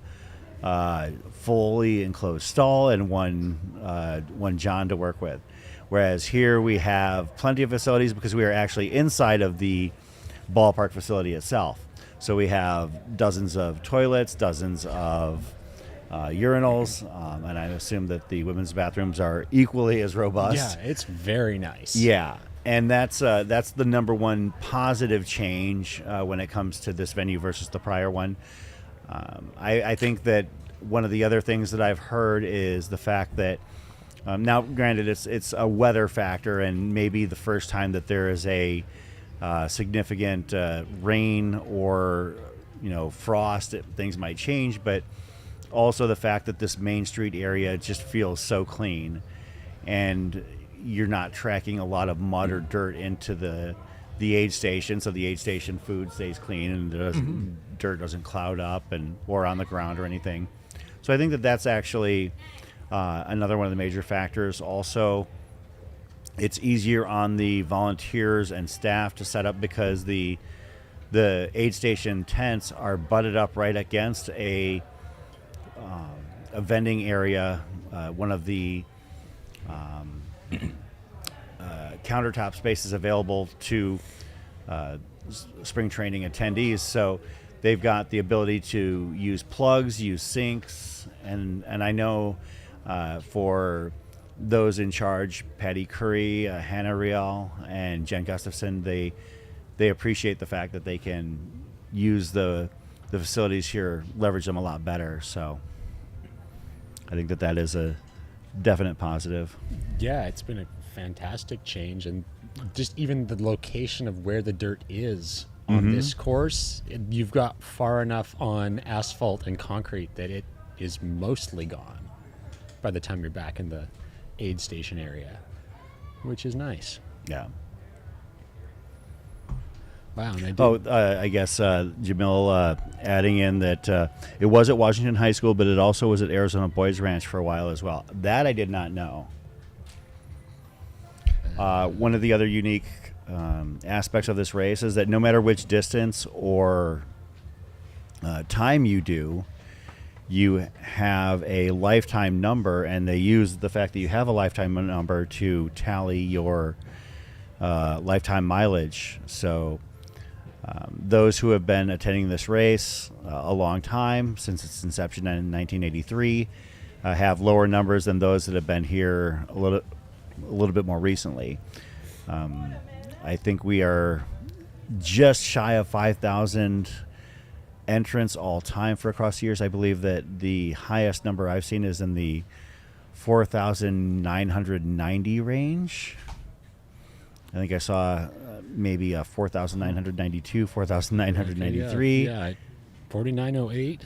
fully enclosed stall and one John to work with. Whereas here we have plenty of facilities because we are actually inside of the ballpark facility itself. So we have dozens of toilets, dozens of urinals, and I assume that the women's bathrooms are equally as robust.
Yeah, it's very nice.
Yeah, and that's the number one positive change when it comes to this venue versus the prior one. I think that one of the other things that I've heard is the fact that now, granted, it's a weather factor, and maybe the first time that there is a significant rain or frost, things might change, but also the fact that this Main Street area just feels so clean, and you're not tracking a lot of mud or dirt into the aid station, so the aid station food stays clean and dirt doesn't cloud up or on the ground or anything. So I think that that's actually another one of the major factors. Also, it's easier on the volunteers and staff to set up because the the aid station tents are butted up right against a vending area, one of the countertop spaces available to spring training attendees. So they've got the ability to use plugs, use sinks, and I know for those in charge, Patty Curry, Hannah Rial, and Jen Gustafson, they appreciate the fact that they can use the facilities here, leverage them a lot better. So I think that is a definite positive.
Yeah, it's been a fantastic change, and just even the location of where the dirt is on this course, you've got far enough on asphalt and concrete that it is mostly gone by the time you're back in the aid station area, which is nice.
Yeah.
Wow. And
I guess Jamil adding in that it was at Washington High School, but it also was at Arizona Boys Ranch for a while as well. That I did not know. One of the other unique aspects of this race is that no matter which distance or time you do, you have a lifetime number, and they use the fact that you have a lifetime number to tally your lifetime mileage. So those who have been attending this race a long time, since its inception in 1983, have lower numbers than those that have been here a little bit more recently. I think we are just shy of 5,000 entrants all time for across the years. I believe that the highest number I've seen is in the 4,990 range. I think I saw maybe a 4,992, 4,993.
Yeah, 4908.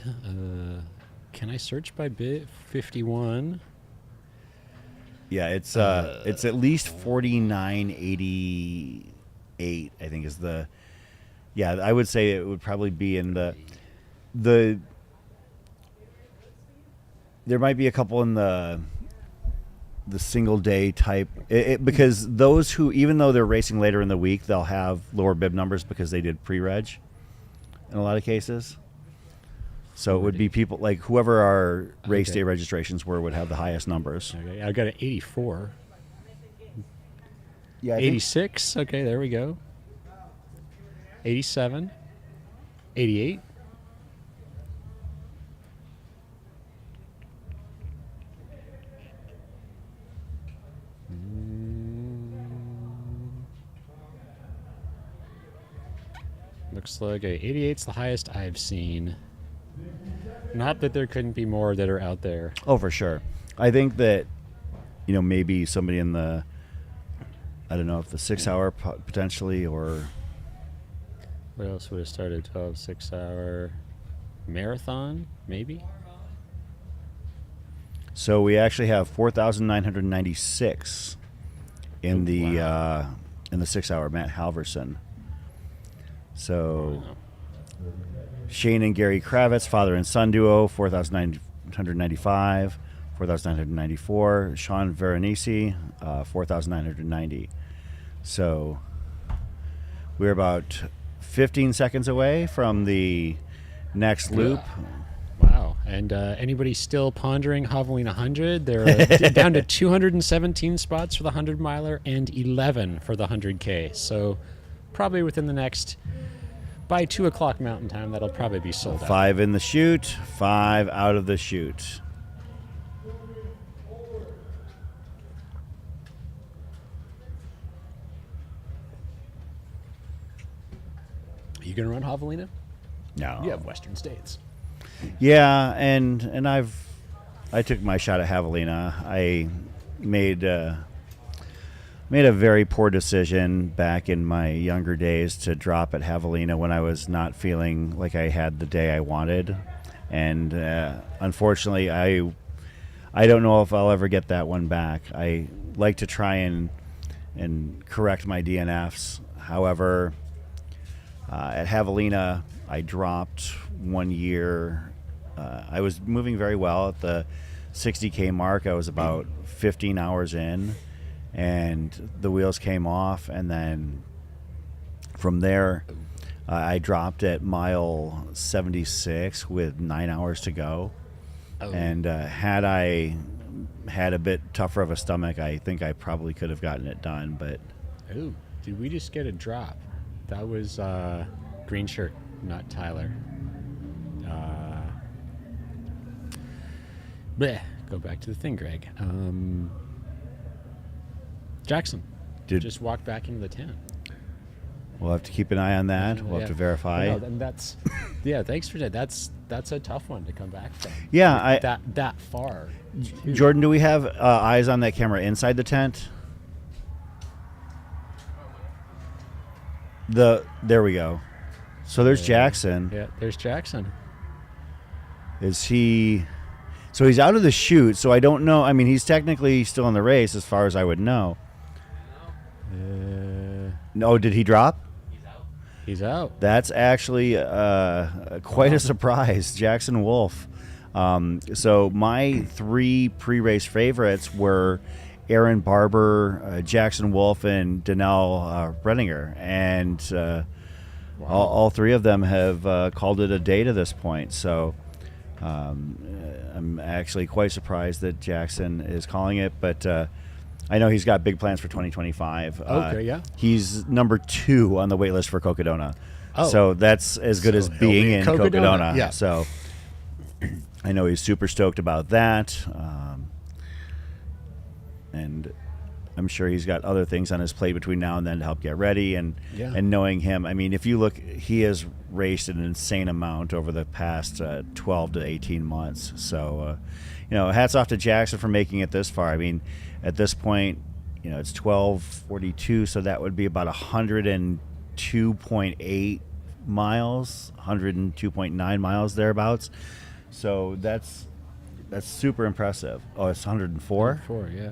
Can I search by bit? 51.
Yeah, it's at least 4988. I think is the. Yeah, I would say it would probably be in the. There might be a couple in the single day type because those who, even though they're racing later in the week, they'll have lower bib numbers because they did pre-reg in a lot of cases. So it would be people like whoever our race day registrations were would have the highest numbers.
Okay, I got an 84.
Yeah,
86. Okay, there we go. 87. 88. Looks like 88's the highest I've seen. Not that there couldn't be more that are out there.
Oh, for sure. I think that, maybe somebody in the, I don't know if the 6 hour potentially, or
what else would have started? 12, 6 hour marathon, maybe?
So we actually have 4,996 in the 6 hour Matt Halverson. So Shane and Gary Kravitz, father and son duo, 4,995, 4,994. Sean Veronese, 4,990. So we're about 15 seconds away from the next loop.
Wow. And anybody still pondering Javelina 100? They're down to 217 spots for the 100 miler and 11 for the 100K. So probably within the next, by 2 o'clock Mountain Time, that'll probably be sold out.
5 in the chute, 5 out of the chute.
Are you going to run Javelina?
No.
You have Western States.
Yeah, and I took my shot at Javelina. I made a very poor decision back in my younger days to drop at Javelina when I was not feeling like I had the day I wanted, and unfortunately, I don't know if I'll ever get that one back. I like to try and correct my DNFs. However, at Javelina, I dropped 1 year. I was moving very well at the 60K mark. I was about 15 hours in, and the wheels came off. And then from there, I dropped at mile 76 with 9 hours to go.
Oh.
And had I had a bit tougher of a stomach, I think I probably could have gotten it done. But
Ooh, did we just get a drop? That was green shirt, not Tyler. Bleh, go back to the thing, Greg. Jackson just walked back into the tent.
we'll have to keep an eye on that. We'll have to verify.
No, and that's thanks for that. That's a tough one to come back from.
Yeah,
that far.
Jordan, do we have eyes on that camera inside the tent? There we go. So there's Jackson.
Yeah, there's Jackson.
Is he? So he's out of the chute. So I don't know. I mean, he's technically still in the race, as far as I would know. No, did he drop?
He's out.
That's actually quite a surprise, Jackson Wolf. So my 3 pre-race favorites were Aaron Barber, Jackson Wolf, and Danelle Brenninger, and all 3 of them have called it a day to this point. So I'm actually quite surprised that Jackson is calling it, but I know he's got big plans for 2025.
Okay, yeah.
He's number 2 on the wait list for Cocodona.
Oh.
So that's as good as
he'll
being
be
in
Cocodona,
Cocodona.
yeah.
So I know he's super stoked about that. And I'm sure he's got other things on his plate between now and then to help get ready. And knowing him, I mean, if you look, he has raced an insane amount over the past 12 to 18 months. So, hats off to Jackson for making it this far. I mean, at this point, it's 12:42, so that would be about 102.8 miles, 102.9 miles thereabouts. So that's super impressive. Oh, it's 104?
104, yeah.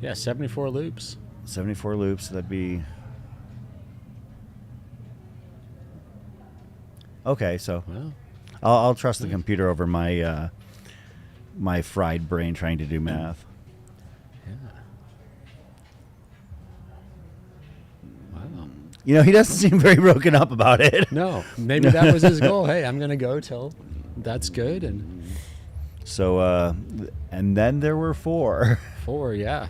Yeah, 74 loops.
74 loops, that'd be... Okay, so
Wow.
I'll trust the computer over my my fried brain trying to do math.
Yeah. Wow.
He doesn't seem very broken up about it.
No, maybe that was his goal. Hey, I'm going to go till that's good. And
so, and then there were 4.
4, yeah.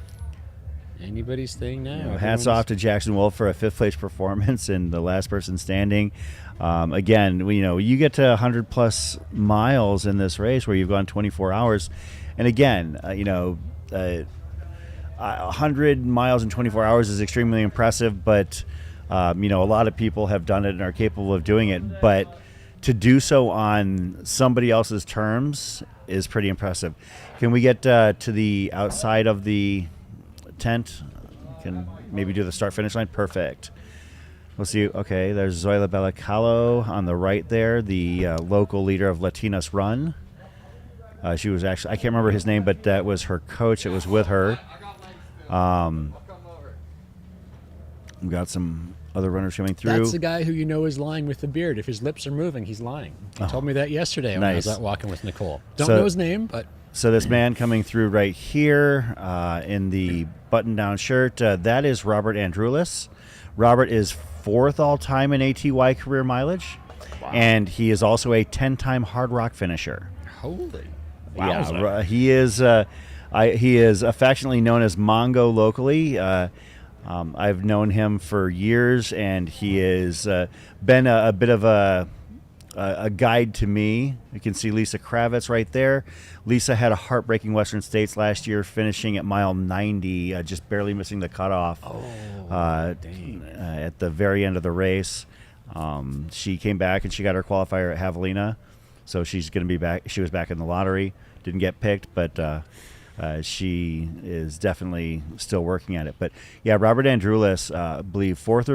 Anybody's thing now.
Hats off to Jackson Wolf for a 5th place performance and the last person standing. Again, you get to 100 plus miles in this race where you've gone 24 hours. And again, 100 miles in 24 hours is extremely impressive, but a lot of people have done it and are capable of doing it. But to do so on somebody else's terms is pretty impressive. Can we get to the outside of the tent? Can maybe do the start finish line. Perfect. We'll see. Okay, there's Zoila Bellicalo on the right there, the local leader of Latinas Run. She was actually, I can't remember his name, but that was her coach. It was with her. We've got some other runners coming through.
That's the guy who is lying with the beard. If his lips are moving, he's lying. He told me that yesterday when I was
Nice.
out walking with Nicole. Don't know his name, but...
So this man coming through right here in the button-down shirt, that is Robert Andrulis. Robert is 4th all-time in ATY career mileage, and he is also a 10-time Hard Rock finisher.
Holy.
Yeah, he is affectionately known as Mongo locally. I've known him for years, and he has been a bit of a guide to me. You can see Lisa Kravitz right there. Lisa had a heartbreaking Western States last year, finishing at mile 90, just barely missing the cutoff at the very end of the race. She came back and she got her qualifier at Javelina, so she's going to be back. She was back in the lottery, didn't get picked, but she is definitely still working at it. But yeah, Robert Andrulis, I believe 4th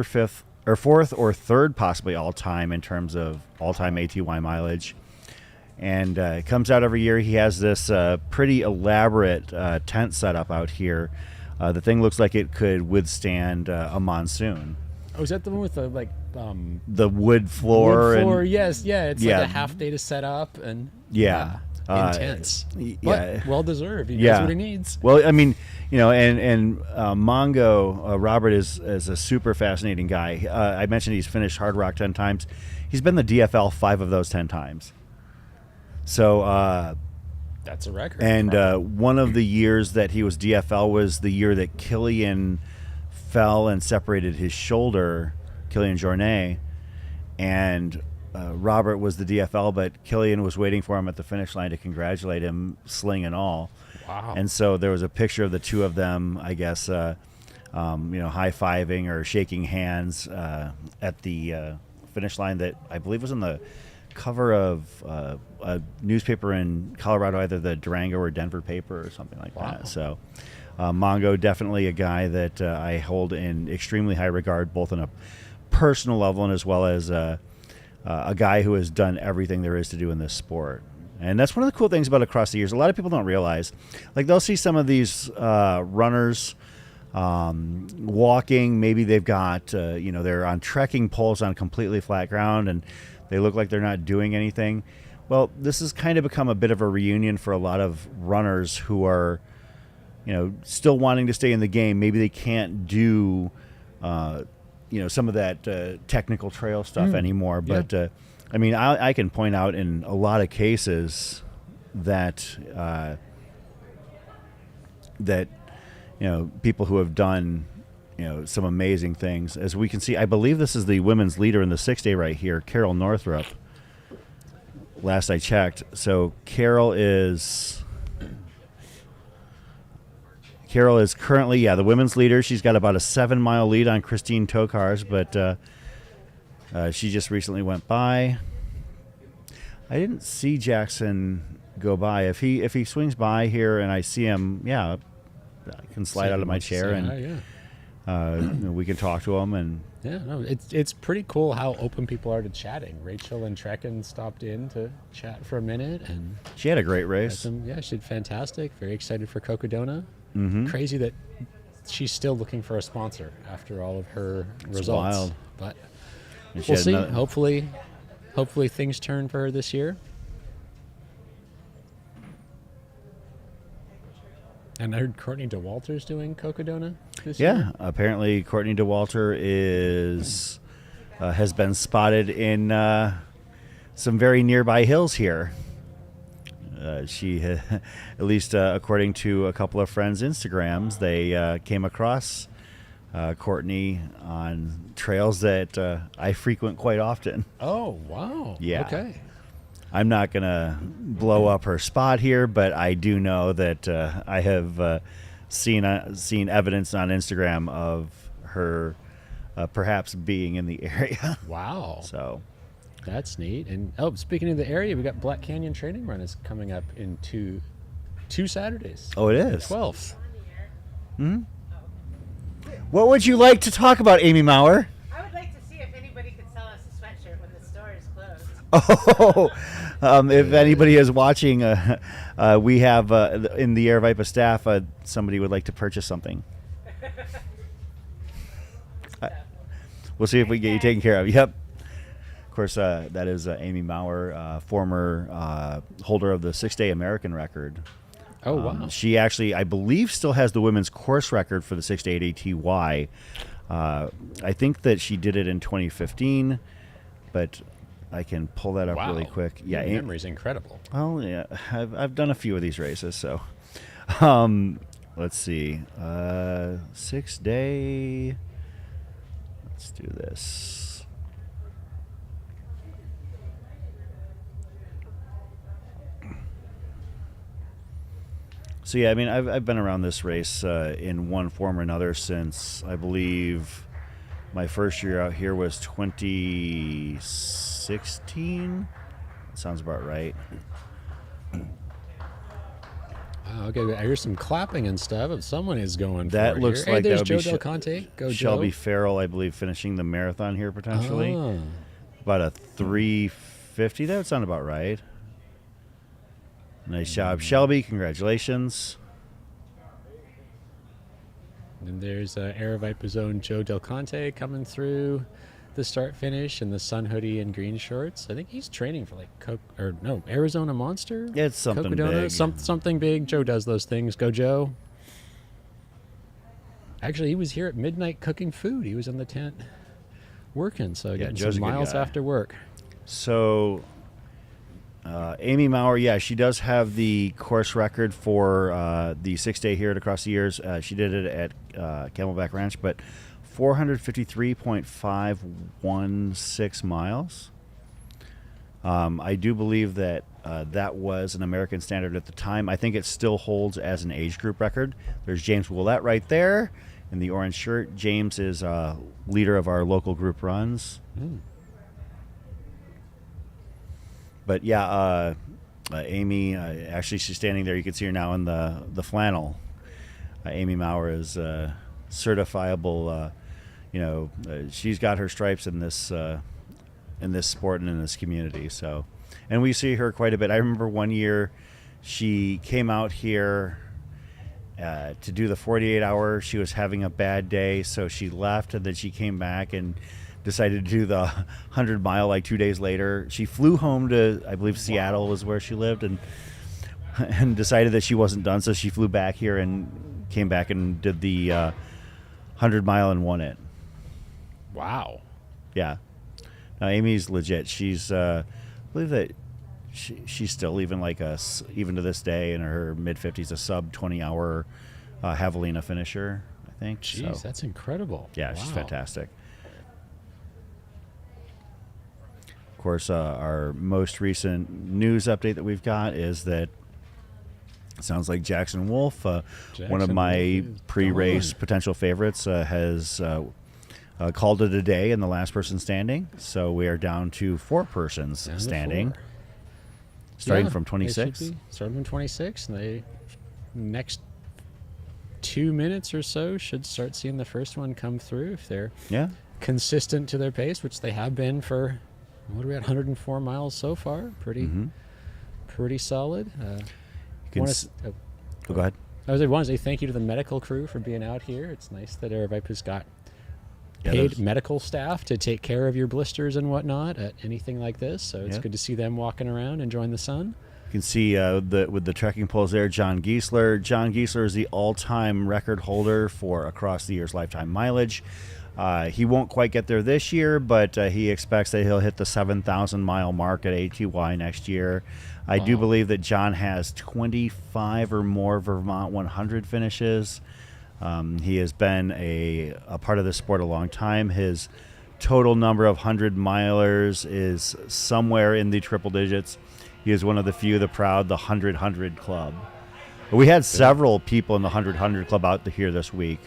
or 3rd possibly all-time in terms of all-time ATY mileage. And comes out every year. He has this pretty elaborate tent setup out here. The thing looks like it could withstand a monsoon.
Oh, is that the one with the,
the wood floor?
Wood floor, yes. Yeah, it's like a half day to set up. And
Yeah.
Intense.
Yeah.
But well deserved. He knows
Yeah.
what he needs.
Well, I mean, and Mongo Robert is a super fascinating guy. I mentioned he's finished Hard Rock 10 times. He's been the DFL 5 of those 10 times. So
That's a record.
and one of the years that he was DFL was the year that Killian fell and separated his shoulder, Killian Jornet, and Robert was the DFL, but Killian was waiting for him at the finish line to congratulate him, sling and all.
Wow.
And so there was a picture of the two of them, I guess, high-fiving or shaking hands at the finish line that I believe was on the cover of a newspaper in Colorado, either the Durango or Denver paper or something like
Wow.
that. So Mongo, definitely a guy that I hold in extremely high regard, both on a personal level and as well as a guy who has done everything there is to do in this sport. And that's one of the cool things about Across the Years. A lot of people don't realize, like they'll see some of these runners walking. Maybe they've got, they're on trekking poles on completely flat ground and they look like they're not doing anything. Well, this has kind of become a bit of a reunion for a lot of runners who are, still wanting to stay in the game. Maybe they can't do, some of that technical trail stuff anymore. But, I can point out in a lot of cases that, people who have done, some amazing things. As we can see, I believe this is the women's leader in the 6-day right here, Carol Northrup. Last I checked. So Carol is currently, the women's leader. She's got about a 7-mile lead on Christine Tokars, but she just recently went by. I didn't see Jackson go by. If he swings by here and I see him, I can slide out of my chair and we can talk to him. And
it's pretty cool how open people are to chatting. Rachel and Trekken stopped in to chat for a minute, and
she had a great race.
She did fantastic. Very excited for Cocodona.
Mm-hmm.
Crazy that she's still looking for a sponsor after all of her results.
Wild.
But we'll see. Hopefully things turn for her this year. And I heard Courtney DeWalter's doing Cocodona this year.
Yeah, apparently Courtney DeWalter has been spotted in some very nearby hills here. She, at least according to a couple of friends' Instagrams, they came across Courtney on trails that I frequent quite often.
Oh, wow.
Yeah.
Okay.
I'm not going to blow up her spot here, but I do know that I have seen evidence on Instagram of her perhaps being in the area.
Wow.
So
that's neat. And speaking of the area, we got Black Canyon Training Run is coming up in two Saturdays.
Oh, it is.
The 12th.
Hmm? What would you like to talk about, Amy Maurer?
I would like to see if anybody could sell us a sweatshirt when the store is closed.
If anybody is watching, we have in the Air Vipa staff, somebody would like to purchase something. We'll see if we can get you taken care of. Yep. Of course, that is Amy Maurer, former holder of the 6-day American record.
Oh, wow.
She actually, I believe, still has the women's course record for the 6-day ATY. I think that she did it in 2015, but I can pull that up really quick. Yeah,
your memory's incredible.
Well, yeah, I've done a few of these races, so let's see. 6-day. Let's do this. So yeah, I mean, I've been around this race in one form or another since I believe my first year out here was 2016. That sounds about right.
Okay, I hear some clapping and stuff. If someone is going
That
for it
looks
here.
like
Hey, there's
that would
Joe
be
Del Conte. Go
Shelby
Joe.
Farrell, I believe, finishing the marathon here potentially.
Oh.
About a 3:50. That would sound about right. Nice job, Shelby. Congratulations.
And there's Air Vipa's own Joe Del Conte coming through the start finish in the sun hoodie and green shorts. I think he's training for like Arizona Monster.
It's something
Cocodona,
big.
something big. Joe does those things. Go Joe. Actually, he was here at midnight cooking food. He was in the tent working, so getting
Joe's a
some
good
miles
guy.
after work.
So, Amy Maurer, she does have the course record for the 6-day here at Across the Years. She did it at Camelback Ranch, but 453.516 miles. I do believe that that was an American standard at the time. I think it still holds as an age group record. There's James Willett right there in the orange shirt. James is leader of our local group runs. But yeah, Amy, actually she's standing there. You can see her now in the flannel. Amy Maurer is certifiable. She's got her stripes in this sport and in this community. So, and we see her quite a bit. I remember one year she came out here to do the 48-hour. She was having a bad day, so she left, and then she came back and decided to do the 100-mile like 2 days later. She flew home to, I believe, Seattle was where she lived, and decided that she wasn't done, so she flew back here and came back and did the 100-mile and won it.
Wow.
Yeah. Now Amy's legit. She's, I believe that she's still even even to this day in her mid-50s, a sub 20-hour javelina finisher, I think.
Jeez,
So,
that's incredible.
yeah, she's
Wow.
fantastic. Of course, our most recent news update that we've got is that it sounds like Jackson Wolf, one of
Jackson
my
Wolf is
pre-race
gone.
potential favorites, has called it a day in the last person standing. So we are down to 4 persons
Down to
standing,
4.
starting
Yeah,
from
they
26.
should be. Starting from 26, and they next 2 minutes or so should start seeing the first one come through if they're
Yeah.
consistent to their pace, which they have been for, what are we at, 104 miles so far? Pretty solid.
You can
oh,
go ahead.
I want to say thank you to the medical crew for being out here. It's nice that Aravaipa's got
Yeah,
paid
those-
medical staff to take care of your blisters and whatnot at anything like this. So it's
Yeah.
good to see them walking around enjoying the sun.
You can see with the trekking poles there, John Giesler. John Giesler is the all-time record holder for Across the Years lifetime mileage. He won't quite get there this year, but he expects that he'll hit the 7,000-mile mark at ATY next year. I do believe that John has 25 or more Vermont 100 finishes. He has been a part of this sport a long time. His total number of 100-milers is somewhere in the triple digits. He is one of the few, the proud, the 100-100 Club. We had several people in the 100-100 Club out here this week.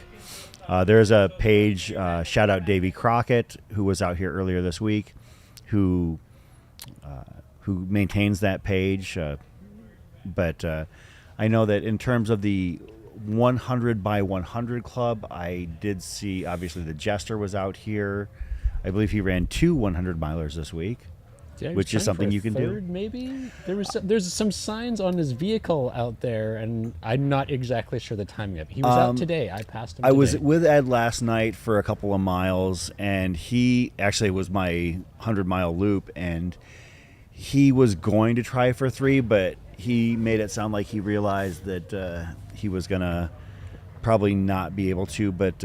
There's a page, shout out Davey Crockett, who was out here earlier this week, who maintains that page. But I know that in terms of the 100 by 100 Club, I did see, obviously, the Jester was out here. I believe he ran 2 100-milers this week.
Yeah, he was
Which is
trying for
something
a
you can do.
third, Maybe there's some signs on his vehicle out there, and I'm not exactly sure the timing of it. He was out today. I passed him.
I was
today.
with Ed last night for a couple of miles, and he actually was my 100-mile loop, and he was going to try for 3, but he made it sound like he realized that he was gonna probably not be able to. But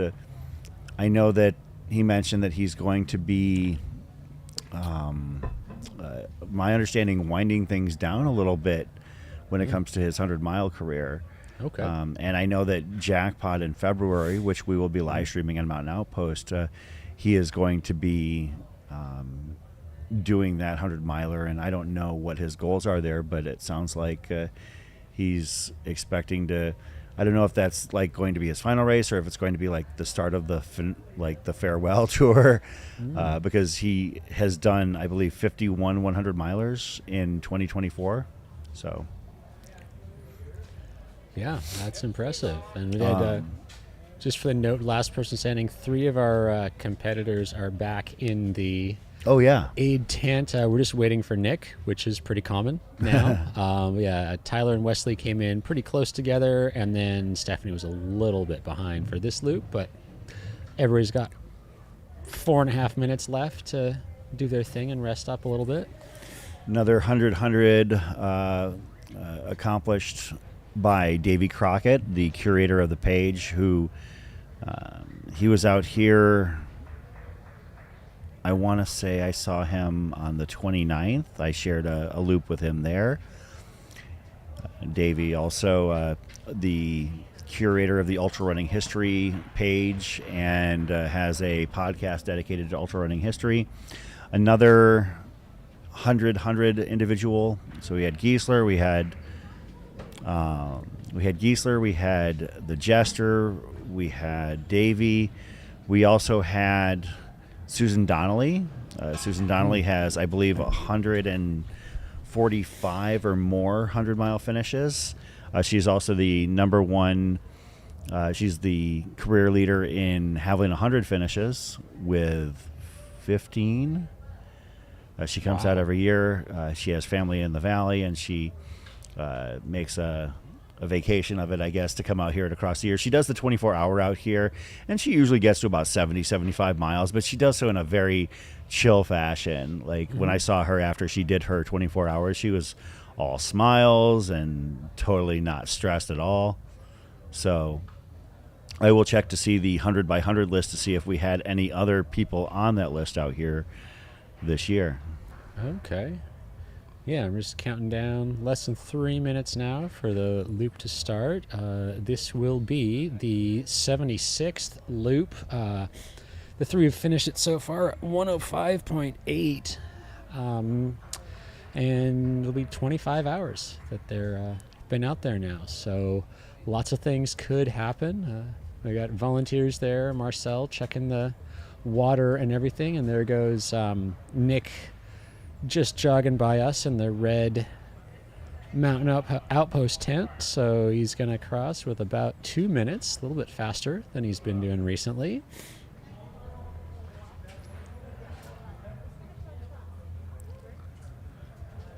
I know that he mentioned that he's going to be. My understanding, winding things down a little bit when it comes to his 100-mile career.
Okay.
And I know that Jackpot in February, which we will be live streaming on Mountain Outpost, he is going to be doing that 100-miler, and I don't know what his goals are there, but it sounds like he's expecting to. I don't know if that's like going to be his final race or if it's going to be like the start of the the farewell tour, because he has done, I believe, 51 100-milers in 2024. So,
yeah, that's impressive. And we had, just for the note, last person standing, 3 of our competitors are back in the
oh yeah,
aid tent. We're just waiting for Nick, which is pretty common now. Yeah, Tyler and Wesley came in pretty close together, and then Stephanie was a little bit behind for this loop, but everybody's got 4.5 minutes left to do their thing and rest up a little bit.
Another 100 accomplished by Davy Crockett, the curator of the page, who he was out here. I want to say I saw him on the 29th. I shared a loop with him there. Davey also the curator of the Ultra Running History page and has a podcast dedicated to ultra running history. Another 100 individual. So we had Giesler, we had the Jester, we had Davey. We also had Susan Donnelly. Susan Donnelly has, I believe, 145 or more 100-mile finishes. She's also the number one. She's the career leader in Haviland 100 finishes with 15. She comes out every year. She has family in the valley, and she makes a vacation of it, I guess, to come out here and across the year. She does the 24-hour out here, and she usually gets to about 70, 75 miles, but she does so in a very chill fashion. Like when I saw her after she did her 24 hours, she was all smiles and totally not stressed at all. So I will check to see the 100 by 100 list to see if we had any other people on that list out here this year.
Okay. Yeah, I'm just counting down less than 3 minutes now for the loop to start. This will be the 76th loop. The three have finished it so far at 105.8. And it'll be 25 hours that they're been out there now. So lots of things could happen. We got volunteers there, Marcel checking the water and everything. And there goes Nick just jogging by us in the red mountain outpost tent. So he's going to cross with about 2 minutes, a little bit faster than he's been doing recently.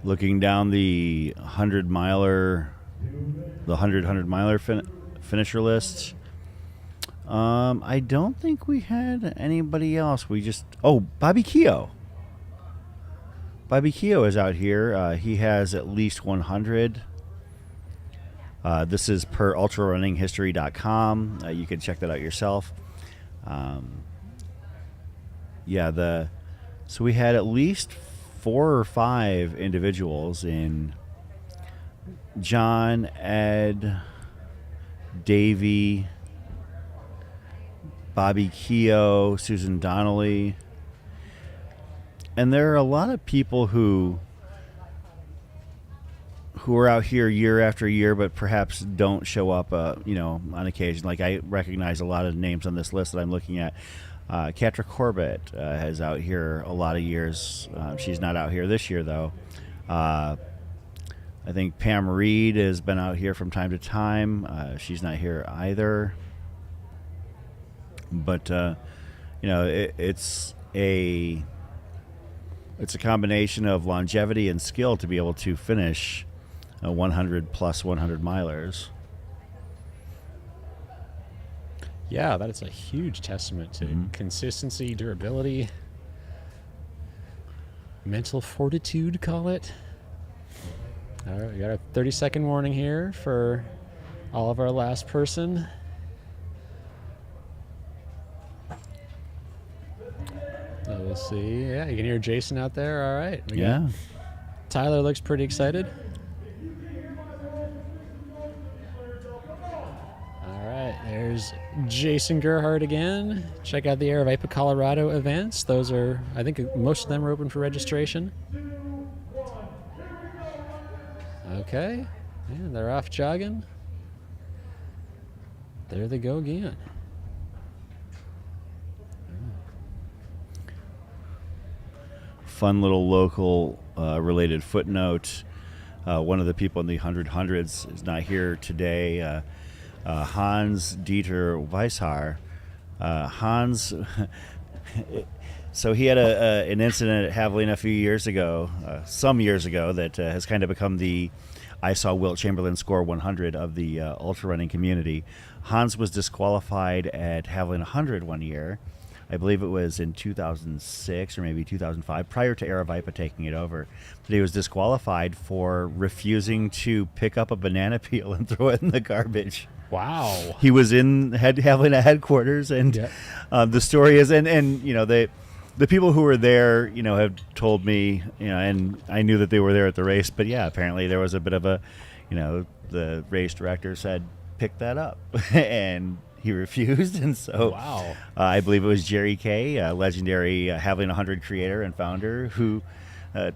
Looking down the 100-miler finisher list, I don't think we had anybody else. We just Bobby Keogh. Bobby Keogh is out here. He has at least 100. This is per ultrarunningshistory.com. You can check that out yourself. So we had at least 4 or 5 individuals in John, Ed, Davey, Bobby Keogh, Susan Donnelly. And there are a lot of people who are out here year after year, but perhaps don't show up, on occasion. Like I recognize a lot of names on this list that I'm looking at. Catra Corbett is out here a lot of years. She's not out here this year, though. I think Pam Reed has been out here from time to time. She's not here either. But, it's a combination of longevity and skill to be able to finish 100 plus 100 milers.
Yeah, that is a huge testament to consistency, durability, mental fortitude, call it. All right, we got a 30-second warning here for all of our last person. So we'll see. Yeah, you can hear Jason out there. All right. Tyler looks pretty excited. All right, there's Jason Gerhardt again. Check out the Aravaipa, Colorado events. Those are, I think most of them are open for registration. Okay, and they're off jogging. There they go again.
Fun little local related footnote. One of the people in the 100s is not here today. Hans Dieter Weishar. Hans, so he had an incident at Javelina a few years ago, some years ago, that has kind of become the I saw Wilt Chamberlain score 100 of the ultra running community. Hans was disqualified at Javelina 100 one year I believe it was in 2006 or maybe 2005, prior to Aravaipa taking it over, that he was disqualified for refusing to pick up a banana peel and throw it in the garbage.
Wow.
He was in Javelina headquarters, and
Yep.
the story is, and you know, the people who were there, you know, have told me, you know, and I knew that they were there at the race, but yeah, apparently there was a bit of a, you know, the race director said, pick that up, and he refused, and so
Wow.
I believe it was Jerry Kay, a legendary Javelina 100 creator and founder, who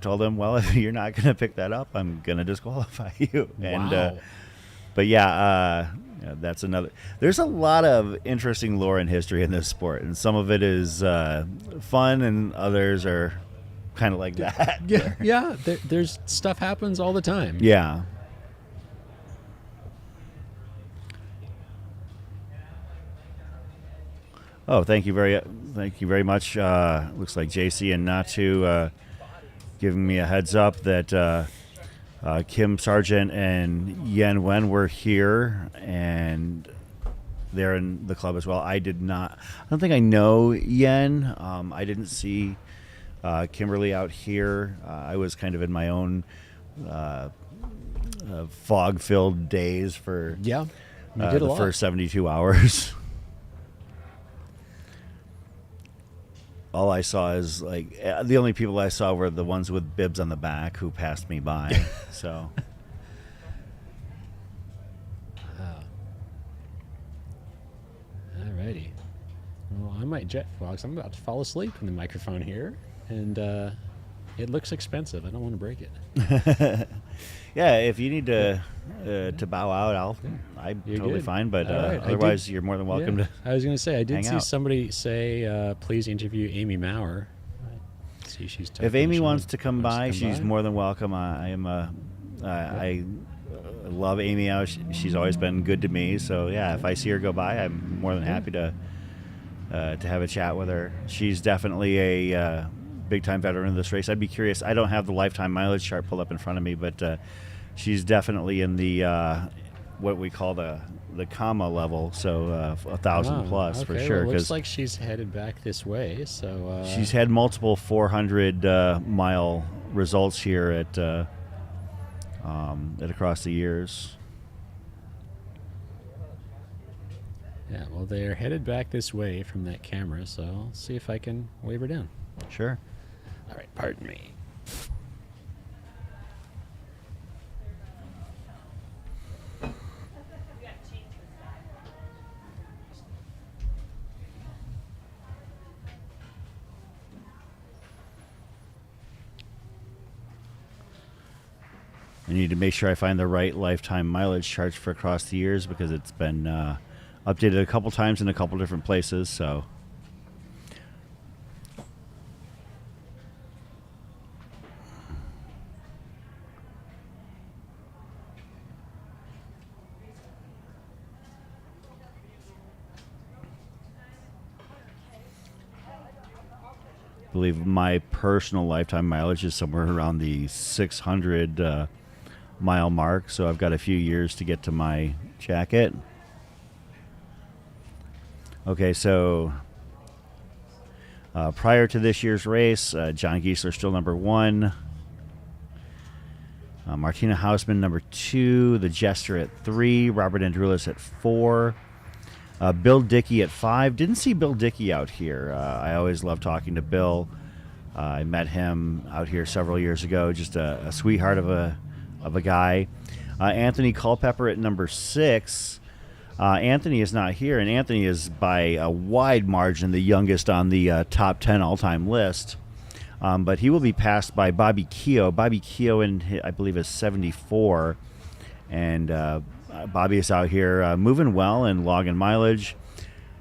told him, well, if you're not going to pick that up, I'm going to disqualify you. And
Wow.
but yeah, that's another. There's a lot of interesting lore and history in this sport, and some of it is fun, and others are kind of like that.
Yeah, yeah. There's stuff happens all the time.
Yeah. Oh, thank you very much. Looks like JC and Natu giving me a heads up that Kim Sargent and Yen Wen were here, and they're in the club as well. I don't think I know Yen. I didn't see Kimberly out here. I was kind of in my own fog-filled days for
Yeah. You did a
the
lot.
first 72 hours. All I saw is like the only people I saw were the ones with bibs on the back who passed me by. So
Alrighty. Well, I might jet fox. I'm about to fall asleep in the microphone here, and it looks expensive. I don't want to break it.
yeah, if you need to bow out, I'm
You're
totally
good.
fine. But
All right. I
otherwise,
did-
you're more than welcome
yeah.
to.
I was going to say, I did
hang
see
out.
somebody say, please interview Amy Maurer. See, she's
If
typing
Amy
she
wants to come
wants
by,
to come
she's
by.
more than welcome. I love Amy out. She's always been good to me. So yeah, if I see her go by, I'm more than happy to have a chat with her. She's definitely a big time veteran of this race. I'd be curious. I don't have the lifetime mileage chart pulled up in front of me, but she's definitely in the what we call the comma level, so 1,000 plus for
okay.
sure.
Well, looks
'cause
like she's headed back this way. So
she's had multiple 400 mile results here at across the years.
yeah. Well, they're headed back this way from that camera. So I'll see if I can wave her down.
Sure.
All right. Pardon me.
I need to make sure I find the right lifetime mileage charts for across the years because it's been updated a couple times in a couple different places. So I believe my personal lifetime mileage is somewhere around the 600 mile mark, so I've got a few years to get to my jacket. Okay, so prior to this year's race, John Giesler still number 1, Martina Hausman number 2, the Jester at 3, Robert Andrulis at 4, Bill Dickey at 5. Didn't see Bill Dickey out here. I always love talking to Bill. I met him out here several years ago. Just a sweetheart of a guy. Anthony Culpepper at number 6. Anthony is not here, and Anthony is by a wide margin the youngest on the top 10 all-time list. But he will be passed by Bobby Keogh. Bobby Keogh, I believe, is 74. And Bobby is out here moving well and logging mileage.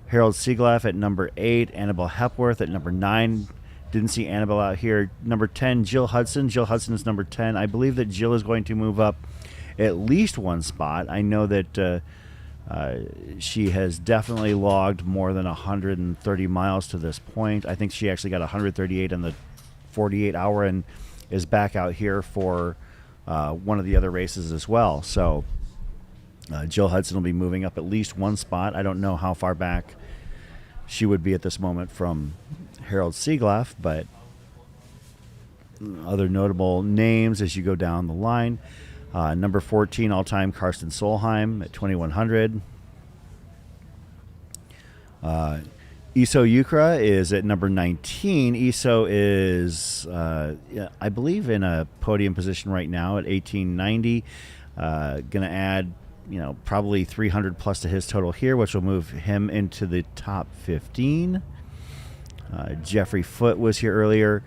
Harold Sieglaff at number 8. Annabelle Hepworth at number 9. Didn't see Annabelle out here. Number 10, Jill Hudson. Jill Hudson is number 10. I believe that Jill is going to move up at least one spot. I know that she has definitely logged more than 130 miles to this point. I think she actually got 138 in the 48 hour and is back out here for one of the other races as well. So Jill Hudson will be moving up at least one spot. I don't know how far back she would be at this moment from Harold Sieglaff, but other notable names as you go down the line. Number 14 all-time, Karsten Solheim at 2,100. Iso Ukra is at number 19. Iso is, I believe, in a podium position right now at 1890. Going to add, probably 300 plus to his total here, which will move him into the top 15. Jeffrey Foote was here earlier.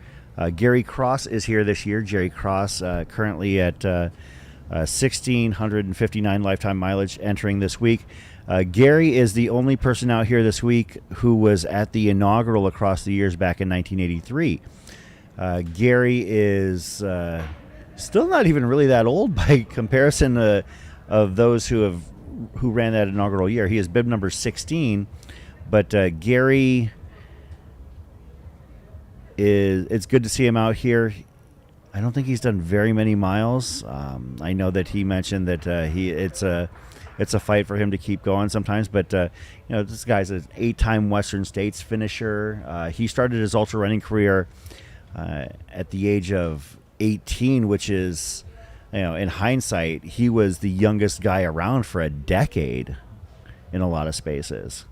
Gary Cross is here this year. Jerry Cross currently at 1,659 lifetime mileage entering this week. Gary is the only person out here this week who was at the inaugural across the years back in 1983. Gary is still not even really that old by comparison of those who ran that inaugural year. He is bib number 16, but Gary it's good to see him out here. I don't think he's done very many miles. I know that he mentioned that it's a fight for him to keep going sometimes, but this guy's an 8-time Western States finisher. He started his ultra running career at the age of 18, which is, in hindsight, he was the youngest guy around for a decade in a lot of spaces.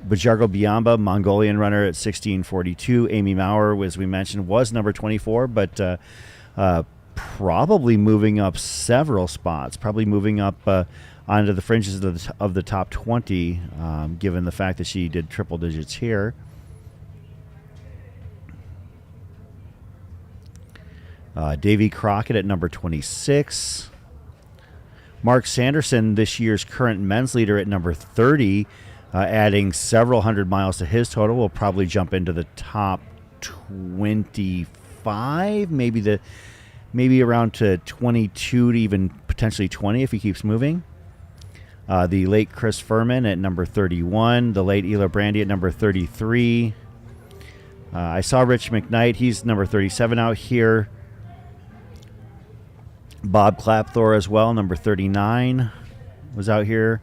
Bajargo Biamba, Mongolian runner at 1642. Amy Maurer, as we mentioned, was number 24, but probably moving up several spots, probably moving up onto the fringes of the top 20, given the fact that she did triple digits here. Davy Crockett at number 26. Mark Sanderson, this year's current men's leader, at number 30, adding several hundred miles to his total. Will probably jump into the top 25, maybe around to 22 to even potentially 20 if he keeps moving. The late Chris Furman at number 31. The late Ela Brandy at number 33. I saw Rich McKnight. He's number 37 out here. Bob Clapthor as well, number 39, was out here.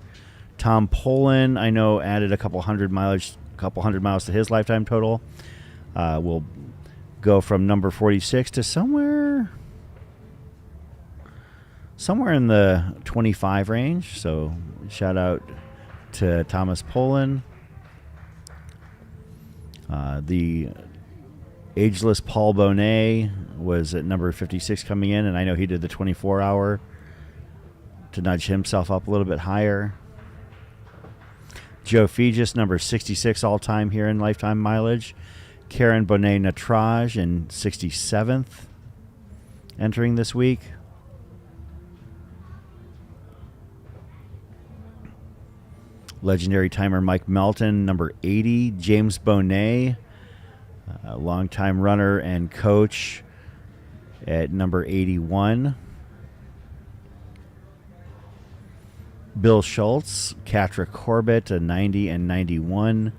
Tom Poland, I know, added a couple hundred miles to his lifetime total. Will go from number 46 to somewhere in the 25 range. So shout out to Thomas Poland. The ageless Paul Bonet was at number 56 coming in, and I know he did the 24-hour to nudge himself up a little bit higher. Joe Fegis, number 66 all-time here in lifetime mileage. Karen Bonet Natraj in 67th entering this week. Legendary timer Mike Melton, number 80. James Bonet, a longtime runner and coach, at number 81. Bill Schultz, Katra Corbett, a 90 and 91.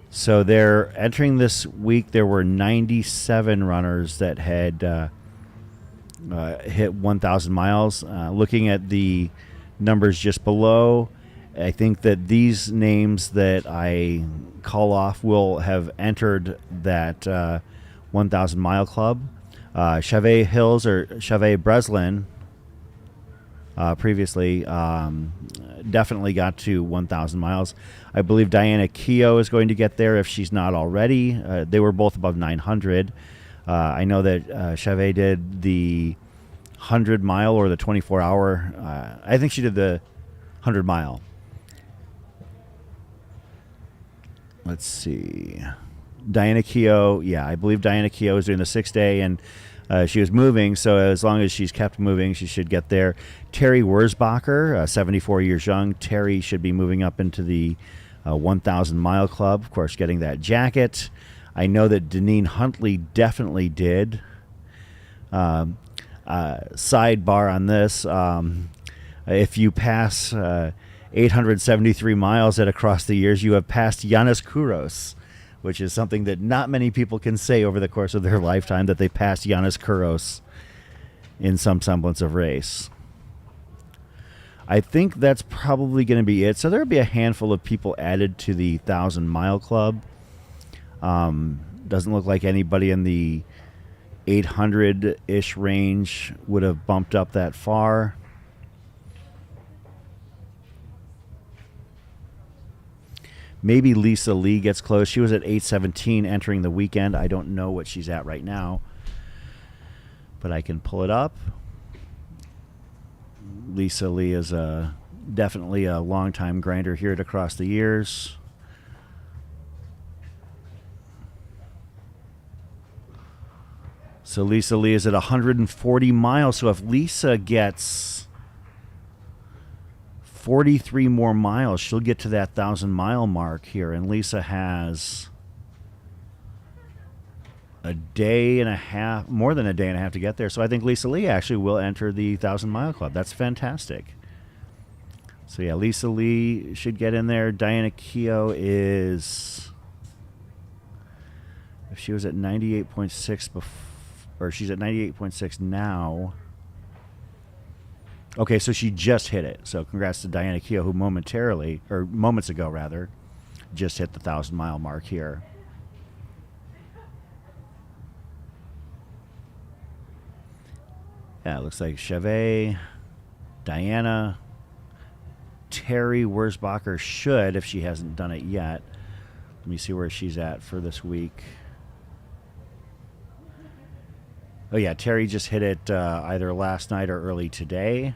So they're entering this week. There were 97 runners that had hit 1,000 miles. Looking at the numbers just below, I think that these names that I call off will have entered that 1,000 mile club. Chavez Hills or Chavez Breslin previously definitely got to 1,000 miles. I believe Diana Keogh is going to get there if she's not already. They were both above 900. I know that Chavez did the 100 mile or the 24-hour. I think she did the 100 mile. Let's see. Diana Keogh, I believe Diana Keogh is doing the 6-day, and she was moving, so as long as she's kept moving, she should get there. Terry Wurzbacher, 74 years young. Terry should be moving up into the 1,000 mile club, of course, getting that jacket. I know that Deneen Huntley definitely did. Sidebar on this, if you pass 873 miles at across the years, you have passed Yanis Kouros, which is something that not many people can say over the course of their lifetime, that they passed Yanis Kouros in some semblance of race. I think that's probably going to be it. So there'll be a handful of people added to the 1,000 Mile Club. Doesn't look like anybody in the 800-ish range would have bumped up that far. Maybe Lisa Lee gets close. She was at 817 entering the weekend. I don't know what she's at right now, but I can pull it up. Lisa Lee is definitely a longtime grinder here at Across the Years. So Lisa Lee is at 140 miles. So if Lisa gets 43 more miles, she'll get to that 1,000-mile mark here. And Lisa has a day and a half, more than a day and a half to get there. So I think Lisa Lee actually will enter the 1,000-mile club. That's fantastic. So yeah, Lisa Lee should get in there. Diana Keogh is, if she was at 98.6 before, or she's at 98.6 now. Okay, so she just hit it. So congrats to Diana Keogh, who momentarily, or moments ago rather, just hit the 1,000-mile mark here. Yeah, it looks like Chevet, Diana, Terry Wurzbacher should, if she hasn't done it yet. Let me see where she's at for this week. Oh, yeah, Terry just hit it either last night or early today.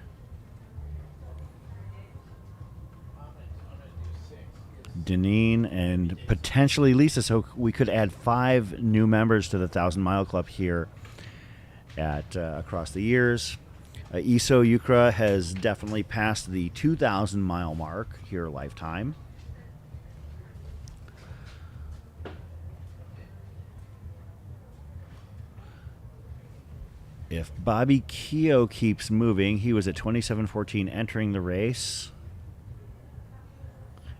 Deneen and potentially Lisa. So we could add 5 new members to the 1,000-mile club here at Across the Years. Iso Yukra has definitely passed the 2,000-mile mark here lifetime. If Bobby Keogh keeps moving, he was at 27:14 entering the race.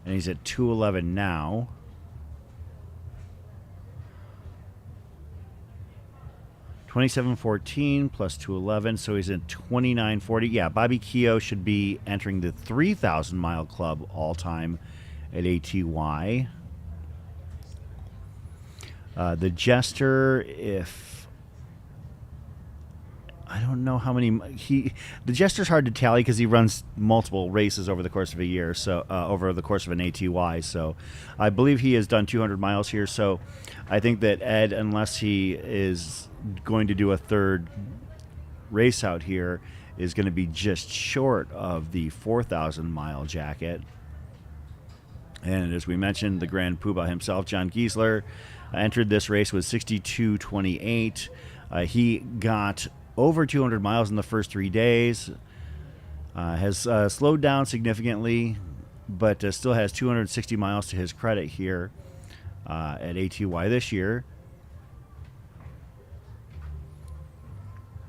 And he's at 2:11 now. $27.14 plus 2:11, so he's at 29:40. Yeah, Bobby Keogh should be entering the 3,000-mile club all-time at ATY. The Jester, if I don't know how many the Jester's hard to tally because he runs multiple races over the course of a year, so over the course of an ATY. So I believe he has done 200 miles here. So I think that Ed, unless he is going to do a third race out here, is going to be just short of the 4,000-mile jacket. And as we mentioned, the Grand Poobah himself, John Giesler, entered this race with 62:28. He got over 200 miles in the first 3 days, has slowed down significantly, but still has 260 miles to his credit here at ATY this year.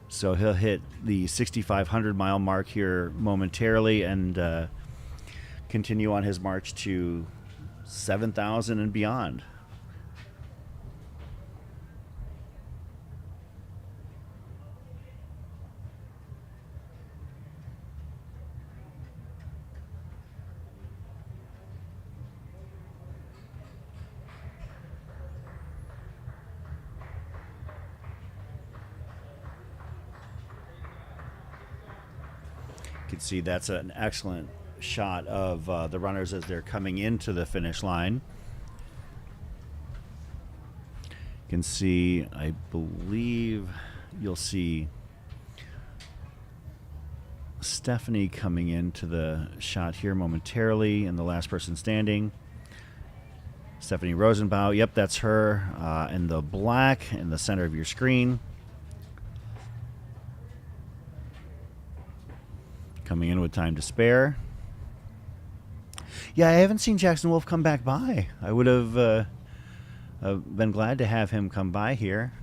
So he'll hit the 6,500-mile mark here momentarily and continue on his march to 7,000 and beyond. You can see that's an excellent shot of the runners as they're coming into the finish line. You can see, I believe you'll see Stephanie coming into the shot here momentarily, and the last person standing, Stephanie Rosenbaum. Yep, that's her in the black in the center of your screen. Coming in with time to spare. Yeah, I haven't seen Jackson Wolf come back by. I would have been glad to have him come by here.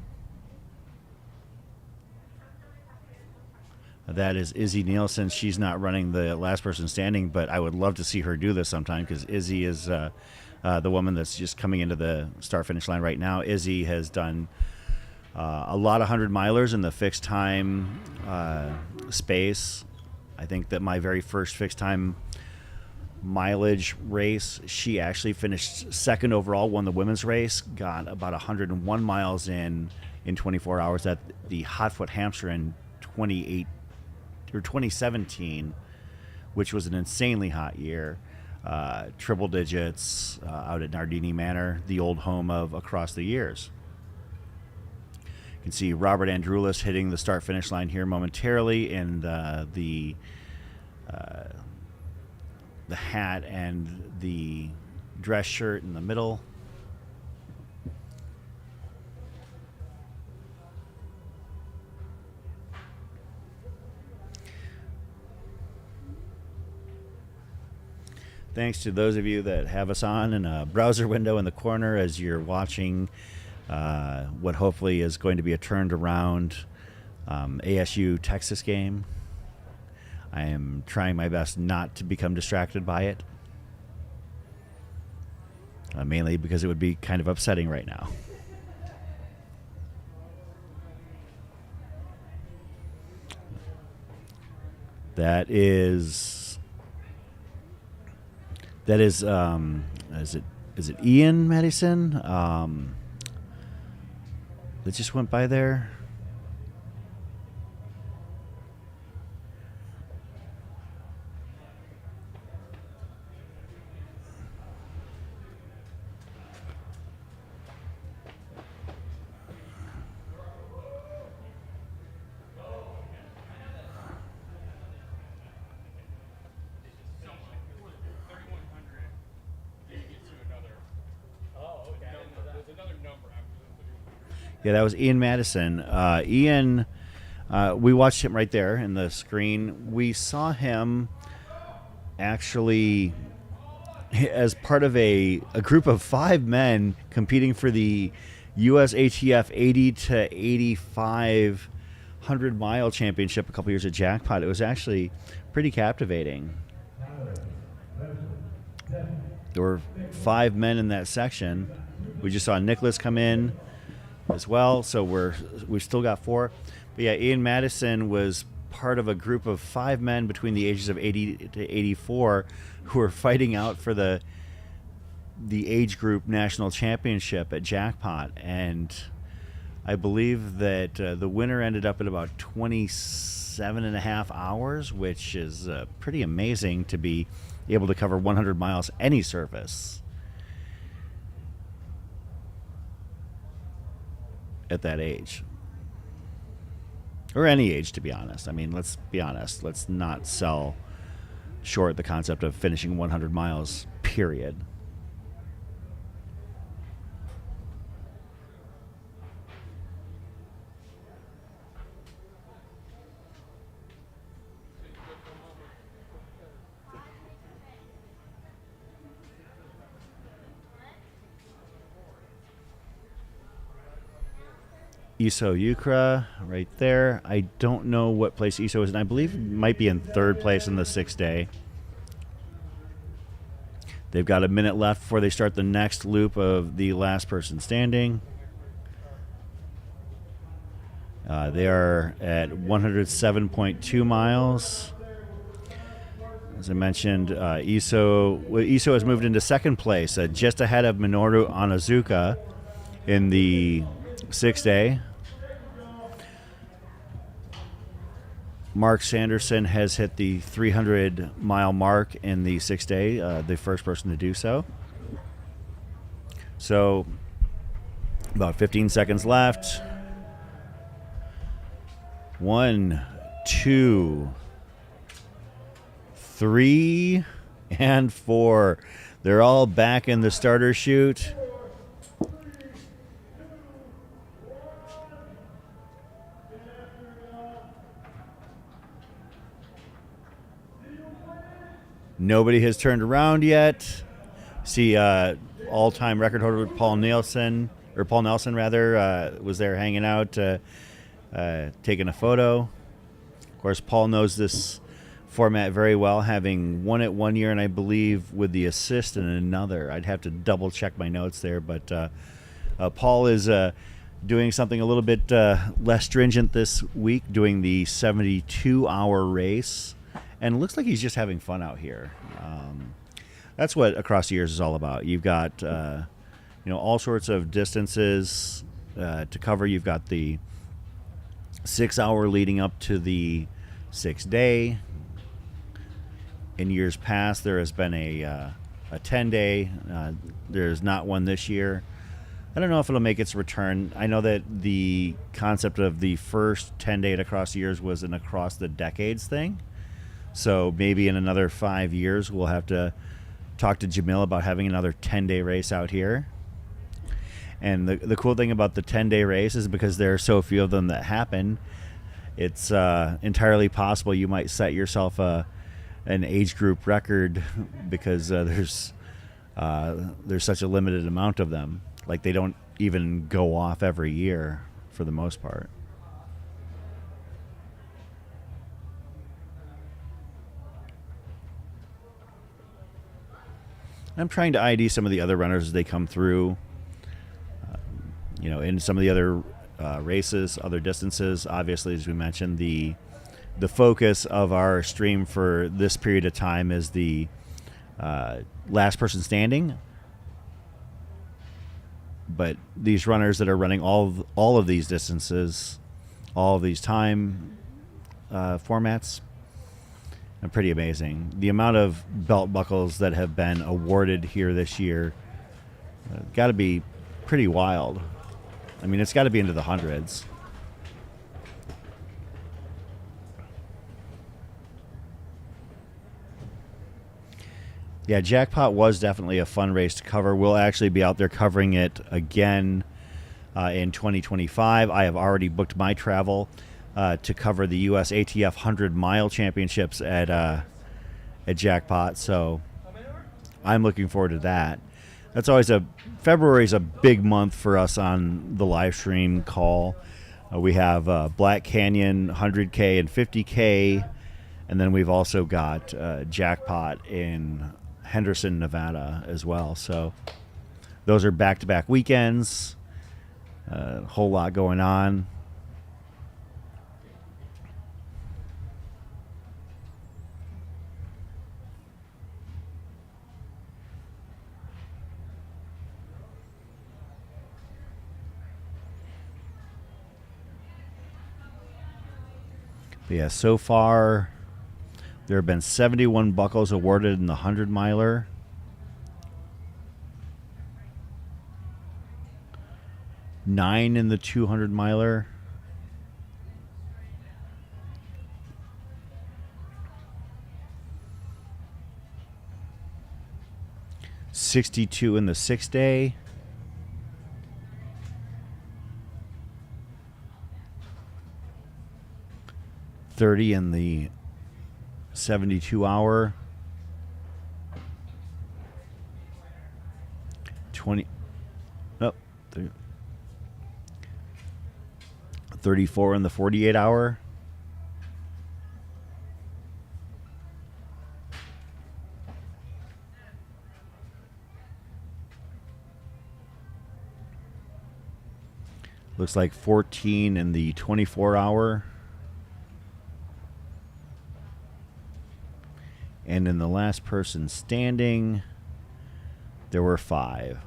That is Izzy Nielsen. She's not running the last person standing, but I would love to see her do this sometime because Izzy is the woman that's just coming into the start finish line right now. Izzy has done a lot of 100-milers in the fixed time space. I think that my very first fixed time mileage race, she actually finished second overall, won the women's race, got about 101 miles in 24 hours at the Hotfoot Hampshire in 2017, which was an insanely hot year. Triple digits out at Nardini Manor, the old home of Across the Years. You can see Robert Andrulis hitting the start-finish line here momentarily in the hat and the dress shirt in the middle. Thanks to those of you that have us on in a browser window in the corner as you're watching what hopefully is going to be a turned around ASU Texas game. I am trying my best not to become distracted by it, mainly because it would be kind of upsetting right now. That is is it Ian Madison that just went by there? Yeah, that was Ian Madison. Ian, we watched him right there in the screen. We saw him actually as part of a group of 5 men competing for the US ATF 80 to 85 100-mile championship a couple years at Jackpot. It was actually pretty captivating. There were 5 men in that section. We just saw Nicholas come in as well, so we've still got 4. But yeah, Ian Madison was part of a group of 5 men between the ages of 80 to 84 who were fighting out for the age group national championship at Jackpot, and I believe that the winner ended up at about 27 and a half hours, which is pretty amazing to be able to cover 100 miles any surface at that age, or any age, to be honest. I mean, let's be honest. Let's not sell short the concept of finishing 100 miles, period. Iso Ukra right there. I don't know what place Iso is in. I believe it might be in 3rd place in the 6th day. They've got a minute left before they start the next loop of the last person standing. They are at 107.2 miles. As I mentioned, Iso has moved into 2nd place, just ahead of Minoru Onizuka in the 6th day. Mark Sanderson has hit the 300-mile mark in the 6th day, the first person to do so. So, about 15 seconds left. 1, 2, 3, and 4. They're all back in the starter chute. Nobody has turned around yet. See, all-time record holder Paul Nelson was there hanging out, taking a photo. Of course, Paul knows this format very well, having won it one year, and I believe with the assist in another. I'd have to double-check my notes there, but Paul is doing something a little bit less stringent this week, doing the 72-hour race and it looks like he's just having fun out here. That's what Across the Years is all about. You've got all sorts of distances to cover. You've got the 6 hour leading up to the 6-day. In years past, there has been a 10-day. There's not one this year. I don't know if it'll make its return. I know that the concept of the first 10-day at Across the Years was an across the decades thing. So maybe in another 5 years, we'll have to talk to Jamil about having another 10-day race out here. And the cool thing about the 10-day race is because there are so few of them that happen, it's entirely possible you might set yourself an age group record because there's such a limited amount of them. Like, they don't even go off every year for the most part. I'm trying to ID some of the other runners as they come through. In some of the other races, other distances. Obviously, as we mentioned, the focus of our stream for this period of time is the last person standing. But these runners that are running all of these distances, all of these time formats, are pretty amazing. The amount of belt buckles that have been awarded here this year got to be pretty wild. I mean, it's got to be into the hundreds. Yeah, Jackpot was definitely a fun race to cover. We'll actually be out there covering it again in 2025. I have already booked my travel to cover the U.S. ATF 100-mile championships at Jackpot, so I'm looking forward to that. That's always February is a big month for us on the live stream call. We have Black Canyon 100K and 50K, and then we've also got Jackpot in Henderson, Nevada as well. So those are back-to-back weekends. A whole lot going on. But yeah, so far there have been 71 buckles awarded in the 100-miler. Nine in the 200-miler. $62 in the 6-day. $30 in the 72-hour. 20. Nope. 34 in the 48-hour. Looks like 14 in the 24-hour. And in the last person standing, there were 5.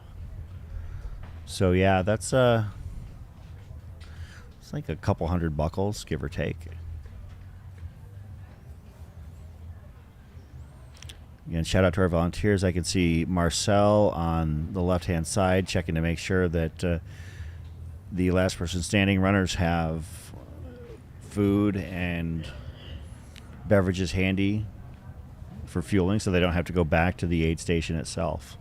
So yeah, that's it's like a couple hundred buckles, give or take. Again, shout out to our volunteers. I can see Marcel on the left-hand side checking to make sure that the last person standing runners have food and beverages handy for fueling so they don't have to go back to the aid station itself.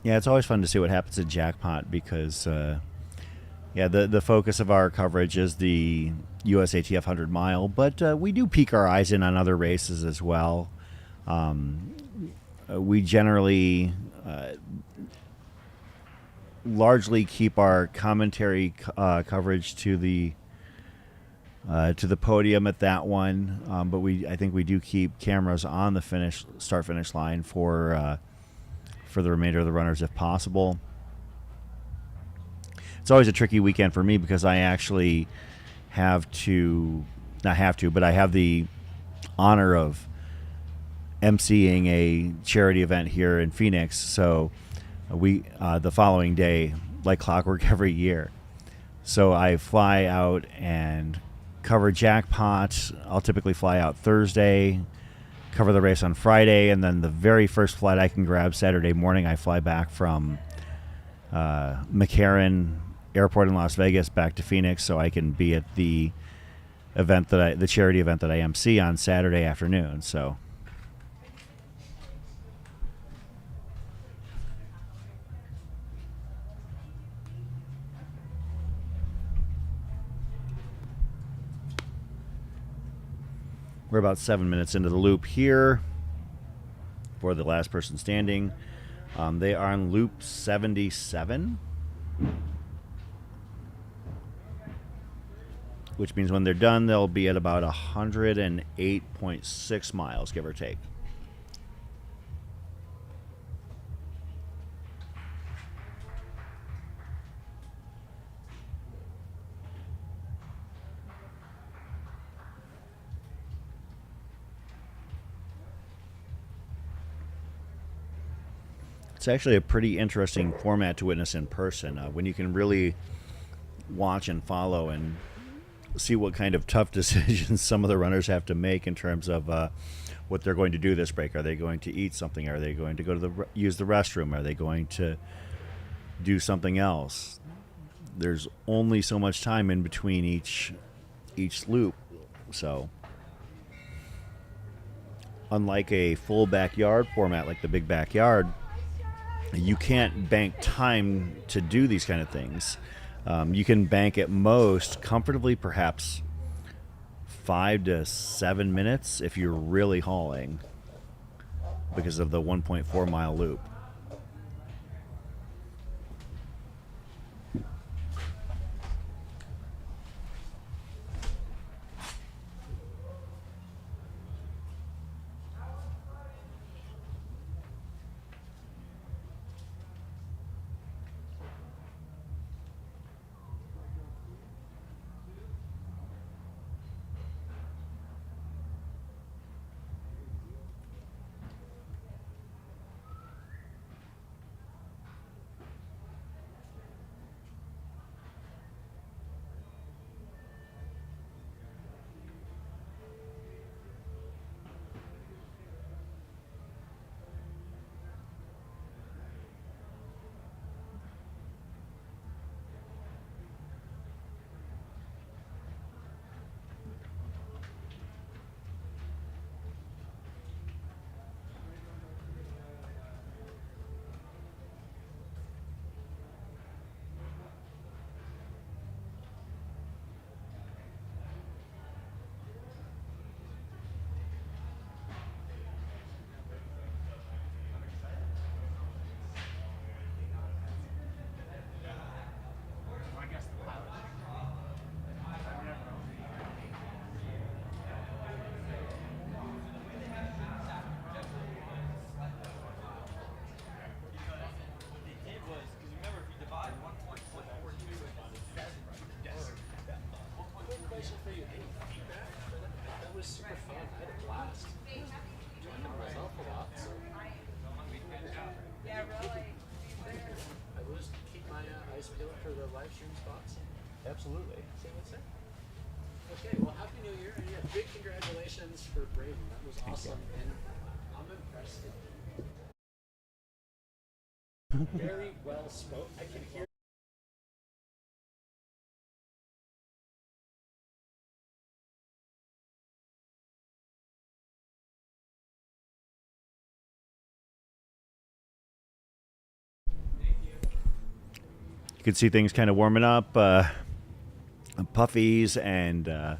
Yeah, it's always fun to see what happens at Jackpot because, yeah, the focus of our coverage is the USATF 100 mile, but we do peek our eyes in on other races as well. We generally largely keep our commentary coverage to the podium at that one, but I think we do keep cameras on the start-finish line for the remainder of the runners if possible. It's always a tricky weekend for me because I actually I have the honor of emceeing a charity event here in Phoenix. So the following day, like clockwork every year. So I fly out and cover Jackpot. I'll typically fly out Thursday, cover the race on Friday, and then the very first flight I can grab Saturday morning, I fly back from McCarran Airport in Las Vegas back to Phoenix so I can be at the charity event that I MC on Saturday afternoon. So we're about 7 minutes into the loop here for the last person standing. They are on loop 77, which means when they're done, they'll be at about 108.6 miles, give or take. It's actually a pretty interesting format to witness in person when you can really watch and follow and see what kind of tough decisions some of the runners have to make in terms of what they're going to do this break. Are they going to eat something? Are they going to go to use the restroom? Are they going to do something else? There's only so much time in between each loop, so unlike a full backyard format like the Big Backyard, you can't bank time to do these kind of things. You can bank at most comfortably perhaps 5 to 7 minutes if you're really hauling because of the 1.4 mile loop.
Absolutely. Okay, well, Happy New Year, and yeah, big congratulations for Braden. That was awesome, and I'm impressed. Very well spoken. I can hear.
can see things kind of warming up. Puffies and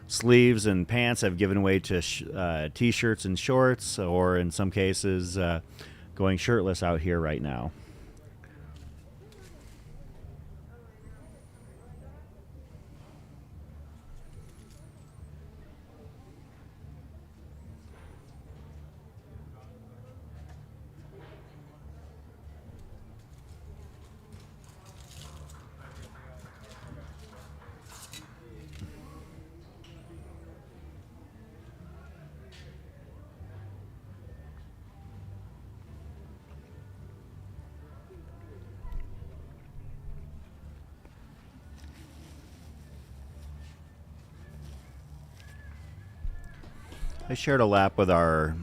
sleeves and pants have given way to t-shirts and shorts, or in some cases going shirtless out here right now. I shared a lap with our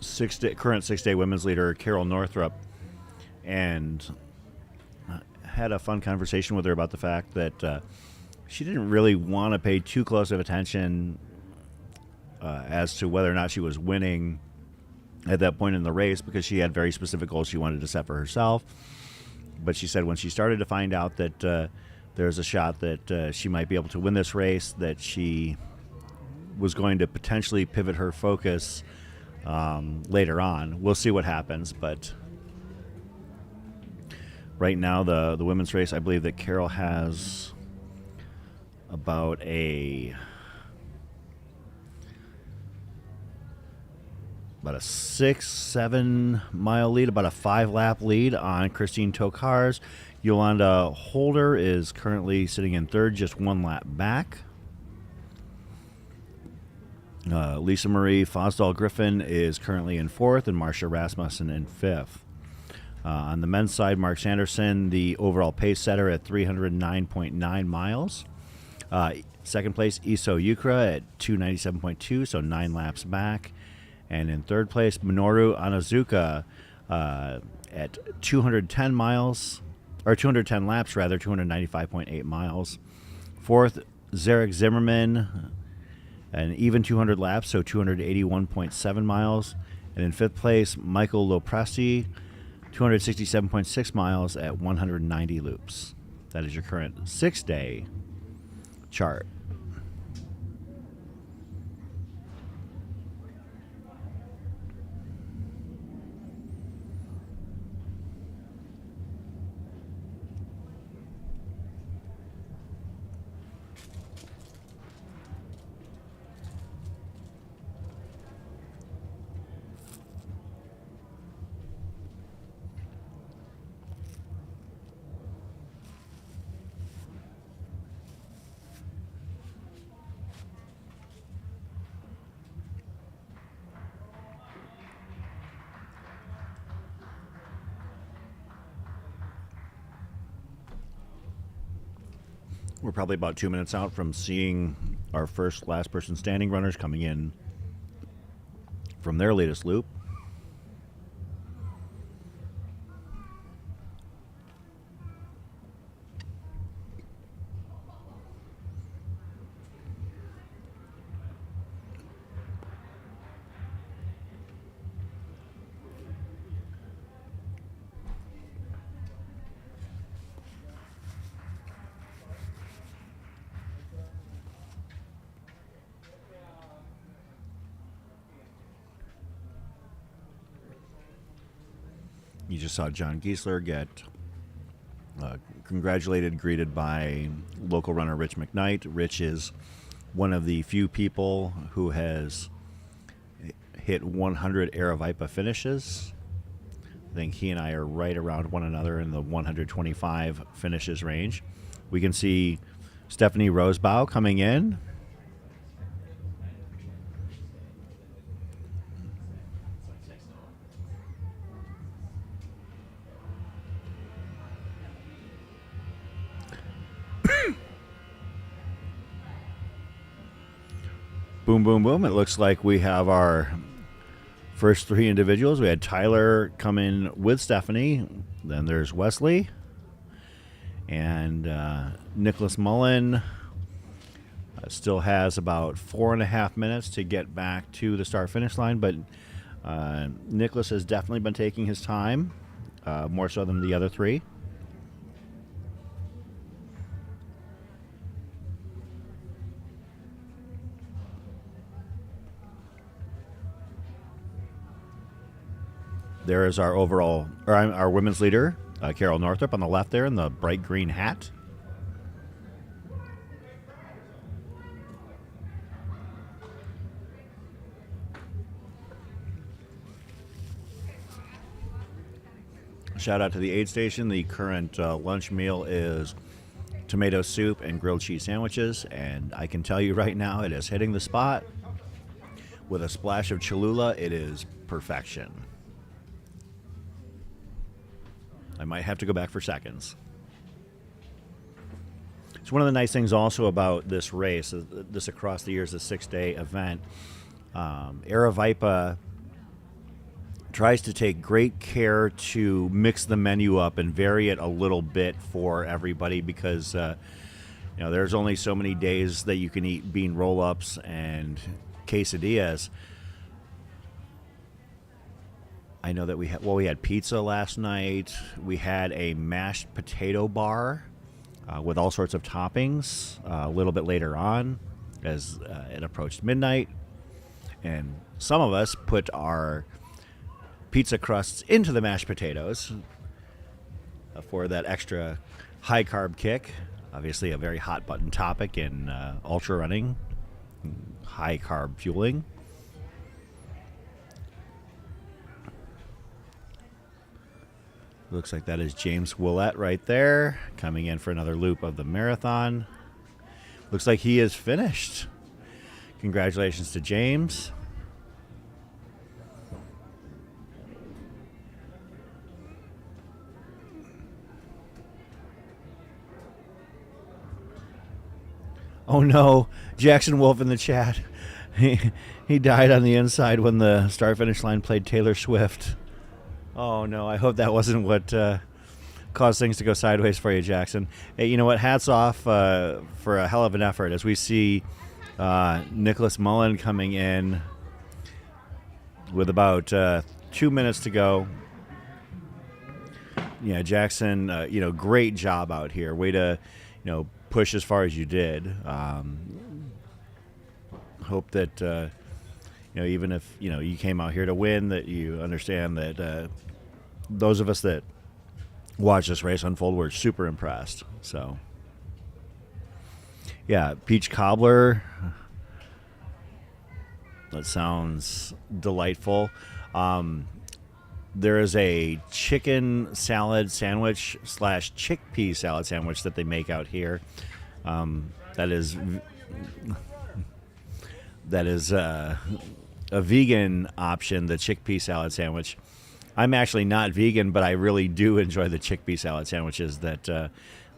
current 6-day women's leader, Carol Northrup, and had a fun conversation with her about the fact that she didn't really want to pay too close of attention as to whether or not she was winning at that point in the race, because she had very specific goals she wanted to set for herself. But she said when she started to find out that there's a shot that she might be able to win this race, that she was going to potentially pivot her focus later on. We'll see what happens, but right now the women's race, I believe that Carol has about a 6-7 mile lead, about a 5-lap lead on Christine Tokars. Yolanda Holder is currently sitting in third, just 1 lap back. Lisa Marie Fosdal Griffin is currently in fourth, and Marcia Rasmussen in fifth. On the men's side, Mark Sanderson, the overall pace setter at 309.9 miles. Second place, Iso Yukra at 297.2, so 9 laps back. And in third place, Minoru Anazuka at 210 miles, or 210 laps rather, 295.8 miles. Fourth, Zarek Zimmerman, an even 200 laps, so 281.7 miles. And in fifth place, Michael Lopresti, 267.6 miles at 190 loops. That is your current 6-day chart. We're probably about 2 minutes out from seeing our first last person standing runners coming in from their latest loop. You just saw John Giesler get congratulated, greeted by local runner Rich McKnight. Rich is one of the few people who has hit 100 Aravaipa finishes. I think he and I are right around one another in the 125 finishes range. We can see Stephanie Rosebow coming in. Boom, boom, boom. It looks like we have our first 3 individuals. We had Tyler come in with Stephanie. Then there's Wesley. And Nicholas Mullen still has about 4.5 minutes to get back to the start-finish line. But Nicholas has definitely been taking his time, more so than the other 3. There is our overall, or our women's leader, Carol Northrup, on the left there in the bright green hat. Shout out to the aid station. The current lunch meal is tomato soup and grilled cheese sandwiches, and I can tell you right now it is hitting the spot. With a splash of Cholula, it is perfection. I might have to go back for seconds. It's one of the nice things also about this race, this across the years, a 6-day event. Aravaipa tries to take great care to mix the menu up and vary it a little bit for everybody because there's only so many days that you can eat bean roll-ups and quesadillas. I know that we had pizza last night. We had a mashed potato bar with all sorts of toppings a little bit later on as it approached midnight. And some of us put our pizza crusts into the mashed potatoes for that extra high carb kick. Obviously a very hot button topic in ultra running, high carb fueling. Looks like that is James Willett right there, coming in for another loop of the marathon. Looks like he is finished. Congratulations to James. Oh no, Jackson Wolf in the chat. He died on the inside when the start finish line played Taylor Swift. Oh no, I hope that wasn't what caused things to go sideways for you, Jackson. Hey, you know what? Hats off for a hell of an effort as we see Nicholas Mullen coming in with about 2 minutes to go. Yeah, Jackson, great job out here. Way to, push as far as you did. Hope that even if you came out here to win, that you understand that those of us that watch this race unfold were super impressed. So yeah, peach cobbler, that sounds delightful. There is a chicken salad sandwich / chickpea salad sandwich that they make out here. That is a vegan option, the chickpea salad sandwich. I'm actually not vegan, but I really do enjoy the chickpea salad sandwiches that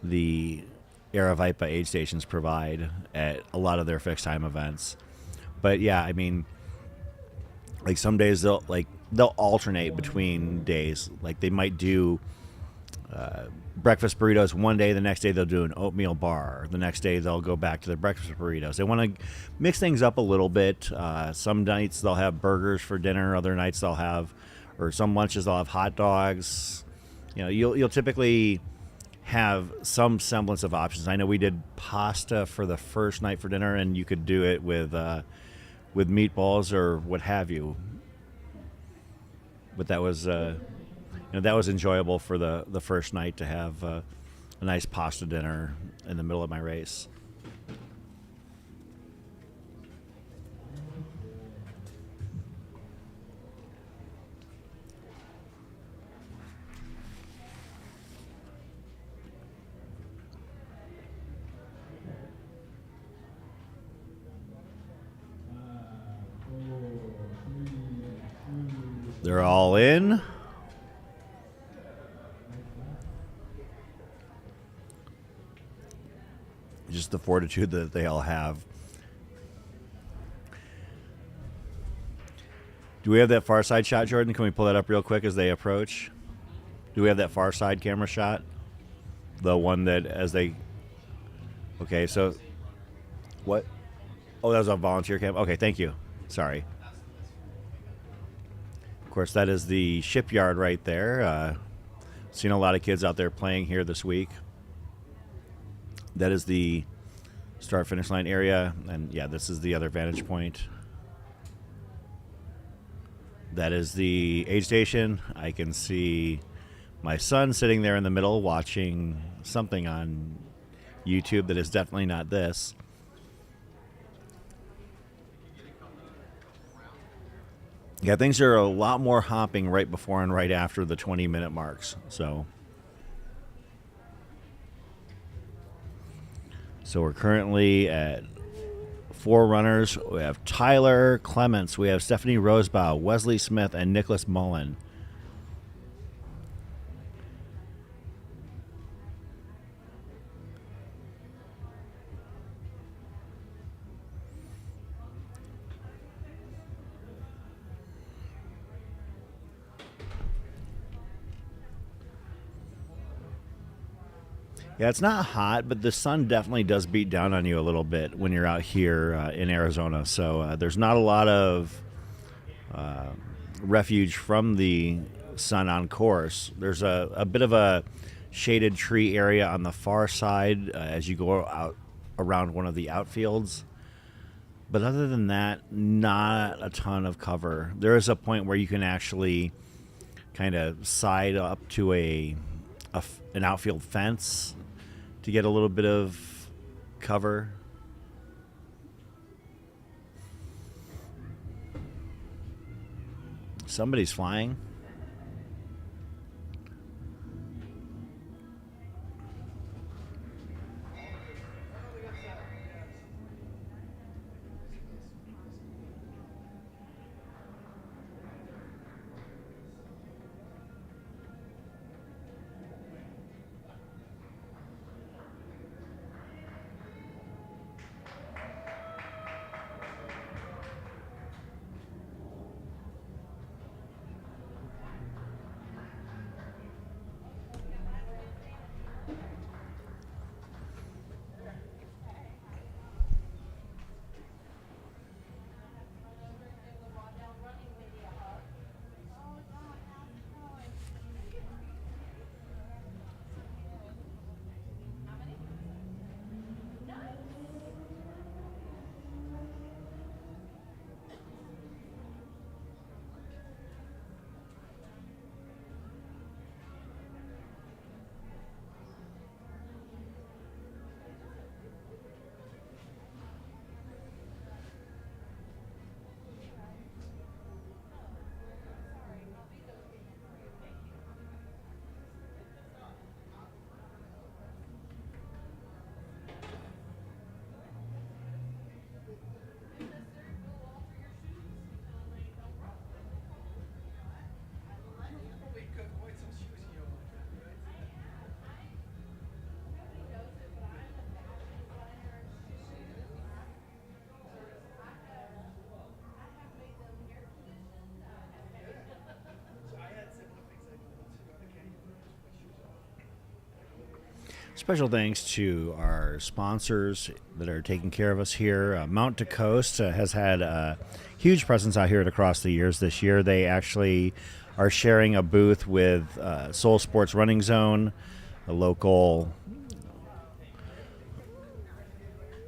the Aravaipa aid stations provide at a lot of their fixed time events. But yeah, I mean, like some days they'll alternate between days. Like they might do breakfast burritos one day, the next day they'll do an oatmeal bar. The next day they'll go back to the breakfast burritos. They want to mix things up a little bit. Some nights they'll have burgers for dinner. Other nights they'll have, or some lunches they'll have hot dogs. You'll typically have some semblance of options. I know we did pasta for the first night for dinner, and you could do it with meatballs or what have you. But that was enjoyable for the first night to have a nice pasta dinner in the middle of my race. They're all in. Just the fortitude that they all have. Do we have that far side shot, Jordan? Can we pull that up real quick as they approach? Do we have that far side camera shot? The one that as they... Okay, so... What? Oh, that was a volunteer camp. Okay, thank you. Sorry. Of course, that is the shipyard right there. Seen a lot of kids out there playing here this week. That is the start finish line area, and yeah, this is the other vantage point. That is the aid station. I can see my son sitting there in the middle watching something on YouTube that is definitely not this. Yeah, things are a lot more hopping right before and right after the 20-minute marks. So we're currently at 4 runners. We have Tyler Clements, we have Stephanie Rosebow, Wesley Smith, and Nicholas Mullen. Yeah, it's not hot, but the sun definitely does beat down on you a little bit when you're out here in Arizona. So there's not a lot of refuge from the sun on course. There's a bit of a shaded tree area on the far side as you go out around one of the outfields. But other than that, not a ton of cover. There is a point where you can actually kind of side up to an outfield fence to get a little bit of cover. Somebody's flying. Special thanks to our sponsors that are taking care of us here. Mount to Coast has had a huge presence out here at Across the Years this year. They actually are sharing a booth with Soul Sports Running Zone, a local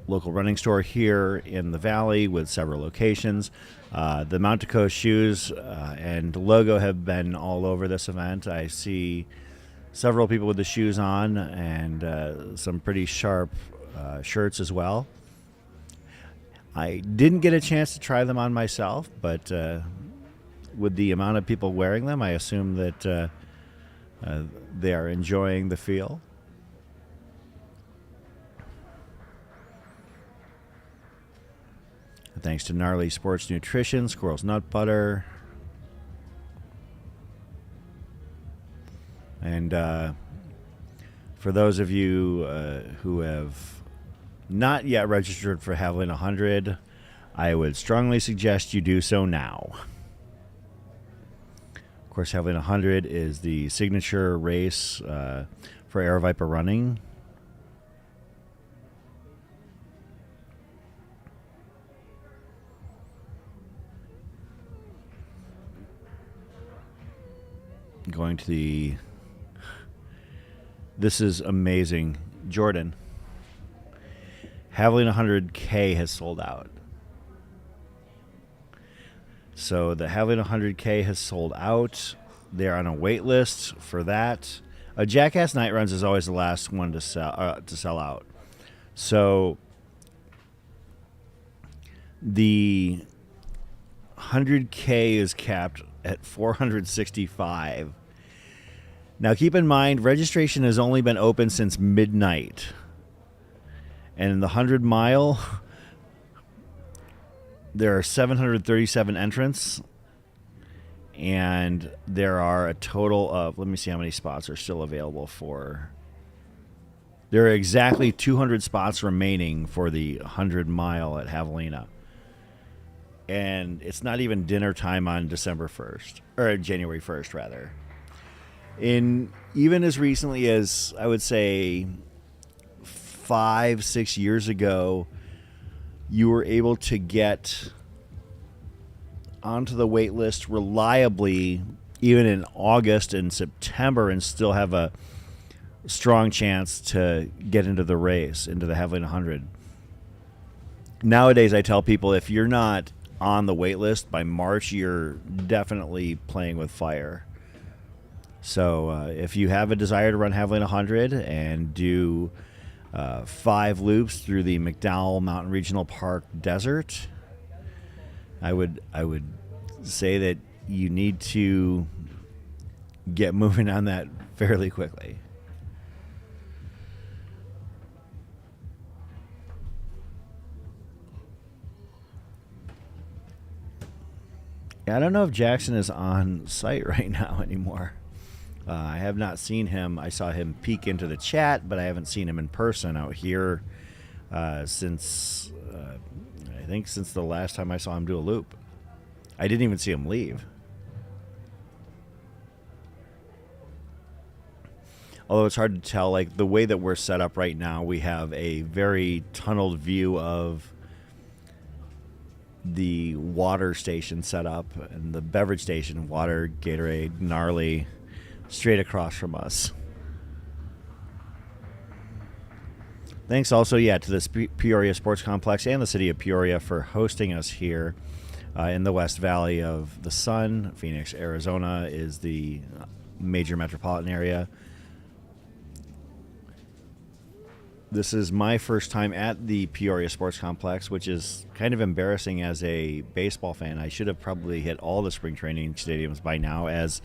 running store here in the Valley with several locations. The Mount to Coast shoes and logo have been all over this event. I see several people with the shoes on and some pretty sharp shirts as well. I didn't get a chance to try them on myself, but with the amount of people wearing them, I assume that they are enjoying the feel. Thanks to Gnarly Sports Nutrition, Squirrel's Nut Butter, and for those of you who have not yet registered for Javelin 100, I would strongly suggest you do so now. Of course, Javelin 100 is the signature race for Aeroviper Running. Going to the... This is amazing. Jordan. Javelin 100K has sold out. So the Javelina 100K has sold out. They're on a wait list for that. Jackass Night Runs is always the last one to sell out. So the 100K is capped at 465. Now keep in mind, registration has only been open since midnight. And in the 100 mile, there are 737 entrants. And there are a total of, let me see how many spots are still available for. There are exactly 200 spots remaining for the 100 mile at Javelina. And it's not even dinner time on December 1st, or January 1st, rather. Even as recently as, I would say, 5-6 years ago, you were able to get onto the wait list reliably, even in August and September, and still have a strong chance to get into the race, into the Javelina 100. Nowadays, I tell people, if you're not on the wait list by March, you're definitely playing with fire. So if you have a desire to run Javelina 100 and do 5 loops through the McDowell Mountain Regional Park Desert, I would say that you need to get moving on that fairly quickly. Yeah, I don't know if Jackson is on site right now anymore. I have not seen him. I saw him peek into the chat, but I haven't seen him in person out here since the last time I saw him do a loop. I didn't even see him leave. Although it's hard to tell, like the way that we're set up right now, we have a very tunneled view of the water station set up and the beverage station, water, Gatorade, Gnarly, straight across from us. Thanks also, to the Peoria Sports Complex and the city of Peoria for hosting us here in the West Valley of the Sun. Phoenix, Arizona is the major metropolitan area. This is my first time at the Peoria Sports Complex, which is kind of embarrassing as a baseball fan. I should have probably hit all the spring training stadiums by now, as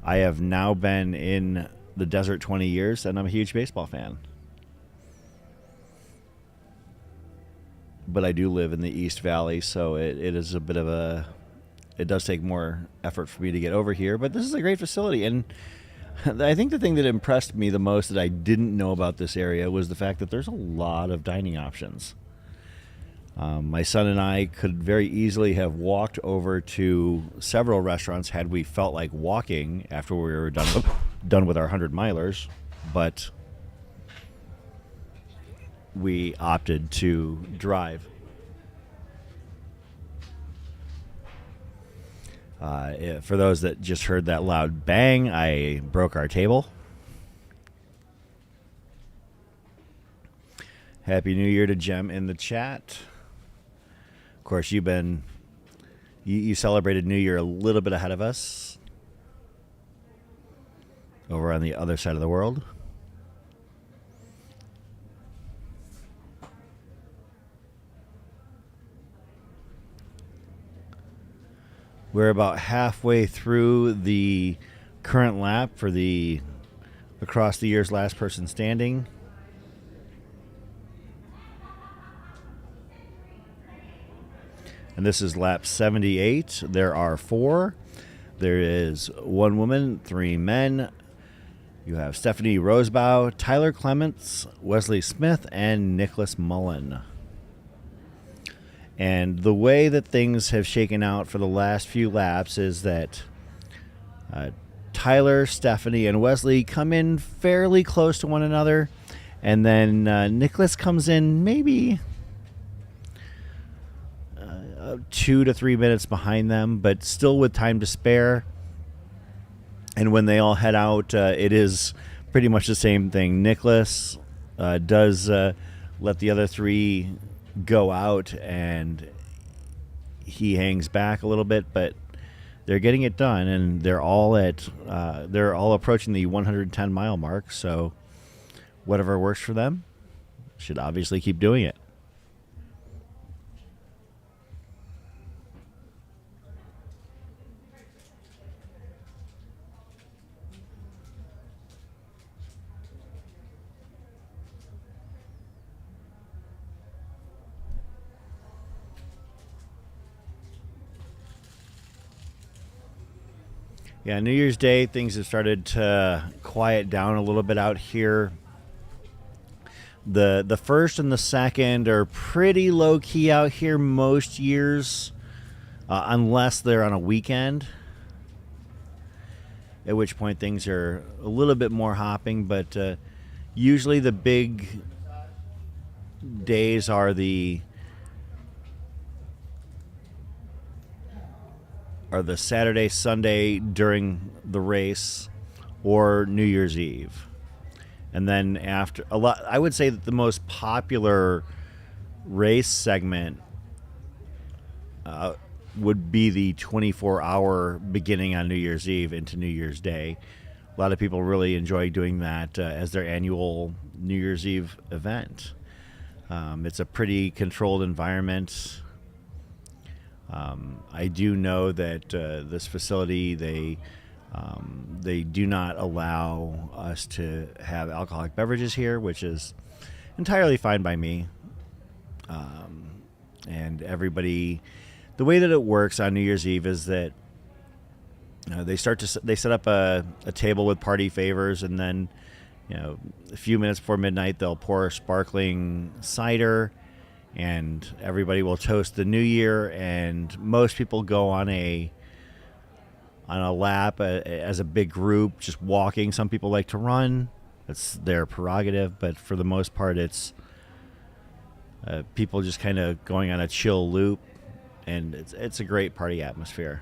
I have now been in the desert 20 years, and I'm a huge baseball fan. But I do live in the East Valley, so it is a bit of a... It does take more effort for me to get over here, but this is a great facility. And I think the thing that impressed me the most that I didn't know about this area was the fact that there's a lot of dining options. My son and I could very easily have walked over to several restaurants had we felt like walking after we were done with our 100 milers, but we opted to drive. For those that just heard that loud bang, I broke our table. Happy New Year to Jem in the chat. Of course, you celebrated New Year a little bit ahead of us over on the other side of the world. We're about halfway through the current lap for the Across the Year's Last Person Standing. And this is lap 78. There are 4. There is 1 woman, 3 men. You have Stephanie Rosebow, Tyler Clements, Wesley Smith, and Nicholas Mullen. And the way that things have shaken out for the last few laps is that Tyler, Stephanie, and Wesley come in fairly close to one another. And then Nicholas comes in maybe 2 to 3 minutes behind them, but still with time to spare. And when they all head out, it is pretty much the same thing. Nicholas does let the other 3 go out, and he hangs back a little bit, but they're getting it done, and they're all approaching the 110 mile mark. So whatever works for them should obviously keep doing it. Yeah, New Year's Day, things have started to quiet down a little bit out here. The first and the second are pretty low key out here most years, unless they're on a weekend, at which point things are a little bit more hopping. But usually the big days are the Saturday, Sunday during the race, or New Year's Eve. And then after a lot, I would say that the most popular race segment would be the 24-hour beginning on New Year's Eve into New Year's Day. A lot of people really enjoy doing that as their annual New Year's Eve event. It's a pretty controlled environment. I do know that this facility, they do not allow us to have alcoholic beverages here, which is entirely fine by me. And everybody, the way that it works on New Year's Eve is that they set up a table with party favors, and then a few minutes before midnight they'll pour sparkling cider, and everybody will toast the new year. And most people go on a lap as a big group, just walking. Some people like to run. That's their prerogative, but for the most part it's people just kind of going on a chill loop, and it's a great party atmosphere.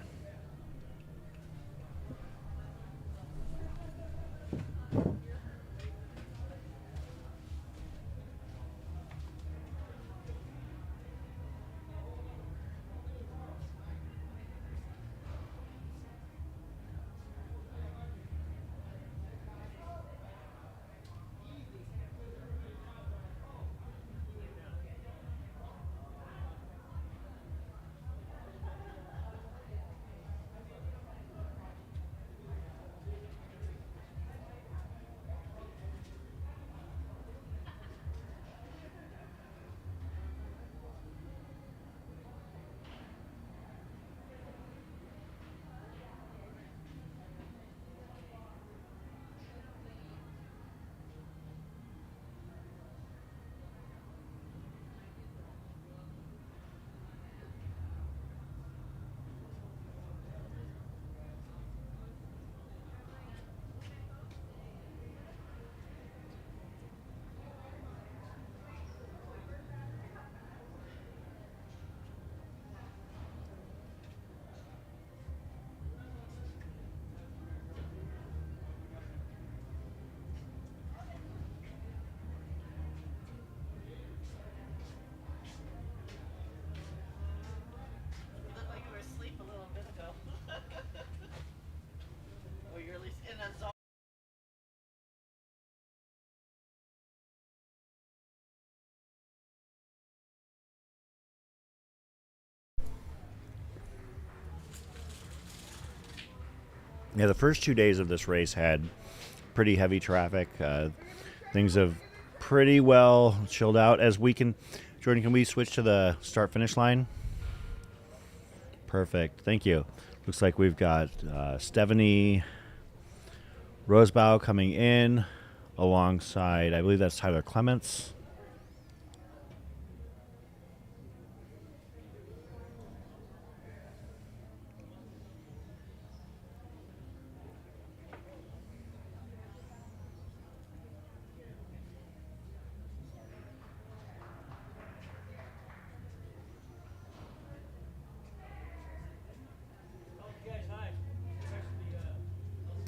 Yeah, the first 2 days of this race had pretty heavy traffic. Things have pretty well chilled out. Jordan, can we switch to the start-finish line? Perfect. Thank you. Looks like we've got Stephanie Rosebow coming in alongside, I believe that's Tyler Clements.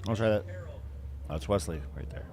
I'll try that. Oh, it's Wesley right there.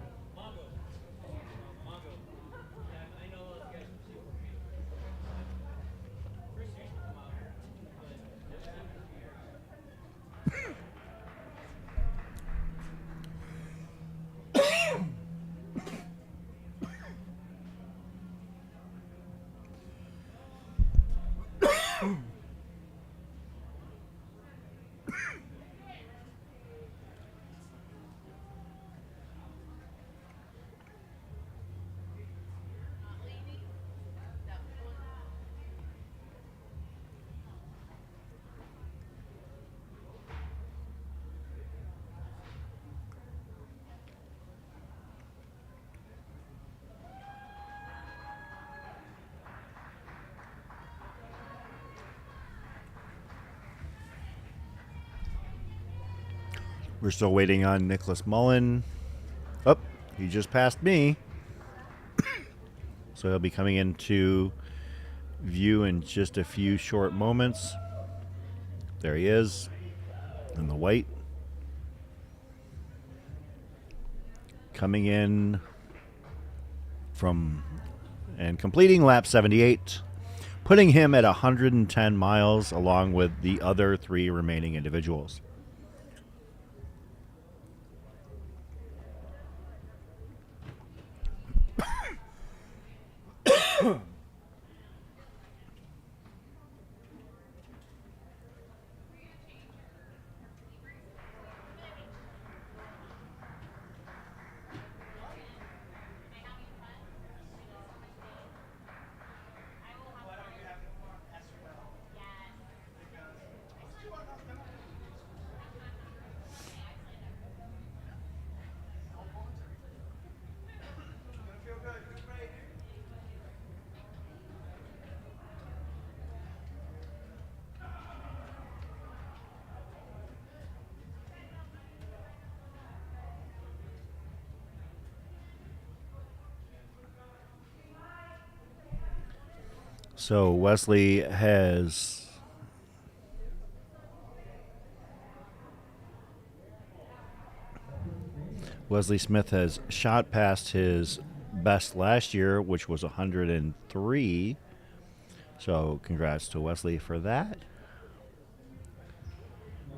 We're still waiting on Nicholas Mullen. Oh, he just passed me. So he'll be coming into view in just a few short moments. There he is in the white. Coming in from and completing lap 78, putting him at 110 miles along with the other 3 remaining individuals. So Wesley Smith has shot past his best last year, which was 103. So congrats to Wesley for that.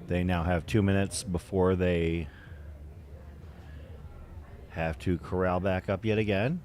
They now have 2 minutes before they have to corral back up yet again.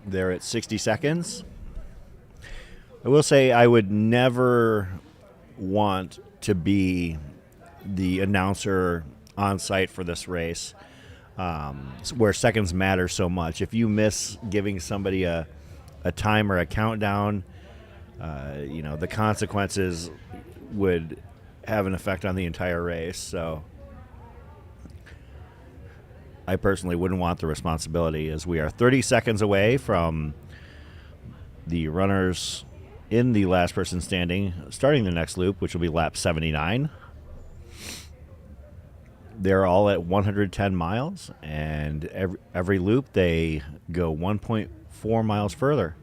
They're at 60 seconds. I will say I would never want to be the announcer on site for this race, where seconds matter so much. If you miss giving somebody a time or a countdown, the consequences would have an effect on the entire race. So I personally wouldn't want the responsibility, as we are 30 seconds away from the runners in the last person standing starting the next loop, which will be lap 79. They're all at 110 miles, and every loop they go 1.4 miles further.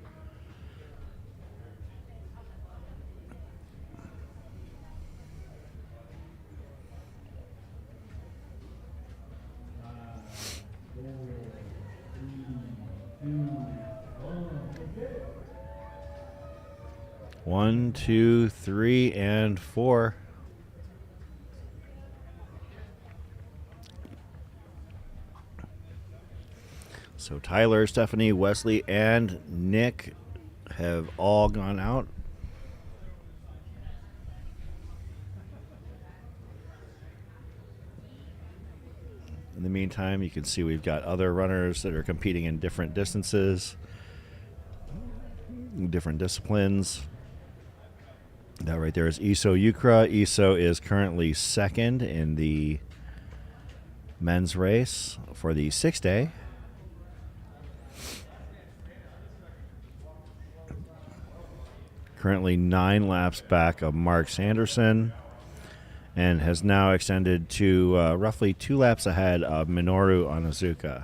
One, two, three, and 4. So Tyler, Stephanie, Wesley, and Nick have all gone out. In the meantime, you can see we've got other runners that are competing in different distances, different disciplines. That right there is Iso Yukra. Iso is currently second in the men's race for the 6-day. Currently 9 laps back of Mark Sanderson, and has now extended to roughly 2 laps ahead of Minoru Onizuka.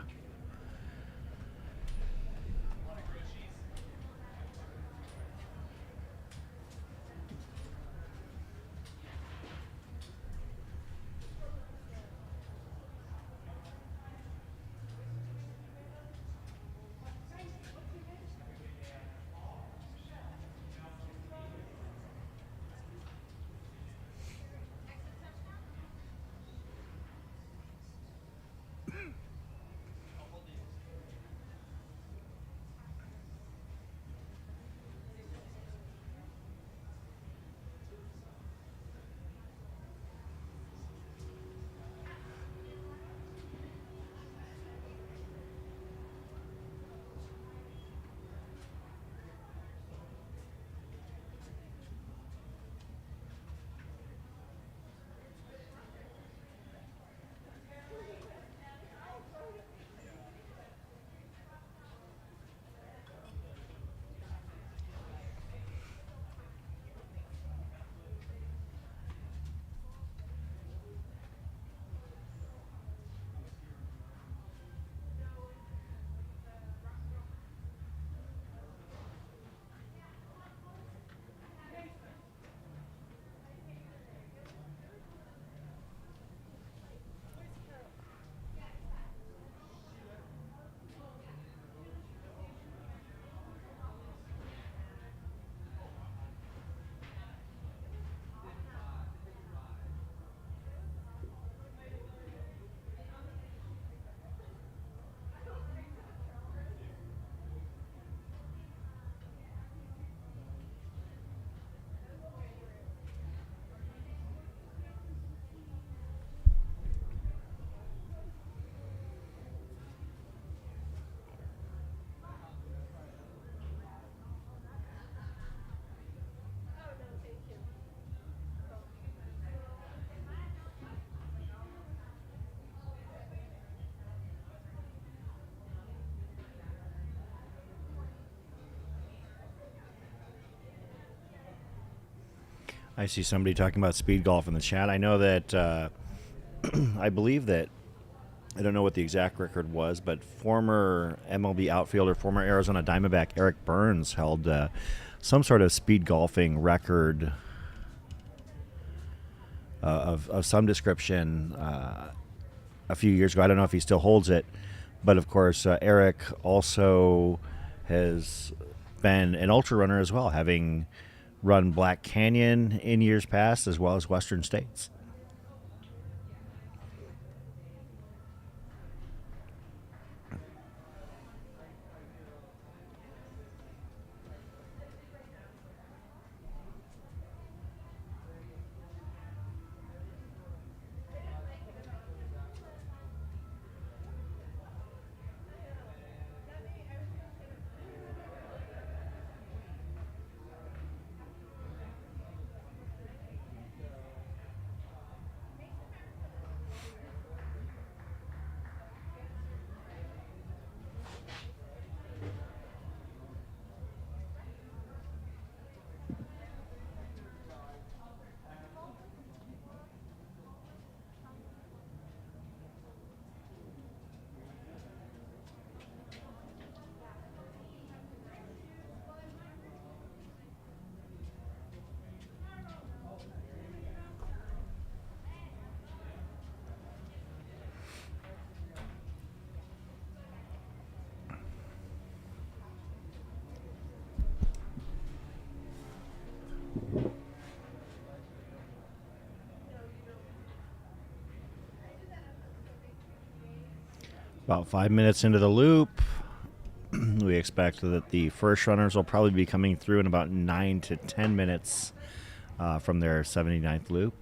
I see somebody talking about speed golf in the chat. I know that I believe that I don't know what the exact record was, but former MLB outfielder, former Arizona Diamondback Eric Burns held some sort of speed golfing record of some description a few years ago. I don't know if he still holds it, but of course Eric also has been an ultra runner as well, having run Black Canyon in years past as well as Western States. About 5 minutes into the loop, we expect that the first runners will probably be coming through in about 9 to 10 minutes from their 79th loop.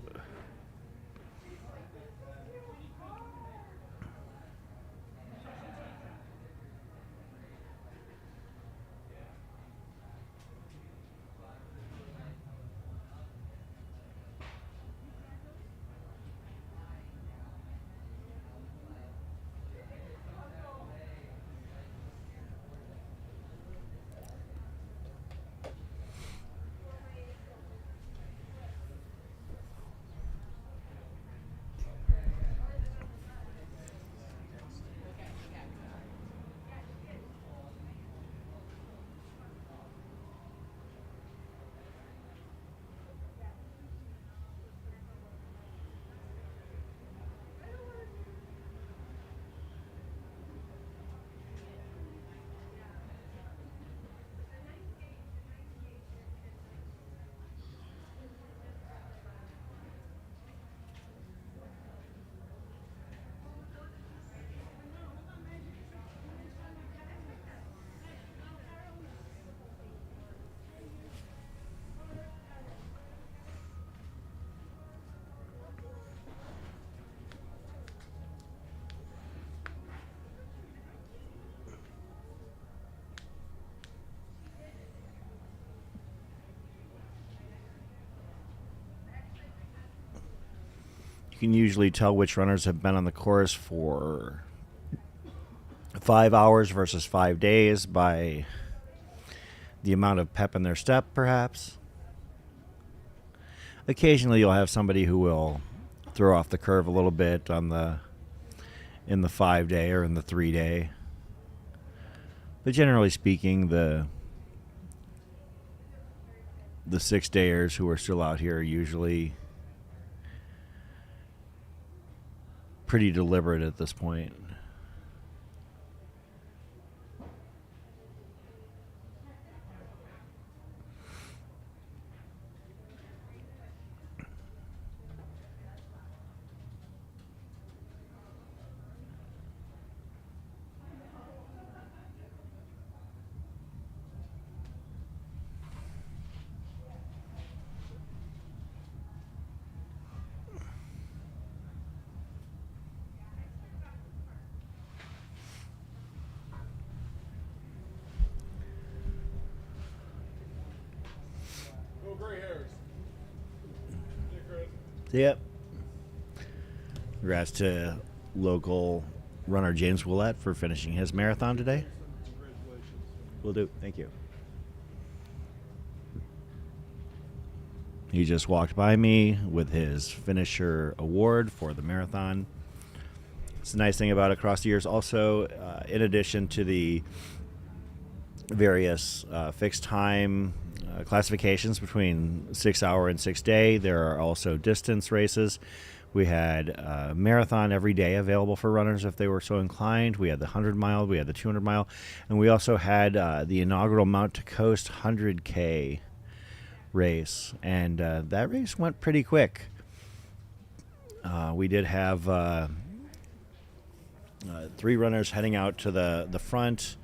You can usually tell which runners have been on the course for 5 hours versus 5 days by the amount of pep in their step, perhaps. Occasionally you'll have somebody who will throw off the curve a little bit in the 5 day or in the 3 day. But generally speaking, the 6 dayers who are still out here are usually pretty deliberate at this point. Yep. Congrats to local runner James Willett for finishing his marathon today. Will do. Thank you. He just walked by me with his finisher award for the marathon. It's the nice thing about Across the Years also, in addition to the various fixed time classifications between 6 hour and 6 day, there are also distance races. We had a marathon every day available for runners if they were so inclined. We had the 100 mile, we had the 200 mile, and we also had the inaugural Mount to Coast 100K race. And that race went pretty quick. We did have 3 runners heading out to the front.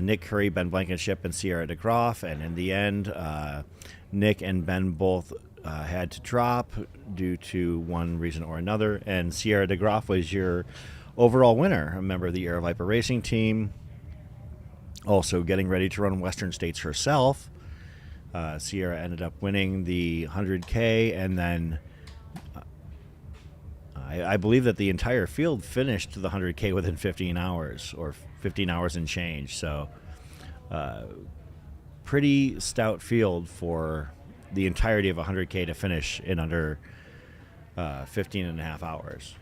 Nick Curry, Ben Blankenship, and Sierra DeGroff. And in the end, Nick and Ben both had to drop due to one reason or another. And Sierra DeGroff was your overall winner, a member of the Air Viper Racing team. Also getting ready to run Western States herself. Sierra ended up winning the 100K, and then I believe that the entire field finished the 100K within 15 hours, or 15 hours and change. So pretty stout field for the entirety of 100K to finish in under 15 and a half hours.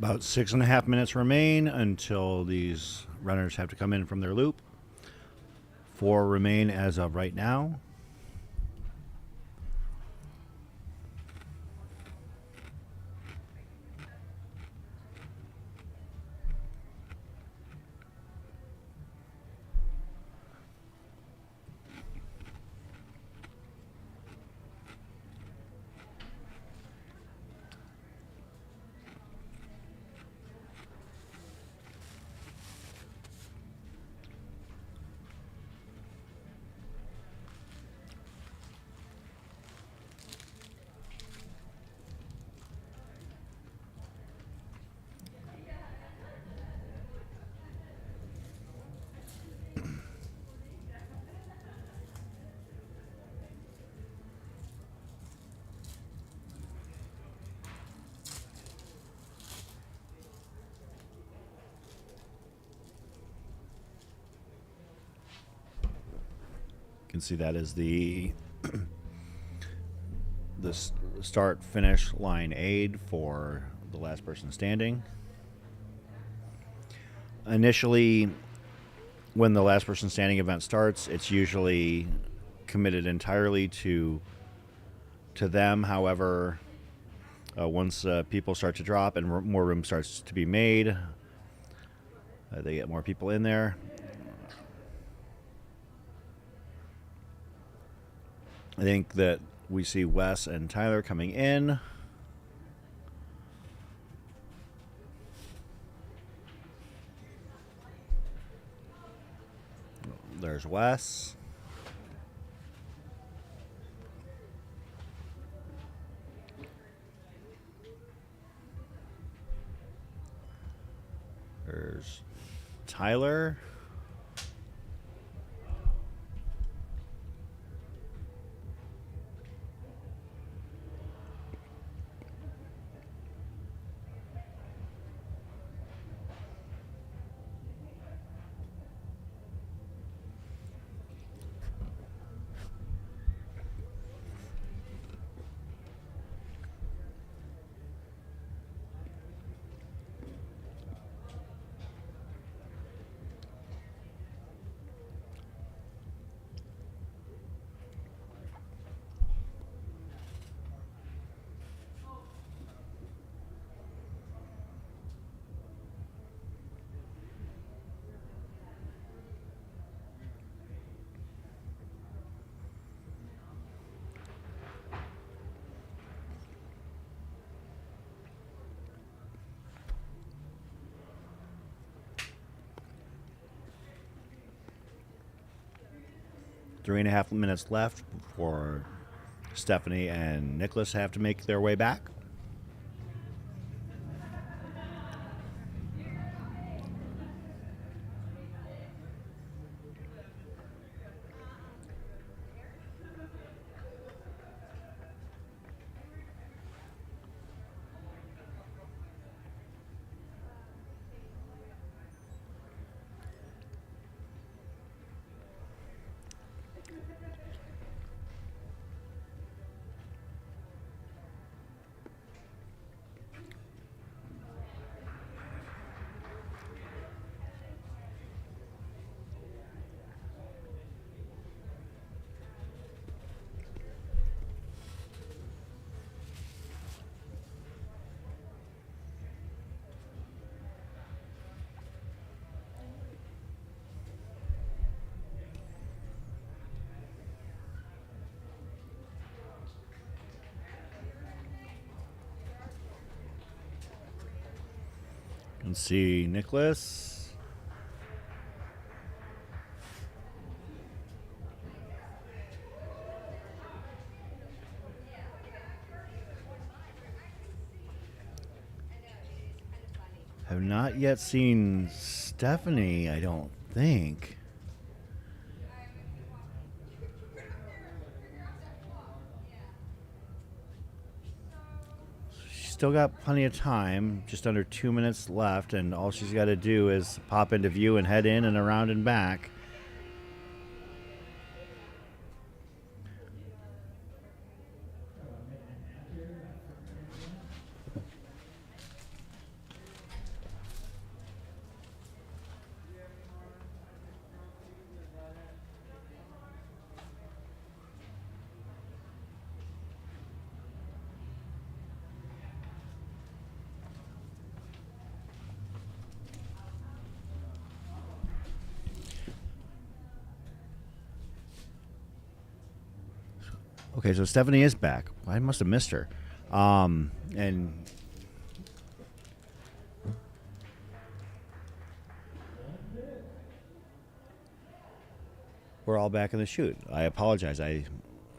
About 6.5 minutes remain until these runners have to come in from their loop. 4 remain as of right now. You can see that is the start finish line aid for the last person standing. Initially, when the last person standing event starts, it's usually committed entirely to them. However, once people start to drop and more room starts to be made, they get more people in there. I think that we see Wes and Tyler coming in. There's Wes. There's Tyler. Three and a half minutes left before Stephanie and Nicholas have to make their way back. And see Nicholas. Have not yet seen Stephanie, I don't think. Still got plenty of time, just under 2 minutes left, and all she's got to do is pop into view and head in and around and back. Okay, so Stephanie is back. I must have missed her. And we're all back in the shoot. I apologize.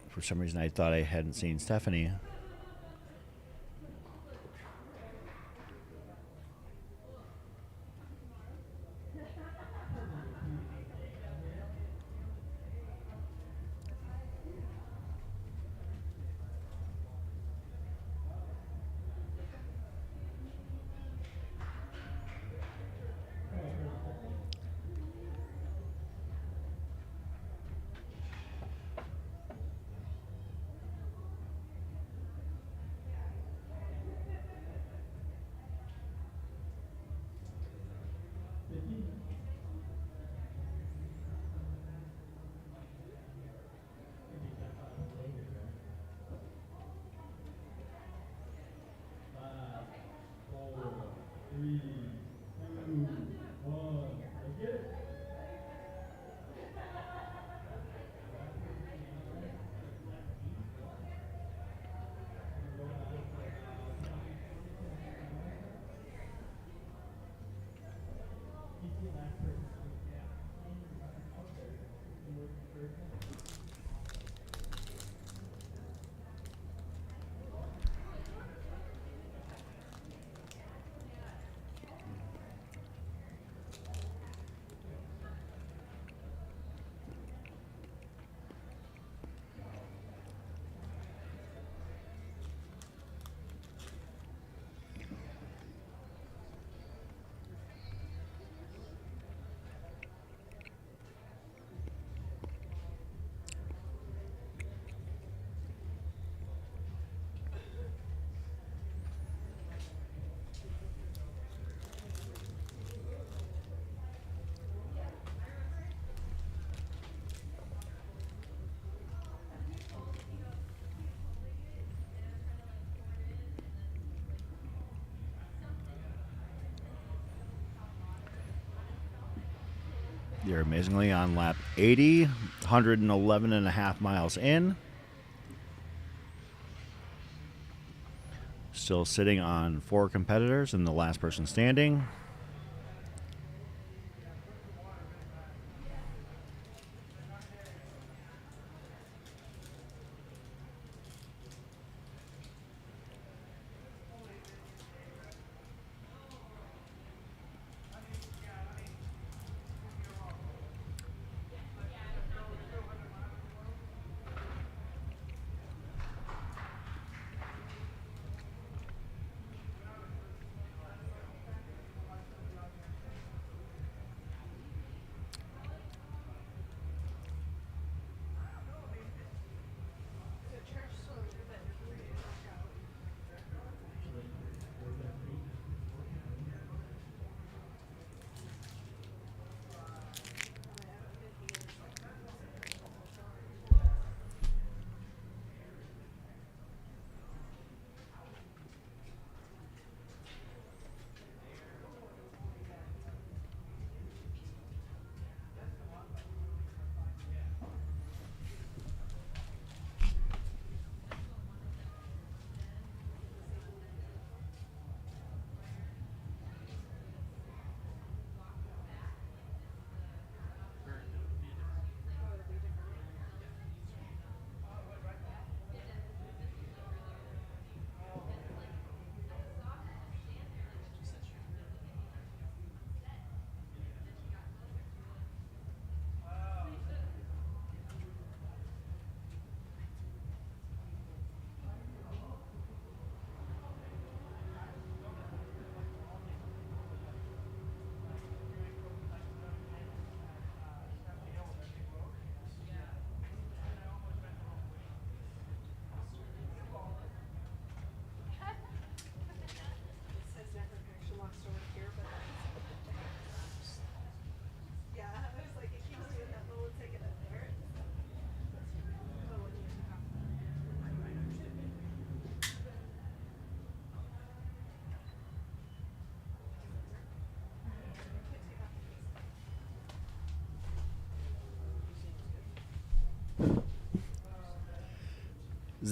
For some reason, I thought I hadn't seen Stephanie. You're amazingly on lap 80, 111 and a half miles in. Still sitting on 4 competitors and the last person standing.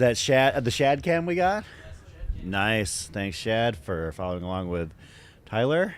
that Shad, the Shad cam we got? Nice. Thanks, Shad, for following along with Tyler.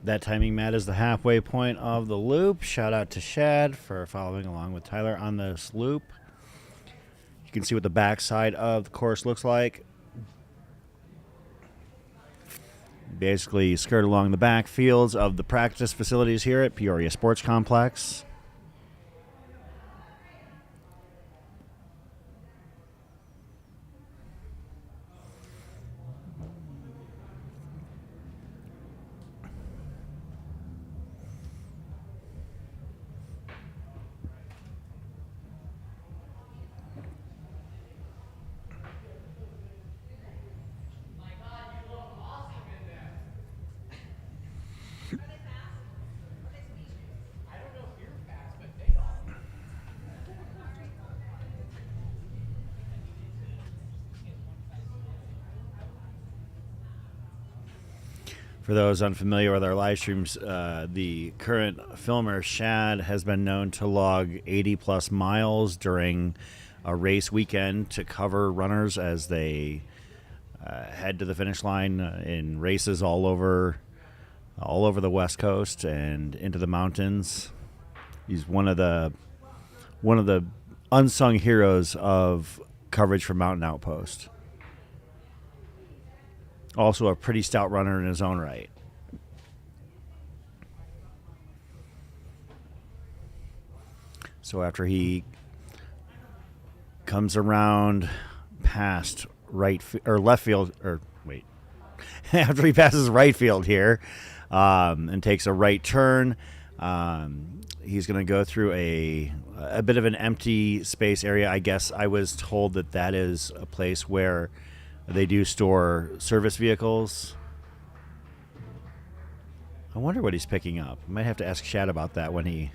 That timing, Matt, is the halfway point of the loop. Shout out to Shad for following along with Tyler on this loop. You can see what the backside of the course looks like. Basically, you skirt along the back fields of the practice facilities here at Peoria Sports Complex. For those unfamiliar with our live streams, the current filmer, Shad, has been known to log 80-plus miles during a race weekend to cover runners as they head to the finish line in races all over the West Coast and into the mountains. He's one of the unsung heroes of coverage for Mountain Outpost. Also a pretty stout runner in his own right. So after he comes around past left field, after he passes right field here and takes a right turn, he's going to go through a bit of an empty space area. I guess I was told that is a place where they do store service vehicles. I wonder what he's picking up. I might have to ask Shad about that when he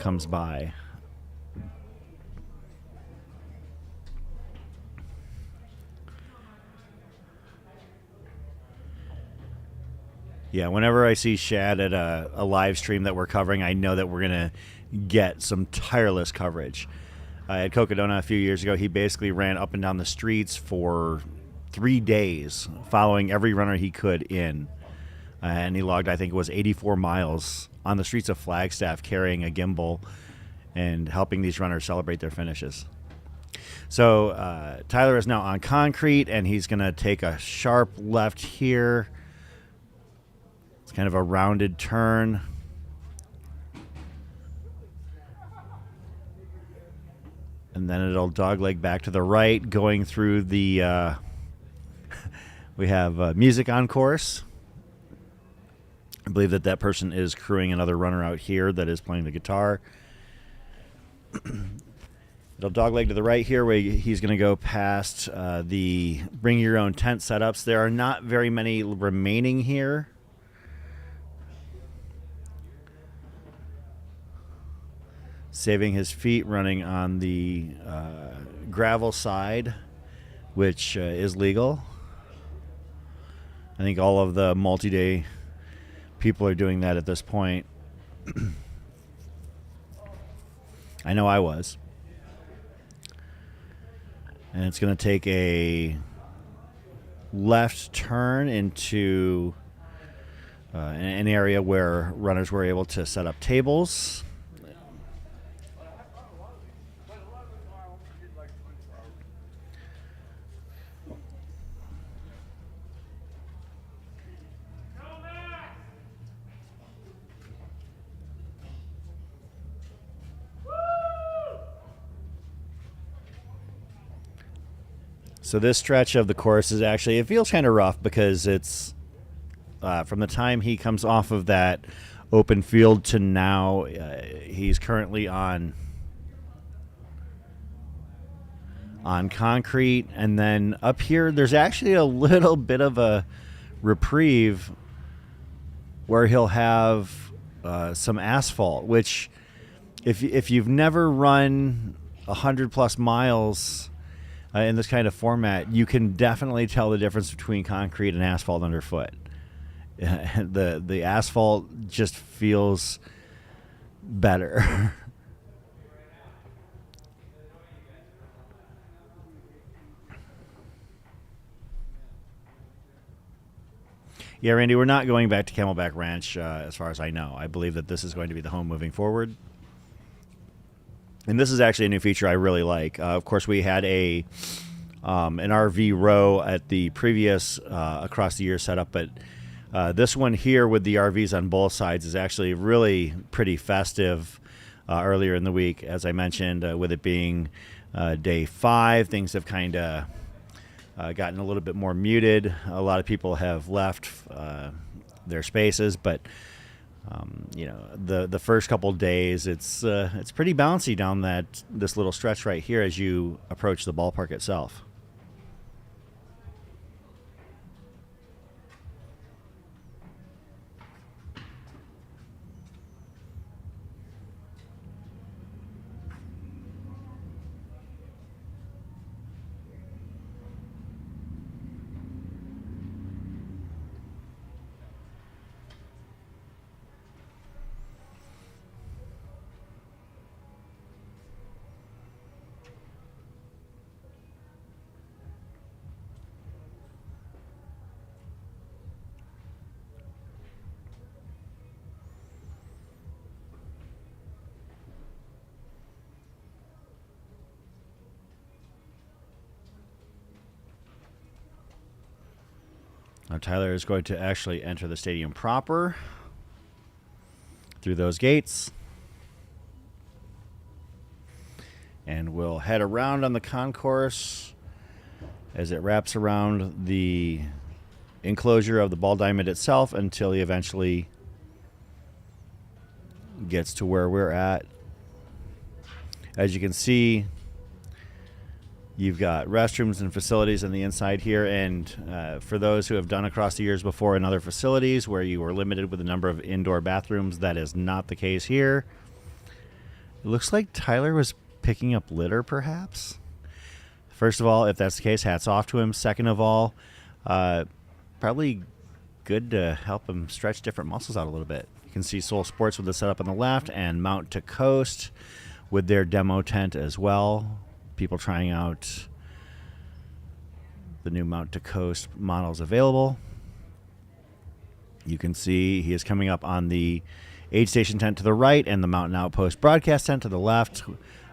comes by. Yeah, whenever I see Shad at a live stream that we're covering, I know that we're going to get some tireless coverage. At Cocodona a few years ago, he basically ran up and down the streets for 3 days, following every runner he could in. And he logged, I think it was 84 miles on the streets of Flagstaff, carrying a gimbal and helping these runners celebrate their finishes. So Tyler is now on concrete, and he's going to take a sharp left here. It's kind of a rounded turn. And then it'll dogleg back to the right, going through the... we have music on course. I believe that person is crewing another runner out here that is playing the guitar. It'll dogleg to the right here, where he's going to go past the bring your own tent setups. There are not very many remaining here. Saving his feet, running on the gravel side, which is legal. I think all of the multi-day people are doing that at this point. I know I was. And it's going to take a left turn into an area where runners were able to set up tables. So this stretch of the course is actually, it feels kind of rough because it's from the time he comes off of that open field to now, he's currently on concrete. And then up here, there's actually a little bit of a reprieve where he'll have some asphalt, which if you've never run 100+ miles in this kind of format, you can definitely tell the difference between concrete and asphalt underfoot. The asphalt just feels better. Yeah, Randy, we're not going back to Camelback Ranch as far as I know. I believe that this is going to be the home moving forward. And this is actually a new feature I really like. Of course, we had an RV row at the previous Across the Year setup, but this one here with the RVs on both sides is actually really pretty festive earlier in the week. As I mentioned, with it being day 5, things have kind of gotten a little bit more muted. A lot of people have left their spaces, but you know, the first couple days, it's pretty bouncy down this little stretch right here as you approach the ballpark itself. Now Tyler is going to actually enter the stadium proper through those gates. And we'll head around on the concourse as it wraps around the enclosure of the ball diamond itself until he eventually gets to where we're at. As you can see, you've got restrooms and facilities on the inside here, and for those who have done Across the Years before in other facilities where you were limited with the number of indoor bathrooms, that is not the case here. It looks like Tyler was picking up litter, perhaps. First of all, if that's the case, hats off to him. Second of all, probably good to help him stretch different muscles out a little bit. You can see Soul Sports with the setup on the left and Mount to Coast with their demo tent as well. People trying out the new Mount to Coast models available. You can see he is coming up on the aid station tent to the right and the Mountain Outpost broadcast tent to the left.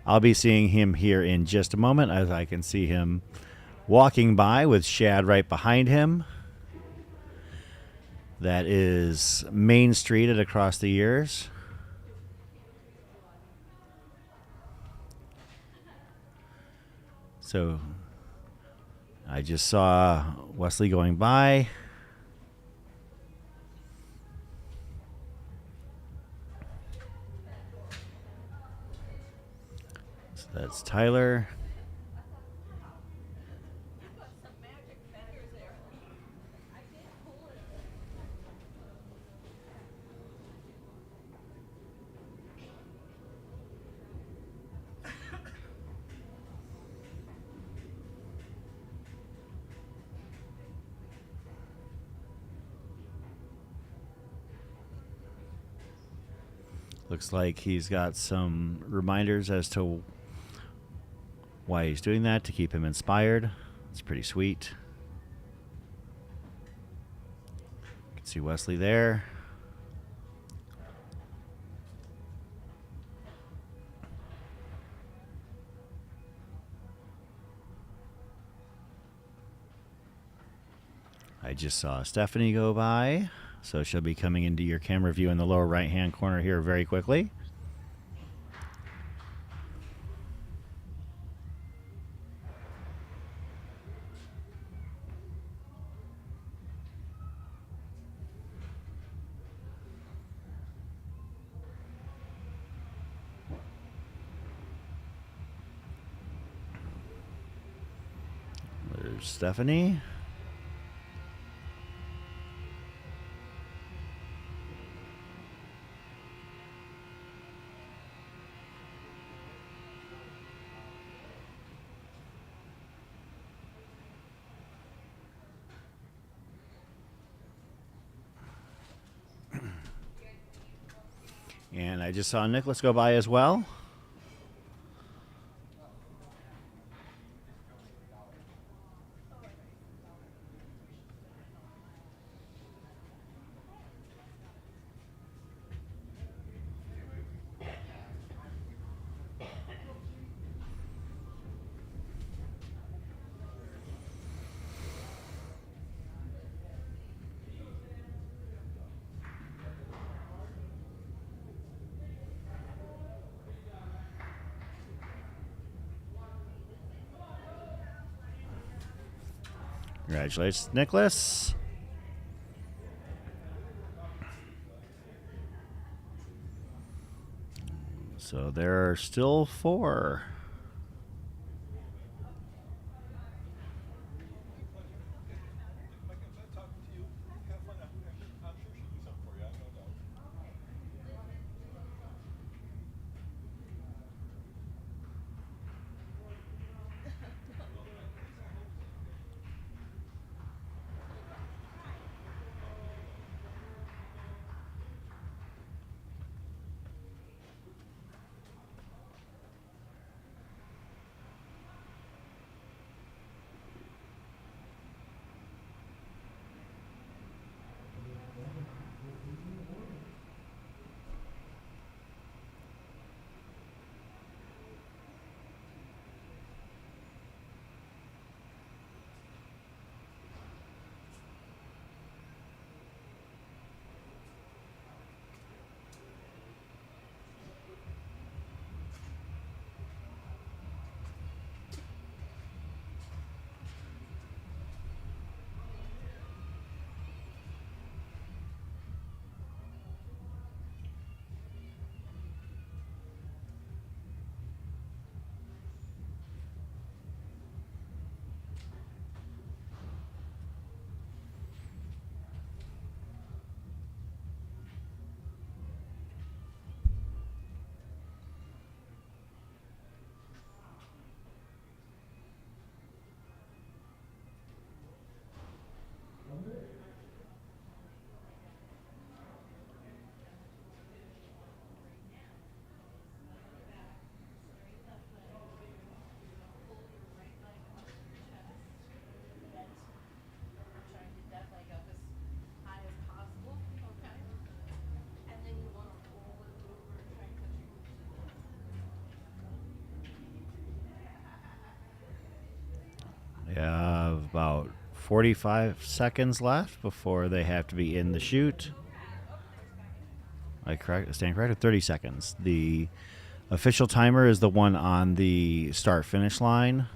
I'll be seeing him here in just a moment as I can see him walking by with Shad right behind him. That is Main Street at Across the Years. So I just saw Wesley going by. So that's Tyler. Looks like he's got some reminders as to why he's doing that to keep him inspired. It's pretty sweet. You can see Wesley there. I just saw Stephanie go by. So she'll be coming into your camera view in the lower right-hand corner here very quickly. There's Stephanie. And I just saw Nicholas go by as well. Congratulations, Nicholas. So there are still 4. have about 45 seconds left before they have to be in the chute. Stand corrected, 30 seconds. The official timer is the one on the start-finish line.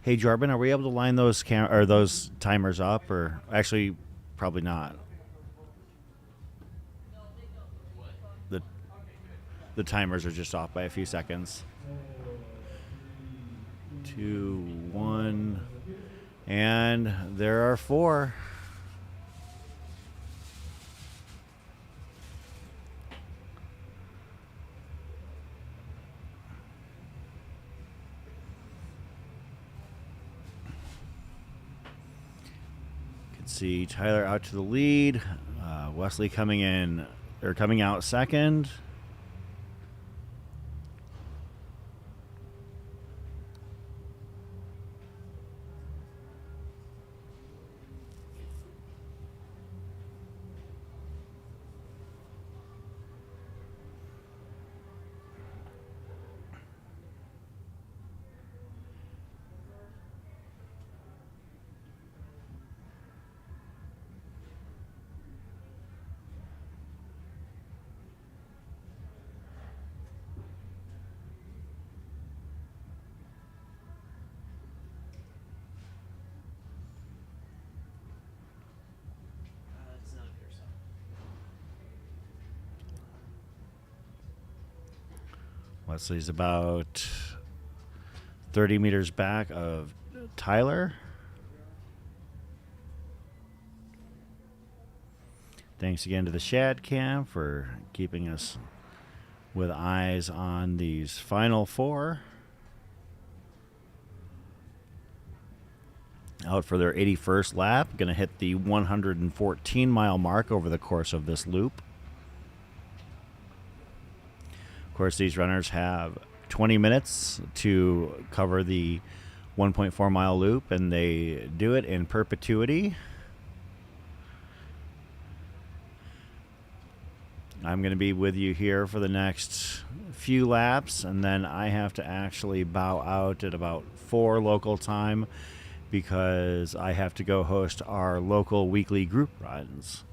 Hey, Jordan, are we able to line those those timers up, or actually, probably not? The timers are just off by a few seconds. 2, 1, and there are 4. See Tyler out to the lead. Wesley coming out second. Wesley's about 30 meters back of Tyler. Thanks again to the Shad Cam for keeping us with eyes on these final 4. Out for their 81st lap. Going to hit the 114-mile mark over the course of this loop. Of course, these runners have 20 minutes to cover the 1.4-mile loop, and they do it in perpetuity. I'm going to be with you here for the next few laps, and then I have to actually bow out at about 4 local time because I have to go host our local weekly group runs.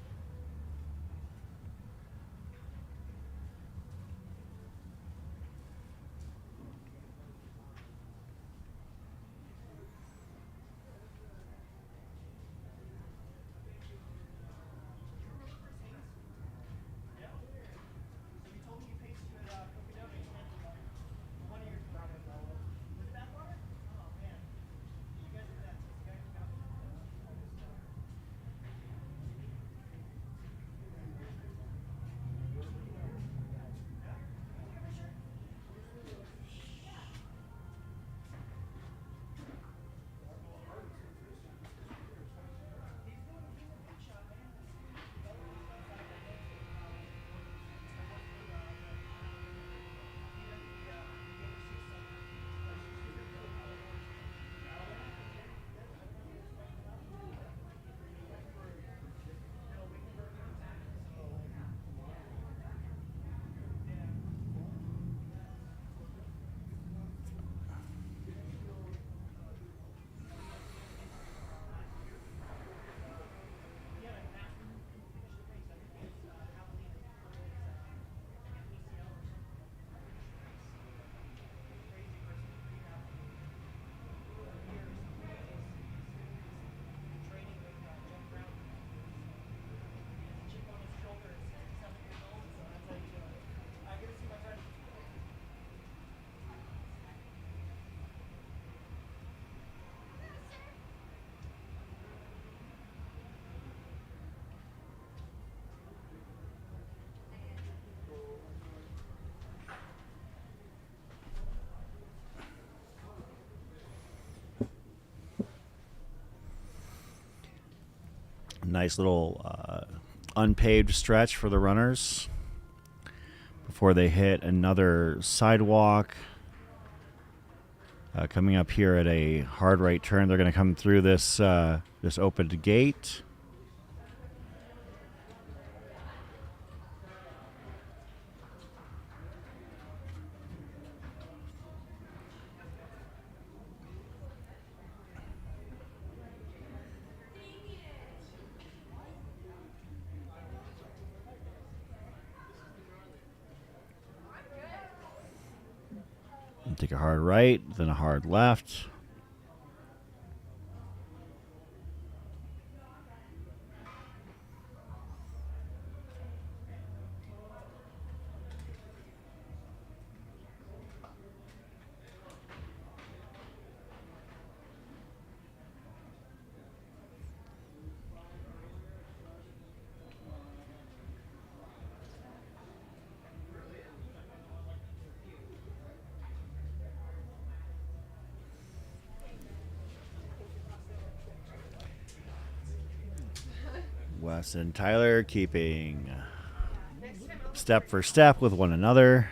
Nice little unpaved stretch for the runners before they hit another sidewalk. Coming up here at a hard right turn, they're going to come through this this opened gate. Take a hard right, then a hard left. Wes and Tyler keeping step for step with one another.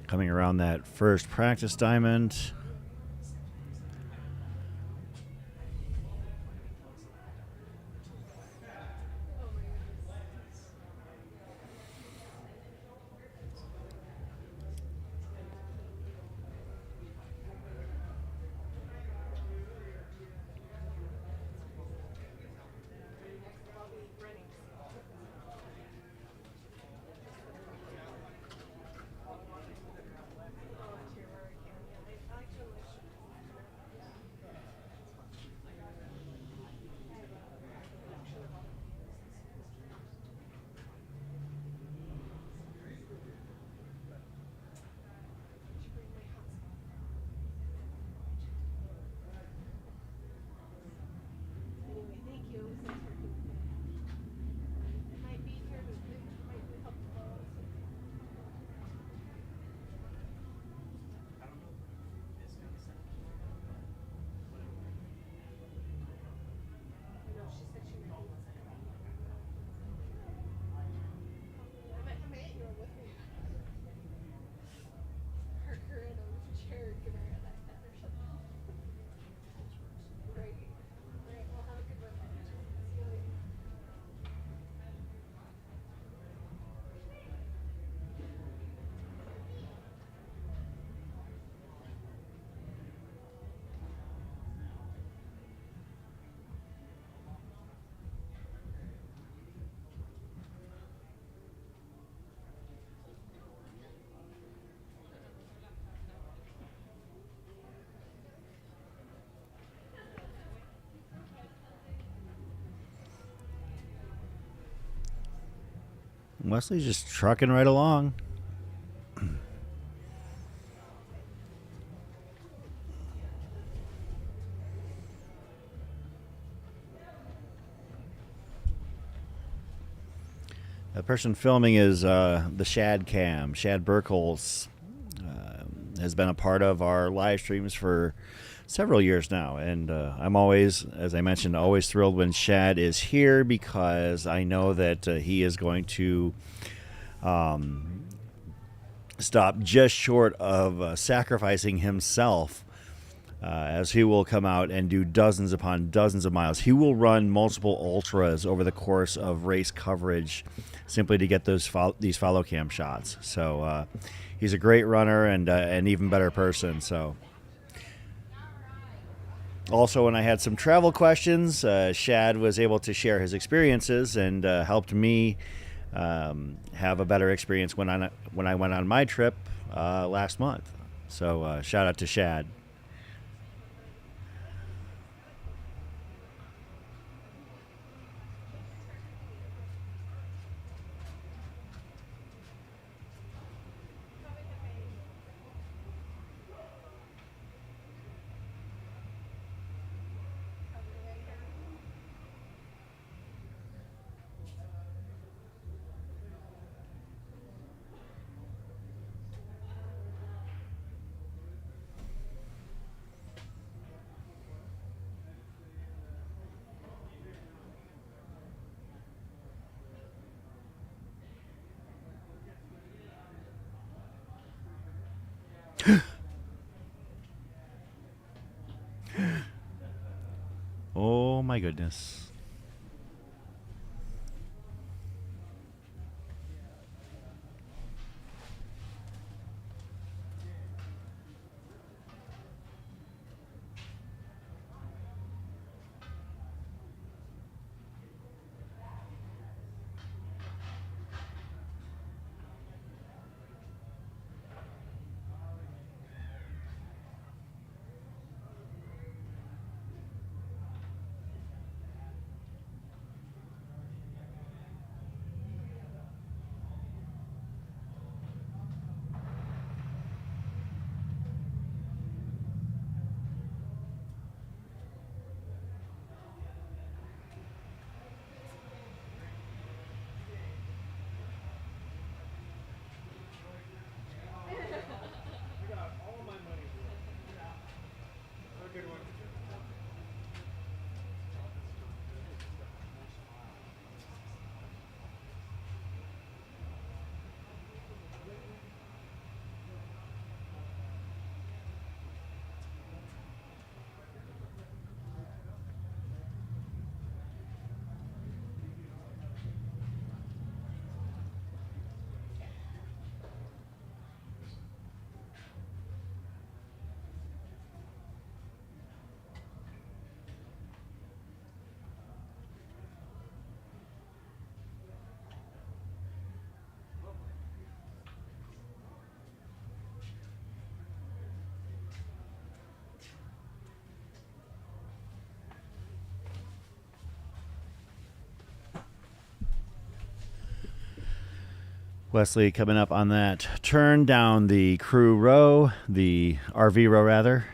Coming around that first practice diamond. Wesley's just trucking right along. The person filming is the Shad Cam. Shad Burkholz has been a part of our live streams for several years now, and I'm always, as I mentioned, always thrilled when Shad is here because I know that he is going to stop just short of sacrificing himself, as he will come out and do dozens upon dozens of miles. He will run multiple ultras over the course of race coverage simply to get these follow cam shots. So he's a great runner and an even better person. So also, when I had some travel questions, Shad was able to share his experiences and helped me have a better experience when I went on my trip last month. So shout out to Shad. Oh my goodness. Wesley coming up on that turn down the crew row, the RV row rather.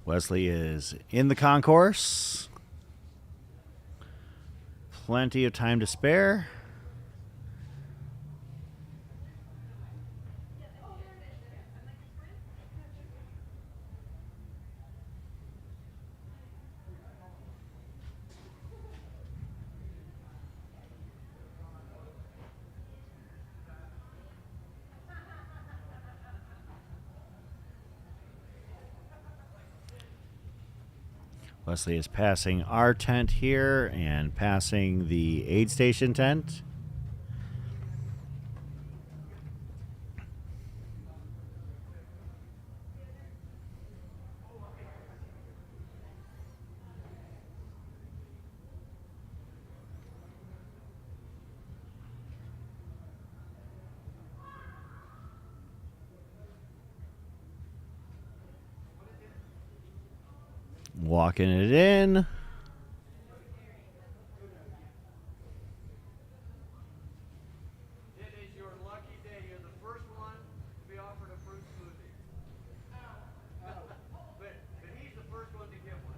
Wesley is in the concourse. Plenty of time to spare. Wesley is passing our tent here and passing the aid station tent. Walking it in.
It is your lucky day. You're the first one to be offered a fruit smoothie. But he's the first one to get one.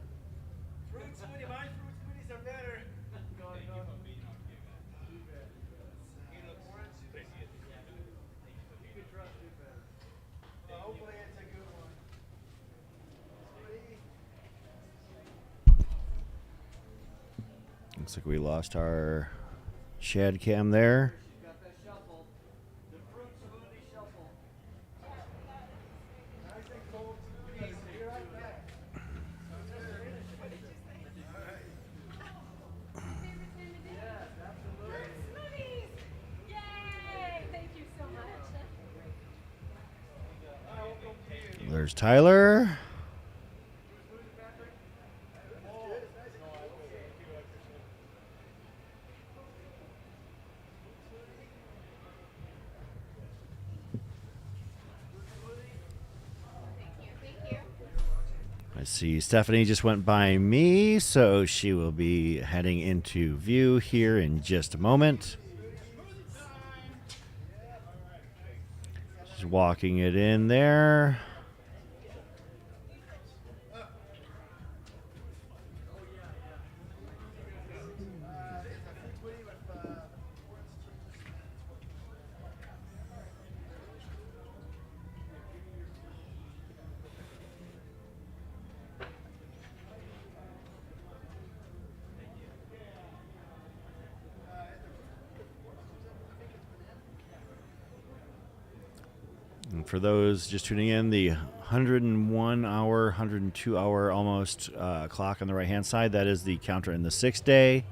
Fruit smoothie. My fruit smoothies are better. Go on, go on. You bet. You look orange. You can trust me better. Hopefully it's a good one.
Looks like we lost our Shad cam there.
Got that shuffle. The fruit smoothie shuffle. Nice and cold smoothies. Be right back. Yes, absolutely.
Smoothies! Yay!
There's Tyler. I see Stephanie just went by me, so she will be heading into view here in just a moment. She's walking it in there. And for those just tuning in, the 101 hour, 102 hour almost clock on the right hand side, that is the counter in the 6th day.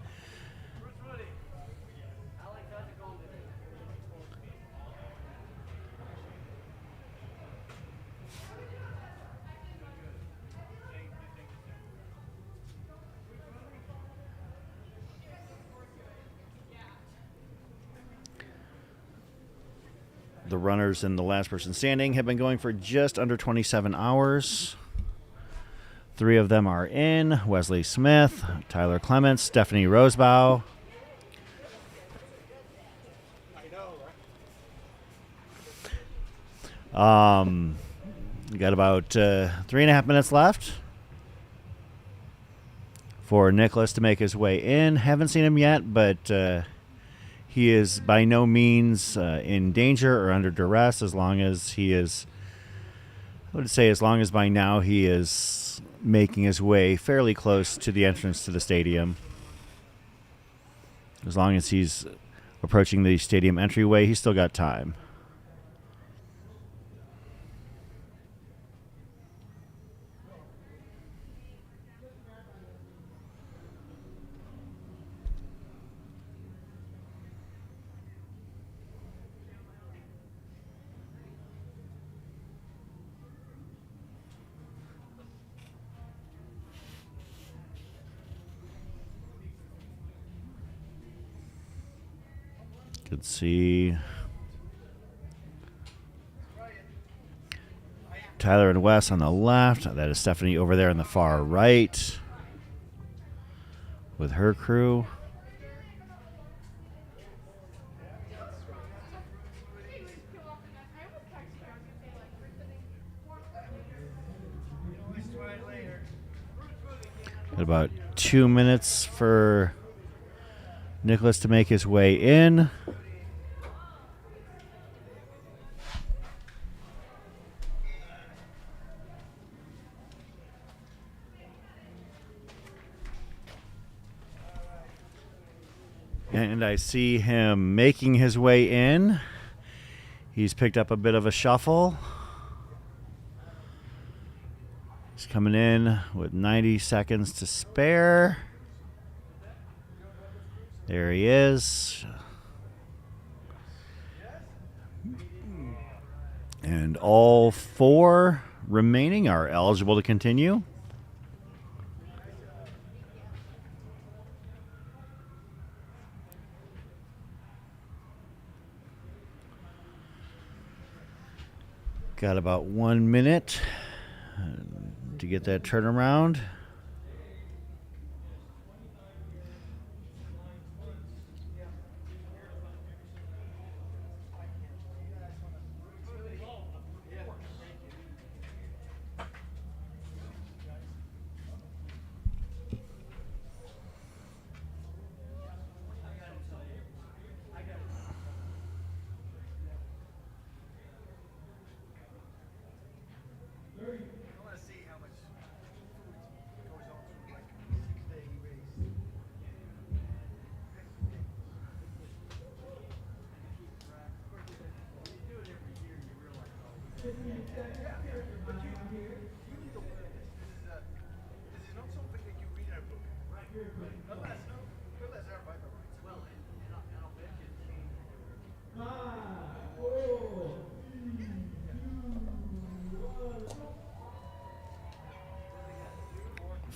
The runners and the last person standing have been going for just under 27 hours. 3 of them are in: Wesley Smith, Tyler Clements, Stephanie Rosebow. We got about 3.5 minutes left for Nicholas to make his way in. Haven't seen him yet, but he is by no means in danger or under duress, as long as he is, I would say, as long as by now he is making his way fairly close to the entrance to the stadium. As long as he's approaching the stadium entryway, he's still got time. Could see Tyler and Wes on the left. That is Stephanie over there on the far right with her crew. Got about 2 minutes for Nicholas to make his way in. And I see him making his way in. He's picked up a bit of a shuffle. He's coming in with 90 seconds to spare. There he is. And all 4 remaining are eligible to continue. Got about 1 minute to get that turnaround.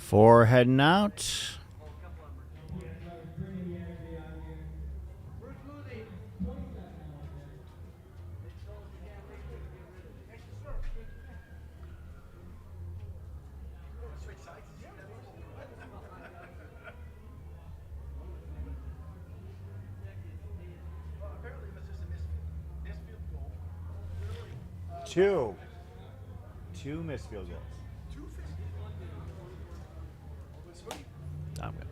Before heading out, two missed field goals. I'm good.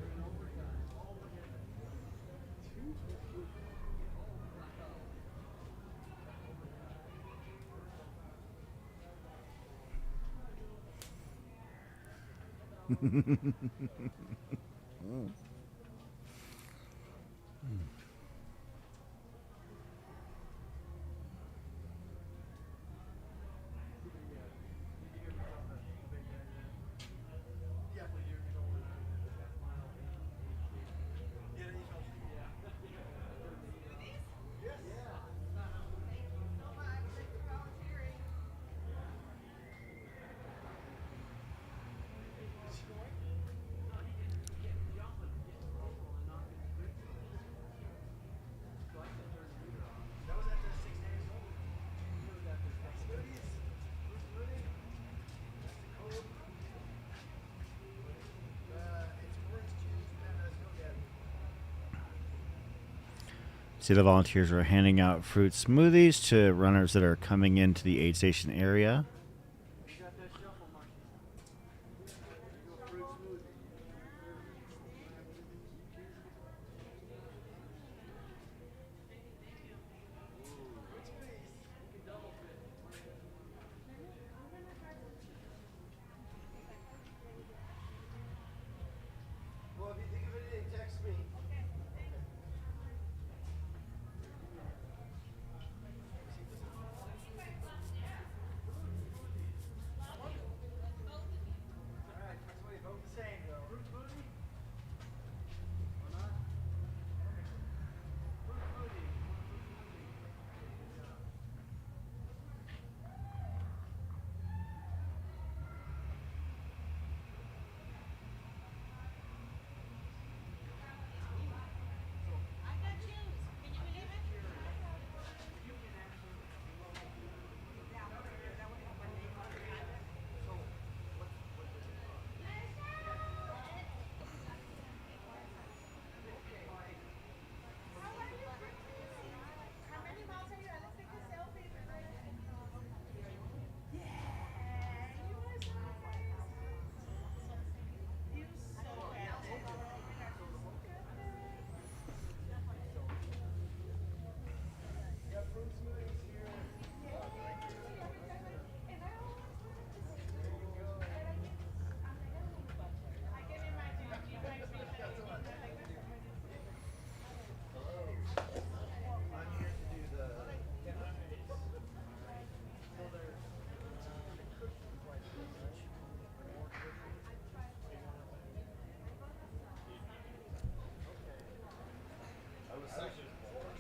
See, the volunteers are handing out fruit smoothies to runners that are coming into the aid station area.
Well, if you think of anything, text me. Alright, everybody vote the same though. Fruit smoothie? Or not? Fruit smoothie.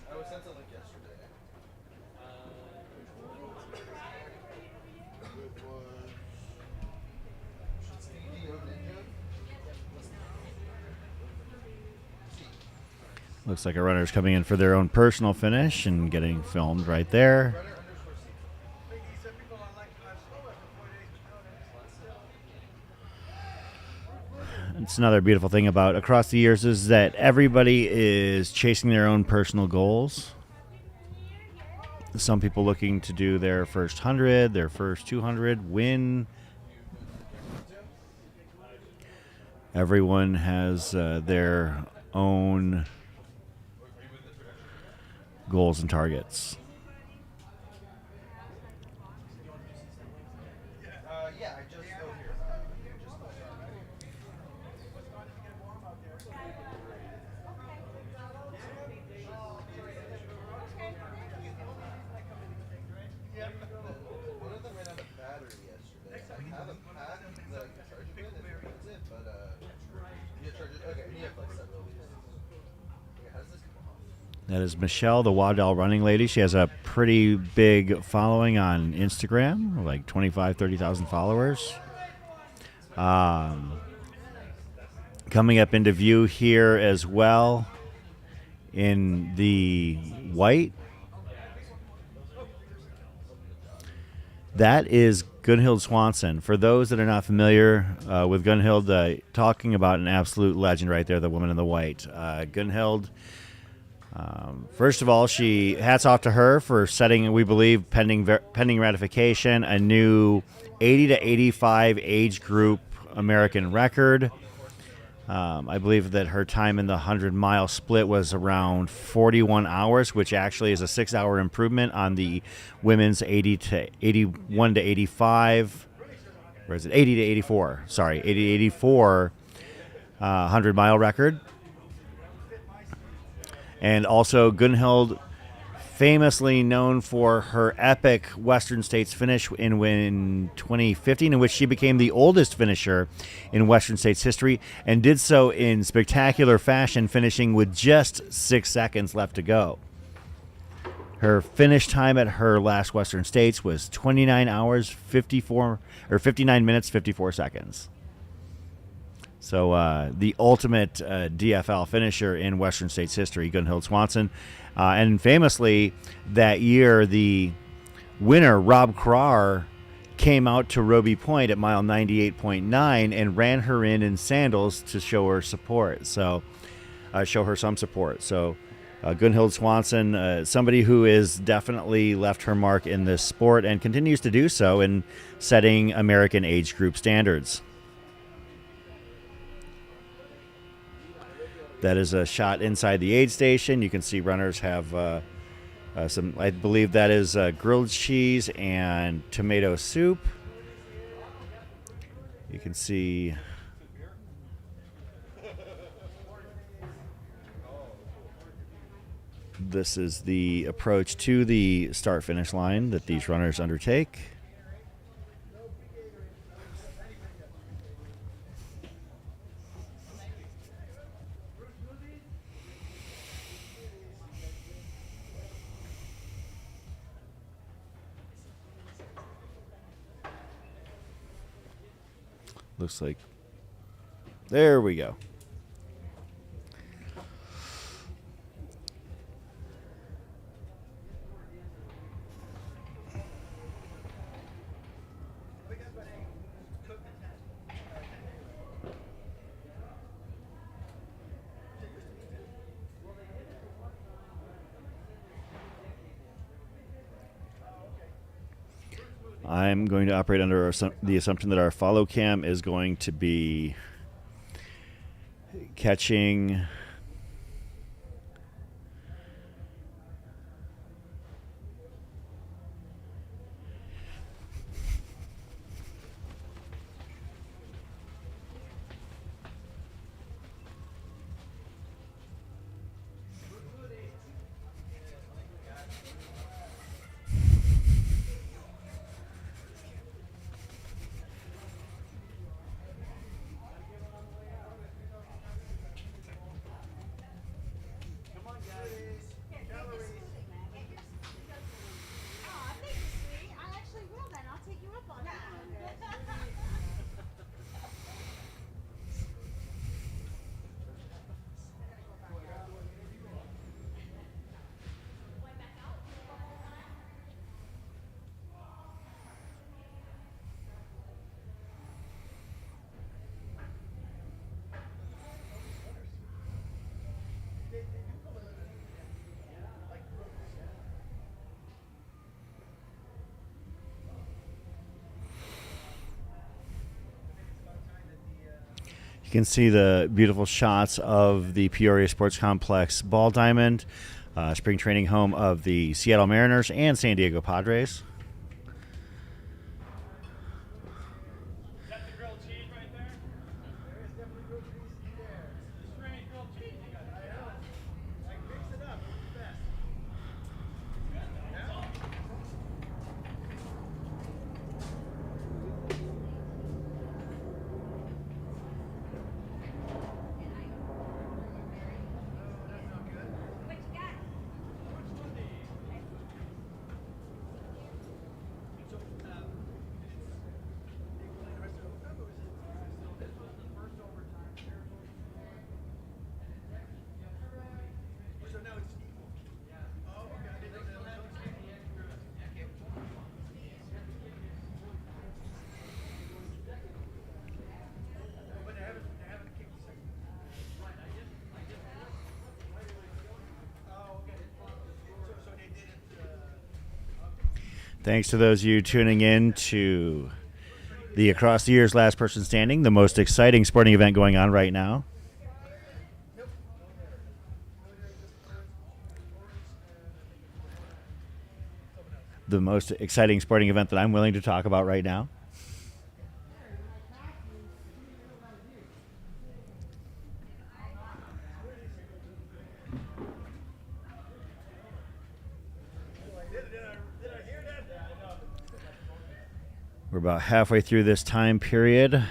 I was sent a link yesterday. It was Studio Ninja.
Looks like a runner's coming in for their own personal finish and getting filmed right there. It's another beautiful thing about across the years is that everybody is chasing their own personal goals. Some people looking to do their first 100, their first 200, win. Everyone has their own goals and targets.
Yeah, I just go here. One of them ran out of battery yesterday. I have a pack that I can charge it with if it needs it, but you charge it. Okay, you have like 7 of these. Okay, how does this come off?
That is Michelle, the Waddell running lady. She has a pretty big following on Instagram, like 25,000, 30,000 followers. Coming up into view here as well in the white. That is Gunhild Swanson. For those that are not familiar with Gunhild, talking about an absolute legend right there, the woman in the white. Gunhild, first of all, hats off to her for setting, we believe, pending ratification, a new 80 to 85 age group American record. I believe that her time in the 100-mile split was around 41 hours, which actually is a 6-hour improvement on the women's 80 to 81 to 85. Where is it? 80 to 84. Sorry, 80 to 84 100-mile record. And also Gunhild, famously known for her epic Western States finish in 2015, in which she became the oldest finisher in Western States history, and did so in spectacular fashion, finishing with just 6 seconds left to go. Her finish time at her last Western States was 29 minutes 54 seconds. So the ultimate DFL finisher in Western States history, Gunhild Swanson. And famously, that year, the winner, Rob Krar, came out to Robie Point at mile 98.9 and ran her in sandals to show her support. So, show her some support. So, Gunhild Swanson, somebody who has definitely left her mark in this sport and continues to do so in setting American age group standards. That is a shot inside the aid station. You can see runners have some, I believe that is grilled cheese and tomato soup. You can see this is the approach to the start-finish line that these runners undertake. Looks like, there we go. I'm going to operate under the assumption that our follow cam is going to be catching You can see the beautiful shots of the Peoria Sports Complex ball diamond, spring training home of the Seattle Mariners and San Diego Padres. Thanks to those of you tuning in to the Across the Years Last Person Standing, the most exciting sporting event going on right now. The most exciting sporting event that I'm willing to talk about right now. We're about halfway through this time period.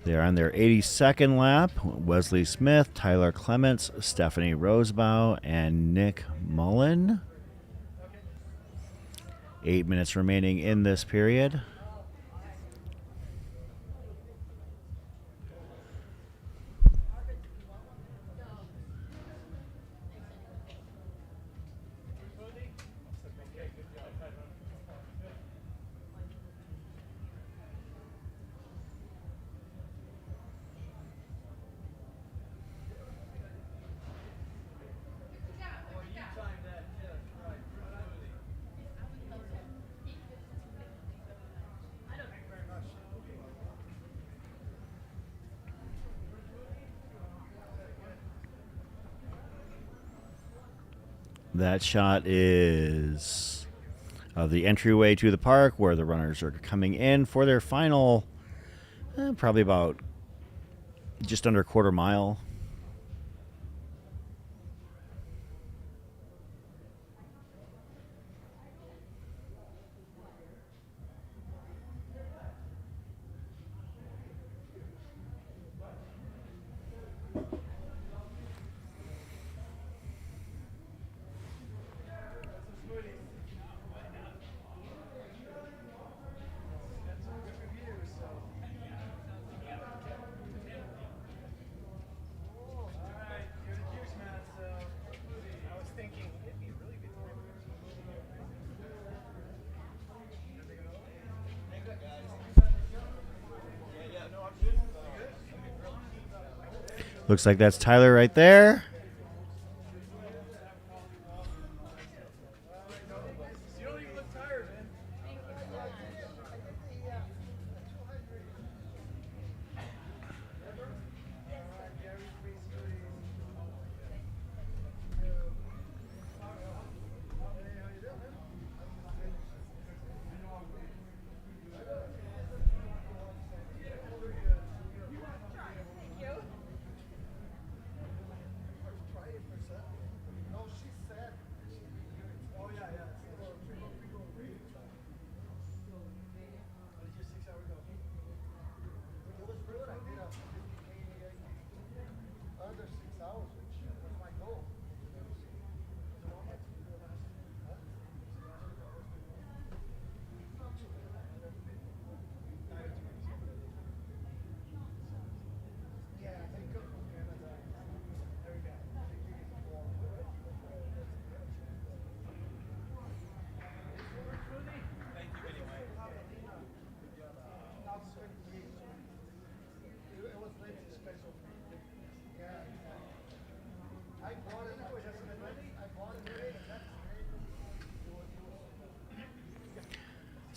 They're on their 82nd lap. Wesley Smith, Tyler Clements, Stephanie Rosebow, and Nick Mullen. 8 minutes remaining in this period. That shot is of the entryway to the park where the runners are coming in for their final, probably about just under a quarter mile. Looks like that's Tyler right there.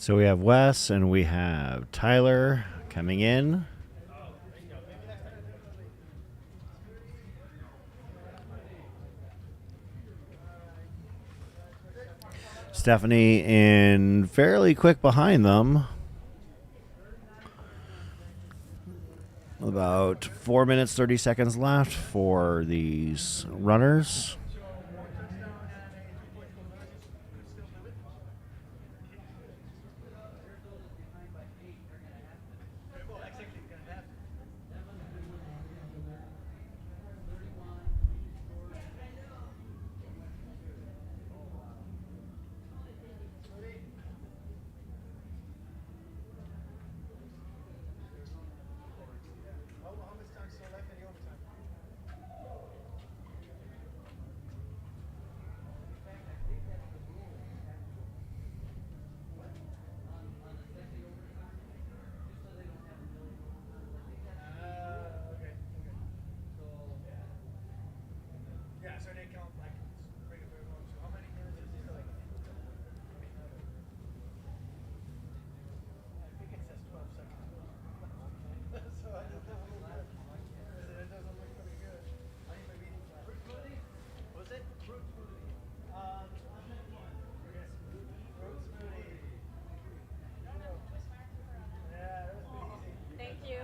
So we have Wes and we have Tyler coming in. Stephanie in fairly quick behind them. About 4 minutes, 30 seconds left for these runners.
and they count like bring it very much. So how many minutes is it like? I think it says 12 seconds. So I don't know. It doesn't look pretty good. I need my meeting time. Fruit smoothie? What was it? Fruit smoothie. Yes. Fruit smoothie. Yeah, that was easy.
Thank you.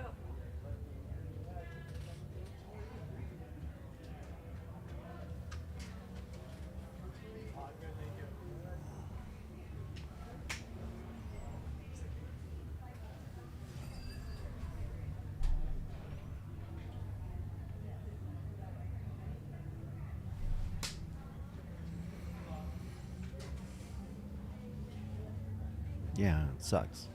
Yeah, it sucks.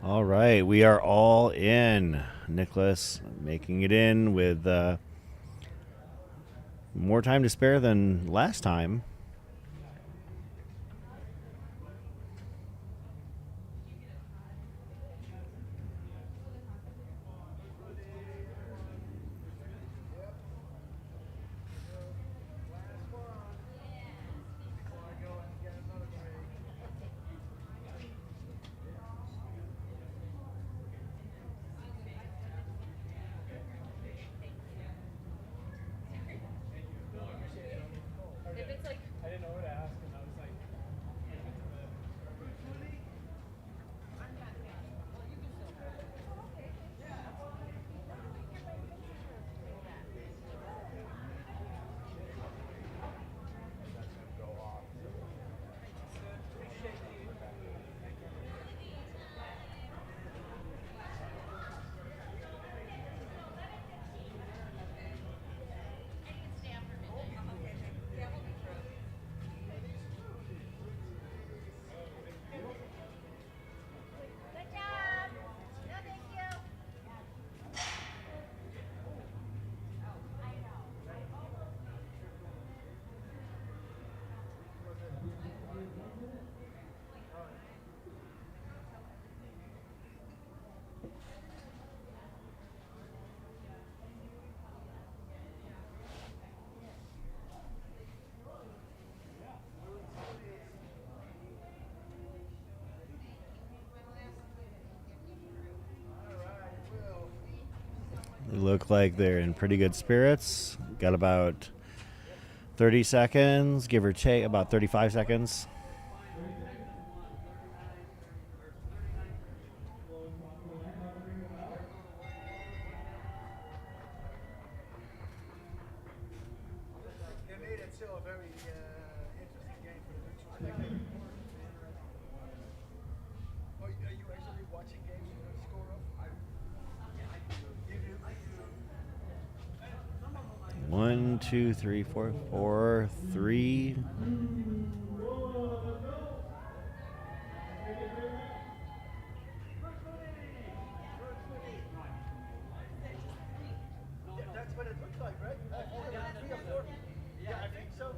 All right, we are all in. Nicholas making it in with more time to spare than last time.
If it's like
I didn't know what to ask, and I was like,
They look like they're in pretty good spirits. Got about 30 seconds, give or take, about 35 seconds.
they made it still a very interesting game for the neutral spectator. Oh, are you actually watching games with the score up? You do?
One, two, three, four, 3.
Yeah, that's what it looks like, right? 3 or 4. Yeah, I think so.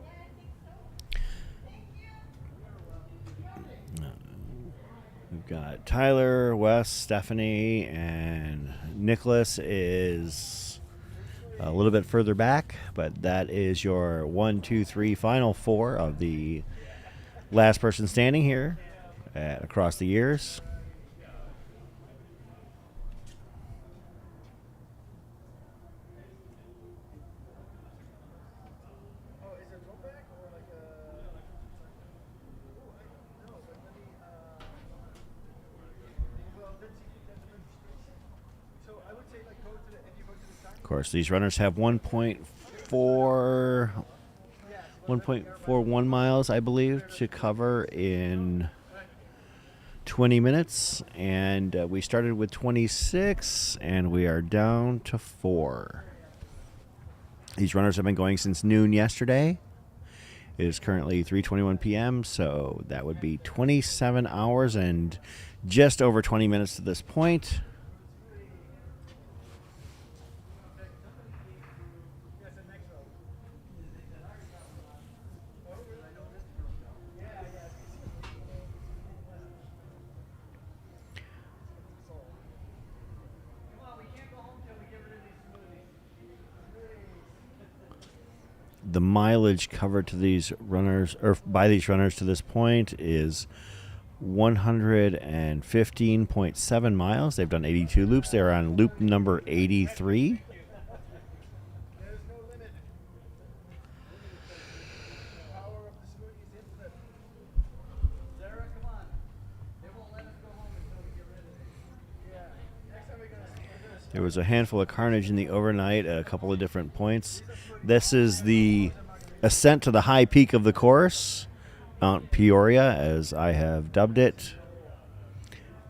We've got Tyler, Wes, Stephanie, and Nicholas is a little bit further back, but that is your 1, 2, 3 final 4 of the last person standing here across the years.
Oh, is it rollback or like a? No, but let me. Well, let's see if that's a registration. So I would say like go to the if you go to the time.
Of course, these runners have 1.41 miles, I believe, to cover in 20 minutes. And we started with 26, and we are down to 4. These runners have been going since noon yesterday. It is currently 3:21 p.m., so that would be 27 hours and just over 20 minutes to this point. The mileage covered to these runners, or by these runners to this point, is 115.7 miles. They've done 82 loops. They're on loop number 83. There was a handful of carnage in the overnight at a couple of different points. This is the ascent to the high peak of the course, Mount Peoria, as I have dubbed it.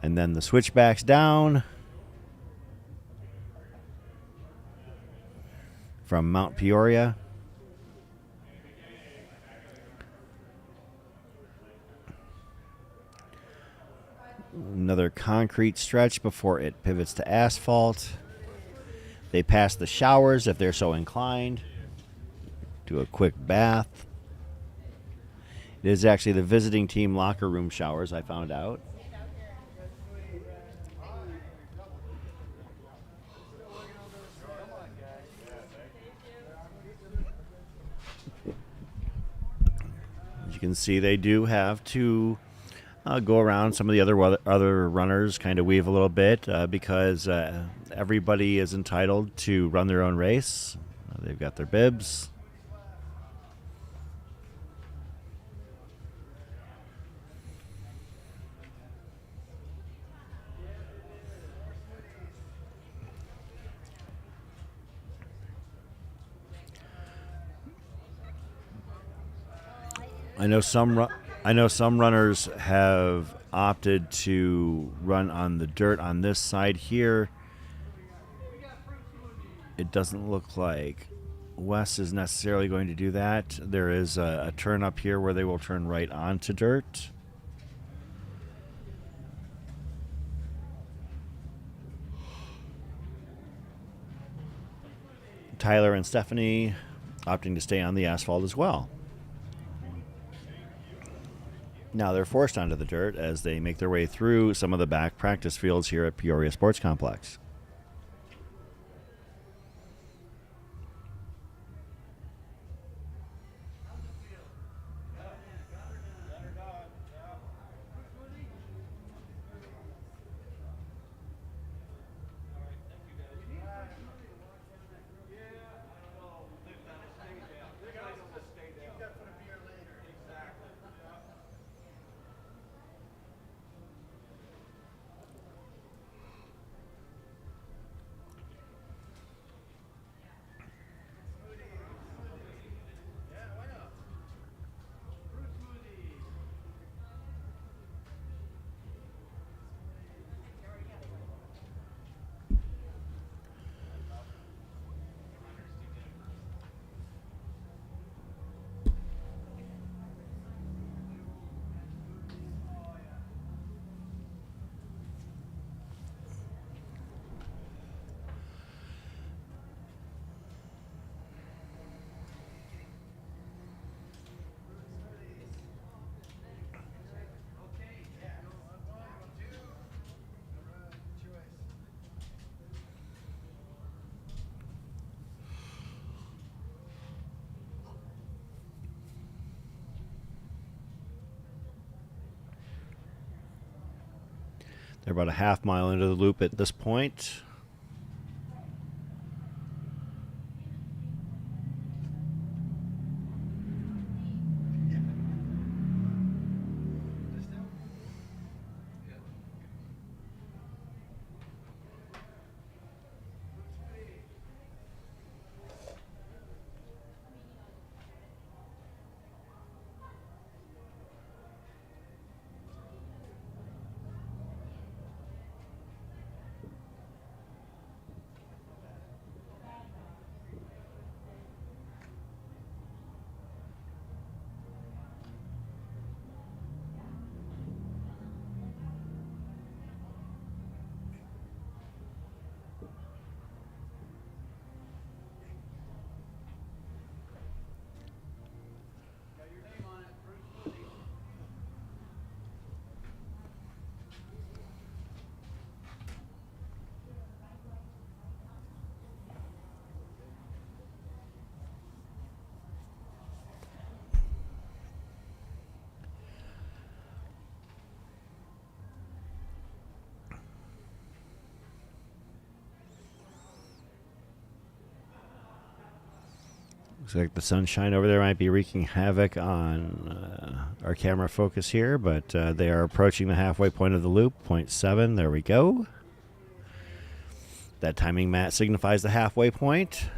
And then the switchbacks down from Mount Peoria. Another concrete stretch before it pivots to asphalt. They pass the showers if they're so inclined. Do a quick bath. It is actually the visiting team locker room showers, I found out. As you can see, they do have to go around some of the other runners, kind of weave a little bit, because everybody is entitled to run their own race. They've got their bibs. I know some runners have opted to run on the dirt on this side here. It doesn't look like Wes is necessarily going to do that. There is a turn up here where they will turn right onto dirt. Tyler and Stephanie opting to stay on the asphalt as well. Now they're forced onto the dirt as they make their way through some of the back practice fields here at Peoria Sports Complex. They're about a half mile into the loop at this point. Looks like the sunshine over there might be wreaking havoc on our camera focus here, but they are approaching the halfway point of the loop, 0.7. There we go. That timing mat signifies the halfway point.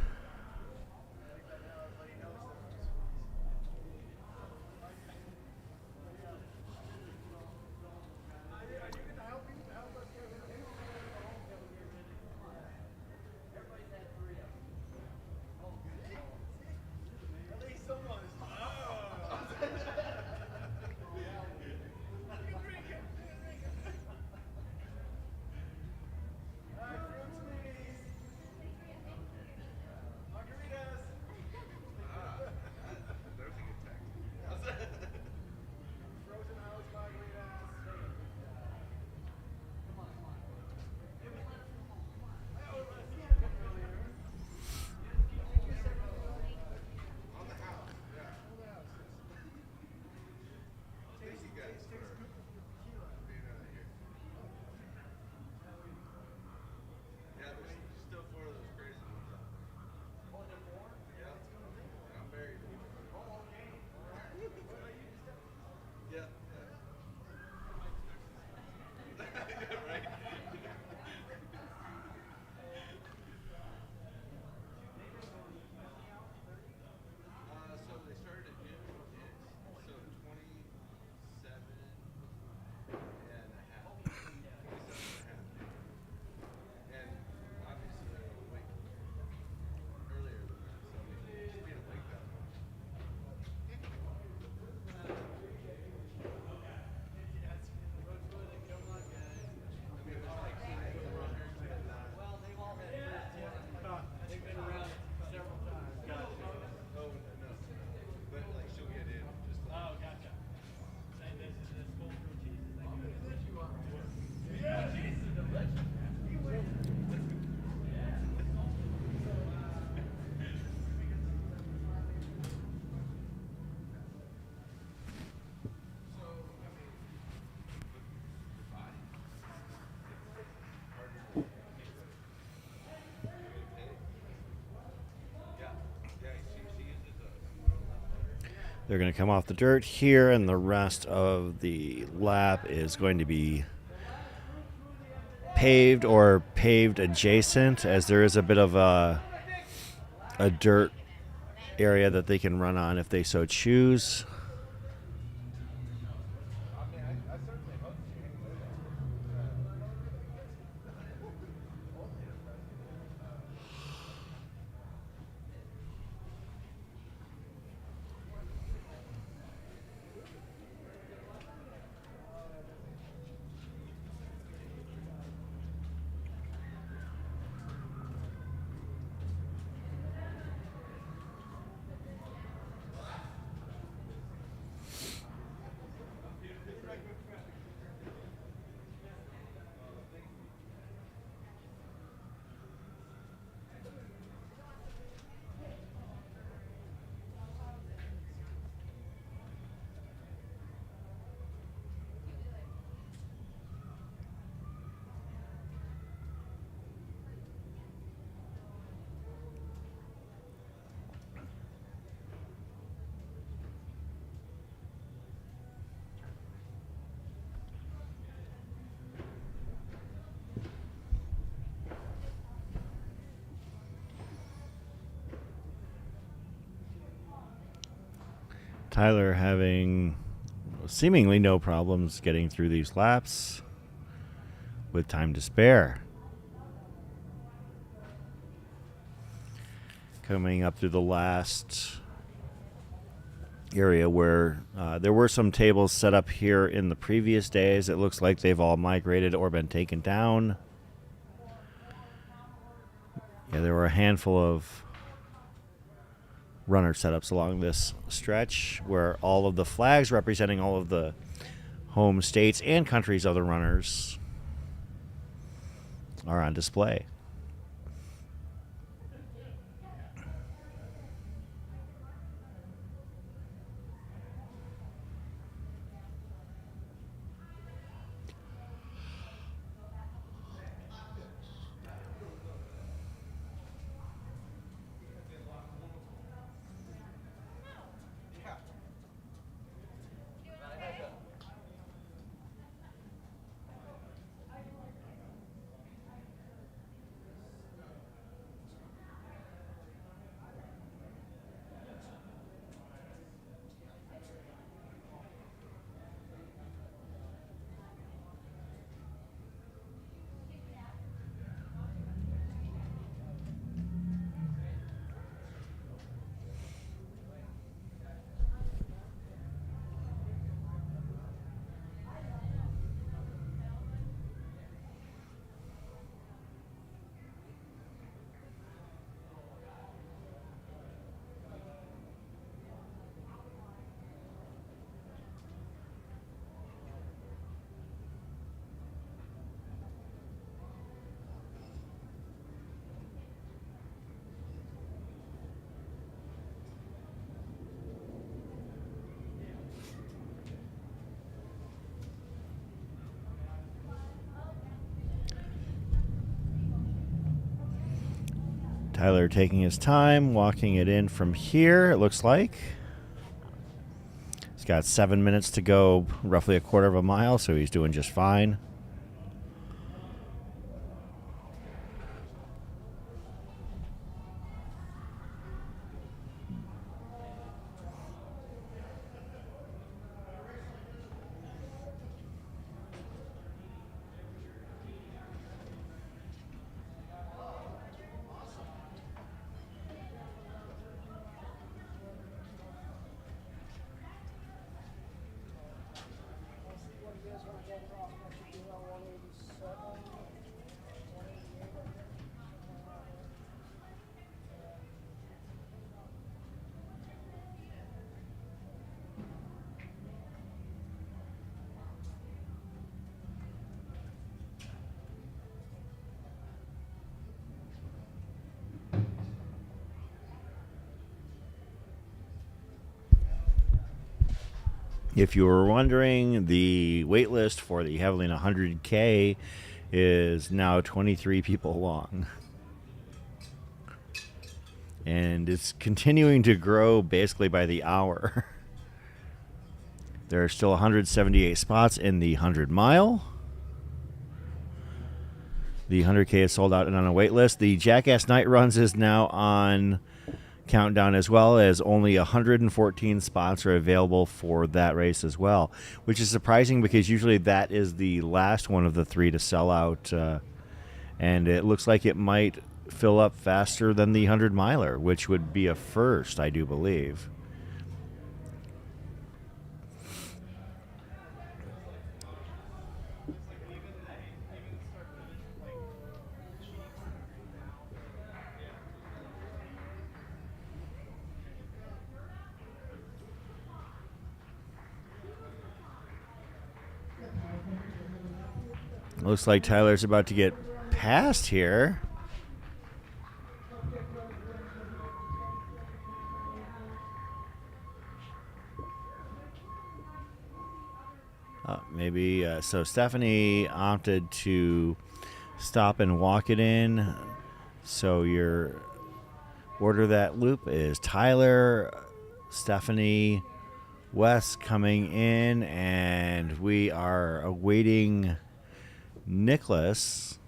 They're going to come off the dirt here, and the rest of the lap is going to be paved or paved adjacent, as there is a bit of a dirt area that they can run on if they so choose. Tyler having seemingly no problems getting through these laps with time to spare. Coming up through the last area where there were some tables set up here in the previous days. It looks like they've all migrated or been taken down. Yeah, there were a handful of runner setups along this stretch where all of the flags representing all of the home states and countries of the runners are on display. Tyler taking his time, walking it in from here, it looks like. He's got 7 minutes to go, roughly a quarter of a mile, so he's doing just fine. If you were wondering, the wait list for the Javelina 100K is now 23 people long. And it's continuing to grow basically by the hour. There are still 178 spots in the 100 mile. The 100K is sold out and on a wait list. The Jackass Night Runs is now on countdown, as well as only 114 spots are available for that race as well, which is surprising because usually that is the last one of the three to sell out, and it looks like it might fill up faster than the 100 miler, which would be a first, I do believe. Looks like Tyler's about to get past here. Maybe so Stephanie opted to stop and walk it in. So your order that loop is Tyler, Stephanie, Wes coming in, and we are awaiting Nicholas,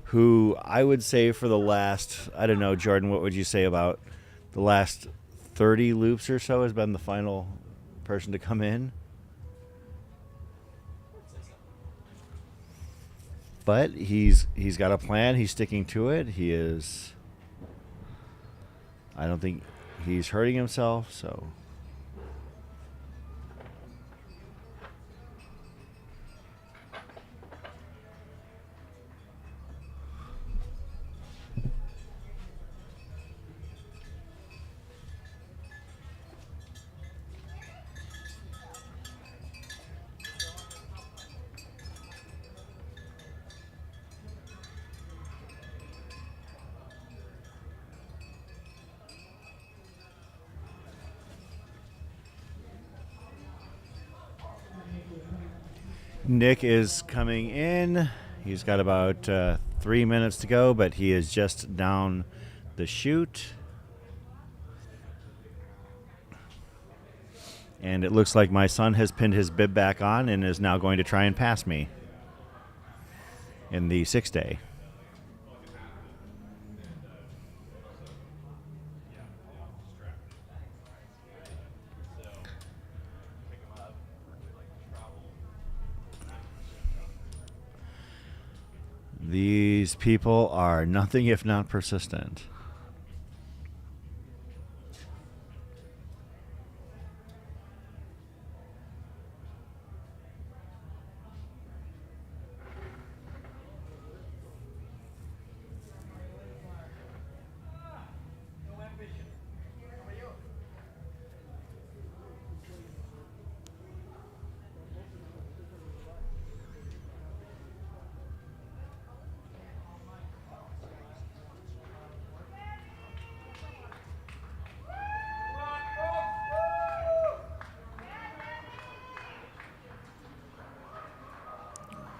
who I would say for the last, I don't know, Jordan, what would you say about the last 30 loops or so has been the final person to come in? But he's got a plan. He's sticking to it. He is. I don't think he's hurting himself, so. Nick is coming in. He's got about 3 minutes to go, but he is just down the chute. And it looks like my son has pinned his bib back on and is now going to try and pass me in the 6-day. These people are nothing if not persistent.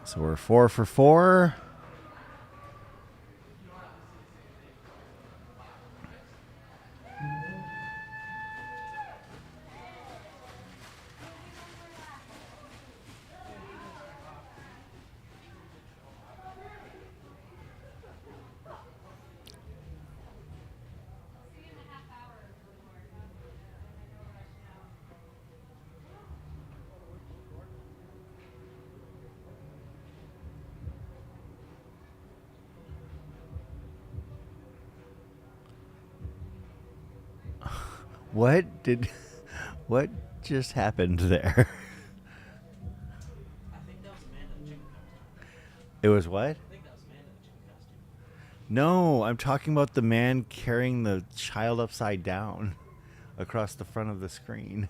So we're 4 for 4. What did? What just happened there?
I think that was Amanda in the chicken costume.
It was what?
I think that was Amanda in the chicken costume.
No, I'm talking about the man carrying the child upside down across the front of the screen.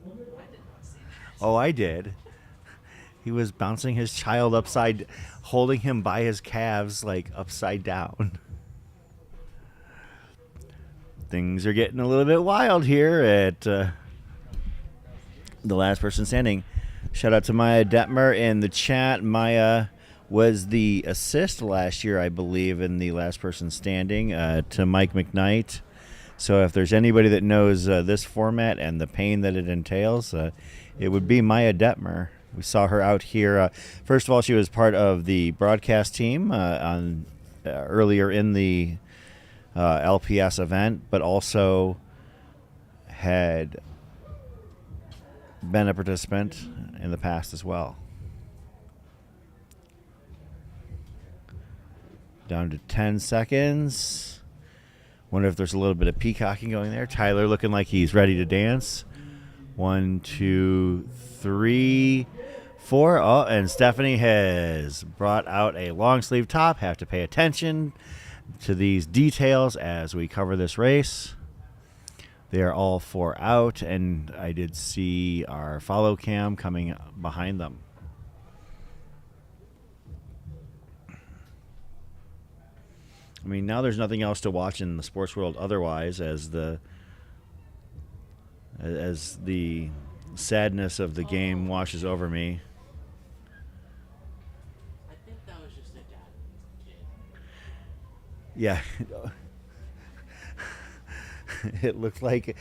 I did not see that.
Oh, I did. He was bouncing his child upside, holding him by his calves, like upside down. Things are getting a little bit wild here at the last person standing. Shout out to Maya Detmer in the chat. Maya was the assist last year, I believe, in the last person standing to Mike McKnight. So if there's anybody that knows this format and the pain that it entails, it would be Maya Detmer. We saw her out here. First of all, she was part of the broadcast team on earlier in the LPS event, but also had been a participant in the past as well. Down to 10 seconds. Wonder if there's a little bit of peacocking going there. Tyler looking like he's ready to dance. 1, 2, 3, 4. Oh, and Stephanie has brought out a long sleeve top. Have to pay attention to these details as we cover this race. They are all 4 out, and I did see our follow cam coming behind them. I mean, now there's nothing else to watch in the sports world otherwise, as the sadness of the game washes over me.
I think that was just a dad kid.
Yeah. It looked like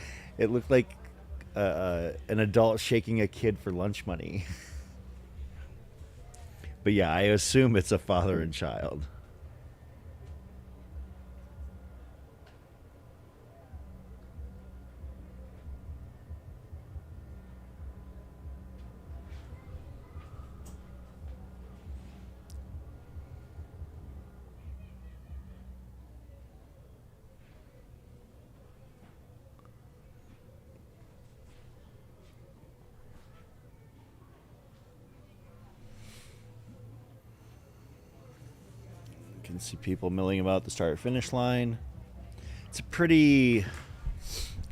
an adult shaking a kid for lunch money. But yeah, I assume it's a father and child. Can see people milling about the start-finish line. It's a pretty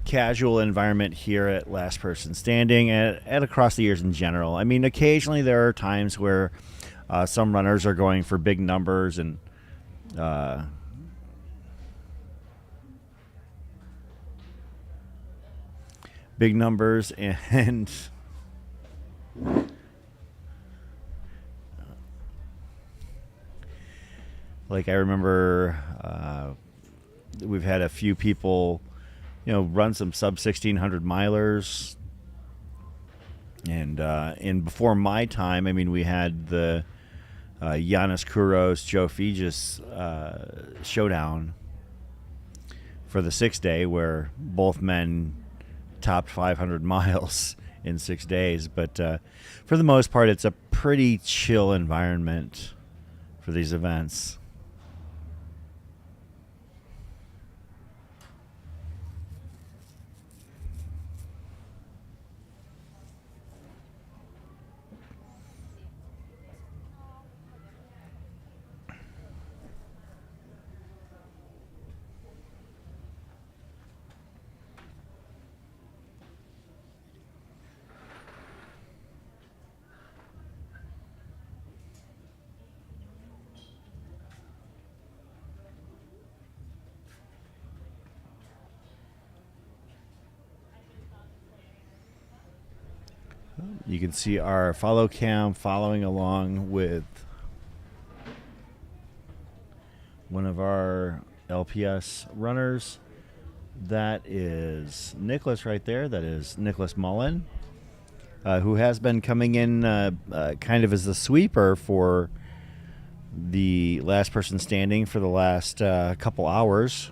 casual environment here at Last Person Standing and across the years in general. I mean, occasionally there are times where some runners are going for big numbers and and like I remember we've had a few people, run some sub 1600 milers. And before my time, I mean, we had the Giannis Kouros, Joe Fegis showdown for the 6 day, where both men topped 500 miles in 6 days. But for the most part, it's a pretty chill environment for these events. You can see our follow cam following along with one of our LPS runners. That is Nicholas right there. That is Nicholas Mullen, who has been coming in kind of as the sweeper for the Last Person Standing for the last couple hours.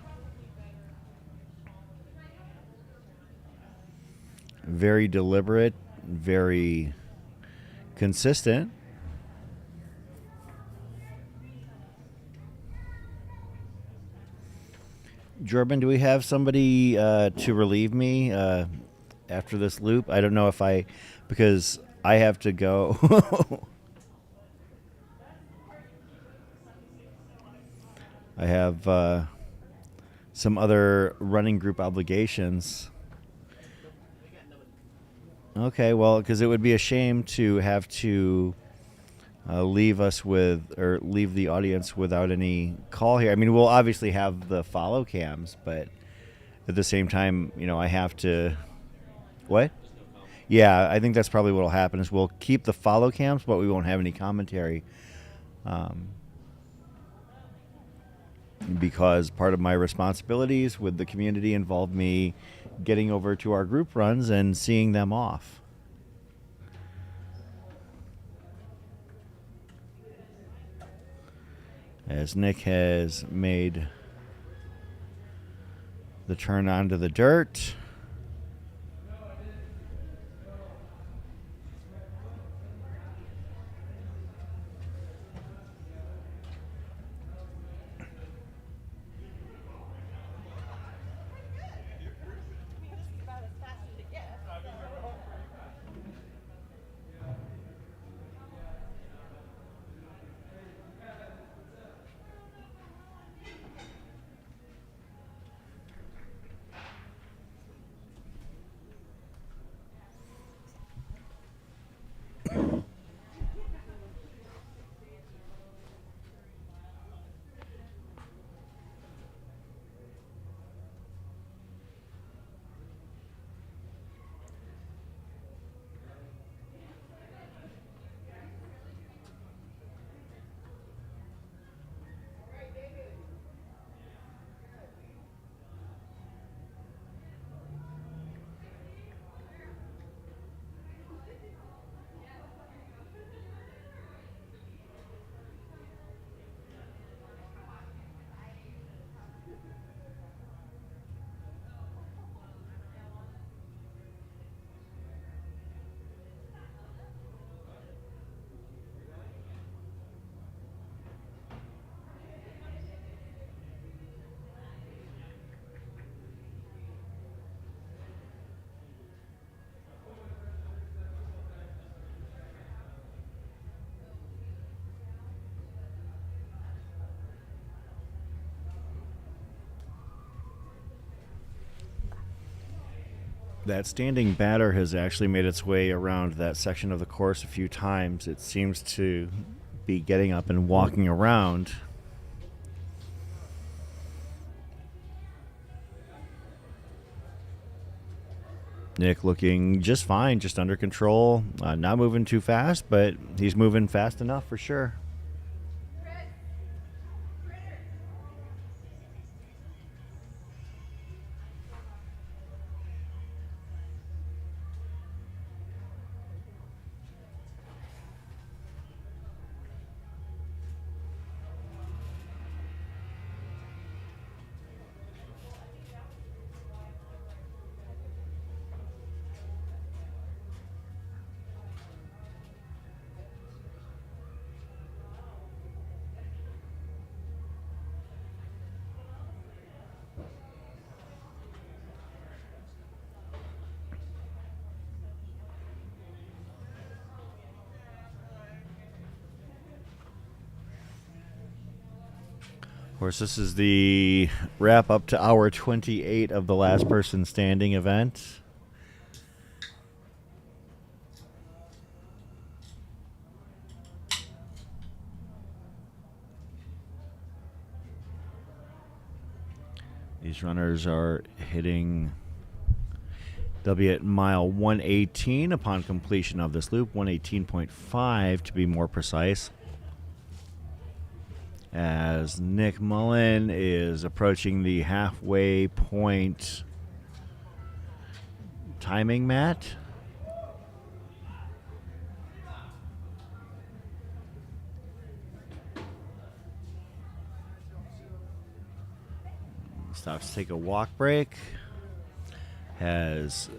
Very deliberate, very consistent. Jordan, do we have somebody to relieve me after this loop? I don't know if because I have to go. I have some other running group obligations. Okay, well, because it would be a shame to have to leave the audience without any call here. I mean, we'll obviously have the follow cams, but at the same time, I have to. What? Yeah, I think that's probably what will happen. Is we'll keep the follow cams, but we won't have any commentary. Because part of my responsibilities with the community involved me getting over to our group runs and seeing them off. As Nick has made the turn onto the dirt. That standing batter has actually made its way around that section of the course a few times. It seems to be getting up and walking around. Nick looking just fine, just under control. Not moving too fast, but he's moving fast enough for sure. Of course, this is the wrap up to hour 28 of the last person standing event. These runners are hitting. They'll be at mile 118 upon completion of this loop, 118.5 to be more precise. As Nick Mullen is approaching the halfway point timing mat. Stops to take a walk break. Has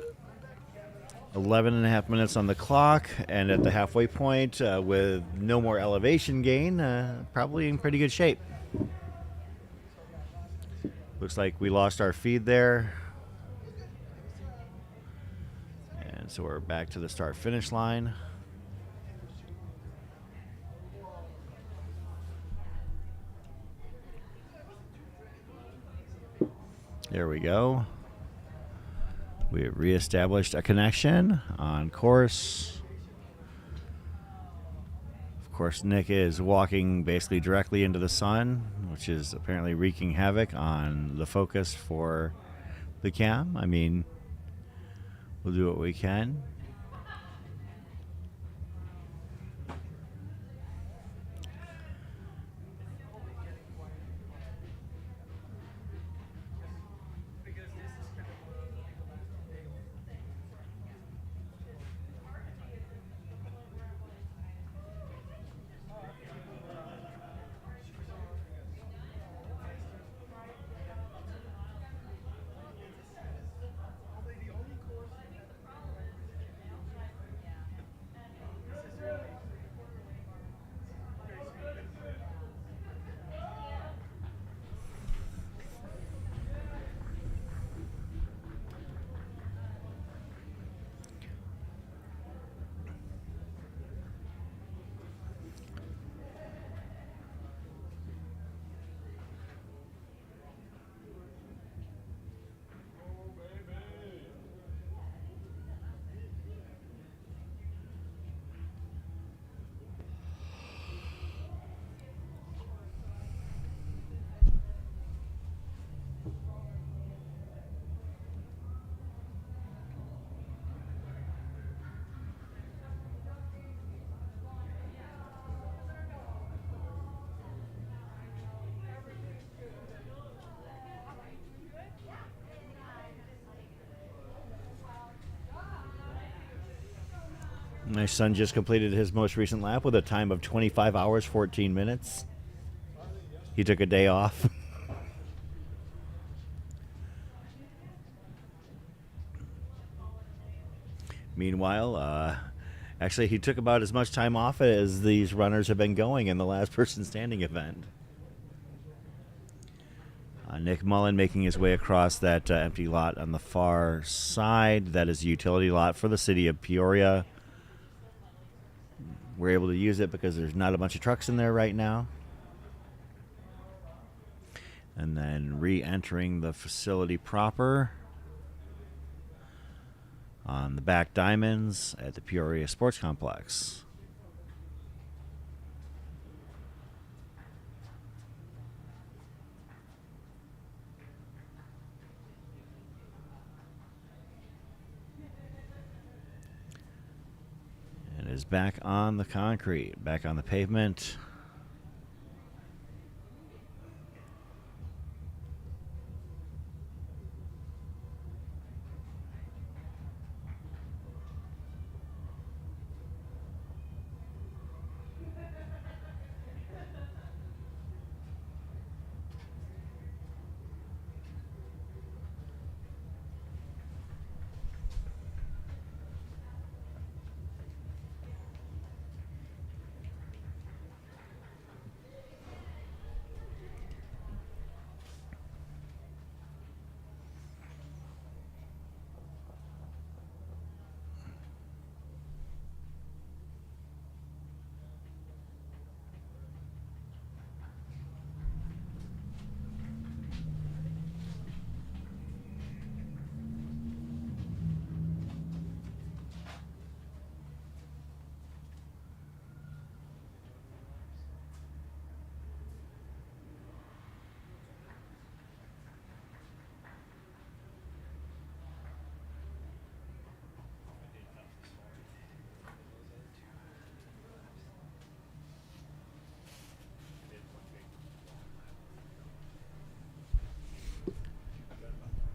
11 and a half minutes on the clock, and at the halfway point with no more elevation gain, probably in pretty good shape. Looks like we lost our feed there. And so we're back to the start finish line. There we go. We have reestablished a connection on course. Of course, Nick is walking basically directly into the sun, which is apparently wreaking havoc on the focus for the cam. I mean, we'll do what we can. My son just completed his most recent lap with a time of 25 hours, 14 minutes. He took a day off. Meanwhile, actually, he took about as much time off as these runners have been going in the last person standing event. Nick Mullen making his way across that empty lot on the far side. That is a utility lot for the city of Peoria. We're able to use it because there's not a bunch of trucks in there right now. And then re-entering the facility proper on the back diamonds at the Peoria Sports Complex. And is back on the concrete, back on the pavement.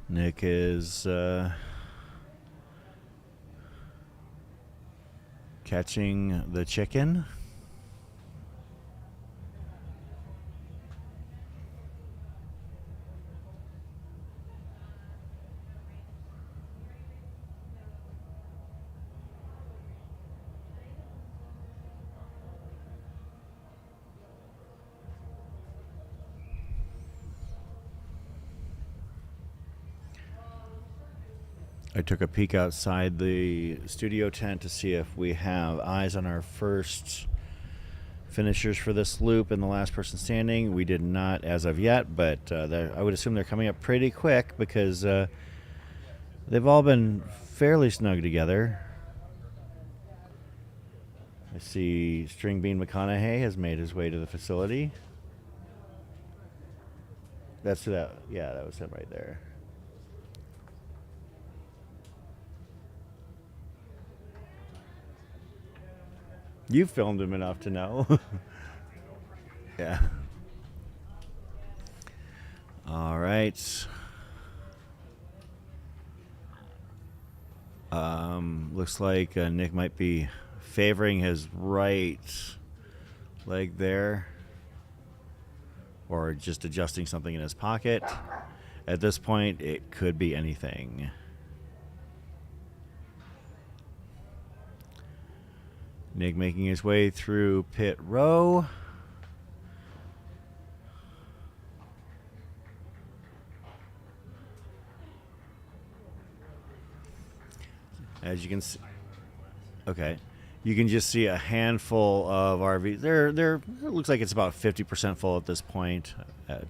Nick is catching the chicken. I took a peek outside the studio tent to see if we have eyes on our first finishers for this loop and the last person standing. We did not as of yet, but I would assume they're coming up pretty quick because they've all been fairly snug together. I see String Bean McConaughey has made his way to the facility. That's that. Yeah, that was him right there. You filmed him enough to know. Yeah. All right. Looks like Nick might be favoring his right leg there, or just adjusting something in his pocket. At this point, it could be anything. Nick making his way through pit row. As you can see, okay, you can just see a handful of RVs. It looks like it's about 50% full at this point.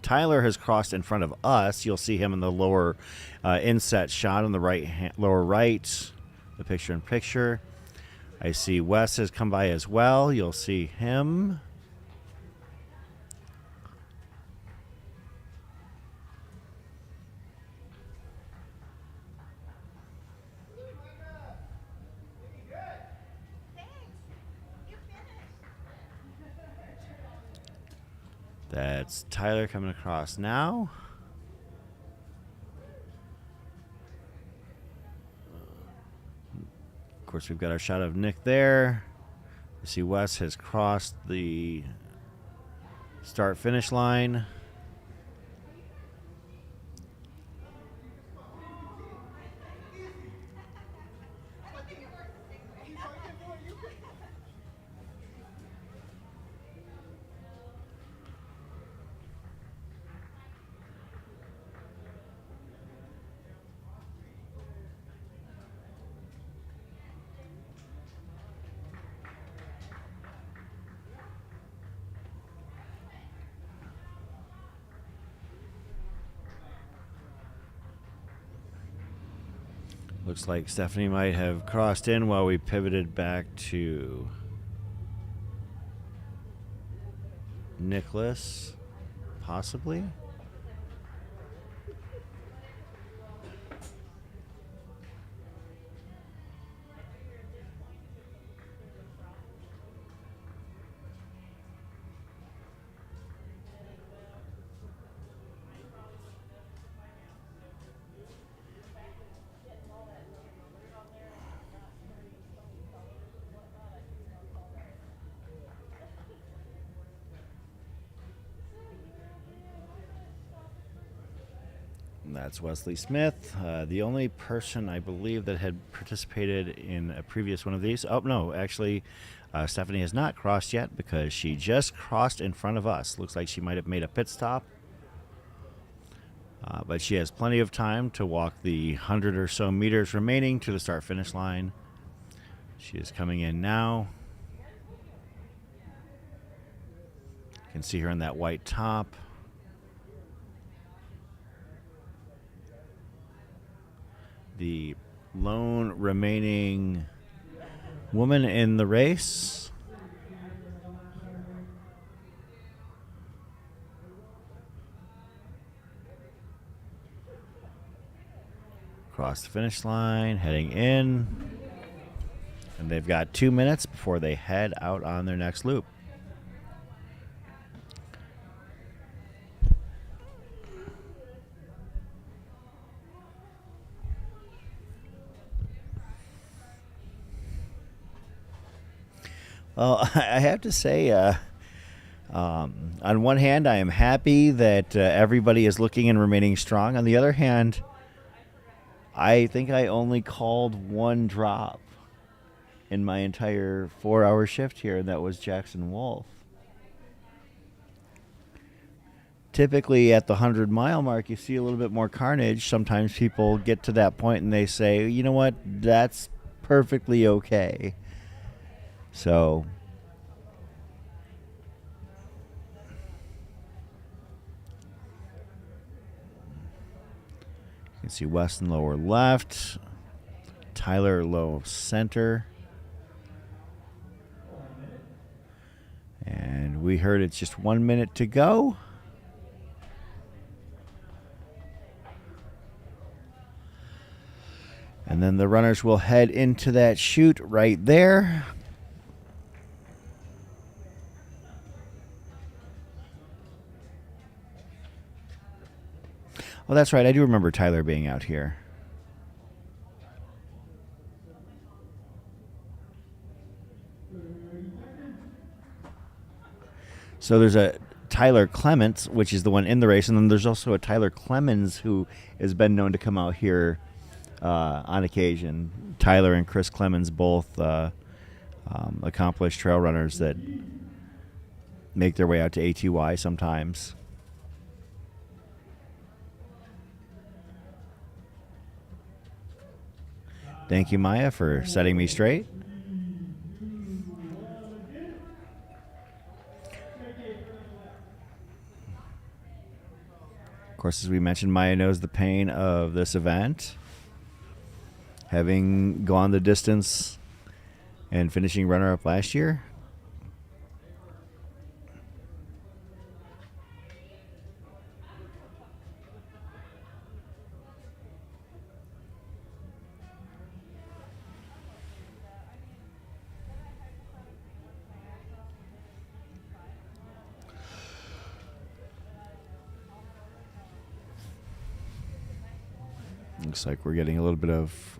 Tyler has crossed in front of us. You'll see him in the lower inset shot on the lower right, the picture-in-picture. I see Wes has come by as well. You'll see him. That's Tyler coming across now. Of course, we've got our shot of Nick there. You see Wes has crossed the start-finish line. Looks like Stephanie might have crossed in while we pivoted back to Nicholas, possibly. That's Wesley Smith, the only person I believe that had participated in a previous one of these. Oh, no, actually, Stephanie has not crossed yet because she just crossed in front of us. Looks like she might have made a pit stop. But she has plenty of time to walk the 100 or so meters remaining to the start-finish line. She is coming in now. You can see her in that white top. The lone remaining woman in the race. Across the finish line, heading in. And they've got 2 minutes before they head out on their next loop. Well, I have to say, on one hand, I am happy that everybody is looking and remaining strong. On the other hand, I think I only called one drop in my entire 4-hour shift here, and that was Jackson Wolf. typically at the 100-mile mark, you see a little bit more carnage. Sometimes people get to that point and they say, you know what, that's perfectly okay. So you can see Weston lower left, Tyler low center. And we heard it's just 1 minute to go. And then the runners will head into that chute right there. Oh, that's right. I do remember Tyler being out here. So there's a Tyler Clements, which is the one in the race, and then there's also a Tyler Clemens who has been known to come out here on occasion. Tyler and Chris Clemens, both accomplished trail runners that make their way out to ATY sometimes. Thank you, Maya, for setting me straight. Of course, as we mentioned, Maya knows the pain of this event. Having gone the distance and finishing runner-up last year. Looks like we're getting a little bit of